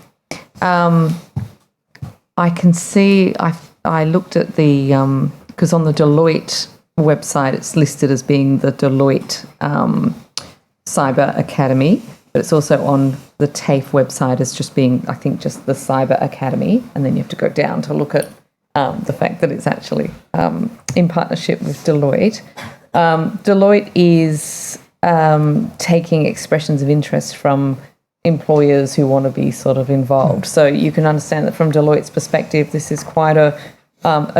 I can see, I looked at the, because on the Deloitte website it's listed as being the Deloitte Cyber Academy, but it's also on the TAFE website as just being, I think, just the Cyber Academy, and then you have to go down to look at the fact that it's actually in partnership with Deloitte. Deloitte is taking expressions of interest from employers who want to be sort of involved. So you can understand that from Deloitte's perspective, this is quite a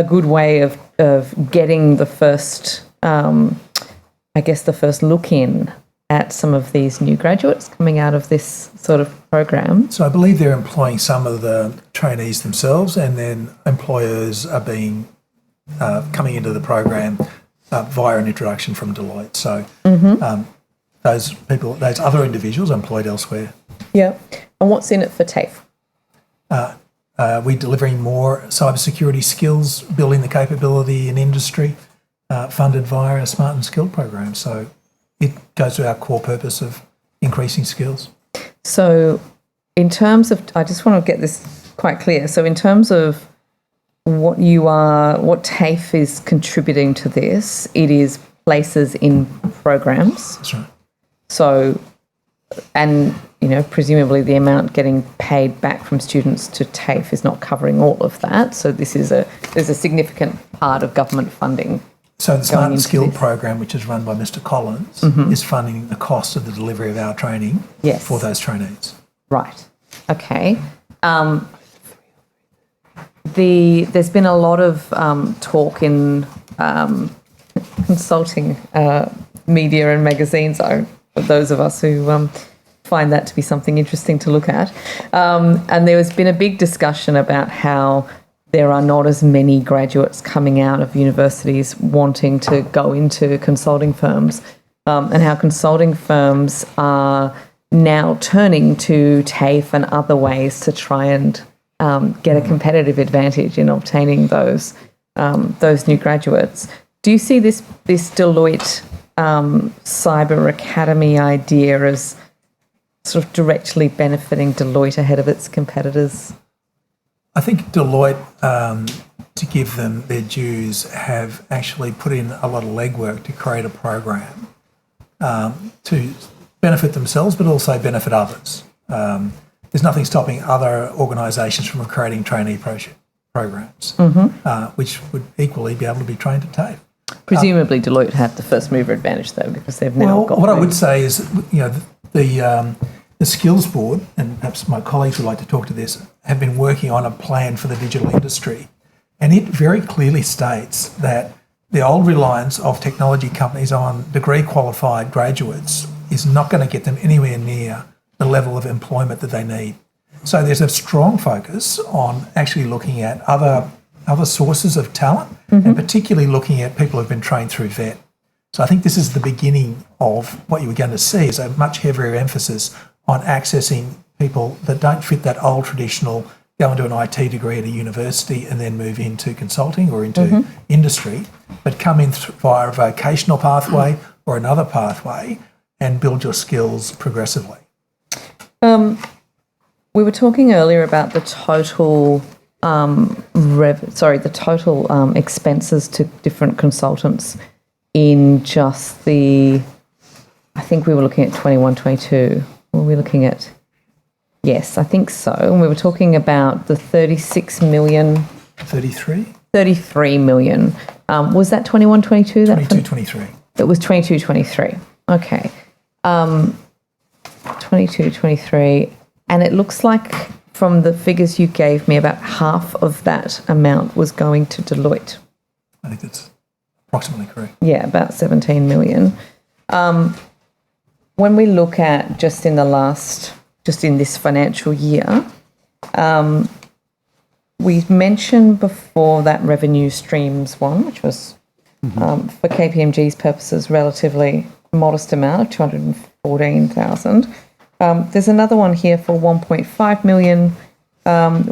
good way of getting the first, the first look in at some of these new graduates coming out of this sort of program. So I believe they're employing some of the trainees themselves, and then employers are being coming into the program via an introduction from Deloitte. So those people, those other individuals are employed elsewhere. Yeah. And what's in it for TAFE? We're delivering more cybersecurity skills, building the capability in industry, funded via a Smart and Skilled program. So it goes to our core purpose of increasing skills. So in terms of, I just want to get this quite clear. So in terms of what TAFE is contributing to this, it is places in programs. That's right. So, and, presumably the amount getting paid back from students to TAFE is not covering all of that. So there's a significant part of government funding. So the Smart and Skilled program, which is run by Mr. Collins, is funding the cost of the delivery of our training for those trainees. Right. Okay. There's been a lot of talk in consulting media and magazines, for those of us who find that to be something interesting to look at. And there has been a big discussion about how there are not as many graduates coming out of universities wanting to go into consulting firms, and how consulting firms are now turning to TAFE and other ways to try and get a competitive advantage in obtaining those new graduates. Do you see this Deloitte Cyber Academy idea as sort of directly benefiting Deloitte ahead of its competitors? I think Deloitte, to give them their dues, have actually put in a lot of legwork to create a program to benefit themselves but also benefit others. There's nothing stopping other organisations from creating trainee programs, which would equally be able to be trained at TAFE. Presumably Deloitte have the first mover advantage though, because they've now got... What I would say is, the Skills Board, and perhaps my colleagues would like to talk to this, have been working on a plan for the digital industry. And it very clearly states that the old reliance of technology companies on degree qualified graduates is not going to get them anywhere near the level of employment that they need. So there's a strong focus on actually looking at other sources of talent, and particularly looking at people who've been trained through VET. So I think this is the beginning of what you're going to see, is a much heavier emphasis on accessing people that don't fit that old traditional go into an IT degree at a university and then move into consulting or into industry, but come in via a vocational pathway or another pathway and build your skills progressively. We were talking earlier about the total expenses to different consultants in just the, I think we were looking at 21, 22. Were we looking at? Yes, I think so. And we were talking about the 36 million. 33? 33 million. Was that 21, 22? 22, 23. It was 22, 23. Okay. 22, 23. And it looks like from the figures you gave me, about half of that amount was going to Deloitte. I think that's approximately correct. Yeah, about 17 million. When we look at just in this financial year, we mentioned before that revenue streams one, which was for KPMG's purposes relatively modest amount of 214,000. There's another one here for 1.5 million,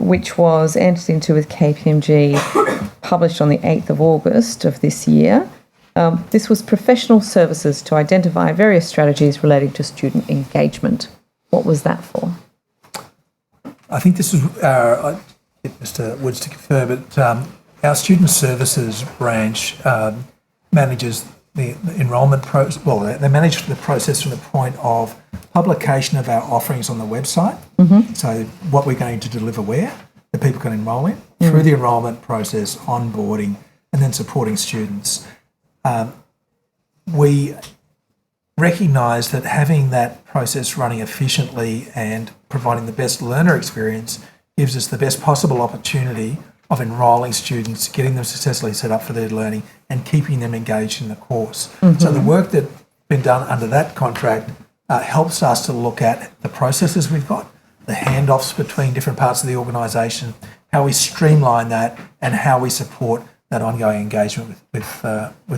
which was entered into with KPMG, published on the 8th of August of this year. This was professional services to identify various strategies relating to student engagement. What was that for? I think this is I get Mr. Woods to confirm, but our student services branch manages the enrolment process. Well, they manage the process from the point of publication of our offerings on the website. So what we're going to deliver where the people can enrol in, through the enrolment process, onboarding, and then supporting students. We recognise that having that process running efficiently and providing the best learner experience gives us the best possible opportunity of enrolling students, getting them successfully set up for their learning and keeping them engaged in the course. So the work that's been done under that contract helps us to look at the processes we've got, the handoffs between different parts of the organisation, how we streamline that and how we support that ongoing engagement with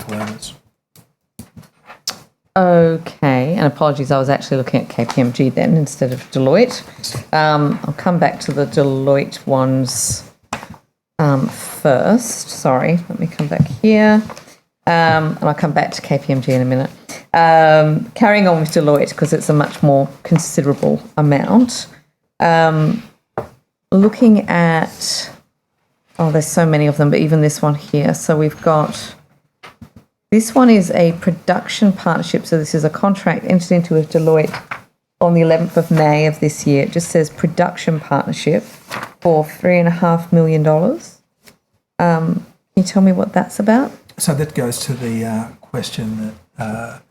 learners. Okay, and apologies, I was actually looking at KPMG then instead of Deloitte. I'll come back to the Deloitte ones first. Sorry, let me come back here. And I'll come back to KPMG in a minute. Carrying on with Deloitte, because it's a much more considerable amount. Looking at, there's so many of them, but even this one here. So we've got, this one is a production partnership. So this is a contract entered into with Deloitte on the 11th of May of this year. It just says production partnership for $3.5 million. Can you tell me what that's about? So that goes to the question that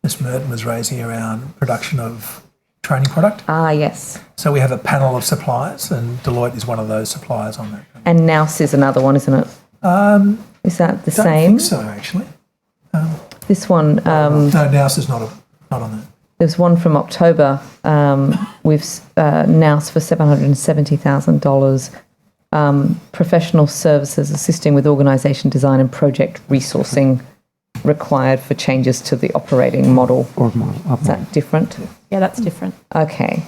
Ms. Merton was raising around production of training product. Yes. So we have a panel of suppliers and Deloitte is one of those suppliers on that. And Nous is another one, isn't it? Is that the same? I don't think so, actually. This one... no, Nous is not on that. There's one from October with Nous for $770,000. Professional services assisting with organisation design and project resourcing required for changes to the operating model. Is that different? Yeah, that's different. Okay.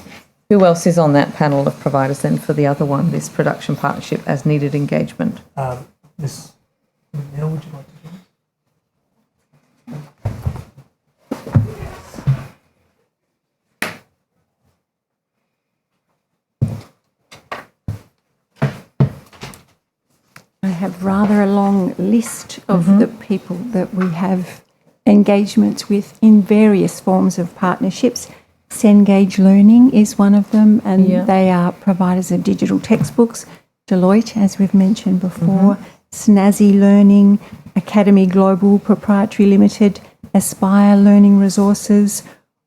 Who else is on that panel of providers then for the other one, this production partnership as needed engagement? Ms. Neil, would you like to do I have rather a long list of the people that we have engagements with in various forms of partnerships. Cengage Learning is one of them, and they are providers of digital textbooks. Deloitte, as we've mentioned before, Snazzy Learning, Academy Global Proprietary Limited, Aspire Learning Resources,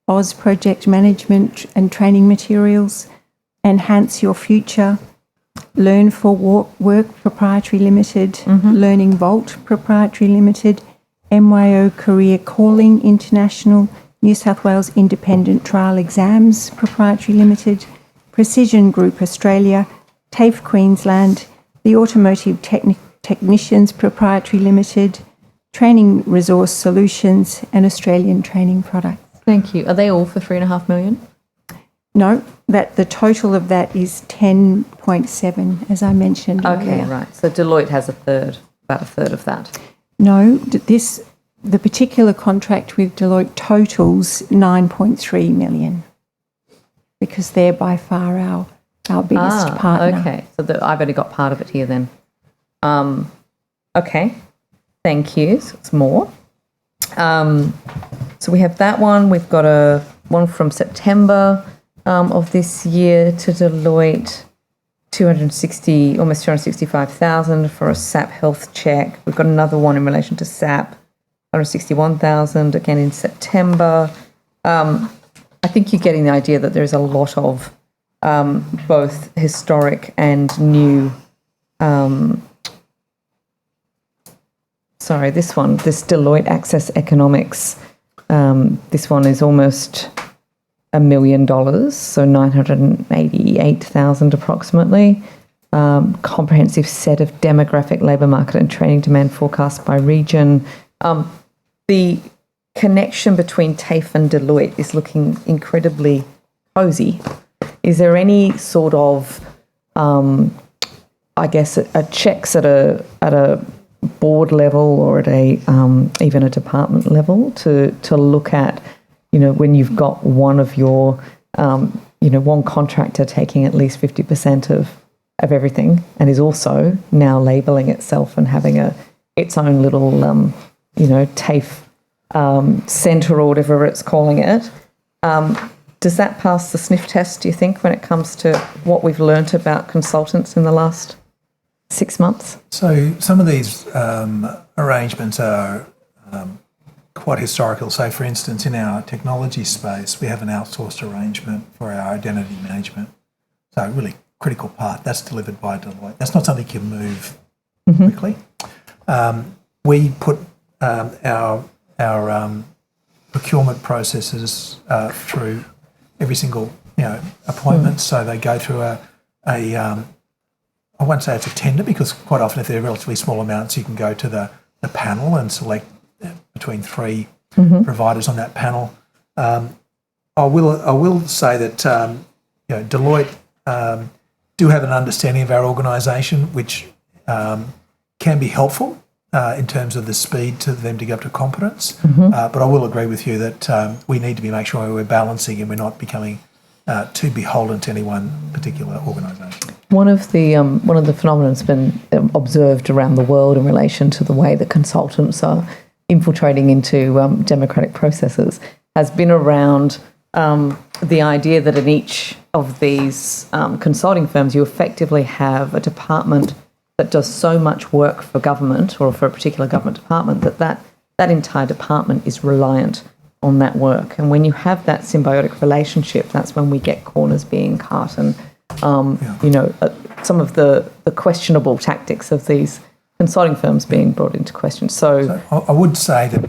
Oz Project Management and Training Materials, Enhance Your Future, Learn for Work Proprietary Limited, Learning Vault Proprietary Limited, MYO Career Calling International, New South Wales Independent Trial Exams Proprietary Limited, Precision Group Australia, TAFE Queensland, the Automotive Technicians Proprietary Limited, Training Resource Solutions and Australian Training Products. Thank you. Are they all for $3.5 million? No, that the total of that is 10.7, as I mentioned Okay, earlier. right. So Deloitte has about a third of that. No, the particular contract with Deloitte totals 9.3 million because they're by far our biggest partner. Okay, so I've only got part of it here then. Okay, thank you. So it's more. So we have that one. We've got one from September of this year to Deloitte. almost 265,000 for a SAP health check. We've got another one in relation to SAP, 161,000 again in September. I think you're getting the idea that there's a lot of both historic and new. This Deloitte Access Economics. This one is almost $1 million, so 988,000 approximately. Comprehensive set of demographic, labour market and training demand forecast by region. The connection between TAFE and Deloitte is looking incredibly cosy. Is there any sort of, checks at a board level or at even a department level to look at, when you've got one of your, one contractor taking at least 50% of everything and is also now labelling itself and having its own little, TAFE centre or whatever it's calling it. Does that pass the sniff test, do you think, when it comes to what we've learnt about consultants in the last 6 months? So some of these arrangements are quite historical. So, for instance, in our technology space, we have an outsourced arrangement for our identity management. So a really critical part. That's delivered by Deloitte. That's not something you can move quickly. We put our procurement processes through every single appointment. So they go through I won't say it's a tender, because quite often if they're relatively small amounts, you can go to the panel and select between 3 providers on that panel. I will say that Deloitte do have an understanding of our organisation, which can be helpful in terms of the speed to them to get up to competence. But I will agree with you that we need to make sure we're balancing and we're not becoming too beholden to any one particular organisation. One of the phenomena that's been observed around the world in relation to the way that consultants are infiltrating into democratic processes has been around the idea that in each of these consulting firms you effectively have a department that does so much work for government or for a particular government department that entire department is reliant on that work. And when you have that symbiotic relationship, that's when we get corners being cut and some of the questionable tactics of these consulting firms being brought into question. So I would say that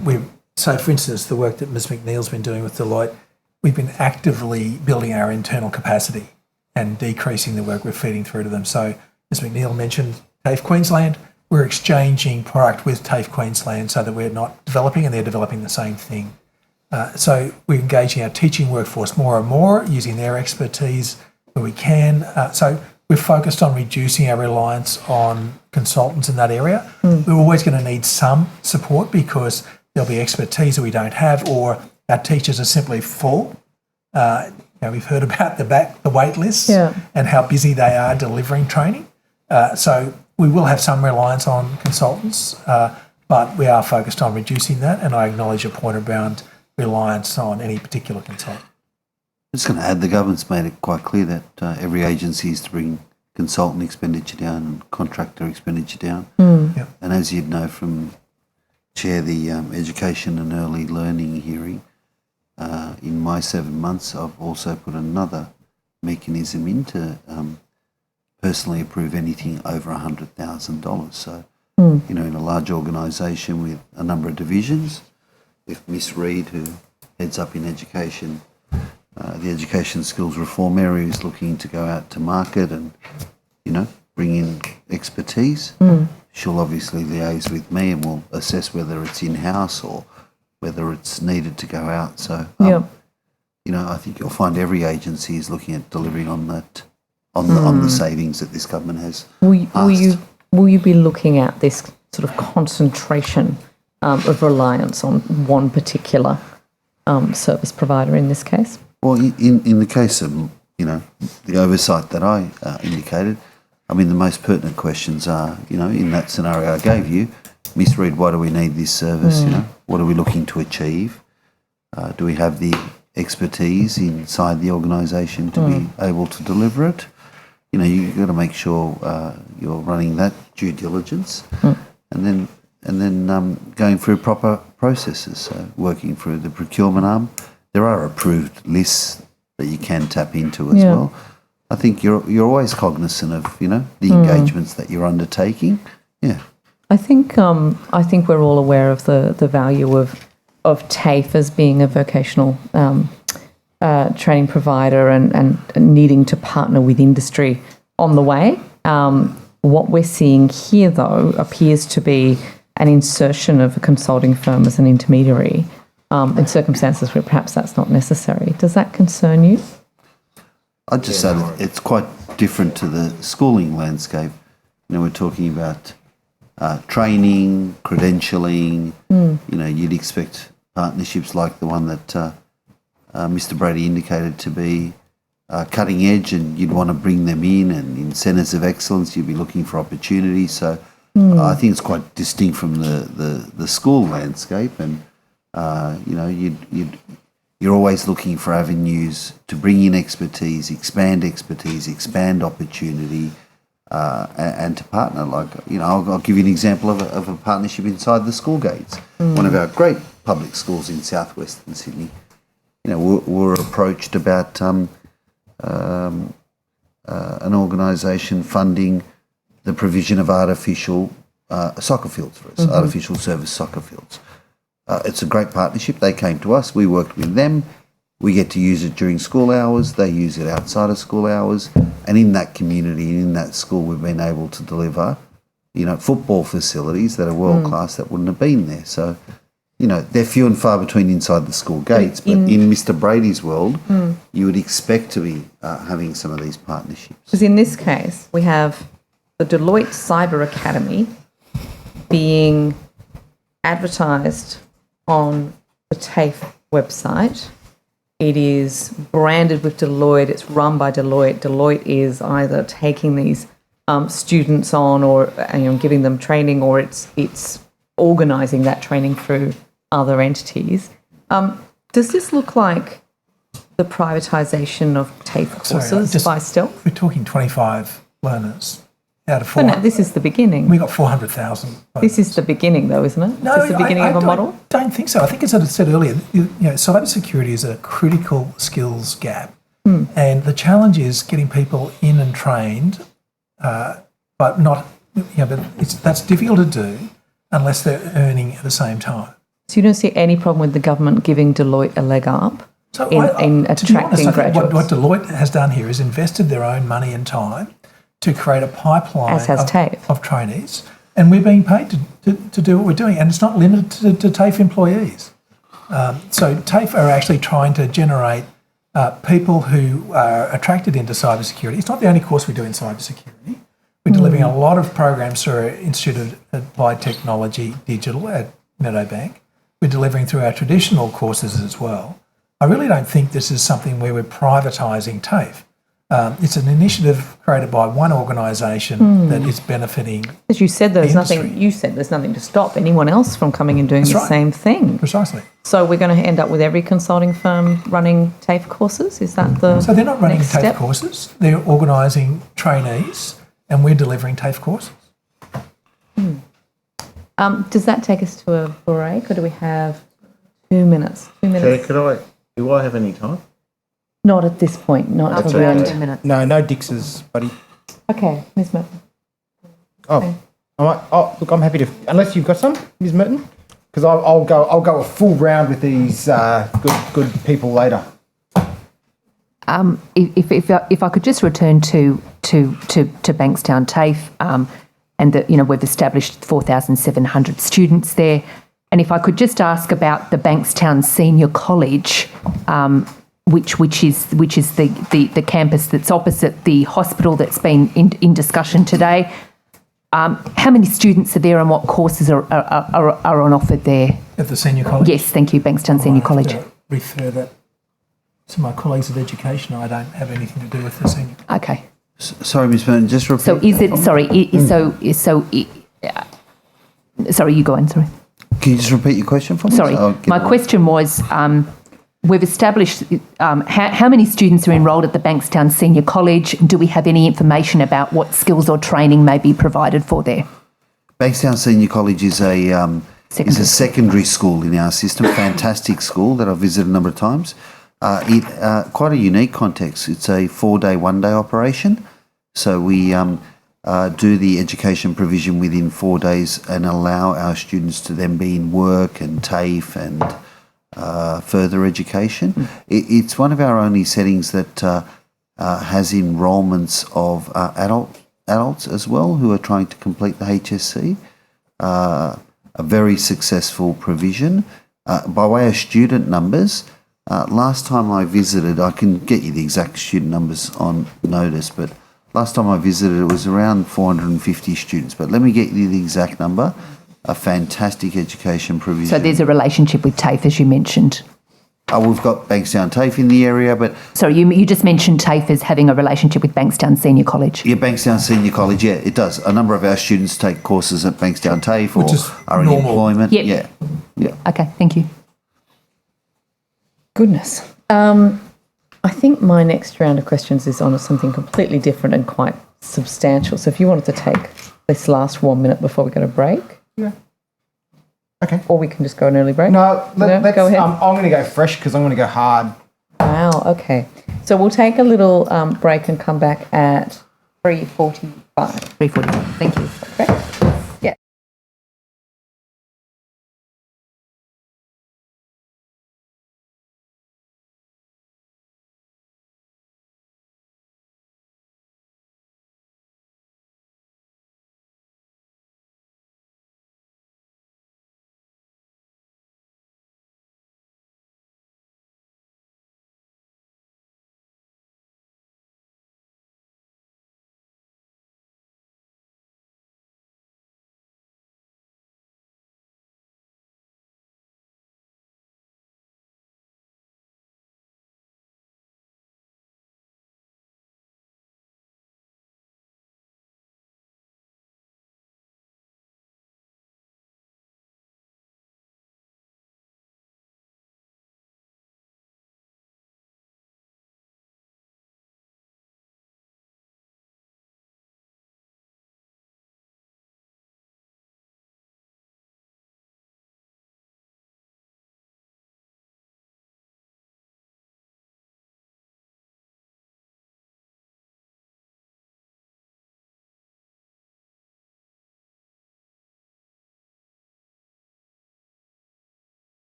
for instance, the work that Ms McNeil's been doing with Deloitte, we've been actively building our internal capacity and decreasing the work we're feeding through to them. So Ms McNeil mentioned TAFE Queensland. We're exchanging product with TAFE Queensland so that we're not developing and they're developing the same thing. So we're engaging our teaching workforce more and more, using their expertise where we can. So we're focused on reducing our reliance on consultants in that area. We're always going to need some support because there'll be expertise that we don't have, or our teachers are simply full. We've heard about the wait lists and how busy they are delivering training. So we will have some reliance on consultants, but we are focused on reducing that, and I acknowledge your point around reliance on any particular consultant. I'm just going to add, the government's made it quite clear that every agency is to bring consultant expenditure down and contractor expenditure down. Yep. And as you'd know from Chair, the Education and Early Learning hearing, in my 7 months, I've also put another mechanism in to personally approve anything over $100,000. So, in a large organisation with a number of divisions, with Miss Reid, who heads up in education, the education skills reform area, is looking to go out to market and, bring in expertise. She'll obviously liaise with me and we'll assess whether it's in-house or whether it's needed to go out. So, I think you'll find every agency is looking at delivering on that, on the savings that this government has. Will you be looking at this sort of concentration of reliance on one particular service provider in this case? Well, in the case of, the oversight that I indicated, I mean, the most pertinent questions are, in that scenario I gave you, Miss Reid, why do we need this service? What are we looking to achieve? Do we have the expertise inside the organisation to be able to deliver it? you've got to make sure you're running that due diligence, and then going through proper processes. So working through the procurement arm, there are approved lists that you can tap into as well. I think you're always cognizant of the engagements that you're undertaking. Yeah, I think we're all aware of the value of TAFE as being a vocational training provider and needing to partner with industry on the way. What we're seeing here, though, appears to be an insertion of a consulting firm as an intermediary in circumstances where perhaps that's not necessary. Does that concern you? I'd just say that it's quite different to the schooling landscape. We're talking about training, credentialing. You'd expect partnerships like the one that Mr. Brady indicated to be cutting edge, and you'd want to bring them in, and in centres of excellence you'd be looking for opportunities. So I think it's quite distinct from the school landscape, and you're always looking for avenues to bring in expertise, expand opportunity, and to partner. Like, I'll give you an example of a partnership inside the school gates. One of our great public schools in southwestern Sydney. We're approached about an organisation funding the provision of artificial soccer fields for us, artificial service soccer fields. It's a great partnership. They came to us. We worked with them. We get to use it during school hours. They use it outside of school hours. And in that community, in that school, we've been able to deliver, football facilities that are world class that wouldn't have been there. So, they're few and far between inside the school gates. But in Mr. Brady's world, you would expect to be having some of these partnerships. Because in this case, we have the Deloitte Cyber Academy being advertised on the TAFE website. It is branded with Deloitte. It's run by Deloitte. Deloitte is either taking these students on or giving them training, or it's organising that training through other entities. Does this look like the privatisation of TAFE courses by stealth? We're talking 25 learners out of 4. No, this is the beginning. We got 400,000. This is the beginning, though, isn't it? No, is this the beginning of a model? I don't think so. I think, as I said earlier, cybersecurity is a critical skills gap, and the challenge is getting people in and trained, but not. That's difficult to do unless they're earning at the same time. So you don't see any problem with the government giving Deloitte a leg up in attracting graduates? What Deloitte has done here is invested their own money and time to create a pipeline of trainees, and we're being paid to do what we're doing, and it's not limited to TAFE employees. So TAFE are actually trying to generate people who are attracted into cybersecurity. It's not the only course we do in cybersecurity. We're delivering a lot of programs through our Institute of Applied Technology Digital at Meadowbank. We're delivering through our traditional courses as well. I really don't think this is something where we're privatising TAFE. It's an initiative created by one organisation that is benefiting. As you said, there's nothing. You said there's nothing to stop anyone else from coming and doing the same thing. Precisely. So we're going to end up with every consulting firm running TAFE courses. Is that the? So they're not running next TAFE step? courses. They're organising trainees, and we're delivering TAFE courses. Does that take us to a break, or do we have 2 minutes? 2 minutes. Chair, do I have any time? Not at this point. Not until the end. No Dixes, buddy. Okay, Ms. Merton. Oh, all right. Oh, look, I'm happy to. Unless you've got some, Ms. Merton, because I'll go a full round with these good people later. If I could just return to Bankstown TAFE, and that we've established 4,700 students there, and if I could just ask about the Bankstown Senior College, which is the campus that's opposite the hospital that's been in discussion today. How many students are there, and what courses are on offer there? At the senior college? Yes, thank you, Bankstown Senior College. Refer that to my colleagues of education. I don't have anything to do with the senior. Okay. Sorry, Ms. Byrne, just repeat. So is it? Sorry, you go on. Sorry. Can you just repeat your question for me? Sorry, my question was, we've established how many students are enrolled at the Bankstown Senior College. Do we have any information about what skills or training may be provided for there? Bankstown Senior College is a secondary school in our system. Fantastic school that I've visited a number of times. Quite a unique context. It's a 4-day, 1-day operation. So we do the education provision within 4 days and allow our students to then be in work and TAFE and further education. It's one of our only settings that has enrolments of adults as well who are trying to complete the HSC. A very successful provision. By way of student numbers, last time I visited, I can get you the exact student numbers on notice, but last time I visited it was around 450 students. But let me get you the exact number. A fantastic education provision. So there's a relationship with TAFE, as you mentioned. We've got Bankstown TAFE in the area, but... Sorry, you just mentioned TAFE as having a relationship with Bankstown Senior College. Yeah, Bankstown Senior College, yeah, it does. A number of our students take courses at Bankstown TAFE or are in employment. Yep. Yeah. Okay, thank you. Goodness. I think my next round of questions is on something completely different and quite substantial. So if you wanted to take this last 1 minute before we go to break. Yeah. Okay. Or we can just go an early break. No, let's go ahead. I'm going to go fresh because I'm going to go hard. Wow, okay. So we'll take a little break and come back at 3:45. 3:45, thank you. Okay.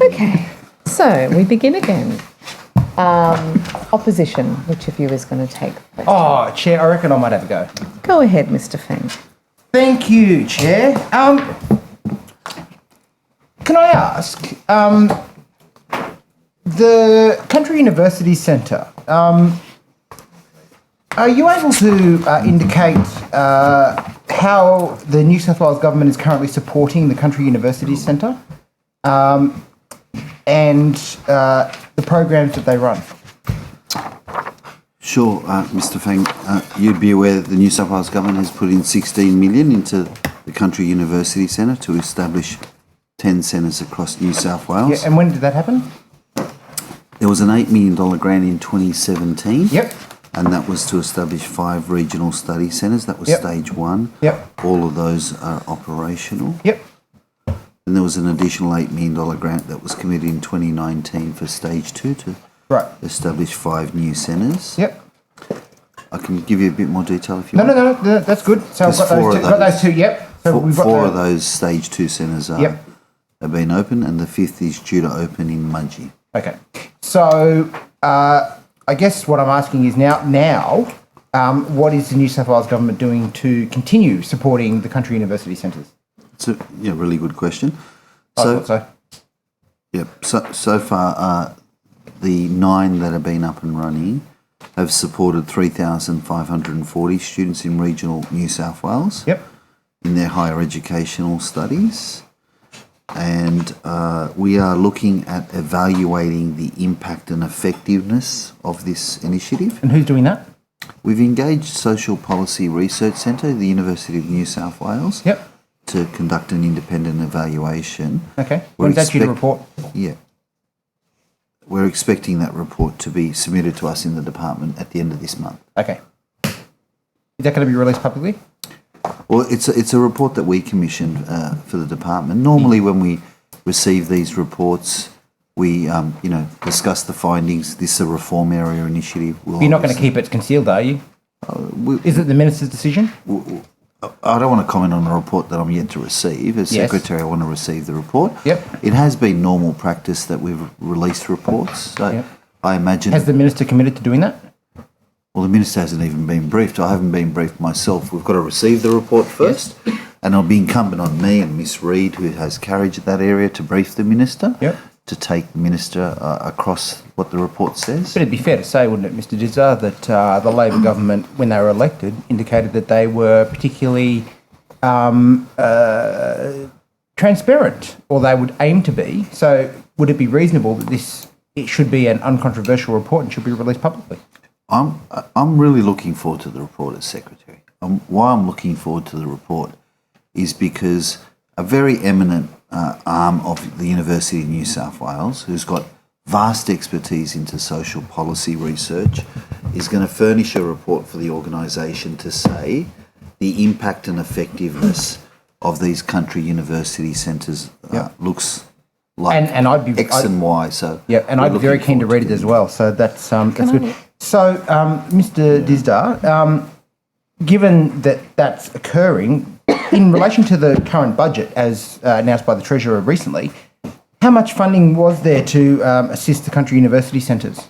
Okay, so we begin again. Opposition, which of you is going to take? Oh, Chair, I reckon I might have a go. Go ahead, Mr. Feng. Thank you, Chair. Can I ask, the Country University Centre, are you able to indicate how the New South Wales Government is currently supporting the Country University Centre and the programs that they run? Sure, Mr. Feng. You'd be aware that the New South Wales Government has put in $16 million into the Country University Centre to establish 10 centres across New South Wales. Yeah, and when did that happen? There was an $8 million grant in 2017. Yep. And that was to establish 5 regional study centres. That was stage 1. Yep. All of those are operational. Yep. And there was an additional $8 million grant that was committed in 2019 for stage 2 to establish 5 new centres. Yep. I can give you a bit more detail if you No, want. no, that's good. So I've got those two, yep. So we've got 4 of those stage 2 centres have been open, and the 5th is due to open in Mudgee. Okay. So I guess what I'm asking is now, what is the New South Wales Government doing to continue supporting the country university centres? It's a really good question. I thought so. Yep. So far, the 9 that have been up and running have supported 3,540 students in regional New South Wales. Yep. In their higher educational studies. And we are looking at evaluating the impact and effectiveness of this initiative. And who's doing that? We've engaged Social Policy Research Centre, the University of New South Wales, to conduct an independent evaluation. Okay. When's that due to report? Yeah. We're expecting that report to be submitted to us in the department at the end of this month. Okay. Is that going to be released publicly? Well, it's a report that we commissioned for the department. Normally, when we receive these reports, we discuss the findings. This is a reform area initiative. You're not going to keep it concealed, are you? Is it the minister's decision? I don't want to comment on a report that I'm yet to receive. As Secretary, I want to receive the report. Yep. It has been normal practice that we've released reports. So I imagine... Has the minister committed to doing that? Well, the minister hasn't even been briefed. I haven't been briefed myself. We've got to receive the report first, and it'll be incumbent on me and Miss Reid, who has carriage at that area, to brief the minister, to take the minister across what the report says. But it'd be fair to say, wouldn't it, Mr Dizza, that the Labor government, when they were elected, indicated that they were particularly transparent, or they would aim to be. So would it be reasonable that it should be an uncontroversial report and should be released publicly? I'm really looking forward to the report as Secretary. Why I'm looking forward to the report is because a very eminent arm of the University of New South Wales, who's got vast expertise into social policy research, is going to furnish a report for the organisation to say the impact and effectiveness of these country university centres looks like and I'd be X and Y. So and I'd be very keen to read it as well. So that's good. So, Mr. Disdar, given that that's occurring, in relation to the current budget, as announced by the Treasurer recently, how much funding was there to assist the country university centres?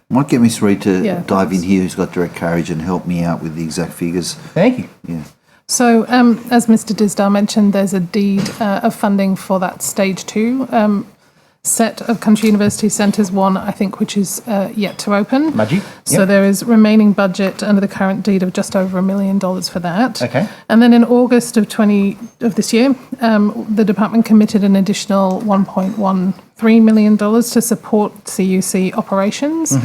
Might get Miss Reid to dive in here, who's got direct carriage, and help me out with the exact figures. Thank you. Yeah. So, as Mr. Disdar mentioned, there's a deed of funding for that stage 2 set of country university centres, one I think which is yet to open. Mudgee. So there is remaining budget under the current deed of just over $1 million for that. Okay. And then in August of this year, the department committed an additional $1.13 million to support CUC operations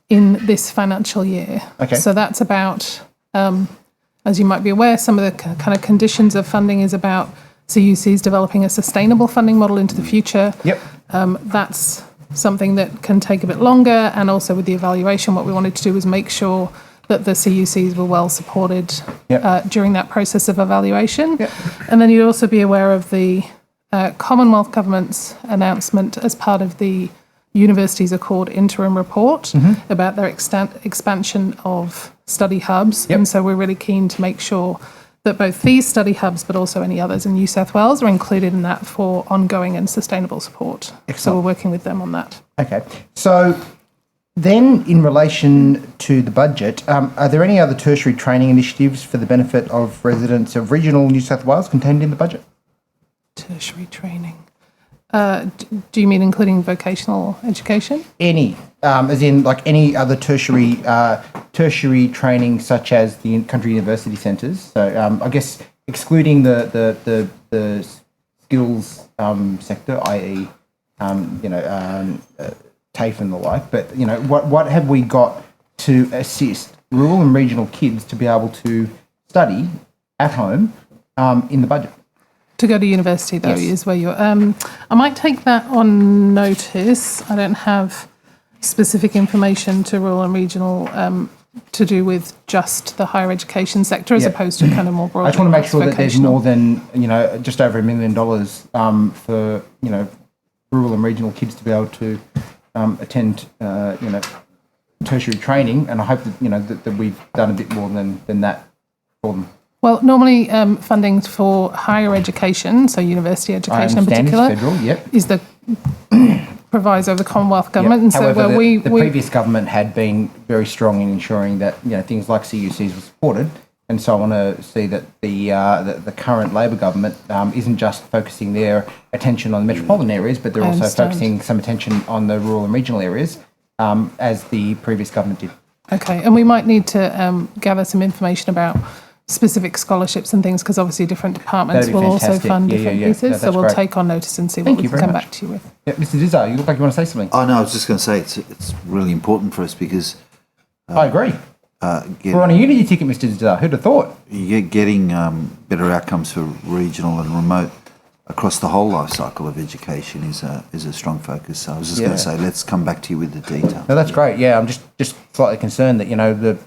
in this financial year. Okay. So that's about, as you might be aware, some of the kind of conditions of funding is about CUCs developing a sustainable funding model into the future. Yep. That's something that can take a bit longer, and also with the evaluation, what we wanted to do was make sure that the CUCs were well supported during that process of evaluation. Yep. And then you'd also be aware of the Commonwealth Government's announcement as part of the Universities Accord interim report about their expansion of study hubs. Yep. And so we're really keen to make sure that both these study hubs, but also any others in New South Wales, are included in that for ongoing and sustainable support. Excellent. So we're working with them on that. Okay. So then in relation to the budget, are there any other tertiary training initiatives for the benefit of residents of regional New South Wales contained in the budget? Tertiary training. Do you mean including vocational education? Any, as in like any other tertiary training such as the country university centres. So I guess excluding the skills sector, i.e., TAFE and the like. But what have we got to assist rural and regional kids to be able to study at home in the budget? To go to university, though, Yes. is where you're... I might take that on notice. I don't have specific information to rural and regional to do with just the higher education sector as opposed to kind of more broadly. I just want to make sure that there's vocational. more than, just over $1 million for, rural and regional kids to be able to attend, tertiary training. And I hope that, that we've done a bit more than that for them. Well, normally funding for higher education, so university education in particular, Federal, is the proviso of the Commonwealth Government. And However, so where the previous government had been very strong in ensuring that things like CUCs were supported, and so I want to see that the current Labor government isn't just focusing their attention on the metropolitan areas, but they're also focusing some attention on the rural and regional areas, as the previous government did. Okay, and we might need to gather some information about specific scholarships and things, because obviously different departments will also fund different pieces. No, so we'll great. take on notice and see what we can come back to you with. Yeah, Mr. Dizzo, you look like you want to say something. Oh, no, I was just going to say it's really important for us because... I agree. We're on a Unity ticket, Mr. Dizzo. Who'd have thought? Getting better outcomes for regional and remote across the whole life cycle of education is a strong focus. So I was just going to say, let's come back to you with the detail. No, that's great. Yeah, I'm just slightly concerned that,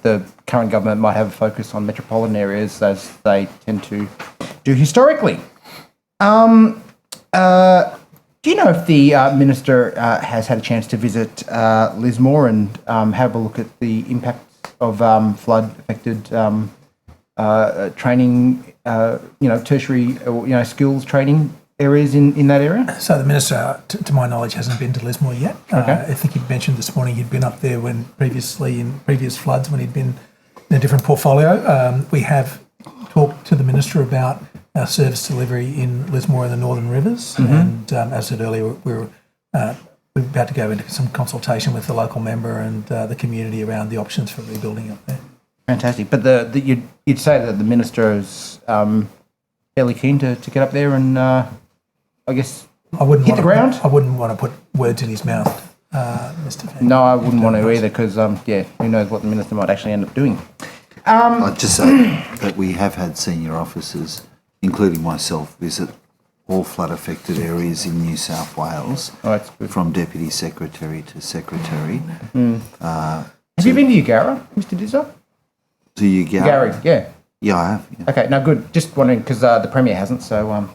the current government might have a focus on metropolitan areas as they tend to do historically. Do you know if the Minister has had a chance to visit Lismore and have a look at the impact of flood-affected training, tertiary or, skills traiing areas in that area? So the Minister, to my knowledge, hasn't been to Lismore yet. Okay. I think he'd mentioned this morning he'd been up there in previous floods when he'd been in a different portfolio. We have talked to the Minister about our service delivery in Lismore and the Northern Rivers. And as I said earlier, we're about to go into some consultation with the local member and the community around the options for rebuilding up there. Fantastic. But you'd say that the Minister is fairly keen to get up there and, I guess, hit the ground? I wouldn't want to put words in his mouth, Mr. Van. No, I wouldn't want to either because, who knows what the Minister might actually end up doing. I'd just say that we have had senior officers, including myself, visit all flood-affected areas in New South Wales, from Deputy Secretary to Secretary. Have you been to Ugara, Mr. Dizzo? To Ugara? Gary, yeah. Yeah, I have. Yeah. Okay, no, good. Just wondering because the Premier hasn't, so I'm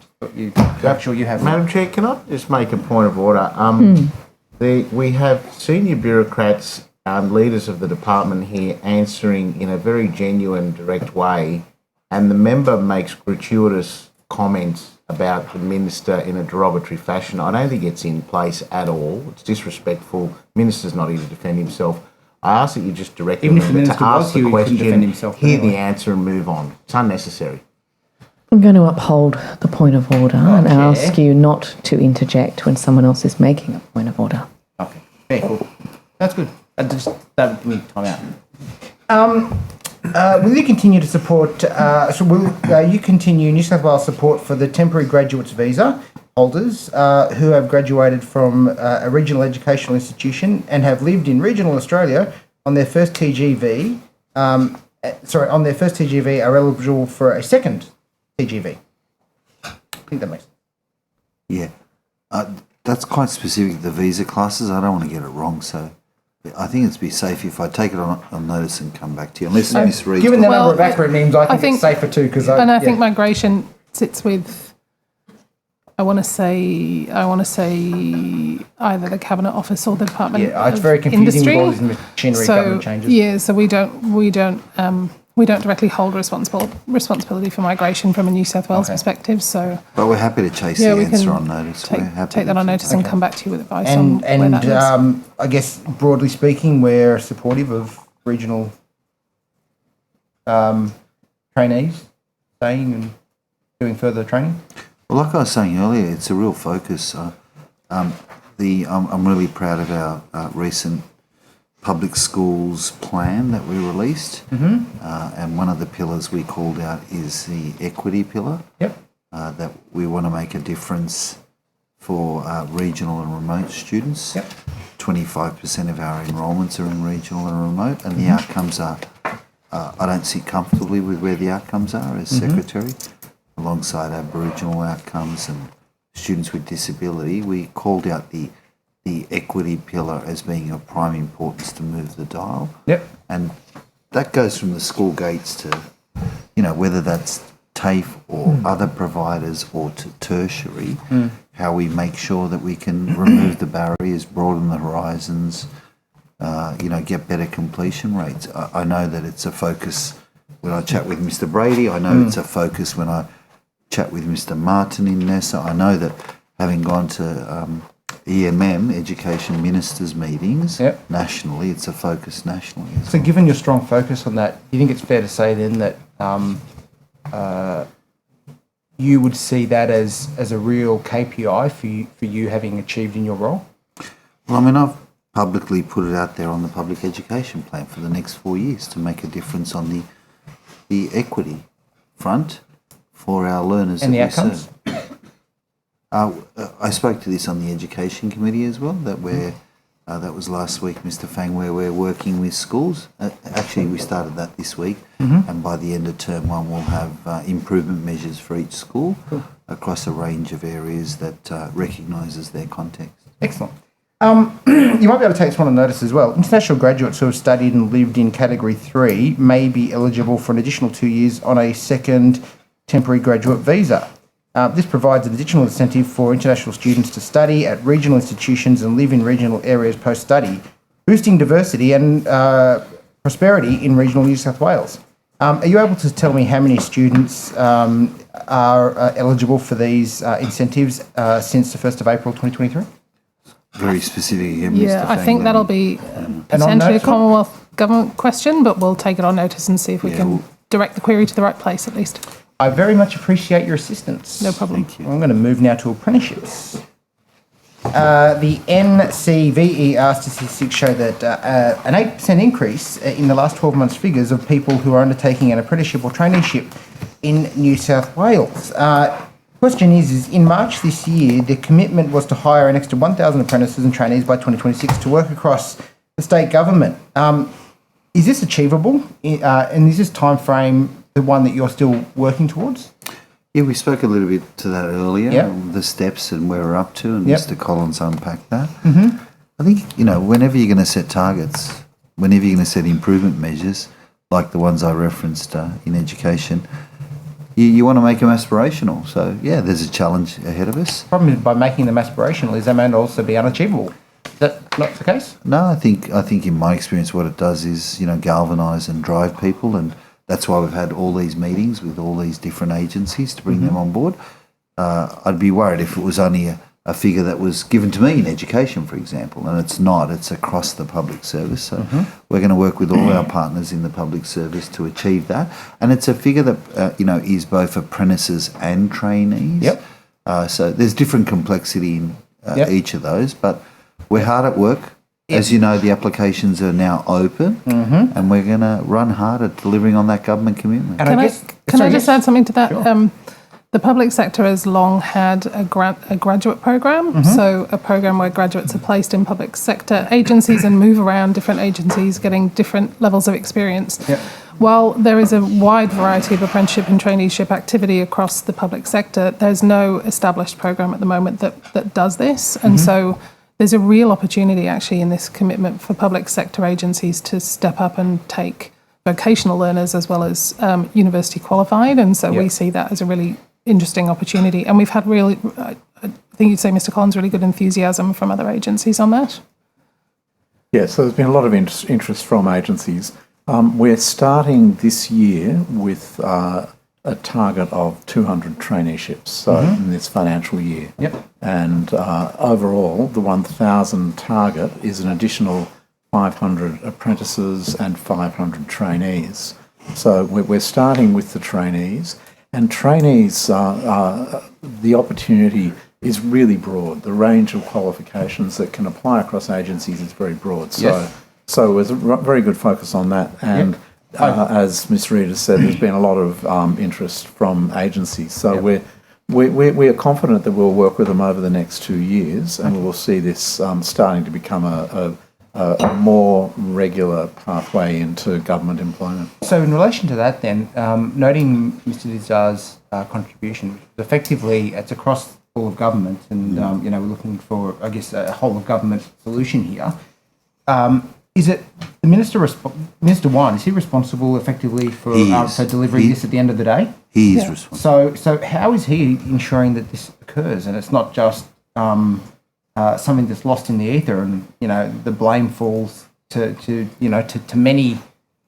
sure you have. Madam Chair, can I just make a point of order? We have senior bureaucrats, leaders of the department here answering in a very genuine, direct way, and the member makes gratuitous comments about the Minister in a derogatory fashion. I don't think it's in place at all. It's disrespectful. Minister's not here to defend himself. I ask that you just direct the member to ask the question, hear the answer and move on. It's unnecessary. I'm going to uphold the point of order and ask you not to interject when someone else is making a point of order. Okay, very cool. That's good. That would need time out. Will you continue to support, will you continue New South Wales support for the temporary graduates visa holders who have graduated from a regional educational institution and have lived in regional Australia on their first TGV, are eligible for a second TGV? I think that makes sense. Yeah. That's quite specific to the visa classes. I don't want to get it wrong, so I think it'd be safe if I take it on notice and come back to you, unless Miss Reid... Given the number of accurate names, I think it's safer too, because I think migration sits with, I want to say either the Cabinet Office or the Department it's of very confusing Industry. with all these machinery government changes. Yeah, so we don't we don't directly hold responsibility for migration from a New South Wales perspective. So, but we're happy to chase the answer on notice. Take that on notice and come back to you with advice on where And that lives. I guess broadly speaking, we're supportive of regional trainees staying and doing further training. Well, like I was saying earlier, it's a real focus. I'm really proud of our recent public schools plan that we released, and one of the pillars we called out is the equity pillar. That we want to make a difference for regional and remote students. 25% of our enrolments are in regional and remote, and the outcomes are, I don't sit comfortably with where the outcomes are as Secretary. Alongside Aboriginal outcomes and students with disability, we called out the equity pillar as being of prime importance to move the dial. And that goes from the school gates to, whether that's TAFE or other providers or to tertiary, how we make sure that we can remove the barriers, broaden the horizons, get better completion rates. I know that it's a focus when I chat with Mr. Brady. I know it's a focus when I chat with Mr. Martin in Nessa. I know that having gone to EMM, Education Ministers meetings, nationally, it's a focus nationally. So given your strong focus on that, do you think it's fair to say then that you would see that as a real KPI for you having achieved in your role? Well, I mean, I've publicly put it out there on the public education plan for the next 4 years to make a difference on the equity front for our learners and that the we outcomes. serve. I spoke to this on the education committee as well. That was last week, Mr. Fang, where we're working with schools. Actually, we started that this week, and by the end of term one, we'll have improvement measures for each school across a range of areas that recognises their context. Excellent. You might be able to take this one on notice as well. International graduates who have studied and lived in Category 3 may be eligible for an additional 2 years on a second temporary graduate visa. This provides an additional incentive for international students to study at regional institutions and live in regional areas post-study, boosting diversity and prosperity in regional New South Wales. Are you able to tell me how many students are eligible for these incentives since the 1st of April 2023? Very specific again, Mr. Yeah, I think that'll be potentially a Commonwealth Government question, but we'll take it on notice and see if we can direct the query to the right place at least. I very much appreciate your assistance. No problem. Thank you. I'm going to move now to apprenticeships. The NCVER statistics show that an 8% increase in the last 12 months' figures of people who are undertaking an apprenticeship or traineeship in New South Wales. Question is in March this year, the commitment was to hire an extra 1,000 apprentices and trainees by 2026 to work across the state government. Is this achievable? And is this time frame the one that you're still working towards? Yeah, we spoke a little bit to that earlier, the steps and where we're up to, and Mr. Collins unpacked that. I think, whenever you're going to set targets, whenever you're going to set improvement measures, like the ones I referenced in education, you want to make them aspirational. So, yeah, there's a challenge ahead of us. The problem is by making them aspirational is they may also be unachievable. Is that not the case? No, I think in my experience what it does is, galvanise and drive people, and that's why we've had all these meetings with all these different agencies to bring them on board. I'd be worried if it was only a figure that was given to me in education, for example, and it's not. It's across the public service. So we're going to work with all our partners in the public service to achieve that. And it's a figure that, is both apprentices and trainees. So there's different complexity in each of those, but we're hard at work. As you know, the applications are now open, and we're going to run hard at delivering on that government commitment. And can I just add something to that? Sure. The public sector has long had a graduate program, so a program where graduates are placed in public sector agencies and move around different agencies, getting different levels of experience. While there is a wide variety of apprenticeship and traineeship activity across the public sector, there's no established program at the moment that does this, and so there's a real opportunity actually in this commitment for public sector agencies to step up and take vocational learners as well as university qualified, and so we see that as a really interesting opportunity. And we've had really, I think you'd say, Mr. Collins, really good enthusiasm from other agencies on that. Yeah, so there's been a lot of interest from agencies. We're starting this year with a target of 200 traineeships, so in this financial year. Yep. And overall, the 1,000 target is an additional 500 apprentices and 500 trainees. So we're starting with the trainees, and trainees, the opportunity is really broad. The range of qualifications that can apply across agencies is very broad. So there's a very good focus on that. And as Ms. Reid has said, there's been a lot of interest from agencies. So we are confident that we'll work with them over the next 2 years, and we will see this starting to become a more regular pathway into government employment. So in relation to that then, noting Mr. Dizar's contribution, effectively it's across all of government and, we're looking for, I guess, a whole of government solution here. Is it the Minister Whan, is he responsible effectively for delivering this at the end of the day? He is responsible. So how is he ensuring that this occurs and it's not just something that's lost in the ether and, the blame falls to many,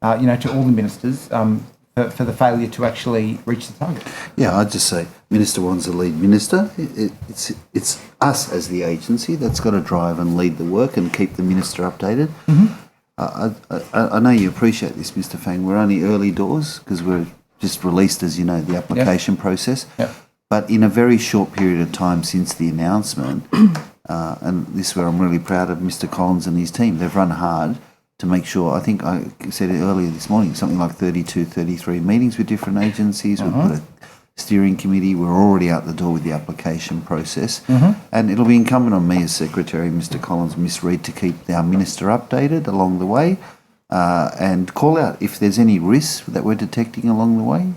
to all the ministers for the failure to actually reach the target? Yeah, I'd just say Minister Whan's the lead minister. It's us as the agency that's got to drive and lead the work and keep the minister updated. I know you appreciate this, Mr. Fang. We're only early doors because we're just released, as you know, the application process. But in a very short period of time since the announcement, and this is where I'm really proud of Mr. Collins and his team, they've run hard to make sure, I think I said it earlier this morning, something like 32, 33 meetings with different agencies. We've put a steering committee. We're already out the door with the application process. And it'll be incumbent on me as Secretary, Mr. Collins, Ms. Reid, to keep our Minister updated along the way and call out if there's any risks that we're detecting along the way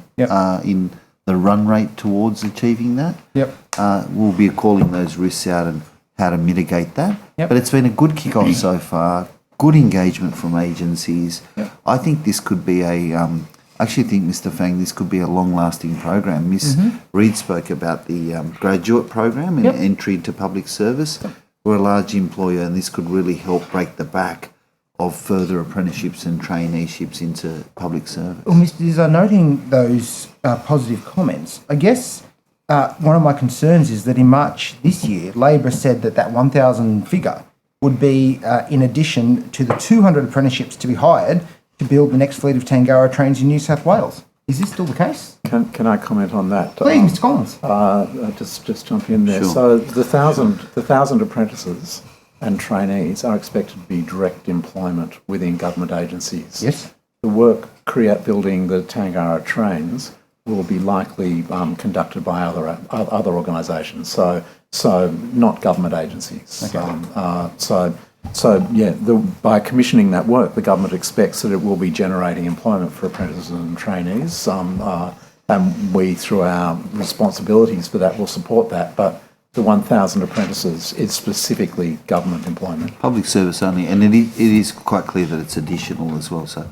in the run rate towards achieving that. We'll be calling those risks out and how to mitigate that. But it's been a good kick-off so far, good engagement from agencies. I think this could be I actually think, Mr. Fang, this could be a long-lasting program. Ms. Reid spoke about the graduate program and entry into public service. We're a large employer and this could really help break the back of further apprenticeships and traineeships into public service. Well, Mr. Dizar, noting those positive comments, I guess one of my concerns is that in March this year, Labor said that 1,000 figure would be in addition to the 200 apprenticeships to be hired to build the next fleet of Tangara trains in New South Wales. Is this still the case? Can I comment on that? Please, Mr. Collins. Just jump in there. Sure. So the 1,000 apprentices and trainees are expected to be direct employment within government agencies. Yes. The work building the Tangara trains will be likely conducted by other organisations. So not government agencies. Okay. By commissioning that work, the government expects that it will be generating employment for apprentices and trainees, and we, through our responsibilities for that, will support that. But the 1,000 apprentices is specifically government employment. Public service only, and it is quite clear that it's additional as well, so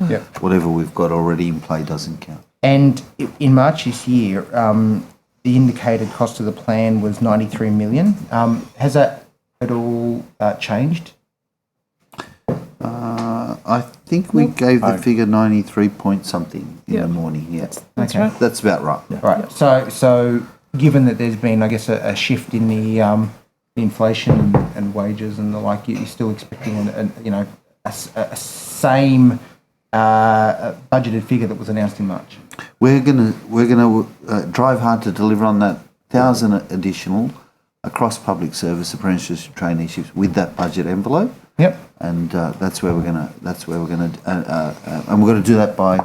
whatever we've got already in play doesn't count. And in March this year, the indicated cost of the plan was 93 million. Has that at all changed? I think we gave the figure 93 point something in the morning. That's right. That's about right. Right. So given that there's been, I guess, a shift in the inflation and wages and the like, you're still expecting a same budgeted figure that was announced in March. We're gonna drive hard to deliver on that 1,000 additional across public service apprenticeships and traineeships with that budget envelope. And that's where we're gonna. And we're going to do that by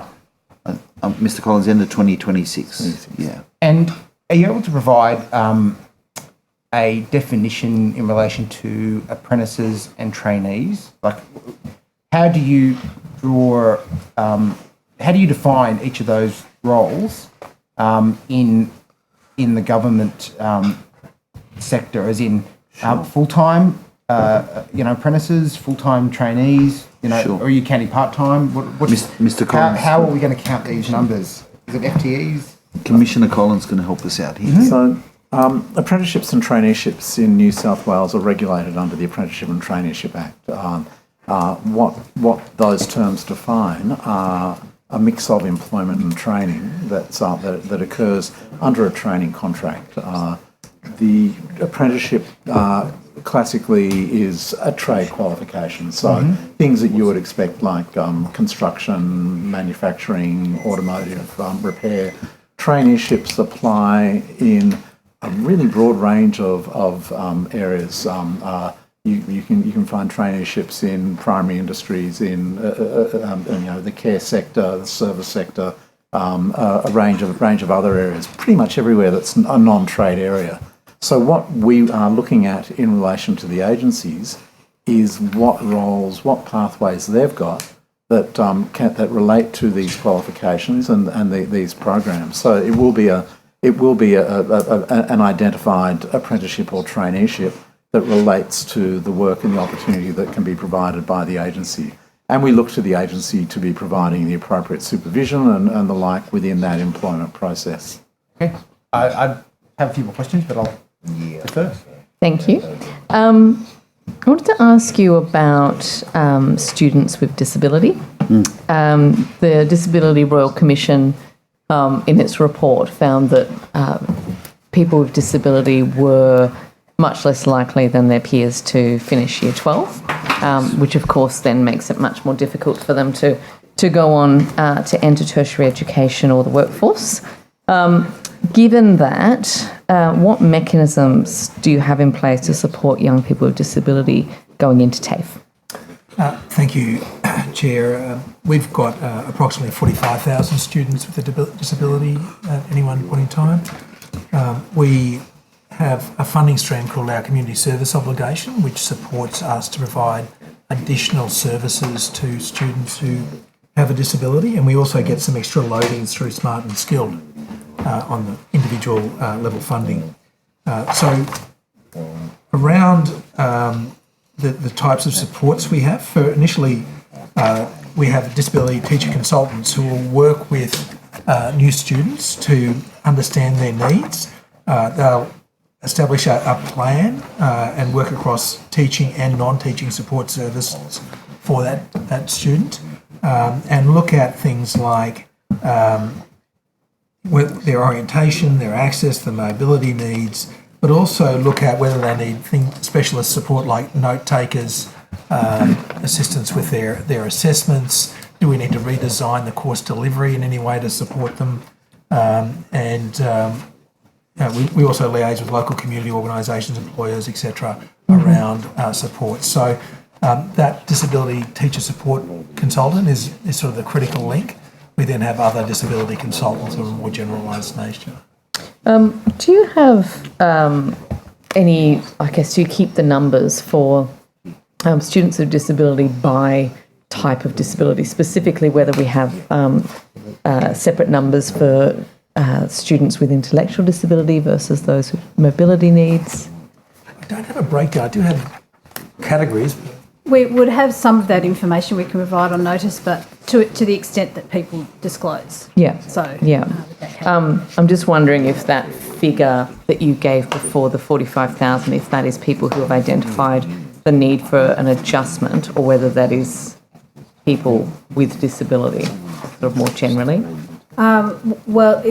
Mr. Collins, end of 2026. Yeah. And are you able to provide a definition in relation to apprentices and trainees? Like, how do you draw? How do you define each of those roles in the government sector? As in full-time, apprentices, full-time trainees. Or are you counting part-time? Mr. Collins, how are we going to count these numbers? Is it FTEs? Commissioner Collins going to help us out here. So apprenticeships and traineeships in New South Wales are regulated under the Apprenticeship and Traineeship Act. what those terms define are a mix of employment and training that occurs under a training contract. The apprenticeship classically is a trade qualification, so things that you would expect like construction, manufacturing, automotive repair. Traineeships apply in a really broad range of areas. You can find traineeships in primary industries, in the care sector, the service sector, a range of other areas. Pretty much everywhere that's a non-trade area. So what we are looking at in relation to the agencies is what roles, what pathways they've got that that relate to these qualifications and these programs. So it will be an identified apprenticeship or traineeship that relates to the work and the opportunity that can be provided by the agency. And we look to the agency to be providing the appropriate supervision and the like within that employment process. Okay. I have a few more questions, but I'll defer. Thank you. I wanted to ask you about students with disability. The Disability Royal Commission, in its report, found that people with disability were much less likely than their peers to finish Year 12, which of course then makes it much more difficult for them to go on to enter tertiary education or the workforce. Given that, what mechanisms do you have in place to support young people with disability going into TAFE? Thank you, Chair. We've got approximately 45,000 students with a disability at any one point in time. We have a funding stream called our Community Service Obligation, which supports us to provide additional services to students who have a disability, and we also get some extra loadings through Smart and Skilled on the individual level funding. So around the types of supports we have, for initially we have disability teacher consultants who will work with new students to understand their needs. They'll establish a plan and work across teaching and non-teaching support services for that student, and look at things like their orientation, their access, their mobility needs, but also look at whether they need specialist support like note takers, assistance with their assessments. Do we need to redesign the course delivery in any way to support them? We also liaise with local community organisations, employers, etc. around support. So that disability teacher support consultant is sort of the critical link. We then have other disability consultants of a more generalised nature. Do you have any, do you keep the numbers for students with disability by type of disability, specifically whether we have separate numbers for students with intellectual disability versus those with mobility needs? I don't have a breakdown. I do have categories. We would have some of that information we can provide on notice, but to the extent that people disclose. Yeah. So yeah. I'm just wondering if that figure that you gave before, the 45,000, if that is people who have identified the need for an adjustment, or whether that is people with disability, sort of more generally. Well,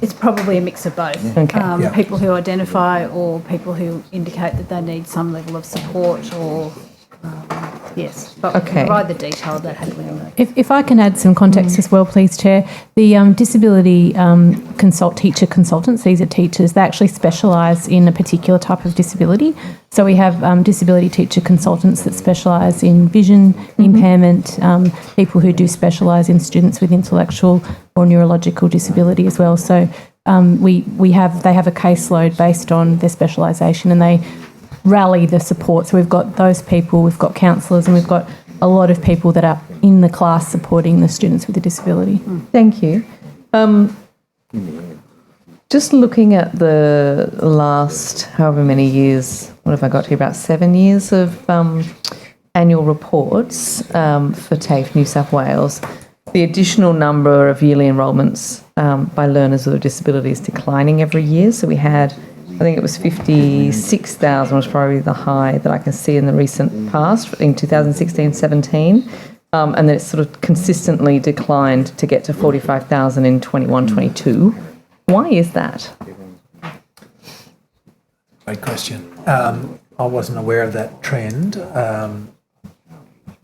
it's probably a mix of both. Okay. People who identify or people who indicate that they need some level of support or, yes. But we can provide the detail of that. If I can add some context as well, please, Chair. The disability teacher consultants, these are teachers, they actually specialise in a particular type of disability. So we have disability teacher consultants that specialise in vision impairment, people who do specialise in students with intellectual or neurological disability as well. So they have a caseload based on their specialisation, and they rally the support. So we've got those people, we've got counsellors, and we've got a lot of people that are in the class supporting the students with a disability. Thank you. Just looking at the last however many years, what have I got here, about 7 years of annual reports for TAFE New South Wales, the additional number of yearly enrolments by learners with a disability is declining every year. So we had I think it was 56,000 was probably the high that I can see in the recent past, in 2016-17. And then it's sort of consistently declined to get to 45,000 in 21-22. Why is that? Great question. I wasn't aware of that trend.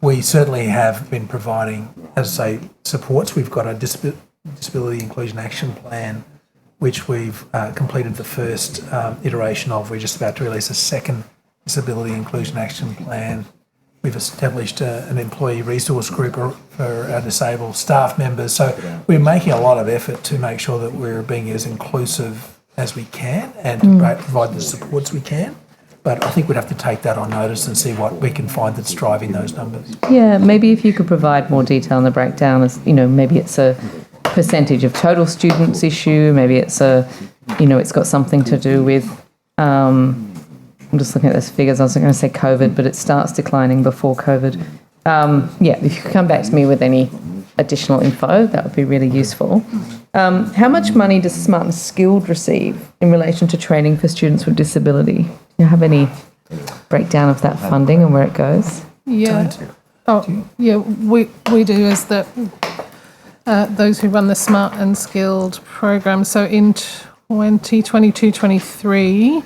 We certainly have been providing, as I say, supports. We've got a disability inclusion action plan, which we've completed the first iteration of. We're just about to release a second disability inclusion action plan. We've established an employee resource group for our disabled staff members. So we're making a lot of effort to make sure that we're being as inclusive as we can and to provide the supports we can. But I think we'd have to take that on notice and see what we can find that's driving those numbers. Yeah, maybe if you could provide more detail on the breakdown, as you know, maybe it's a percentage of total students issue, maybe it's it's got something to do with, I'm just looking at those figures, I was going to say COVID, but it starts declining before COVID. If you could come back to me with any additional info, that would be really useful. How much money does Smart and Skilled receive in relation to training for students with disability? Do you have any breakdown of that funding and where it goes? Yeah. We do as those who run the Smart and Skilled program. So in 2022-23,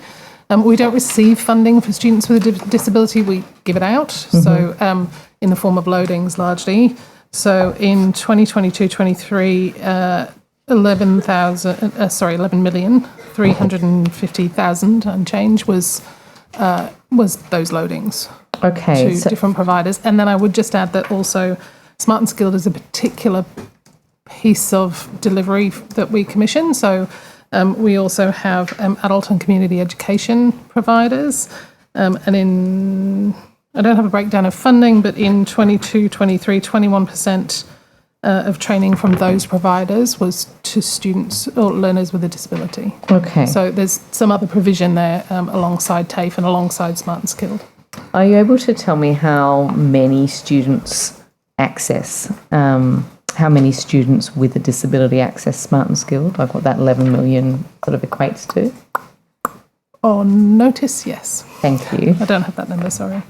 we don't receive funding for students with a disability. We give it out, so in the form of loadings largely. So in 2022-23, 11,350,000 and change was those loadings. Okay. To different providers. And then I would just add that also Smart and Skilled is a particular piece of delivery that we commission. So we also have adult and community education providers. And I don't have a breakdown of funding, but in 22-23, 21% of training from those providers was to students or learners with a disability. Okay. So there's some other provision there alongside TAFE and alongside Smart and Skilled. Are you able to tell me how many students how many students with a disability access Smart and Skilled, like what that 11 million sort of equates to? On notice, yes. Thank you. I don't have that number, sorry.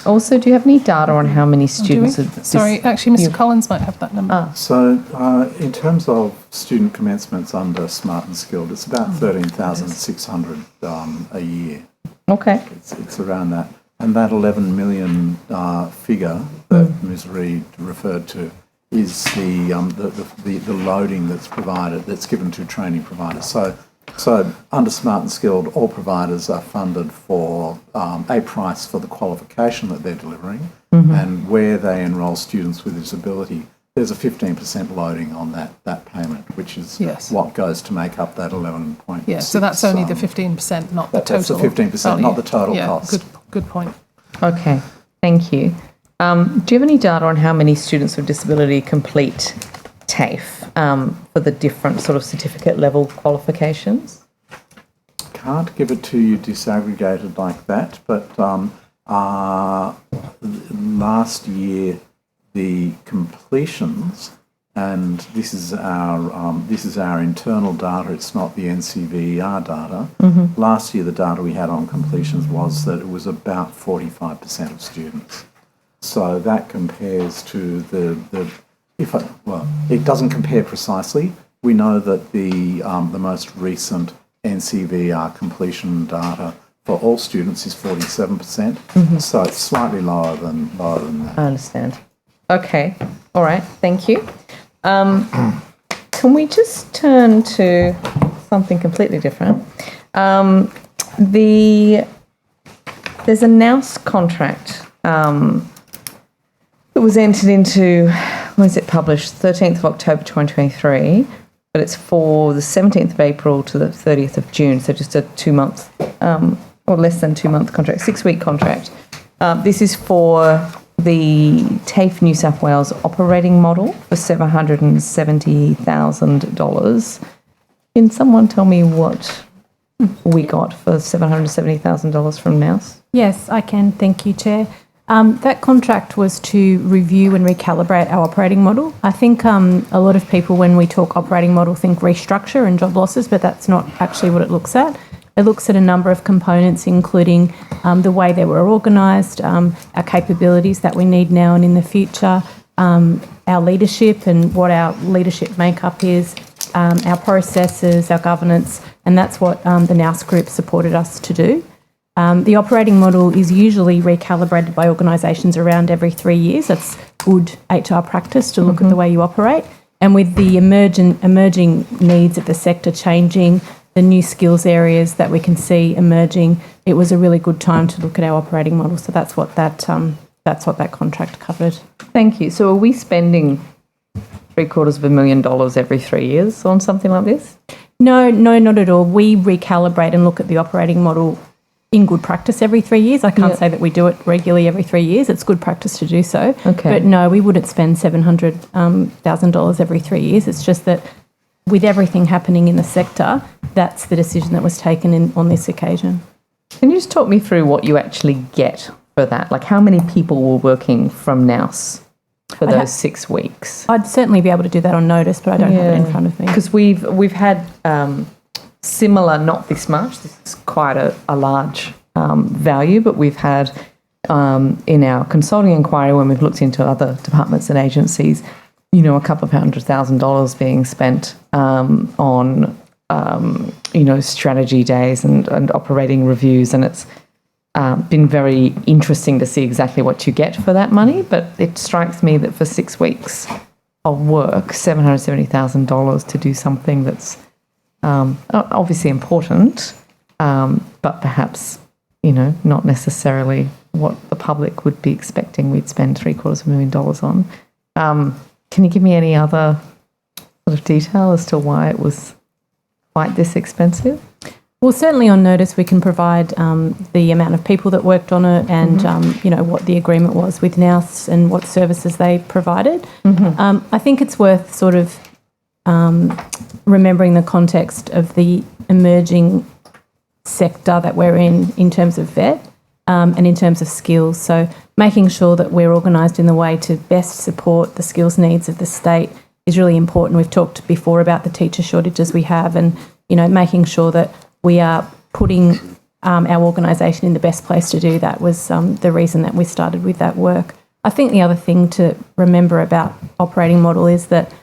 Also, do you have any data on how many students... Sorry, actually, Mr. Collins might have that number. So in terms of student commencements under Smart and Skilled, it's about 13,600 a year. Okay. It's around that. And that 11 million figure that Ms. Reid referred to is the loading that's provided, that's given to training providers. So under Smart and Skilled, all providers are funded for a price for the qualification that they're delivering, and where they enrol students with disability, there's a 15% loading on that payment, which is what goes to make up that 11.6. Yeah, so that's only the 15%, not the total. That's the 15%, not the total cost. Good point. Okay, thank you. Do you have any data on how many students with disability complete TAFE for the different sort of certificate level qualifications? Can't give it to you disaggregated like that, but last year the completions, and this is our internal data, it's not the NCVER data. Last year the data we had on completions was that it was about 45% of students. So that compares to it doesn't compare precisely. We know that the most recent NCVER completion data for all students is 47%. So it's slightly lower than that. I understand. Okay. All right. Thank you. Can we just turn to something completely different? There's a NOUS contract that was entered into, when was it published? 13th of October 2023, but it's for the 17th of April to the 30th of June, so just a 2-month or less than 2-month contract, 6-week contract. This is for the TAFE New South Wales operating model for $770,000. Can someone tell me what we got for $770,000 from NOUS? Yes, I can. Thank you, Chair. That contract was to review and recalibrate our operating model. I think a lot of people, when we talk operating model, think restructure and job losses, but that's not actually what it looks at. It looks at a number of components, including the way they were organised, our capabilities that we need now and in the future, our leadership and what our leadership makeup is, our processes, our governance, and that's what the NOUS group supported us to do. The operating model is usually recalibrated by organisations around every 3 years. That's good HR practice to look at the way you operate. And with the emerging needs of the sector changing, the new skills areas that we can see emerging, it was a really good time to look at our operating model. So that's what that contract covered. Thank you. So are we spending $750,000 every 3 years on something like this? No, not at all. We recalibrate and look at the operating model in good practice every 3 years. I can't say that we do it regularly every 3 years. It's good practice to do so. Okay. But no, we wouldn't spend $700,000 every 3 years. It's just that with everything happening in the sector, that's the decision that was taken on this occasion. Can you just talk me through what you actually get for that? Like how many people were working from NOUS for those 6 weeks? I'd certainly be able to do that on notice, but I don't have it in front of me. Because we've had similar, not this much, this is quite a large value, but we've had in our consulting inquiry when we've looked into other departments and agencies, you know, a couple of $100,000 being spent on, you know, strategy days and operating reviews, and it's been very interesting to see exactly what you get for that money, but it strikes me that for 6 weeks of work, $770,000 to do something that's obviously important, but perhaps, you know, not necessarily what the public would be expecting we'd spend $750,000 on. Can you give me any other sort of detail as to why it was quite this expensive? Well, certainly on notice we can provide the amount of people that worked on it and, you know, what the agreement was with NOUS and what services they provided. I think it's worth sort of remembering the context of the emerging sector that we're in terms of vet and in terms of skills. So making sure that we're organised in the way to best support the skills needs of the state is really important. We've talked before about the teacher shortages we have and, you know, making sure that we are putting our organisation in the best place to do that was the reason that we started with that work. I think the other thing to remember about operating model is that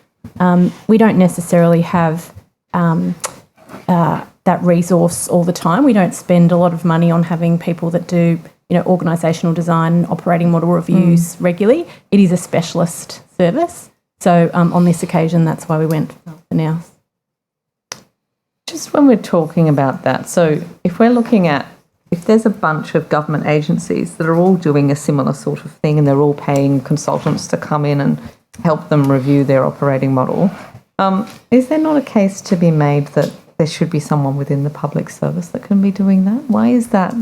we don't necessarily have that resource all the time. We don't spend a lot of money on having people that do, you know, organisational design, operating model reviews regularly. It is a specialist service. So on this occasion, that's why we went for now. Just when we're talking about that, so if we're looking at, if there's a bunch of government agencies that are all doing a similar sort of thing and they're all paying consultants to come in and help them review their operating model, is there not a case to be made that there should be someone within the public service that can be doing that? Why is that?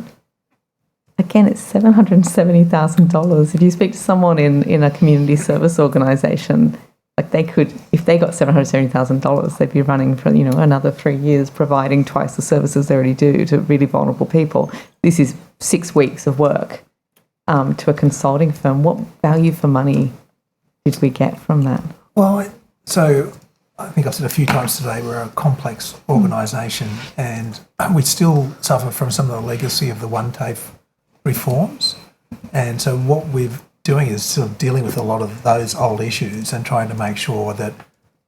Again, it's $770,000. If you speak to someone in a community service organisation, like they could, if they got $770,000, they'd be running for, you know, another 3 years, providing twice the services they already do to really vulnerable people. This is 6 weeks of work to a consulting firm. What value for money did we get from that? Well, so I think I've said a few times today, we're a complex organisation and we still suffer from some of the legacy of the Whan TAFE reforms. And so what we're doing is sort of dealing with a lot of those old issues and trying to make sure that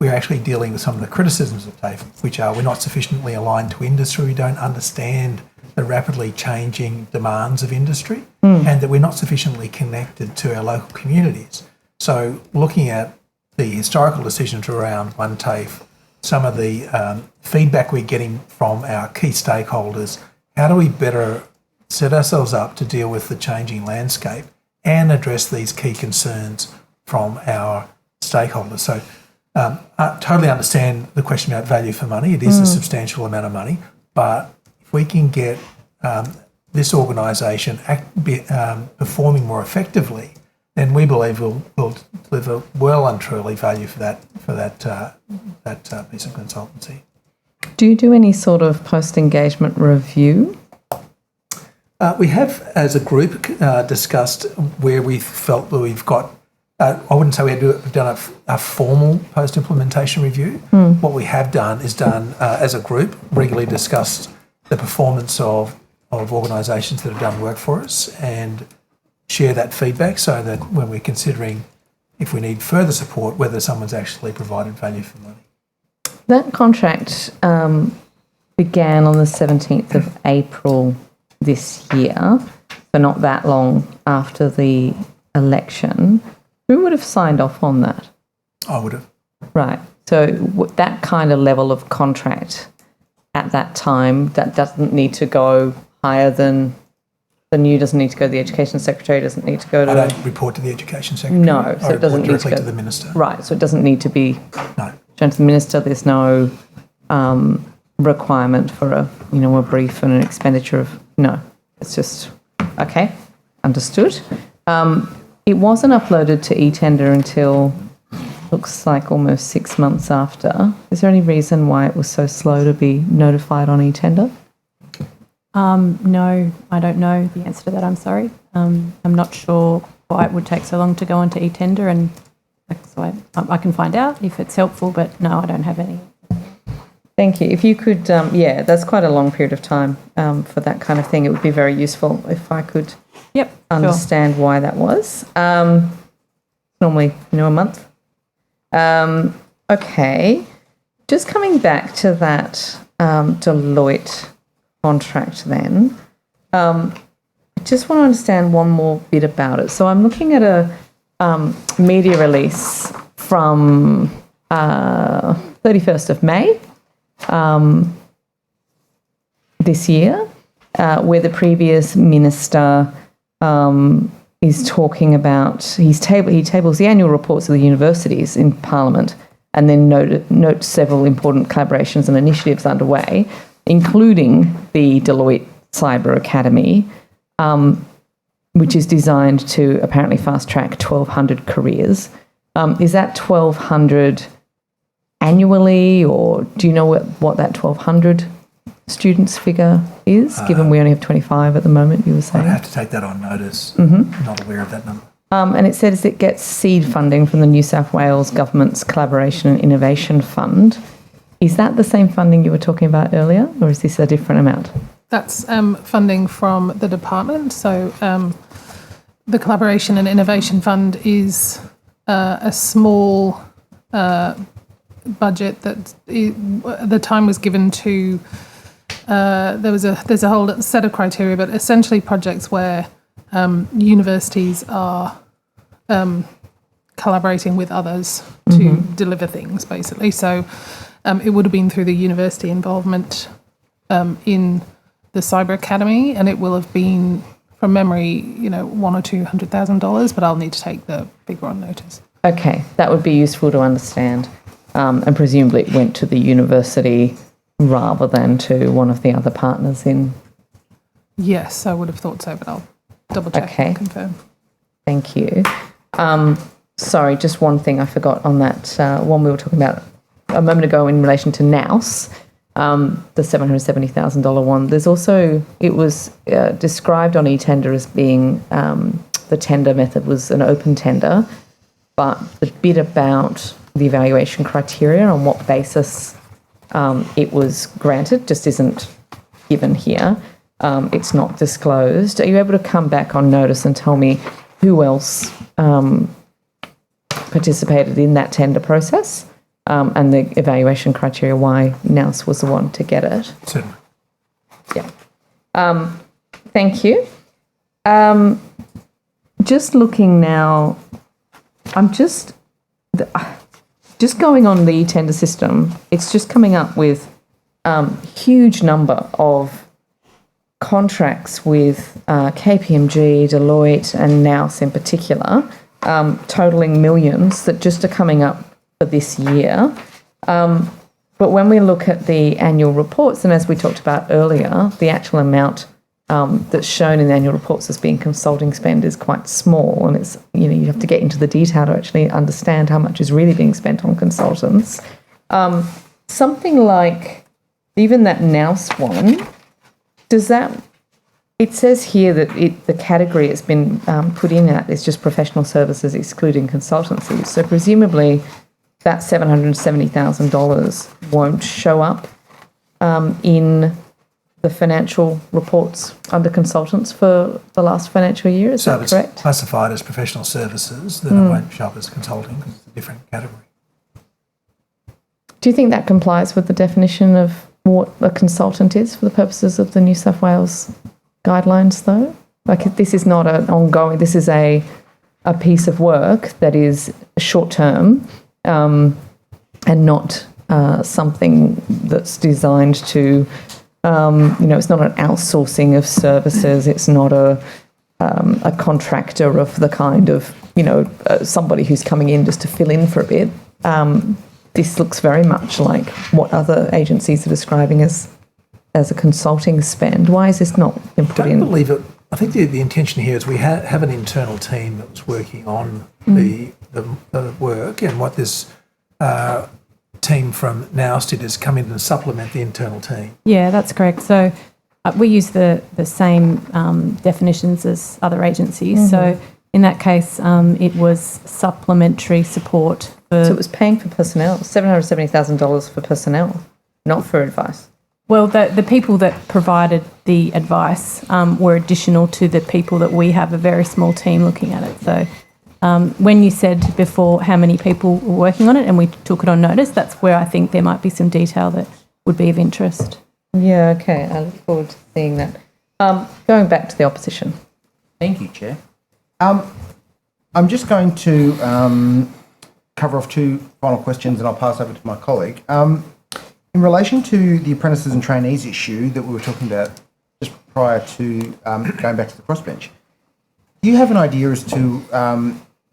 we're actually dealing with some of the criticisms of TAFE, which are we're not sufficiently aligned to industry, we don't understand the rapidly changing demands of industry, and that we're not sufficiently connected to our local communities. So looking at the historical decisions around Whan TAFE, some of the feedback we're getting from our key stakeholders, how do we better set ourselves up to deal with the changing landscape and address these key concerns from our stakeholders? So I totally understand the question about value for money. It is a substantial amount of money, but if we can get this organisation performing more effectively, then we believe we'll deliver well and truly value for that piece of consultancy. Do you do any sort of post-engagement review? We have, as a group, discussed where we felt that we've got, I wouldn't say we've done a formal post-implementation review. What we have done is as a group, regularly discussed the performance of organisations that have done work for us and share that feedback so that when we're considering if we need further support, whether someone's actually provided value for money. That contract began on the 17th of April this year, so not that long after the election. Who would have signed off on that? I would have. Right. So that kind of level of contract at that time, that doesn't need to go higher than you, doesn't need to go to the Education Secretary, doesn't need to go to... I don't report to the Education Secretary. No, so it doesn't need to go to the Minister. Right, so it doesn't need to be No. shown to the Minister. There's no requirement for a brief and an expenditure of... No, it's just... Okay, understood. It wasn't uploaded to eTender until, looks like almost 6 months after. Is there any reason why it was so slow to be notified on eTender? No, I don't know the answer to that. I'm sorry. I'm not sure why it would take so long to go onto eTender, and so I can find out if it's helpful, but no, I don't have any. Thank you. If you could, that's quite a long period of time for that kind of thing. It would be very useful if I could understand why that was. Normally, a month. Okay. Just coming back to that Deloitte contract then, I just want to understand one more bit about it. So I'm looking at a media release from 31st of May this year, where the previous minister is talking about, he tables the annual reports of the universities in Parliament and then notes several important collaborations and initiatives underway, including the Deloitte Cyber Academy, which is designed to apparently fast-track 1,200 careers. Is that 1,200 annually, or do you know what that 1,200 students figure is, given we only have 25 at the moment, you were saying? I'd have to take that on notice. I'm not aware of that number. And it says it gets seed funding from the New South Wales Government's Collaboration and Innovation Fund. Is that the same funding you were talking about earlier, or is this a different amount? That's funding from the department. So the Collaboration and Innovation Fund is a small budget that the time was given to. There's a whole set of criteria, but essentially projects where universities are collaborating with others to deliver things, basically. So it would have been through the university involvement in the Cyber Academy, and it will have been, from memory, $100,000 or $200,000, but I'll need to take the figure on notice. Okay, that would be useful to understand. And presumably it went to the university rather than to one of the other partners in... Yes, I would have thought so, but I'll double check and confirm. Thank you. Sorry, just one thing I forgot on that one we were talking about a moment ago in relation to NOUS, the $770,000 one. There's also, it was described on eTender as being, the tender method was an open tender, but the bit about the evaluation criteria on what basis it was granted just isn't given here. It's not disclosed. Are you able to come back on notice and tell me who else participated in that tender process and the evaluation criteria, why NOUS was the one to get it? Certainly. Yeah. Thank you. Just looking now, I'm just going on the tender system, it's just coming up with huge number of contracts with KPMG, Deloitte and NOUS in particular, totalling millions that just are coming up for this year. But when we look at the annual reports, and as we talked about earlier, the actual amount that's shown in the annual reports as being consulting spend is quite small, and it's, you have to get into the detail to actually understand how much is really being spent on consultants. Something like even that NOUS one, it says here that the category it's been put in at is just professional services excluding consultancies. So presumably that $770,000 won't show up in the the financial reports under consultants for the last financial year. Is that it's correct? classified as professional services, then it won't show up as consulting because it's a different category. Do you think that complies with the definition of what a consultant is for the purposes of the New South Wales guidelines, though? Like, this is not an ongoing, this is a piece of work that is short term and not something that's designed to, it's not an outsourcing of services. It's not a contractor of the kind of, somebody who's coming in just to fill in for a bit. This looks very much like what other agencies are describing as a consulting spend. Why is this not been put in? I believe it. I think the intention here is we have an internal team that was working on the work, and what this team from NOWS did is come in and supplement the internal team. Yeah, that's correct. So we use the same definitions as other agencies. So in that case, it was supplementary support. So it was paying for personnel, $770,000 for personnel, not for advice. Well, the people that provided the advice were additional to the people that we have a very small team looking at it. So when you said before how many people were working on it and we took it on notice, that's where I think there might be some detail that would be of interest. Yeah, okay. I look forward to seeing that. Going back to the opposition. Thank you, Chair. I'm just going to cover off two final questions and I'll pass over to my colleague. In relation to the apprentices and trainees issue that we were talking about just prior to going back to the crossbench, do you have an idea as to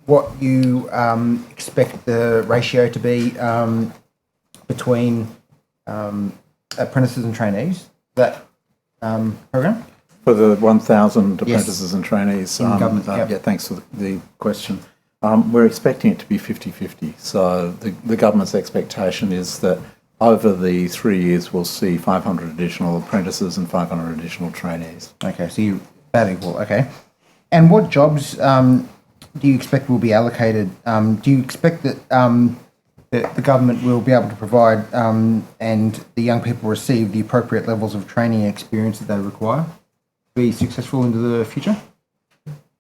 what you expect the ratio to be between apprentices and trainees, that program? For the 1,000 apprentices and trainees. In government, Yeah, thanks for the question. We're expecting it to be 50-50. So the government's expectation is that over the 3 years we'll see 500 additional apprentices and 500 additional trainees. Okay, so you're about equal, okay. And what jobs do you expect will be allocated? Do you expect that the government will be able to provide and the young people receive the appropriate levels of training and experience that they require to be successful into the future?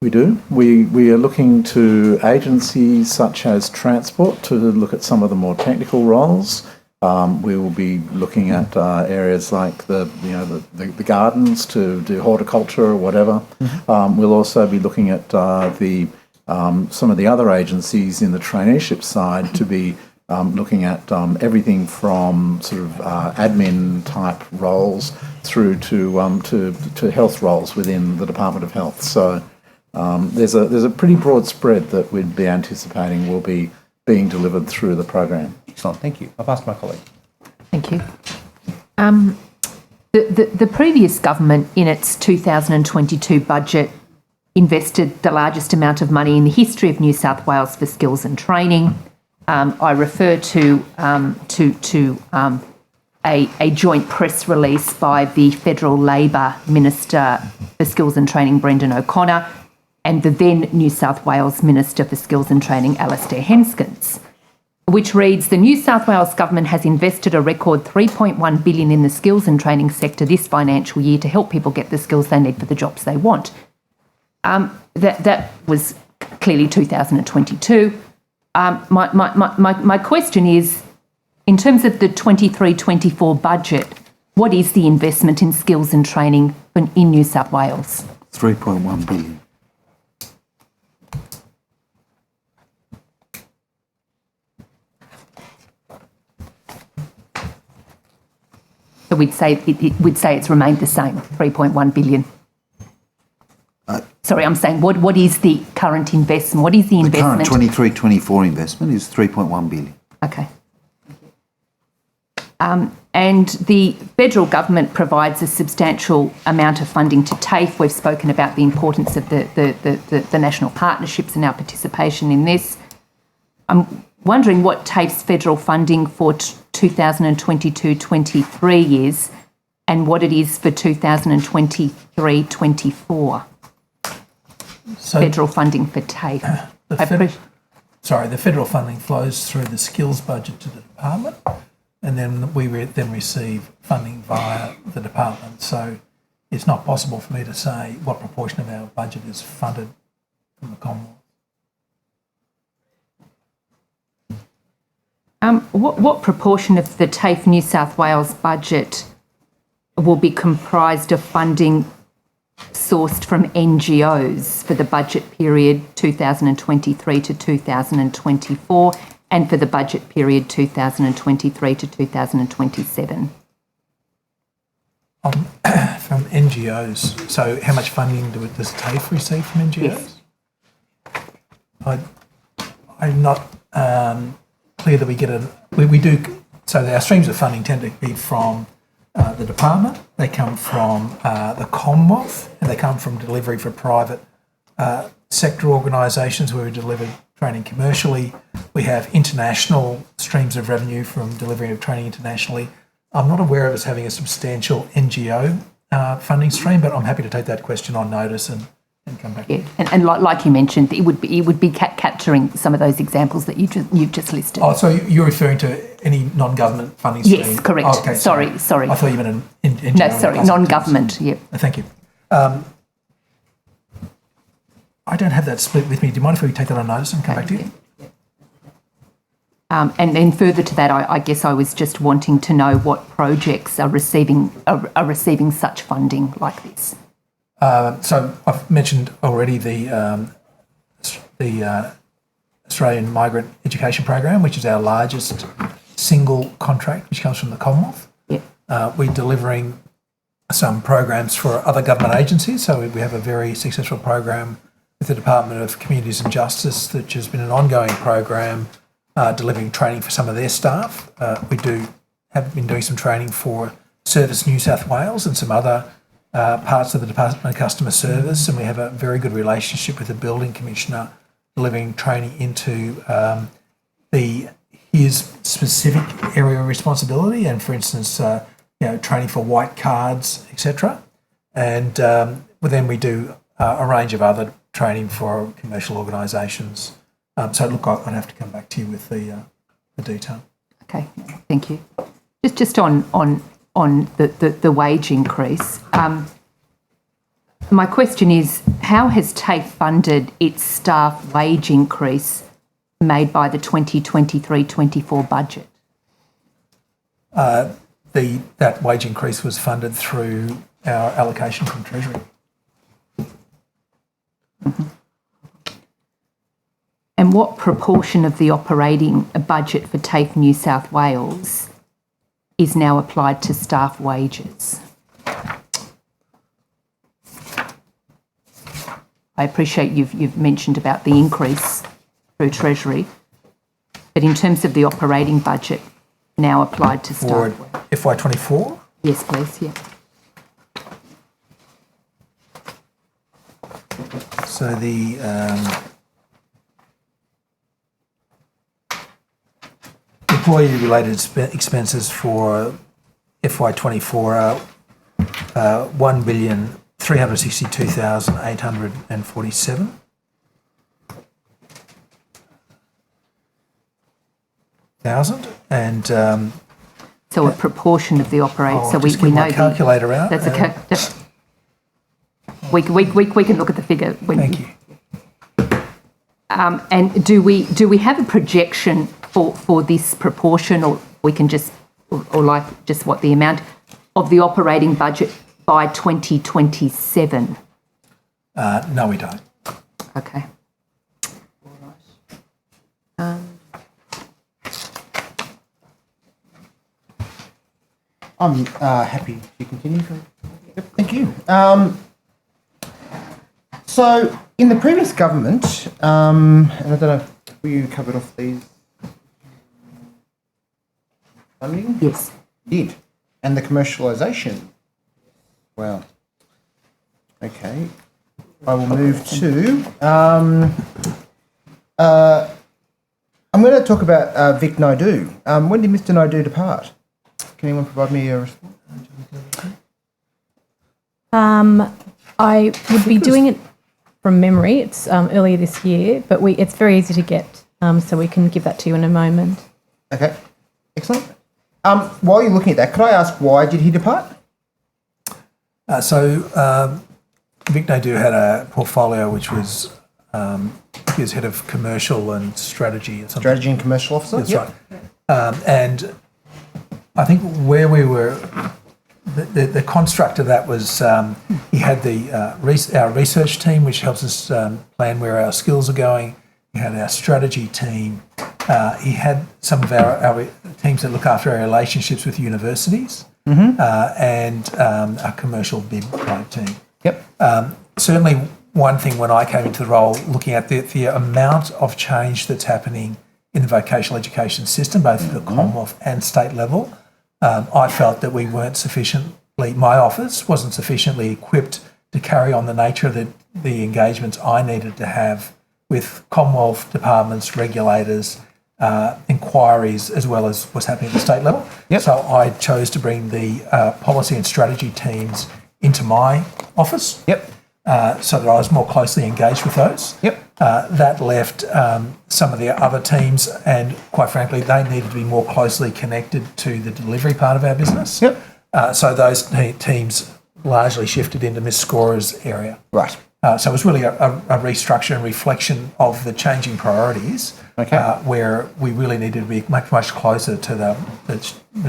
We do. We are looking to agencies such as Transport to look at some of the more technical roles. We will be looking at areas like the gardens to do horticulture or whatever. We'll also be looking at some of the other agencies in the traineeship side to be looking at everything from sort of admin type roles through to health roles within the Department of Health. So there's a pretty broad spread that we'd be anticipating will be being delivered through the program. Excellent, thank you. I'll pass to my colleague. Thank you. The previous government, in its 2022 budget, invested the largest amount of money in the history of New South Wales for skills and training. I refer to a joint press release by the Federal Labor Minister for Skills and Training, Brendan O'Connor, and the then New South Wales Minister for Skills and Training, Alastair Henskins, which reads, the New South Wales Government has invested a record $3.1 billion in the skills and training sector this financial year to help people get the skills they need for the jobs they want. That was clearly 2022. My question is, in terms of the 23-24 budget, what is the investment in skills and training in New South Wales? $3.1 billion. So we'd say it's remained the same, 3.1 billion. Sorry, I'm saying what is the current investment? What is the investment? The current 23-24 investment is $3.1 billion. Okay. And the federal government provides a substantial amount of funding to TAFE. We've spoken about the importance of the national partnerships and our participation in this. I'm wondering what TAFE's federal funding for 2022-23 is and what it is for 2023-24. So federal funding for TAFE. The federal funding flows through the skills budget to the department, and then we then receive funding via the department. So it's not possible for me to say what proportion of our budget is funded from the Commonwealth. What proportion of the TAFE New South Wales budget will be comprised of funding sourced from NGOs for the budget period 2023 to 2024 and for the budget period 2023 to 2027? From NGOs. So how much funding does TAFE receive from NGOs? Yes. I'm not clear that we get we do, so our streams of funding tend to be from the department, they come from the Commonwealth, and they come from delivery for private sector organisations where we deliver training commercially. We have international streams of revenue from delivery of training internationally. I'm not aware of us having a substantial NGO funding stream, but I'm happy to take that question on notice and come back. Yeah, and like you mentioned, it would be capturing some of those examples that you've just listed. Oh, so you're referring to any non-government funding stream? Yes, correct. Oh, okay, sorry. I thought you meant an NGO. No, sorry, non-government. Yeah. Thank you. I don't have that split with me. Do you mind if we take that on notice and come back to you? And then further to that, I guess I was just wanting to know what projects are receiving such funding like this. So I've mentioned already the Australian Migrant Education Program, which is our largest single contract, which comes from the Commonwealth. Yeah. We're delivering some programs for other government agencies. So we have a very successful program with the Department of Communities and Justice, which has been an ongoing program delivering training for some of their staff. We have been doing some training for Service New South Wales and some other parts of the Department of Customer Service, and we have a very good relationship with the Building Commissioner delivering training into his specific area of responsibility, and for instance, training for white cards, etc. And then we do a range of other training for commercial organisations. So look, I'd have to come back to you with the detail. Okay, thank you. Just on the wage increase, my question is, how has TAFE funded its staff wage increase made by the 2023-24 budget? That wage increase was funded through our allocation from Treasury. Mm-hmm. And what proportion of the operating budget for TAFE New South Wales is now applied to staff wages? I appreciate you've mentioned about the increase through Treasury, but in terms of the operating budget now applied to staff. For FY24? Yes, please, yeah. So the employee-related expenses for FY24 are $1,362,847. And so a proportion of the operating. I'll so just we get my know calculator out. That's we can look at the figure. Thank you. And do we have a projection for this proportion, or we can just what the amount of the operating budget by 2027? No, we don't. Okay. I'm happy to continue. Thank you. So, in the previous government, and I don't know, were you covered off these funding? Yes. Did. And the commercialisation. Wow. Okay. I will move to. I'm going to talk about Vic Naidu. When did Mr. Naidu depart? Can anyone provide me a response? I would be doing it from memory. It's earlier this year, but it's very easy to get, so we can give that to you in a moment. Okay, excellent. While you're looking at that, could I ask why did he depart? Vic Nadeau had a portfolio which was, he was head of commercial and strategy or something. Strategy and commercial officer? That's right. And I think where we were, the construct of that was he had our research team, which helps us plan where our skills are going. He had our strategy team. He had some of our teams that look after our relationships with universities, and our commercial bid type team. Certainly one thing when I came into the role, looking at the amount of change that's happening in the vocational education system, both at the Commonwealth and state level, I felt that we weren't sufficiently, my office wasn't sufficiently equipped to carry on the nature of the engagements I needed to have with Commonwealth departments, regulators, inquiries, as well as what's happening at the state level. So I chose to bring the policy and strategy teams into my office. So that I was more closely engaged with those. That left some of the other teams, and quite frankly, they needed to be more closely connected to the delivery part of our business. So those teams largely shifted into Ms. Scorer's area. Right. So it was really a restructure and reflection of the changing priorities, where we really needed to be much closer to the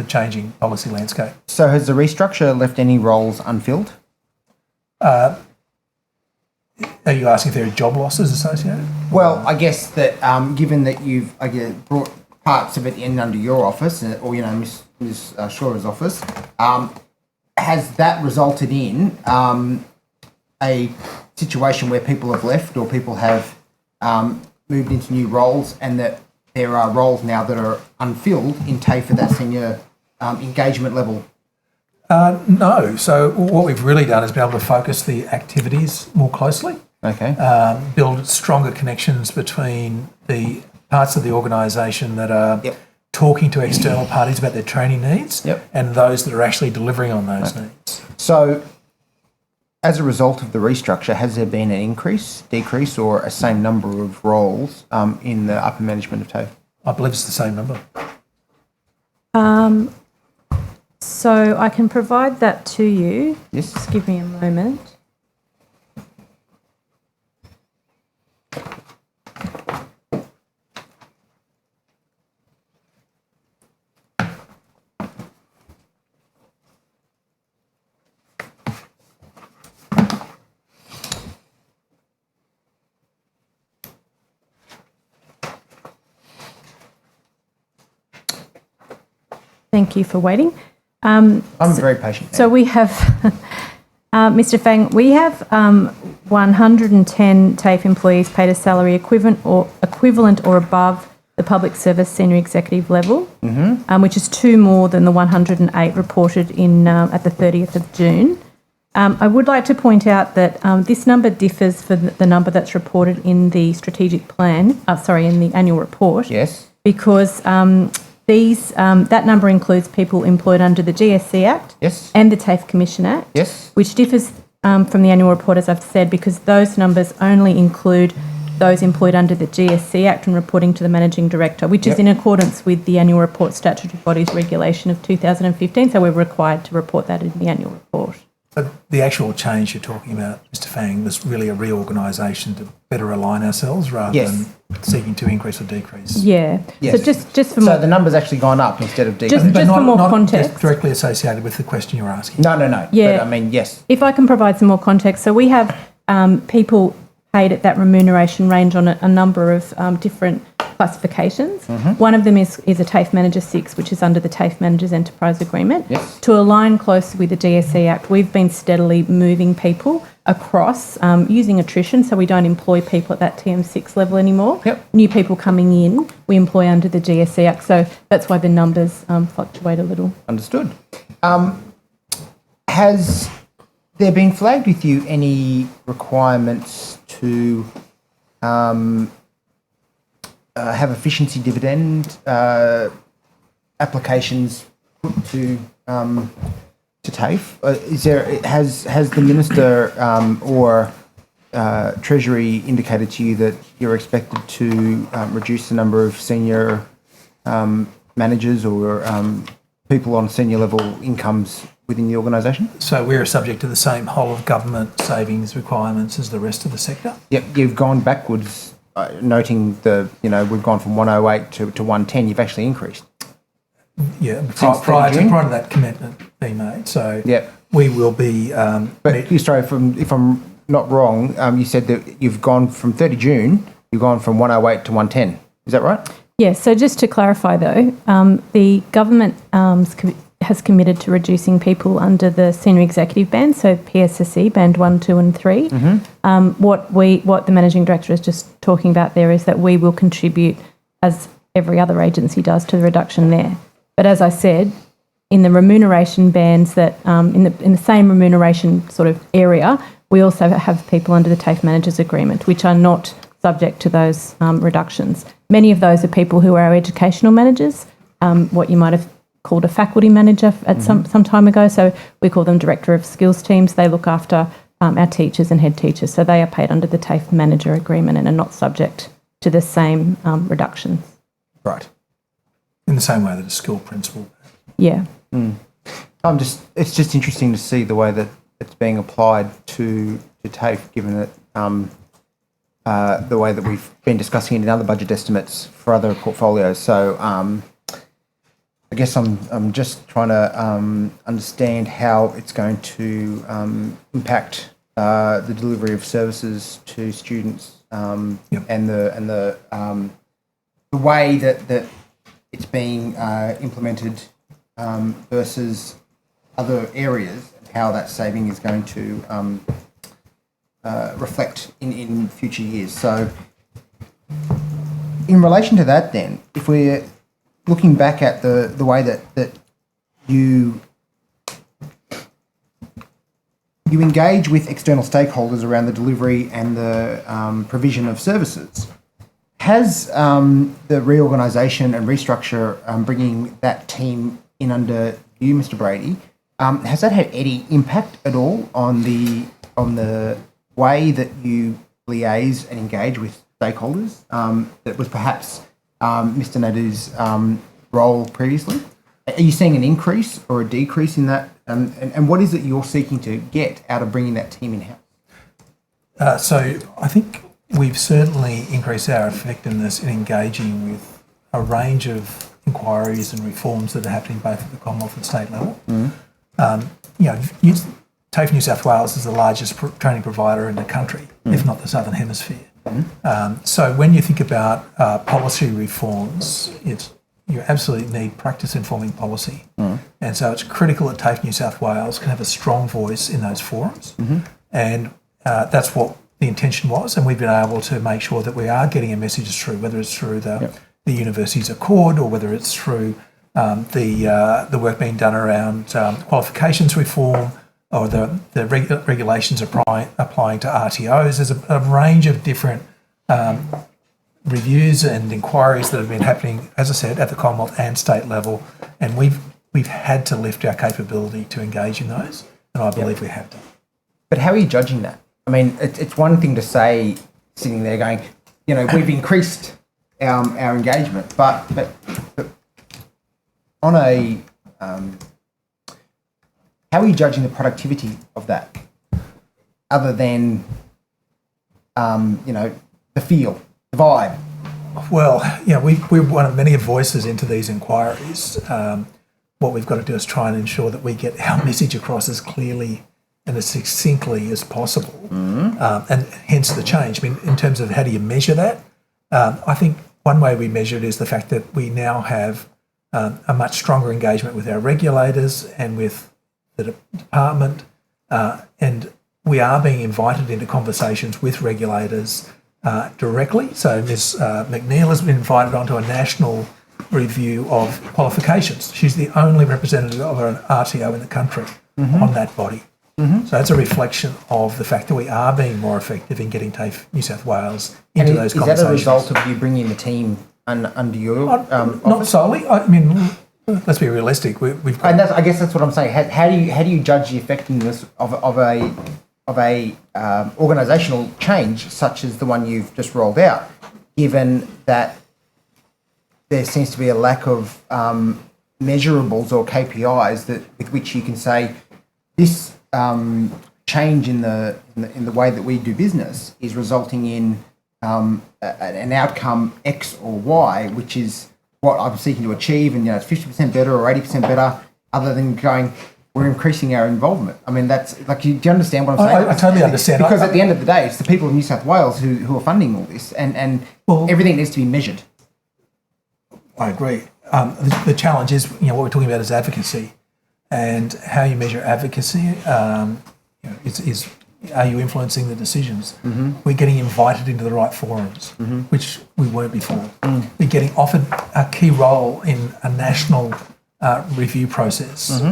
changing policy landscape. So has the restructure left any roles unfilled? Are you asking if there are job losses associated? Well, I guess that given that you've brought parts of it in under your office, or Ms. Shorer's office, has that resulted in a situation where people have left or people have moved into new roles, and that there are roles now that are unfilled in TAFE at that senior engagement level? No. So what we've really done is been able to focus the activities more closely. Build stronger connections between the parts of the organisation that are talking to external parties about their training needs and those that are actually delivering on those needs. So as a result of the restructure, has there been an increase, decrease, or a same number of roles in the upper management of TAFE? I believe it's the same number. So I can provide that to you. Yes. Just give me a moment. Thank you for waiting. I'm very patient. So we have, Mr. Fang, we have 110 TAFE employees paid a salary equivalent or above the public service senior executive level, which is 2 more than the 108 reported in at the 30th of June. I would like to point out that this number differs for the number that's reported in the strategic plan, in the annual report. Yes. Because that number includes people employed under the GSC Act and the TAFE Commission Act, which differs from the annual report, as I've said, because those numbers only include those employed under the GSC Act and reporting to the Managing Director, which is in accordance with the annual report statutory bodies regulation of 2015, so we're required to report that in the annual report. But the actual change you're talking about, Mr. Fang, was really a reorganisation to better align ourselves rather than seeking to increase or decrease. Yeah. Yes. So just for the number's actually gone up instead of decreased. Just for more context. Just directly associated with the question you're asking. No. Yeah. But I mean, yes. If I can provide some more context. So we have people paid at that remuneration range on a number of different classifications. One of them is a TAFE Manager 6, which is under the TAFE Managers Enterprise Agreement. To align closely with the GSE Act, we've been steadily moving people across using attrition, so we don't employ people at that TM6 level anymore. New people coming in, we employ under the GSE Act, so that's why the numbers fluctuate a little. Understood. Has there been flagged with you any requirements to have efficiency dividend applications put to TAFE? Has the Minister or Treasury indicated to you that you're expected to reduce the number of senior managers or people on senior level incomes within the organisation? So we're subject to the same whole of government savings requirements as the rest of the sector. Yep, you've gone backwards, noting we've gone from 108 to 110. You've actually increased. Yeah, prior to that commitment being made. So we will be. Sorry, if I'm not wrong, you said that you've gone from 30 June. You've gone from 108 to 110. Is that right? Yes, so just to clarify though, the government has committed to reducing people under the senior executive band, so PSSE band 1, 2 and 3. What the managing director is just talking about there is that we will contribute, as every other agency does, to the reduction there. But as I said, in the remuneration bands that in the same remuneration sort of area, we also have people under the TAFE managers agreement, which are not subject to those reductions. Many of those are people who are our educational managers, what you might have called a faculty manager at some time ago. So we call them director of skills teams. They look after our teachers and head teachers. So they are paid under the TAFE manager agreement and are not subject to the same reductions. Right. In the same way that a school principal. Yeah. It's just interesting to see the way that it's being applied to TAFE, given that the way that we've been discussing it in other budget estimates for other portfolios. So I guess I'm just trying to understand how it's going to impact the delivery of services to students and the way that it's being implemented versus other areas, and how that saving is going to reflect in future years. So in relation to that then, if we're looking back at the way that you engage with external stakeholders around the delivery and the provision of services, has the reorganisation and restructure bringing that team in under you, Mr. Brady, has that had any impact at all on the way that you liaise and engage with stakeholders that was perhaps Mr. Nadu's role previously? Are you seeing an increase or a decrease in that? And what is it you're seeking to get out of bringing that team in-house? So I think we've certainly increased our effectiveness in engaging with a range of inquiries and reforms that are happening both at the Commonwealth and state level. TAFE New South Wales is the largest training provider in the country, if not the Southern Hemisphere. So when you think about policy reforms, you absolutely need practice-informing policy. And so it's critical that TAFE New South Wales can have a strong voice in those forums. And that's what the intention was, and we've been able to make sure that we are getting a message through, whether it's through the university's accord or whether it's through the work being done around qualifications reform or the regulations applying to RTOs. There's a range of different reviews and inquiries that have been happening, as I said, at the Commonwealth and state level, and we've had to lift our capability to engage in those, and I believe we have done. But how are you judging that? I mean, it's one thing to say, sitting there going, we've increased our engagement, but on a how are you judging the productivity of that, other than the feel, the vibe? Well, we're one of many voices into these inquiries. What we've got to do is try and ensure that we get our message across as clearly and as succinctly as possible, and hence the change. I mean, in terms of how do you measure that, I think one way we measure it is the fact that we now have a much stronger engagement with our regulators and with the department, and we are being invited into conversations with regulators directly. So Ms. McNeil has been invited onto a national review of qualifications. She's the only representative of an RTO in the country on that body. So that's a reflection of the fact that we are being more effective in getting TAFE New South Wales into those conversations. Is that a result of you bringing the team under your office? Not solely. I mean, let's be realistic. We've got, and I guess that's what I'm saying. How do you judge the effectiveness of a organisational change such as the one you've just rolled out, given that there seems to be a lack of measurables or KPIs with which you can say this change in the way that we do business is resulting in an outcome X or Y, which is what I'm seeking to achieve, and it's 50% better or 80% better, other than going, we're increasing our involvement. I mean, that's like, do you understand what I'm saying? I totally understand. Because at the end of the day, it's the people of New South Wales who are funding all this, and everything needs to be measured. I agree. The challenge is, what we're talking about is advocacy, and how you measure advocacy. Is are you influencing the decisions? Mm-hmm. We're getting invited into the right forums, which we weren't before. We're getting offered a key role in a national review process.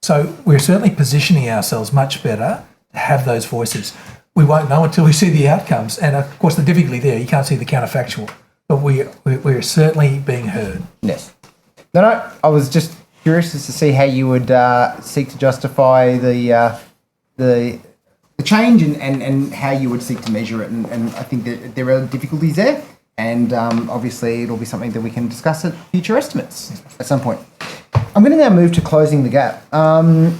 So we're certainly positioning ourselves much better to have those voices. We won't know until we see the outcomes, and of course the difficulty there, you can't see the counterfactual, but we're certainly being heard. Yes. No, I was just curious as to see how you would seek to justify the change and how you would seek to measure it. And I think that there are difficulties there, and obviously it'll be something that we can discuss at future estimates at some point. I'm going to now move to closing the gap. Do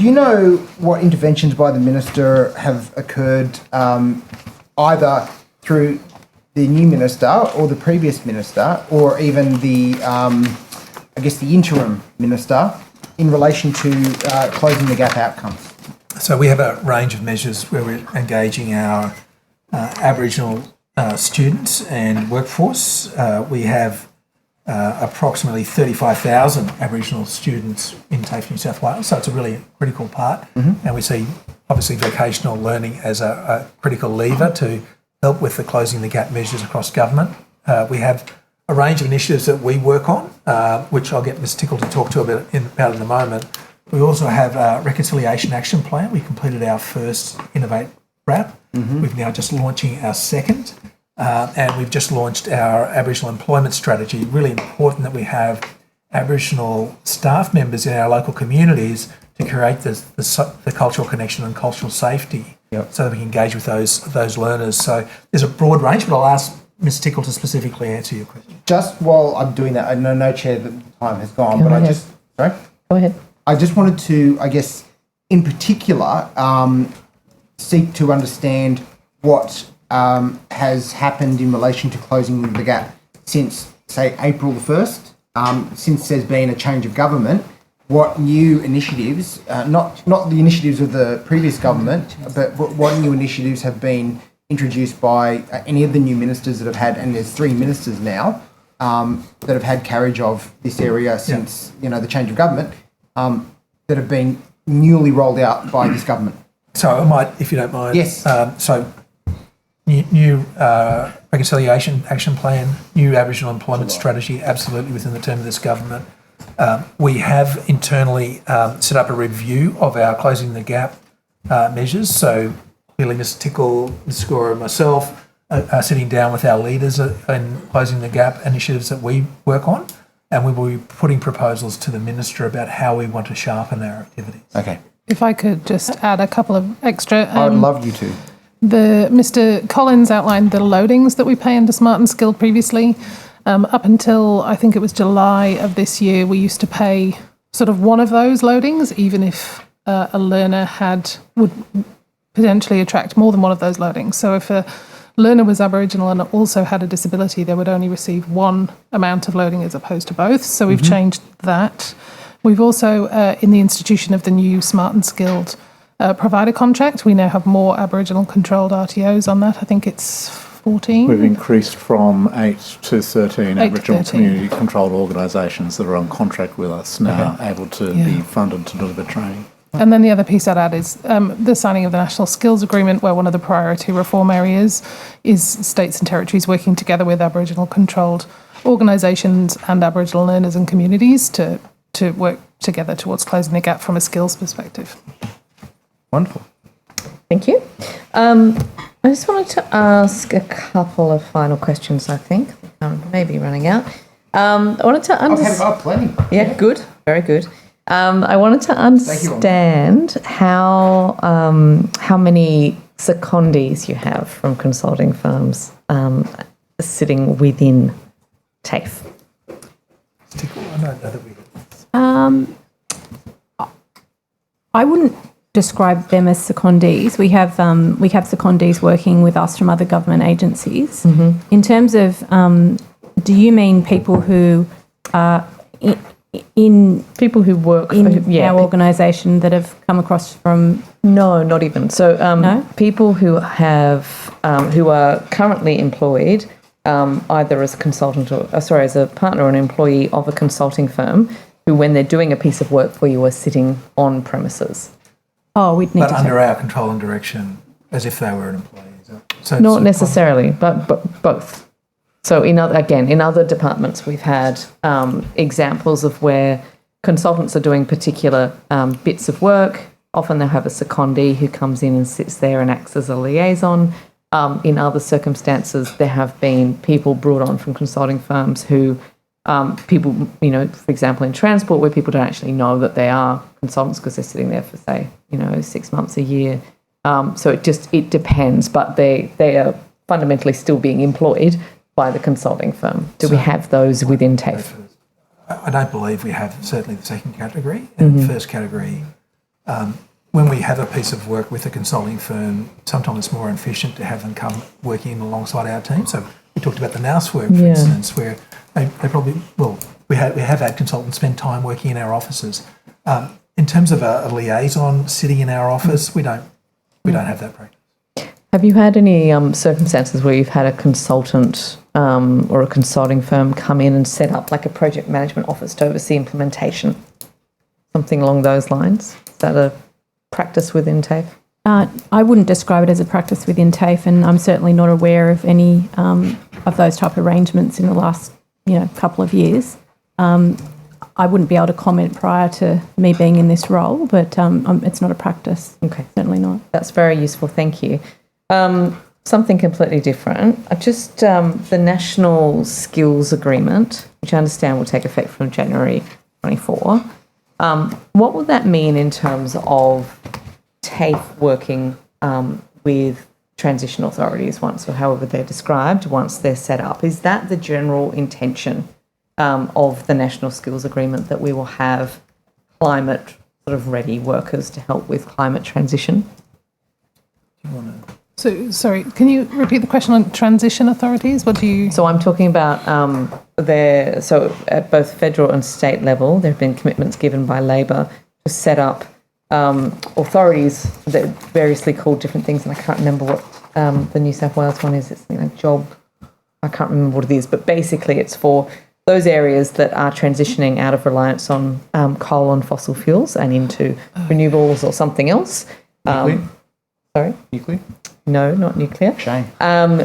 you know what interventions by the Minister have occurred either through the new Minister or the previous Minister, or even the interim Minister, in relation to closing the gap outcomes? So we have a range of measures where we're engaging our Aboriginal students and workforce. We have approximately 35,000 Aboriginal students in TAFE New South Wales, so it's a really critical part. And we see, obviously, vocational learning as a critical lever to help with the closing the gap measures across government. We have a range of initiatives that we work on, which I'll get Ms Tickle to talk to about in a moment. We also have a reconciliation action plan. We completed our first Innovate RAP. We've now just launching our second, and we've just launched our Aboriginal employment strategy. Really important that we have Aboriginal staff members in our local communities to create the cultural connection and cultural safety, so that we can engage with those learners. So there's a broad range, but I'll ask Ms Tickle to specifically answer your question. Just while I'm doing that, I know no chair that the time has gone, Go ahead. I just wanted to, in particular, seek to understand what has happened in relation to closing the gap since, say, April the 1st, since there's been a change of government. What new initiatives, not the initiatives of the previous government, but what new initiatives have been introduced by any of the new ministers that have had, and there's 3 ministers now, that have had carriage of this area since, the change of government, that have been newly rolled out by this government. So I might, if you don't mind. Yes. So new reconciliation action plan, new Aboriginal employment strategy, absolutely within the term of this government. We have internally set up a review of our closing the gap measures. So clearly Ms Tickle, Ms Scorer and myself are sitting down with our leaders in closing the gap initiatives that we work on, and we will be putting proposals to the Minister about how we want to sharpen our activities. Okay. If I could just add a couple of extra... I would love you to. Mr Collins outlined the loadings that we pay under Smart and Skilled previously. Up until, I think it was July of this year, we used to pay sort of one of those loadings, even if a learner would potentially attract more than one of those loadings. So if a learner was Aboriginal and also had a disability, they would only receive one amount of loading as opposed to both. So we've changed that. We've also, in the institution of the new Smart and Skilled provider contract, we now have more Aboriginal controlled RTOs on that. I think it's 14. We've increased from 8 to 13 Aboriginal community controlled organisations that are on contract with us now, able to be funded to deliver training. And then the other piece I'd add is the signing of the National Skills Agreement, where one of the priority reform areas is states and territories working together with Aboriginal controlled organisations and Aboriginal learners and communities to work together towards closing the gap from a skills perspective. Wonderful. Thank you. I just wanted to ask a couple of final questions, I think. Maybe running out. I wanted to understand... plenty. Yeah, good. Very good. I wanted to understand how many secondees you have from consulting firms sitting within TAFE. particular? I don't know that we. I wouldn't describe them as secondees. We have secondees working with us from other government agencies. In terms of, do you mean people who are in people who work in our organisation that have come across from? No, not even. So people who have who are currently employed either as a consultant or as a partner or an employee of a consulting firm, who, when they're doing a piece of work for you, are sitting on premises. Oh, we'd need But to under our control and direction, as if they were an employee. So not necessarily, but both. So in other departments, we've had examples of where consultants are doing particular bits of work. Often they'll have a secondee who comes in and sits there and acts as a liaison. In other circumstances, there have been people brought on from consulting firms who people, for example, in transport, where people don't actually know that they are consultants because they're sitting there for, say, 6 months, a year. So it depends, but they are fundamentally still being employed by the consulting firm. Do we have those within TAFE? I don't believe we have certainly the second category. And the first category, when we have a piece of work with a consulting firm, sometimes it's more efficient to have them come working in alongside our team. So we talked about the Nouse work, for instance, where they probably, we have had consultants spend time working in our offices. In terms of a liaison sitting in our office, we don't have that practice. Have you had any circumstances where you've had a consultant or a consulting firm come in and set up like a project management office to oversee implementation? Something along those lines? Is that a practice within TAFE? I wouldn't describe it as a practice within TAFE, and I'm certainly not aware of any of those type of arrangements in the last couple of years. I wouldn't be able to comment prior to me being in this role, but it's not a practice. Okay. Certainly not. That's very useful, thank you. Something completely different. Just the National Skills Agreement, which I understand will take effect from January 24. What will that mean in terms of TAFE working with transition authorities or however they're described, once they're set up? Is that the general intention of the National Skills Agreement, that we will have climate sort of ready workers to help with climate transition? Do you want to? So, sorry, can you repeat the question on transition authorities? What do you... So I'm talking about so at both federal and state level, there have been commitments given by Labor to set up authorities that are variously called different things, and I can't remember what the New South Wales one is. It's something like job, I can't remember what it is, but basically it's for those areas that are transitioning out of reliance on coal and fossil fuels and into renewables or something else. Nuclear? Sorry? Nuclear? No, not nuclear. Shame. And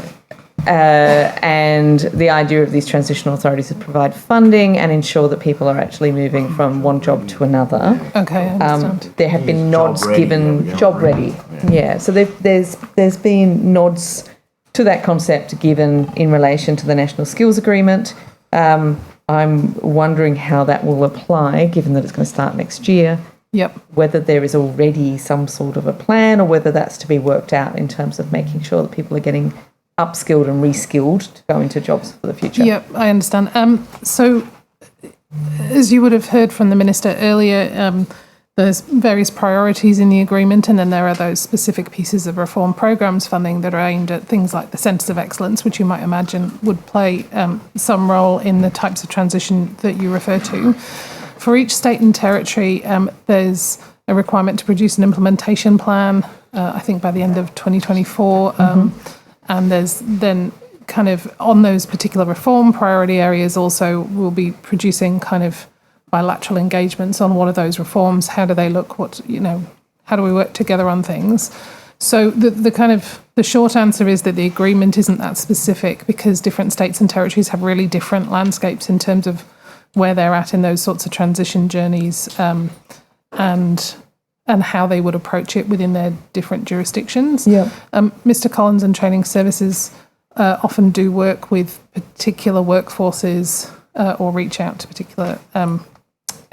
the idea of these transitional authorities is to provide funding and ensure that people are actually moving from one job to another. Okay, I understand. There have been nods given, job ready. Yeah, so there's been nods to that concept given in relation to the National Skills Agreement. I'm wondering how that will apply, given that it's going to start next year. Yep. Whether there is already some sort of a plan, or whether that's to be worked out in terms of making sure that people are getting upskilled and reskilled to go into jobs for the future. Yep, I understand. So, as you would have heard from the Minister earlier, there's various priorities in the agreement, and then there are those specific pieces of reform programs funding that are aimed at things like the Centres of Excellence, which you might imagine would play some role in the types of transition that you refer to. For each state and territory, there's a requirement to produce an implementation plan, I think by the end of 2024. And there's then kind of on those particular reform priority areas also we'll be producing kind of bilateral engagements on what are those reforms, how do they look, how do we work together on things. So the short answer is that the agreement isn't that specific, because different states and territories have really different landscapes in terms of where they're at in those sorts of transition journeys, and how they would approach it within their different jurisdictions. Yeah. Mr. Collins and Training Services often do work with particular workforces or reach out to particular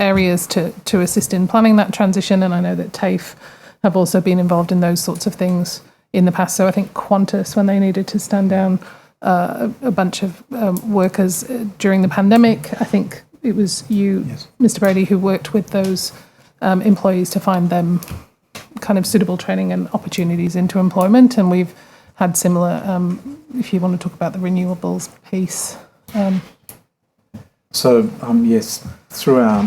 areas to assist in planning that transition, and I know that TAFE have also been involved in those sorts of things in the past. So I think Qantas, when they needed to stand down a bunch of workers during the pandemic, I think it was you, Mr. Brady, who worked with those employees to find them kind of suitable training and opportunities into employment. And we've had similar, if you want to talk about the renewables piece. So, yes,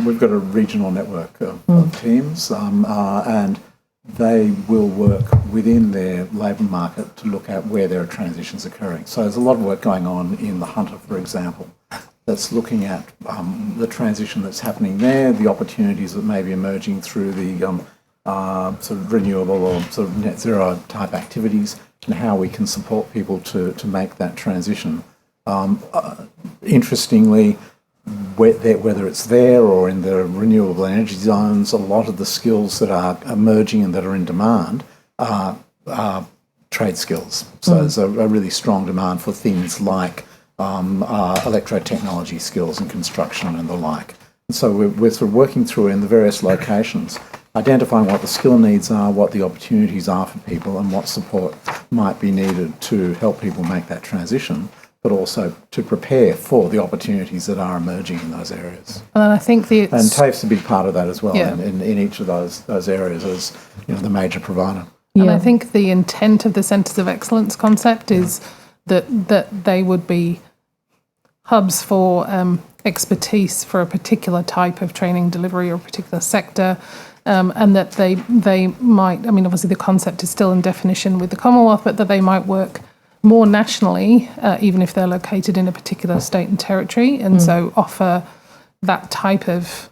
we've got a regional network of teams, and they will work within their labour market to look at where there are transitions occurring. So there's a lot of work going on in the Hunter, for example, that's looking at the transition that's happening there, the opportunities that may be emerging through the sort of renewable or sort of net zero type activities, and how we can support people to make that transition. Interestingly, whether it's there or in the renewable energy zones, a lot of the skills that are emerging and that are in demand are trade skills. So there's a really strong demand for things like electrotechnology skills and construction and the like. And so we're sort of working through in the various locations, identifying what the skill needs are, what the opportunities are for people, and what support might be needed to help people make that transition, but also to prepare for the opportunities that are emerging in those areas. And I think and TAFE's a big part of that as well, in each of those areas as the major provider. And I think the intent of the Centres of Excellence concept is that they would be hubs for expertise for a particular type of training delivery or a particular sector, and that they might, obviously the concept is still in definition with the Commonwealth, but that they might work more nationally, even if they're located in a particular state and territory, and so offer that type of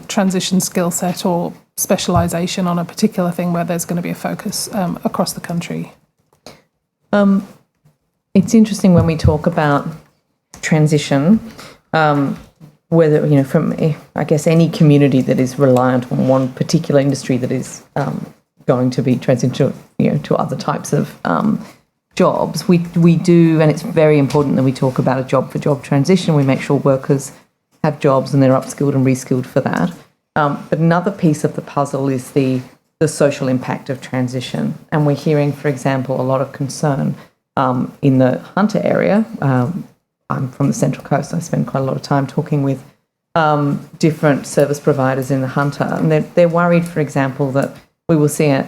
transition skill set or specialisation on a particular thing where there's going to be a focus across the country. It's interesting when we talk about transition, whether, from, I guess, any community that is reliant on one particular industry that is going to be transitioned to other types of jobs, we do, and it's very important that we talk about a job-for-job transition. We make sure workers have jobs and they're upskilled and reskilled for that. But another piece of the puzzle is the social impact of transition. And we're hearing, for example, a lot of concern in the Hunter area. I'm from the Central Coast. I spend quite a lot of time talking with different service providers in the Hunter. And they're worried, for example, that we will see an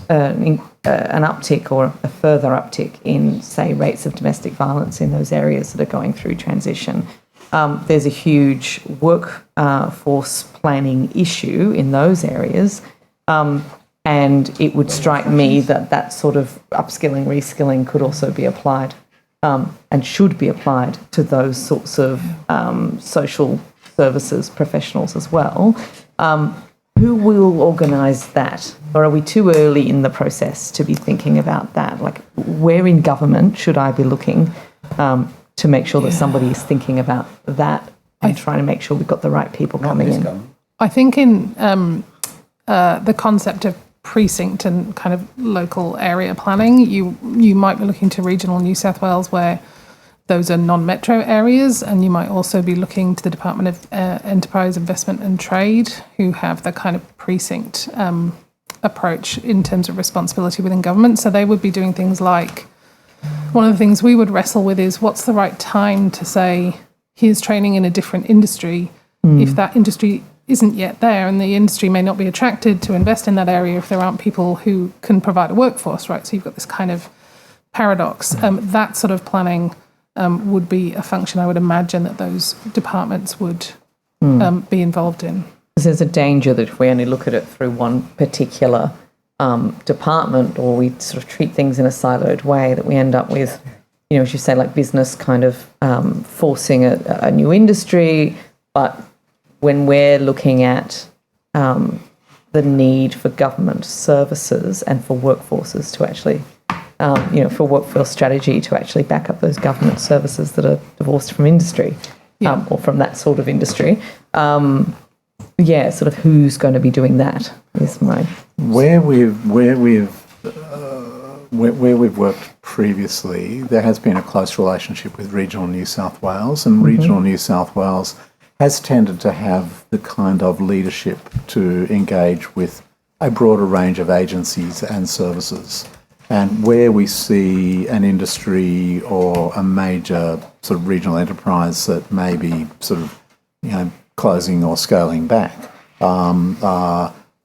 uptick or a further uptick in, say, rates of domestic violence in those areas that are going through transition. There's a huge workforce planning issue in those areas, and it would strike me that sort of upskilling, reskilling could also be applied and should be applied to those sorts of social services professionals as well. Who will organise that? Or are we too early in the process to be thinking about that? Like, where in government should I be looking to make sure that somebody is thinking about that and trying to make sure we've got the right people coming in? I think in the concept of precinct and kind of local area planning, you might be looking to regional New South Wales where those are non-metro areas, and you might also be looking to the Department of Enterprise, Investment and Trade, who have the kind of precinct approach in terms of responsibility within government. So they would be doing things like, one of the things we would wrestle with is what's the right time to say, here's training in a different industry, if that industry isn't yet there, and the industry may not be attracted to invest in that area if there aren't people who can provide a workforce, right? So you've got this kind of paradox. That sort of planning would be a function I would imagine that those departments would be involved in. There's a danger that if we only look at it through one particular department, or we sort of treat things in a siloed way, that we end up with, as you say, like business kind of forcing a new industry. But when we're looking at the need for government services and for workforces to actually for workforce strategy to actually back up those government services that are divorced from industry or from that sort of industry. Sort of who's going to be doing that is my... Where we've worked previously, there has been a close relationship with regional New South Wales, and regional New South Wales has tended to have the kind of leadership to engage with a broader range of agencies and services. And where we see an industry or a major sort of regional enterprise that may be sort of closing or scaling back.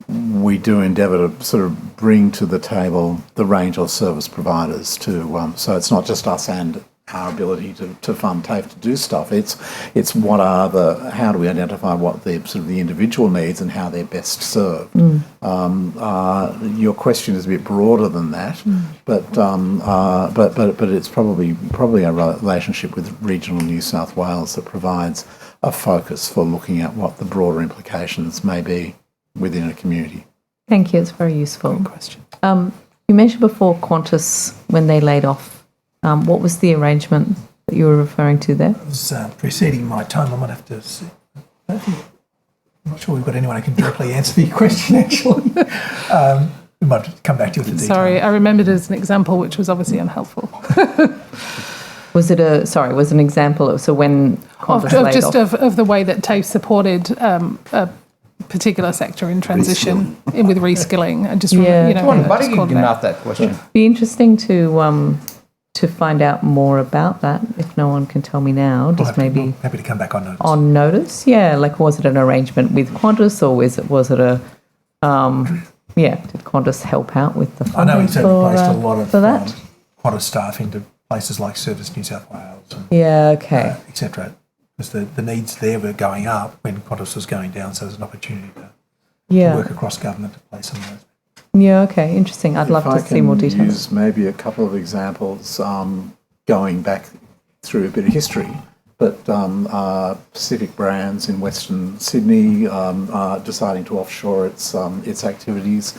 We do endeavour to sort of bring to the table the range of service providers to, so it's not just us and our ability to fund TAFE to do stuff. It's how do we identify what the sort of the individual needs and how they're best served. Your question is a bit broader than that, but it's probably a relationship with regional New South Wales that provides a focus for looking at what the broader implications may be within a community. Thank you. It's very useful. Good question. You mentioned before Qantas when they laid off. What was the arrangement that you were referring to there? It was preceding my time. I might have to see. I'm not sure we've got anyone who can directly answer your question, actually. We might have to come back to you with the detail. Sorry, I remembered it as an example, which was obviously unhelpful. Was it an example? So when Qantas laid off? Of the way that TAFE supported a particular sector in transition with reskilling. I just Come on, buddy, you can ask that question. It'd be interesting to find out more about that. If no one can tell me now, just maybe happy to come back on notice. On notice, yeah. Like, was it an arrangement with Qantas, or was it a did Qantas help out with the funding? I know he's placed a lot of that? Qantas staff into places like Service New South Wales. And, etc. Because the needs there were going up when Qantas was going down, so there's an opportunity to work across government to place some of those. Yeah, okay, interesting. I'd love to see more details. Use maybe a couple of examples going back through a bit of history, but Pacific Brands in Western Sydney deciding to offshore its activities.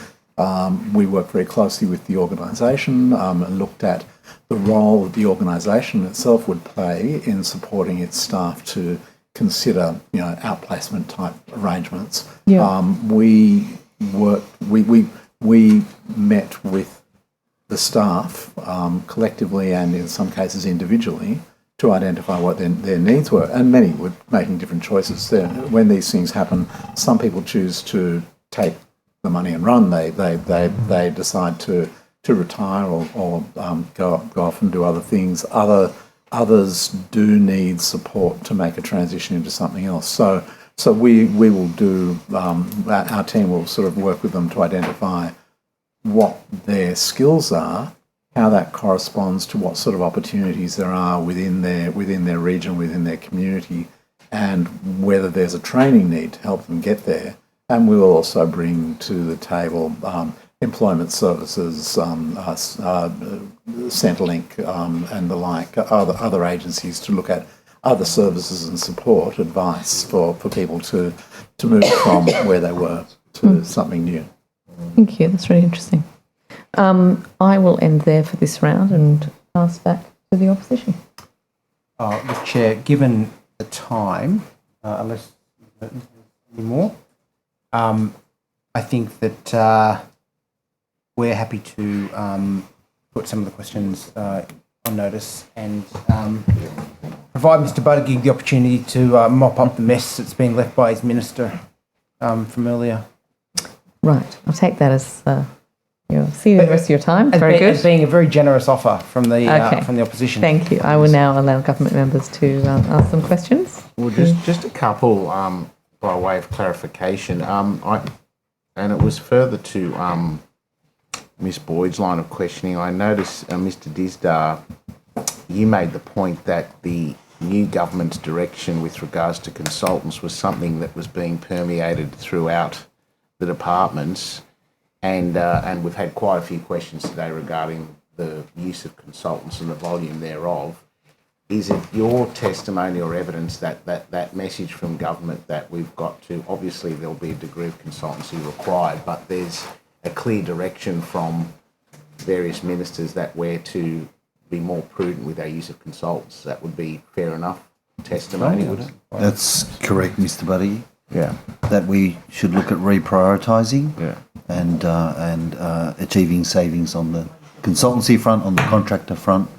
We worked very closely with the organisation and looked at the role that the organisation itself would play in supporting its staff to consider, outplacement type arrangements. Yeah. We met with the staff collectively and in some cases individually to identify what their needs were, and many were making different choices. When these things happen, some people choose to take the money and run. They decide to retire or go off and do other things. Others do need support to make a transition into something else. So we will do, our team will sort of work with them to identify what their skills are, how that corresponds to what sort of opportunities there are within their region, within their community, and whether there's a training need to help them get there. And we will also bring to the table employment services, Centrelink and the like, other agencies to look at other services and support advice for people to move from where they were to something new. Thank you. That's really interesting. I will end there for this round and pass back to the opposition. Mr. Chair, given the time, unless any more, I think that we're happy to put some of the questions on notice and provide Mr. Buttigieg the opportunity to mop up the mess that's been left by his minister from earlier. Right. I'll take that as see you the rest of your time. Very good. As being a very generous offer from the opposition. Thank you. I will now allow government members to ask some questions. Well, just a couple by way of clarification. And it was further to Ms. Boyd's line of questioning. I noticed, Mr. Disdar, you made the point that the new government's direction with regards to consultants was something that was being permeated throughout the departments, and we've had quite a few questions today regarding the use of consultants and the volume thereof. Is it your testimony or evidence that message from government that we've got to, obviously there'll be a degree of consultancy required, but there's a clear direction from various ministers that we're to be more prudent with our use of consultants? That would be fair enough testimony, would it? That's correct, Mr. Buddy. Yeah. That we should look at reprioritising and achieving savings on the consultancy front, on the contractor front.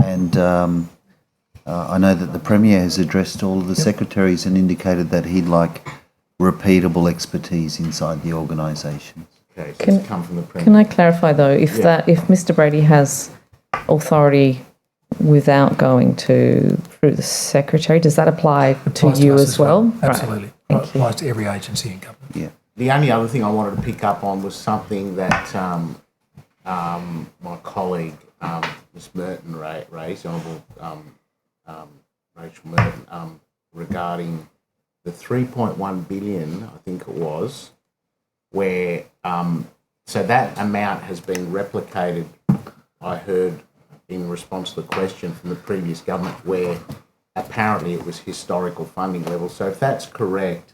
And I know that the Premier has addressed all of the secretaries and indicated that he'd like repeatable expertise inside the organisation. Okay, so it's come from the Premier. Can I clarify though, if Mr. Brady has authority without going to through the Secretary. Does that apply to Applies you us as well? Right. Absolutely. Applies to every agency in government. Yeah. The only other thing I wanted to pick up on was something that my colleague, Ms. Merton, raised, Honourable Rachel Merton, regarding the 3.1 billion, I think it was, where so that amount has been replicated, I heard, in response to the question from the previous government, where apparently it was historical funding levels. So if that's correct,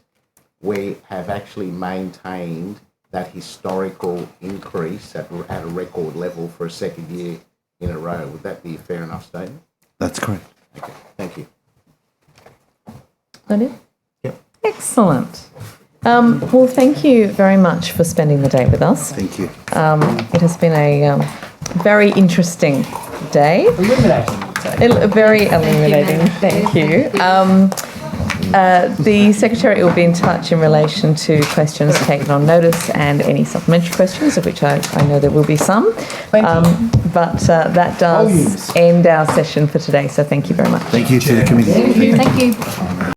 we have actually maintained that historical increase at a record level for a second year in a row. Would that be a fair enough statement? That's correct. Okay, thank you. That it? Yep. Excellent. Well, thank you very much for spending the day with us. Thank you. It has been a very interesting day. Illuminating. Very illuminating. Thank you. The Secretary will be in touch in relation to questions taken on notice and any supplementary questions, of which I know there will be some. But that does end our session for today, so thank you very much. Thank you to the committee. Thank you.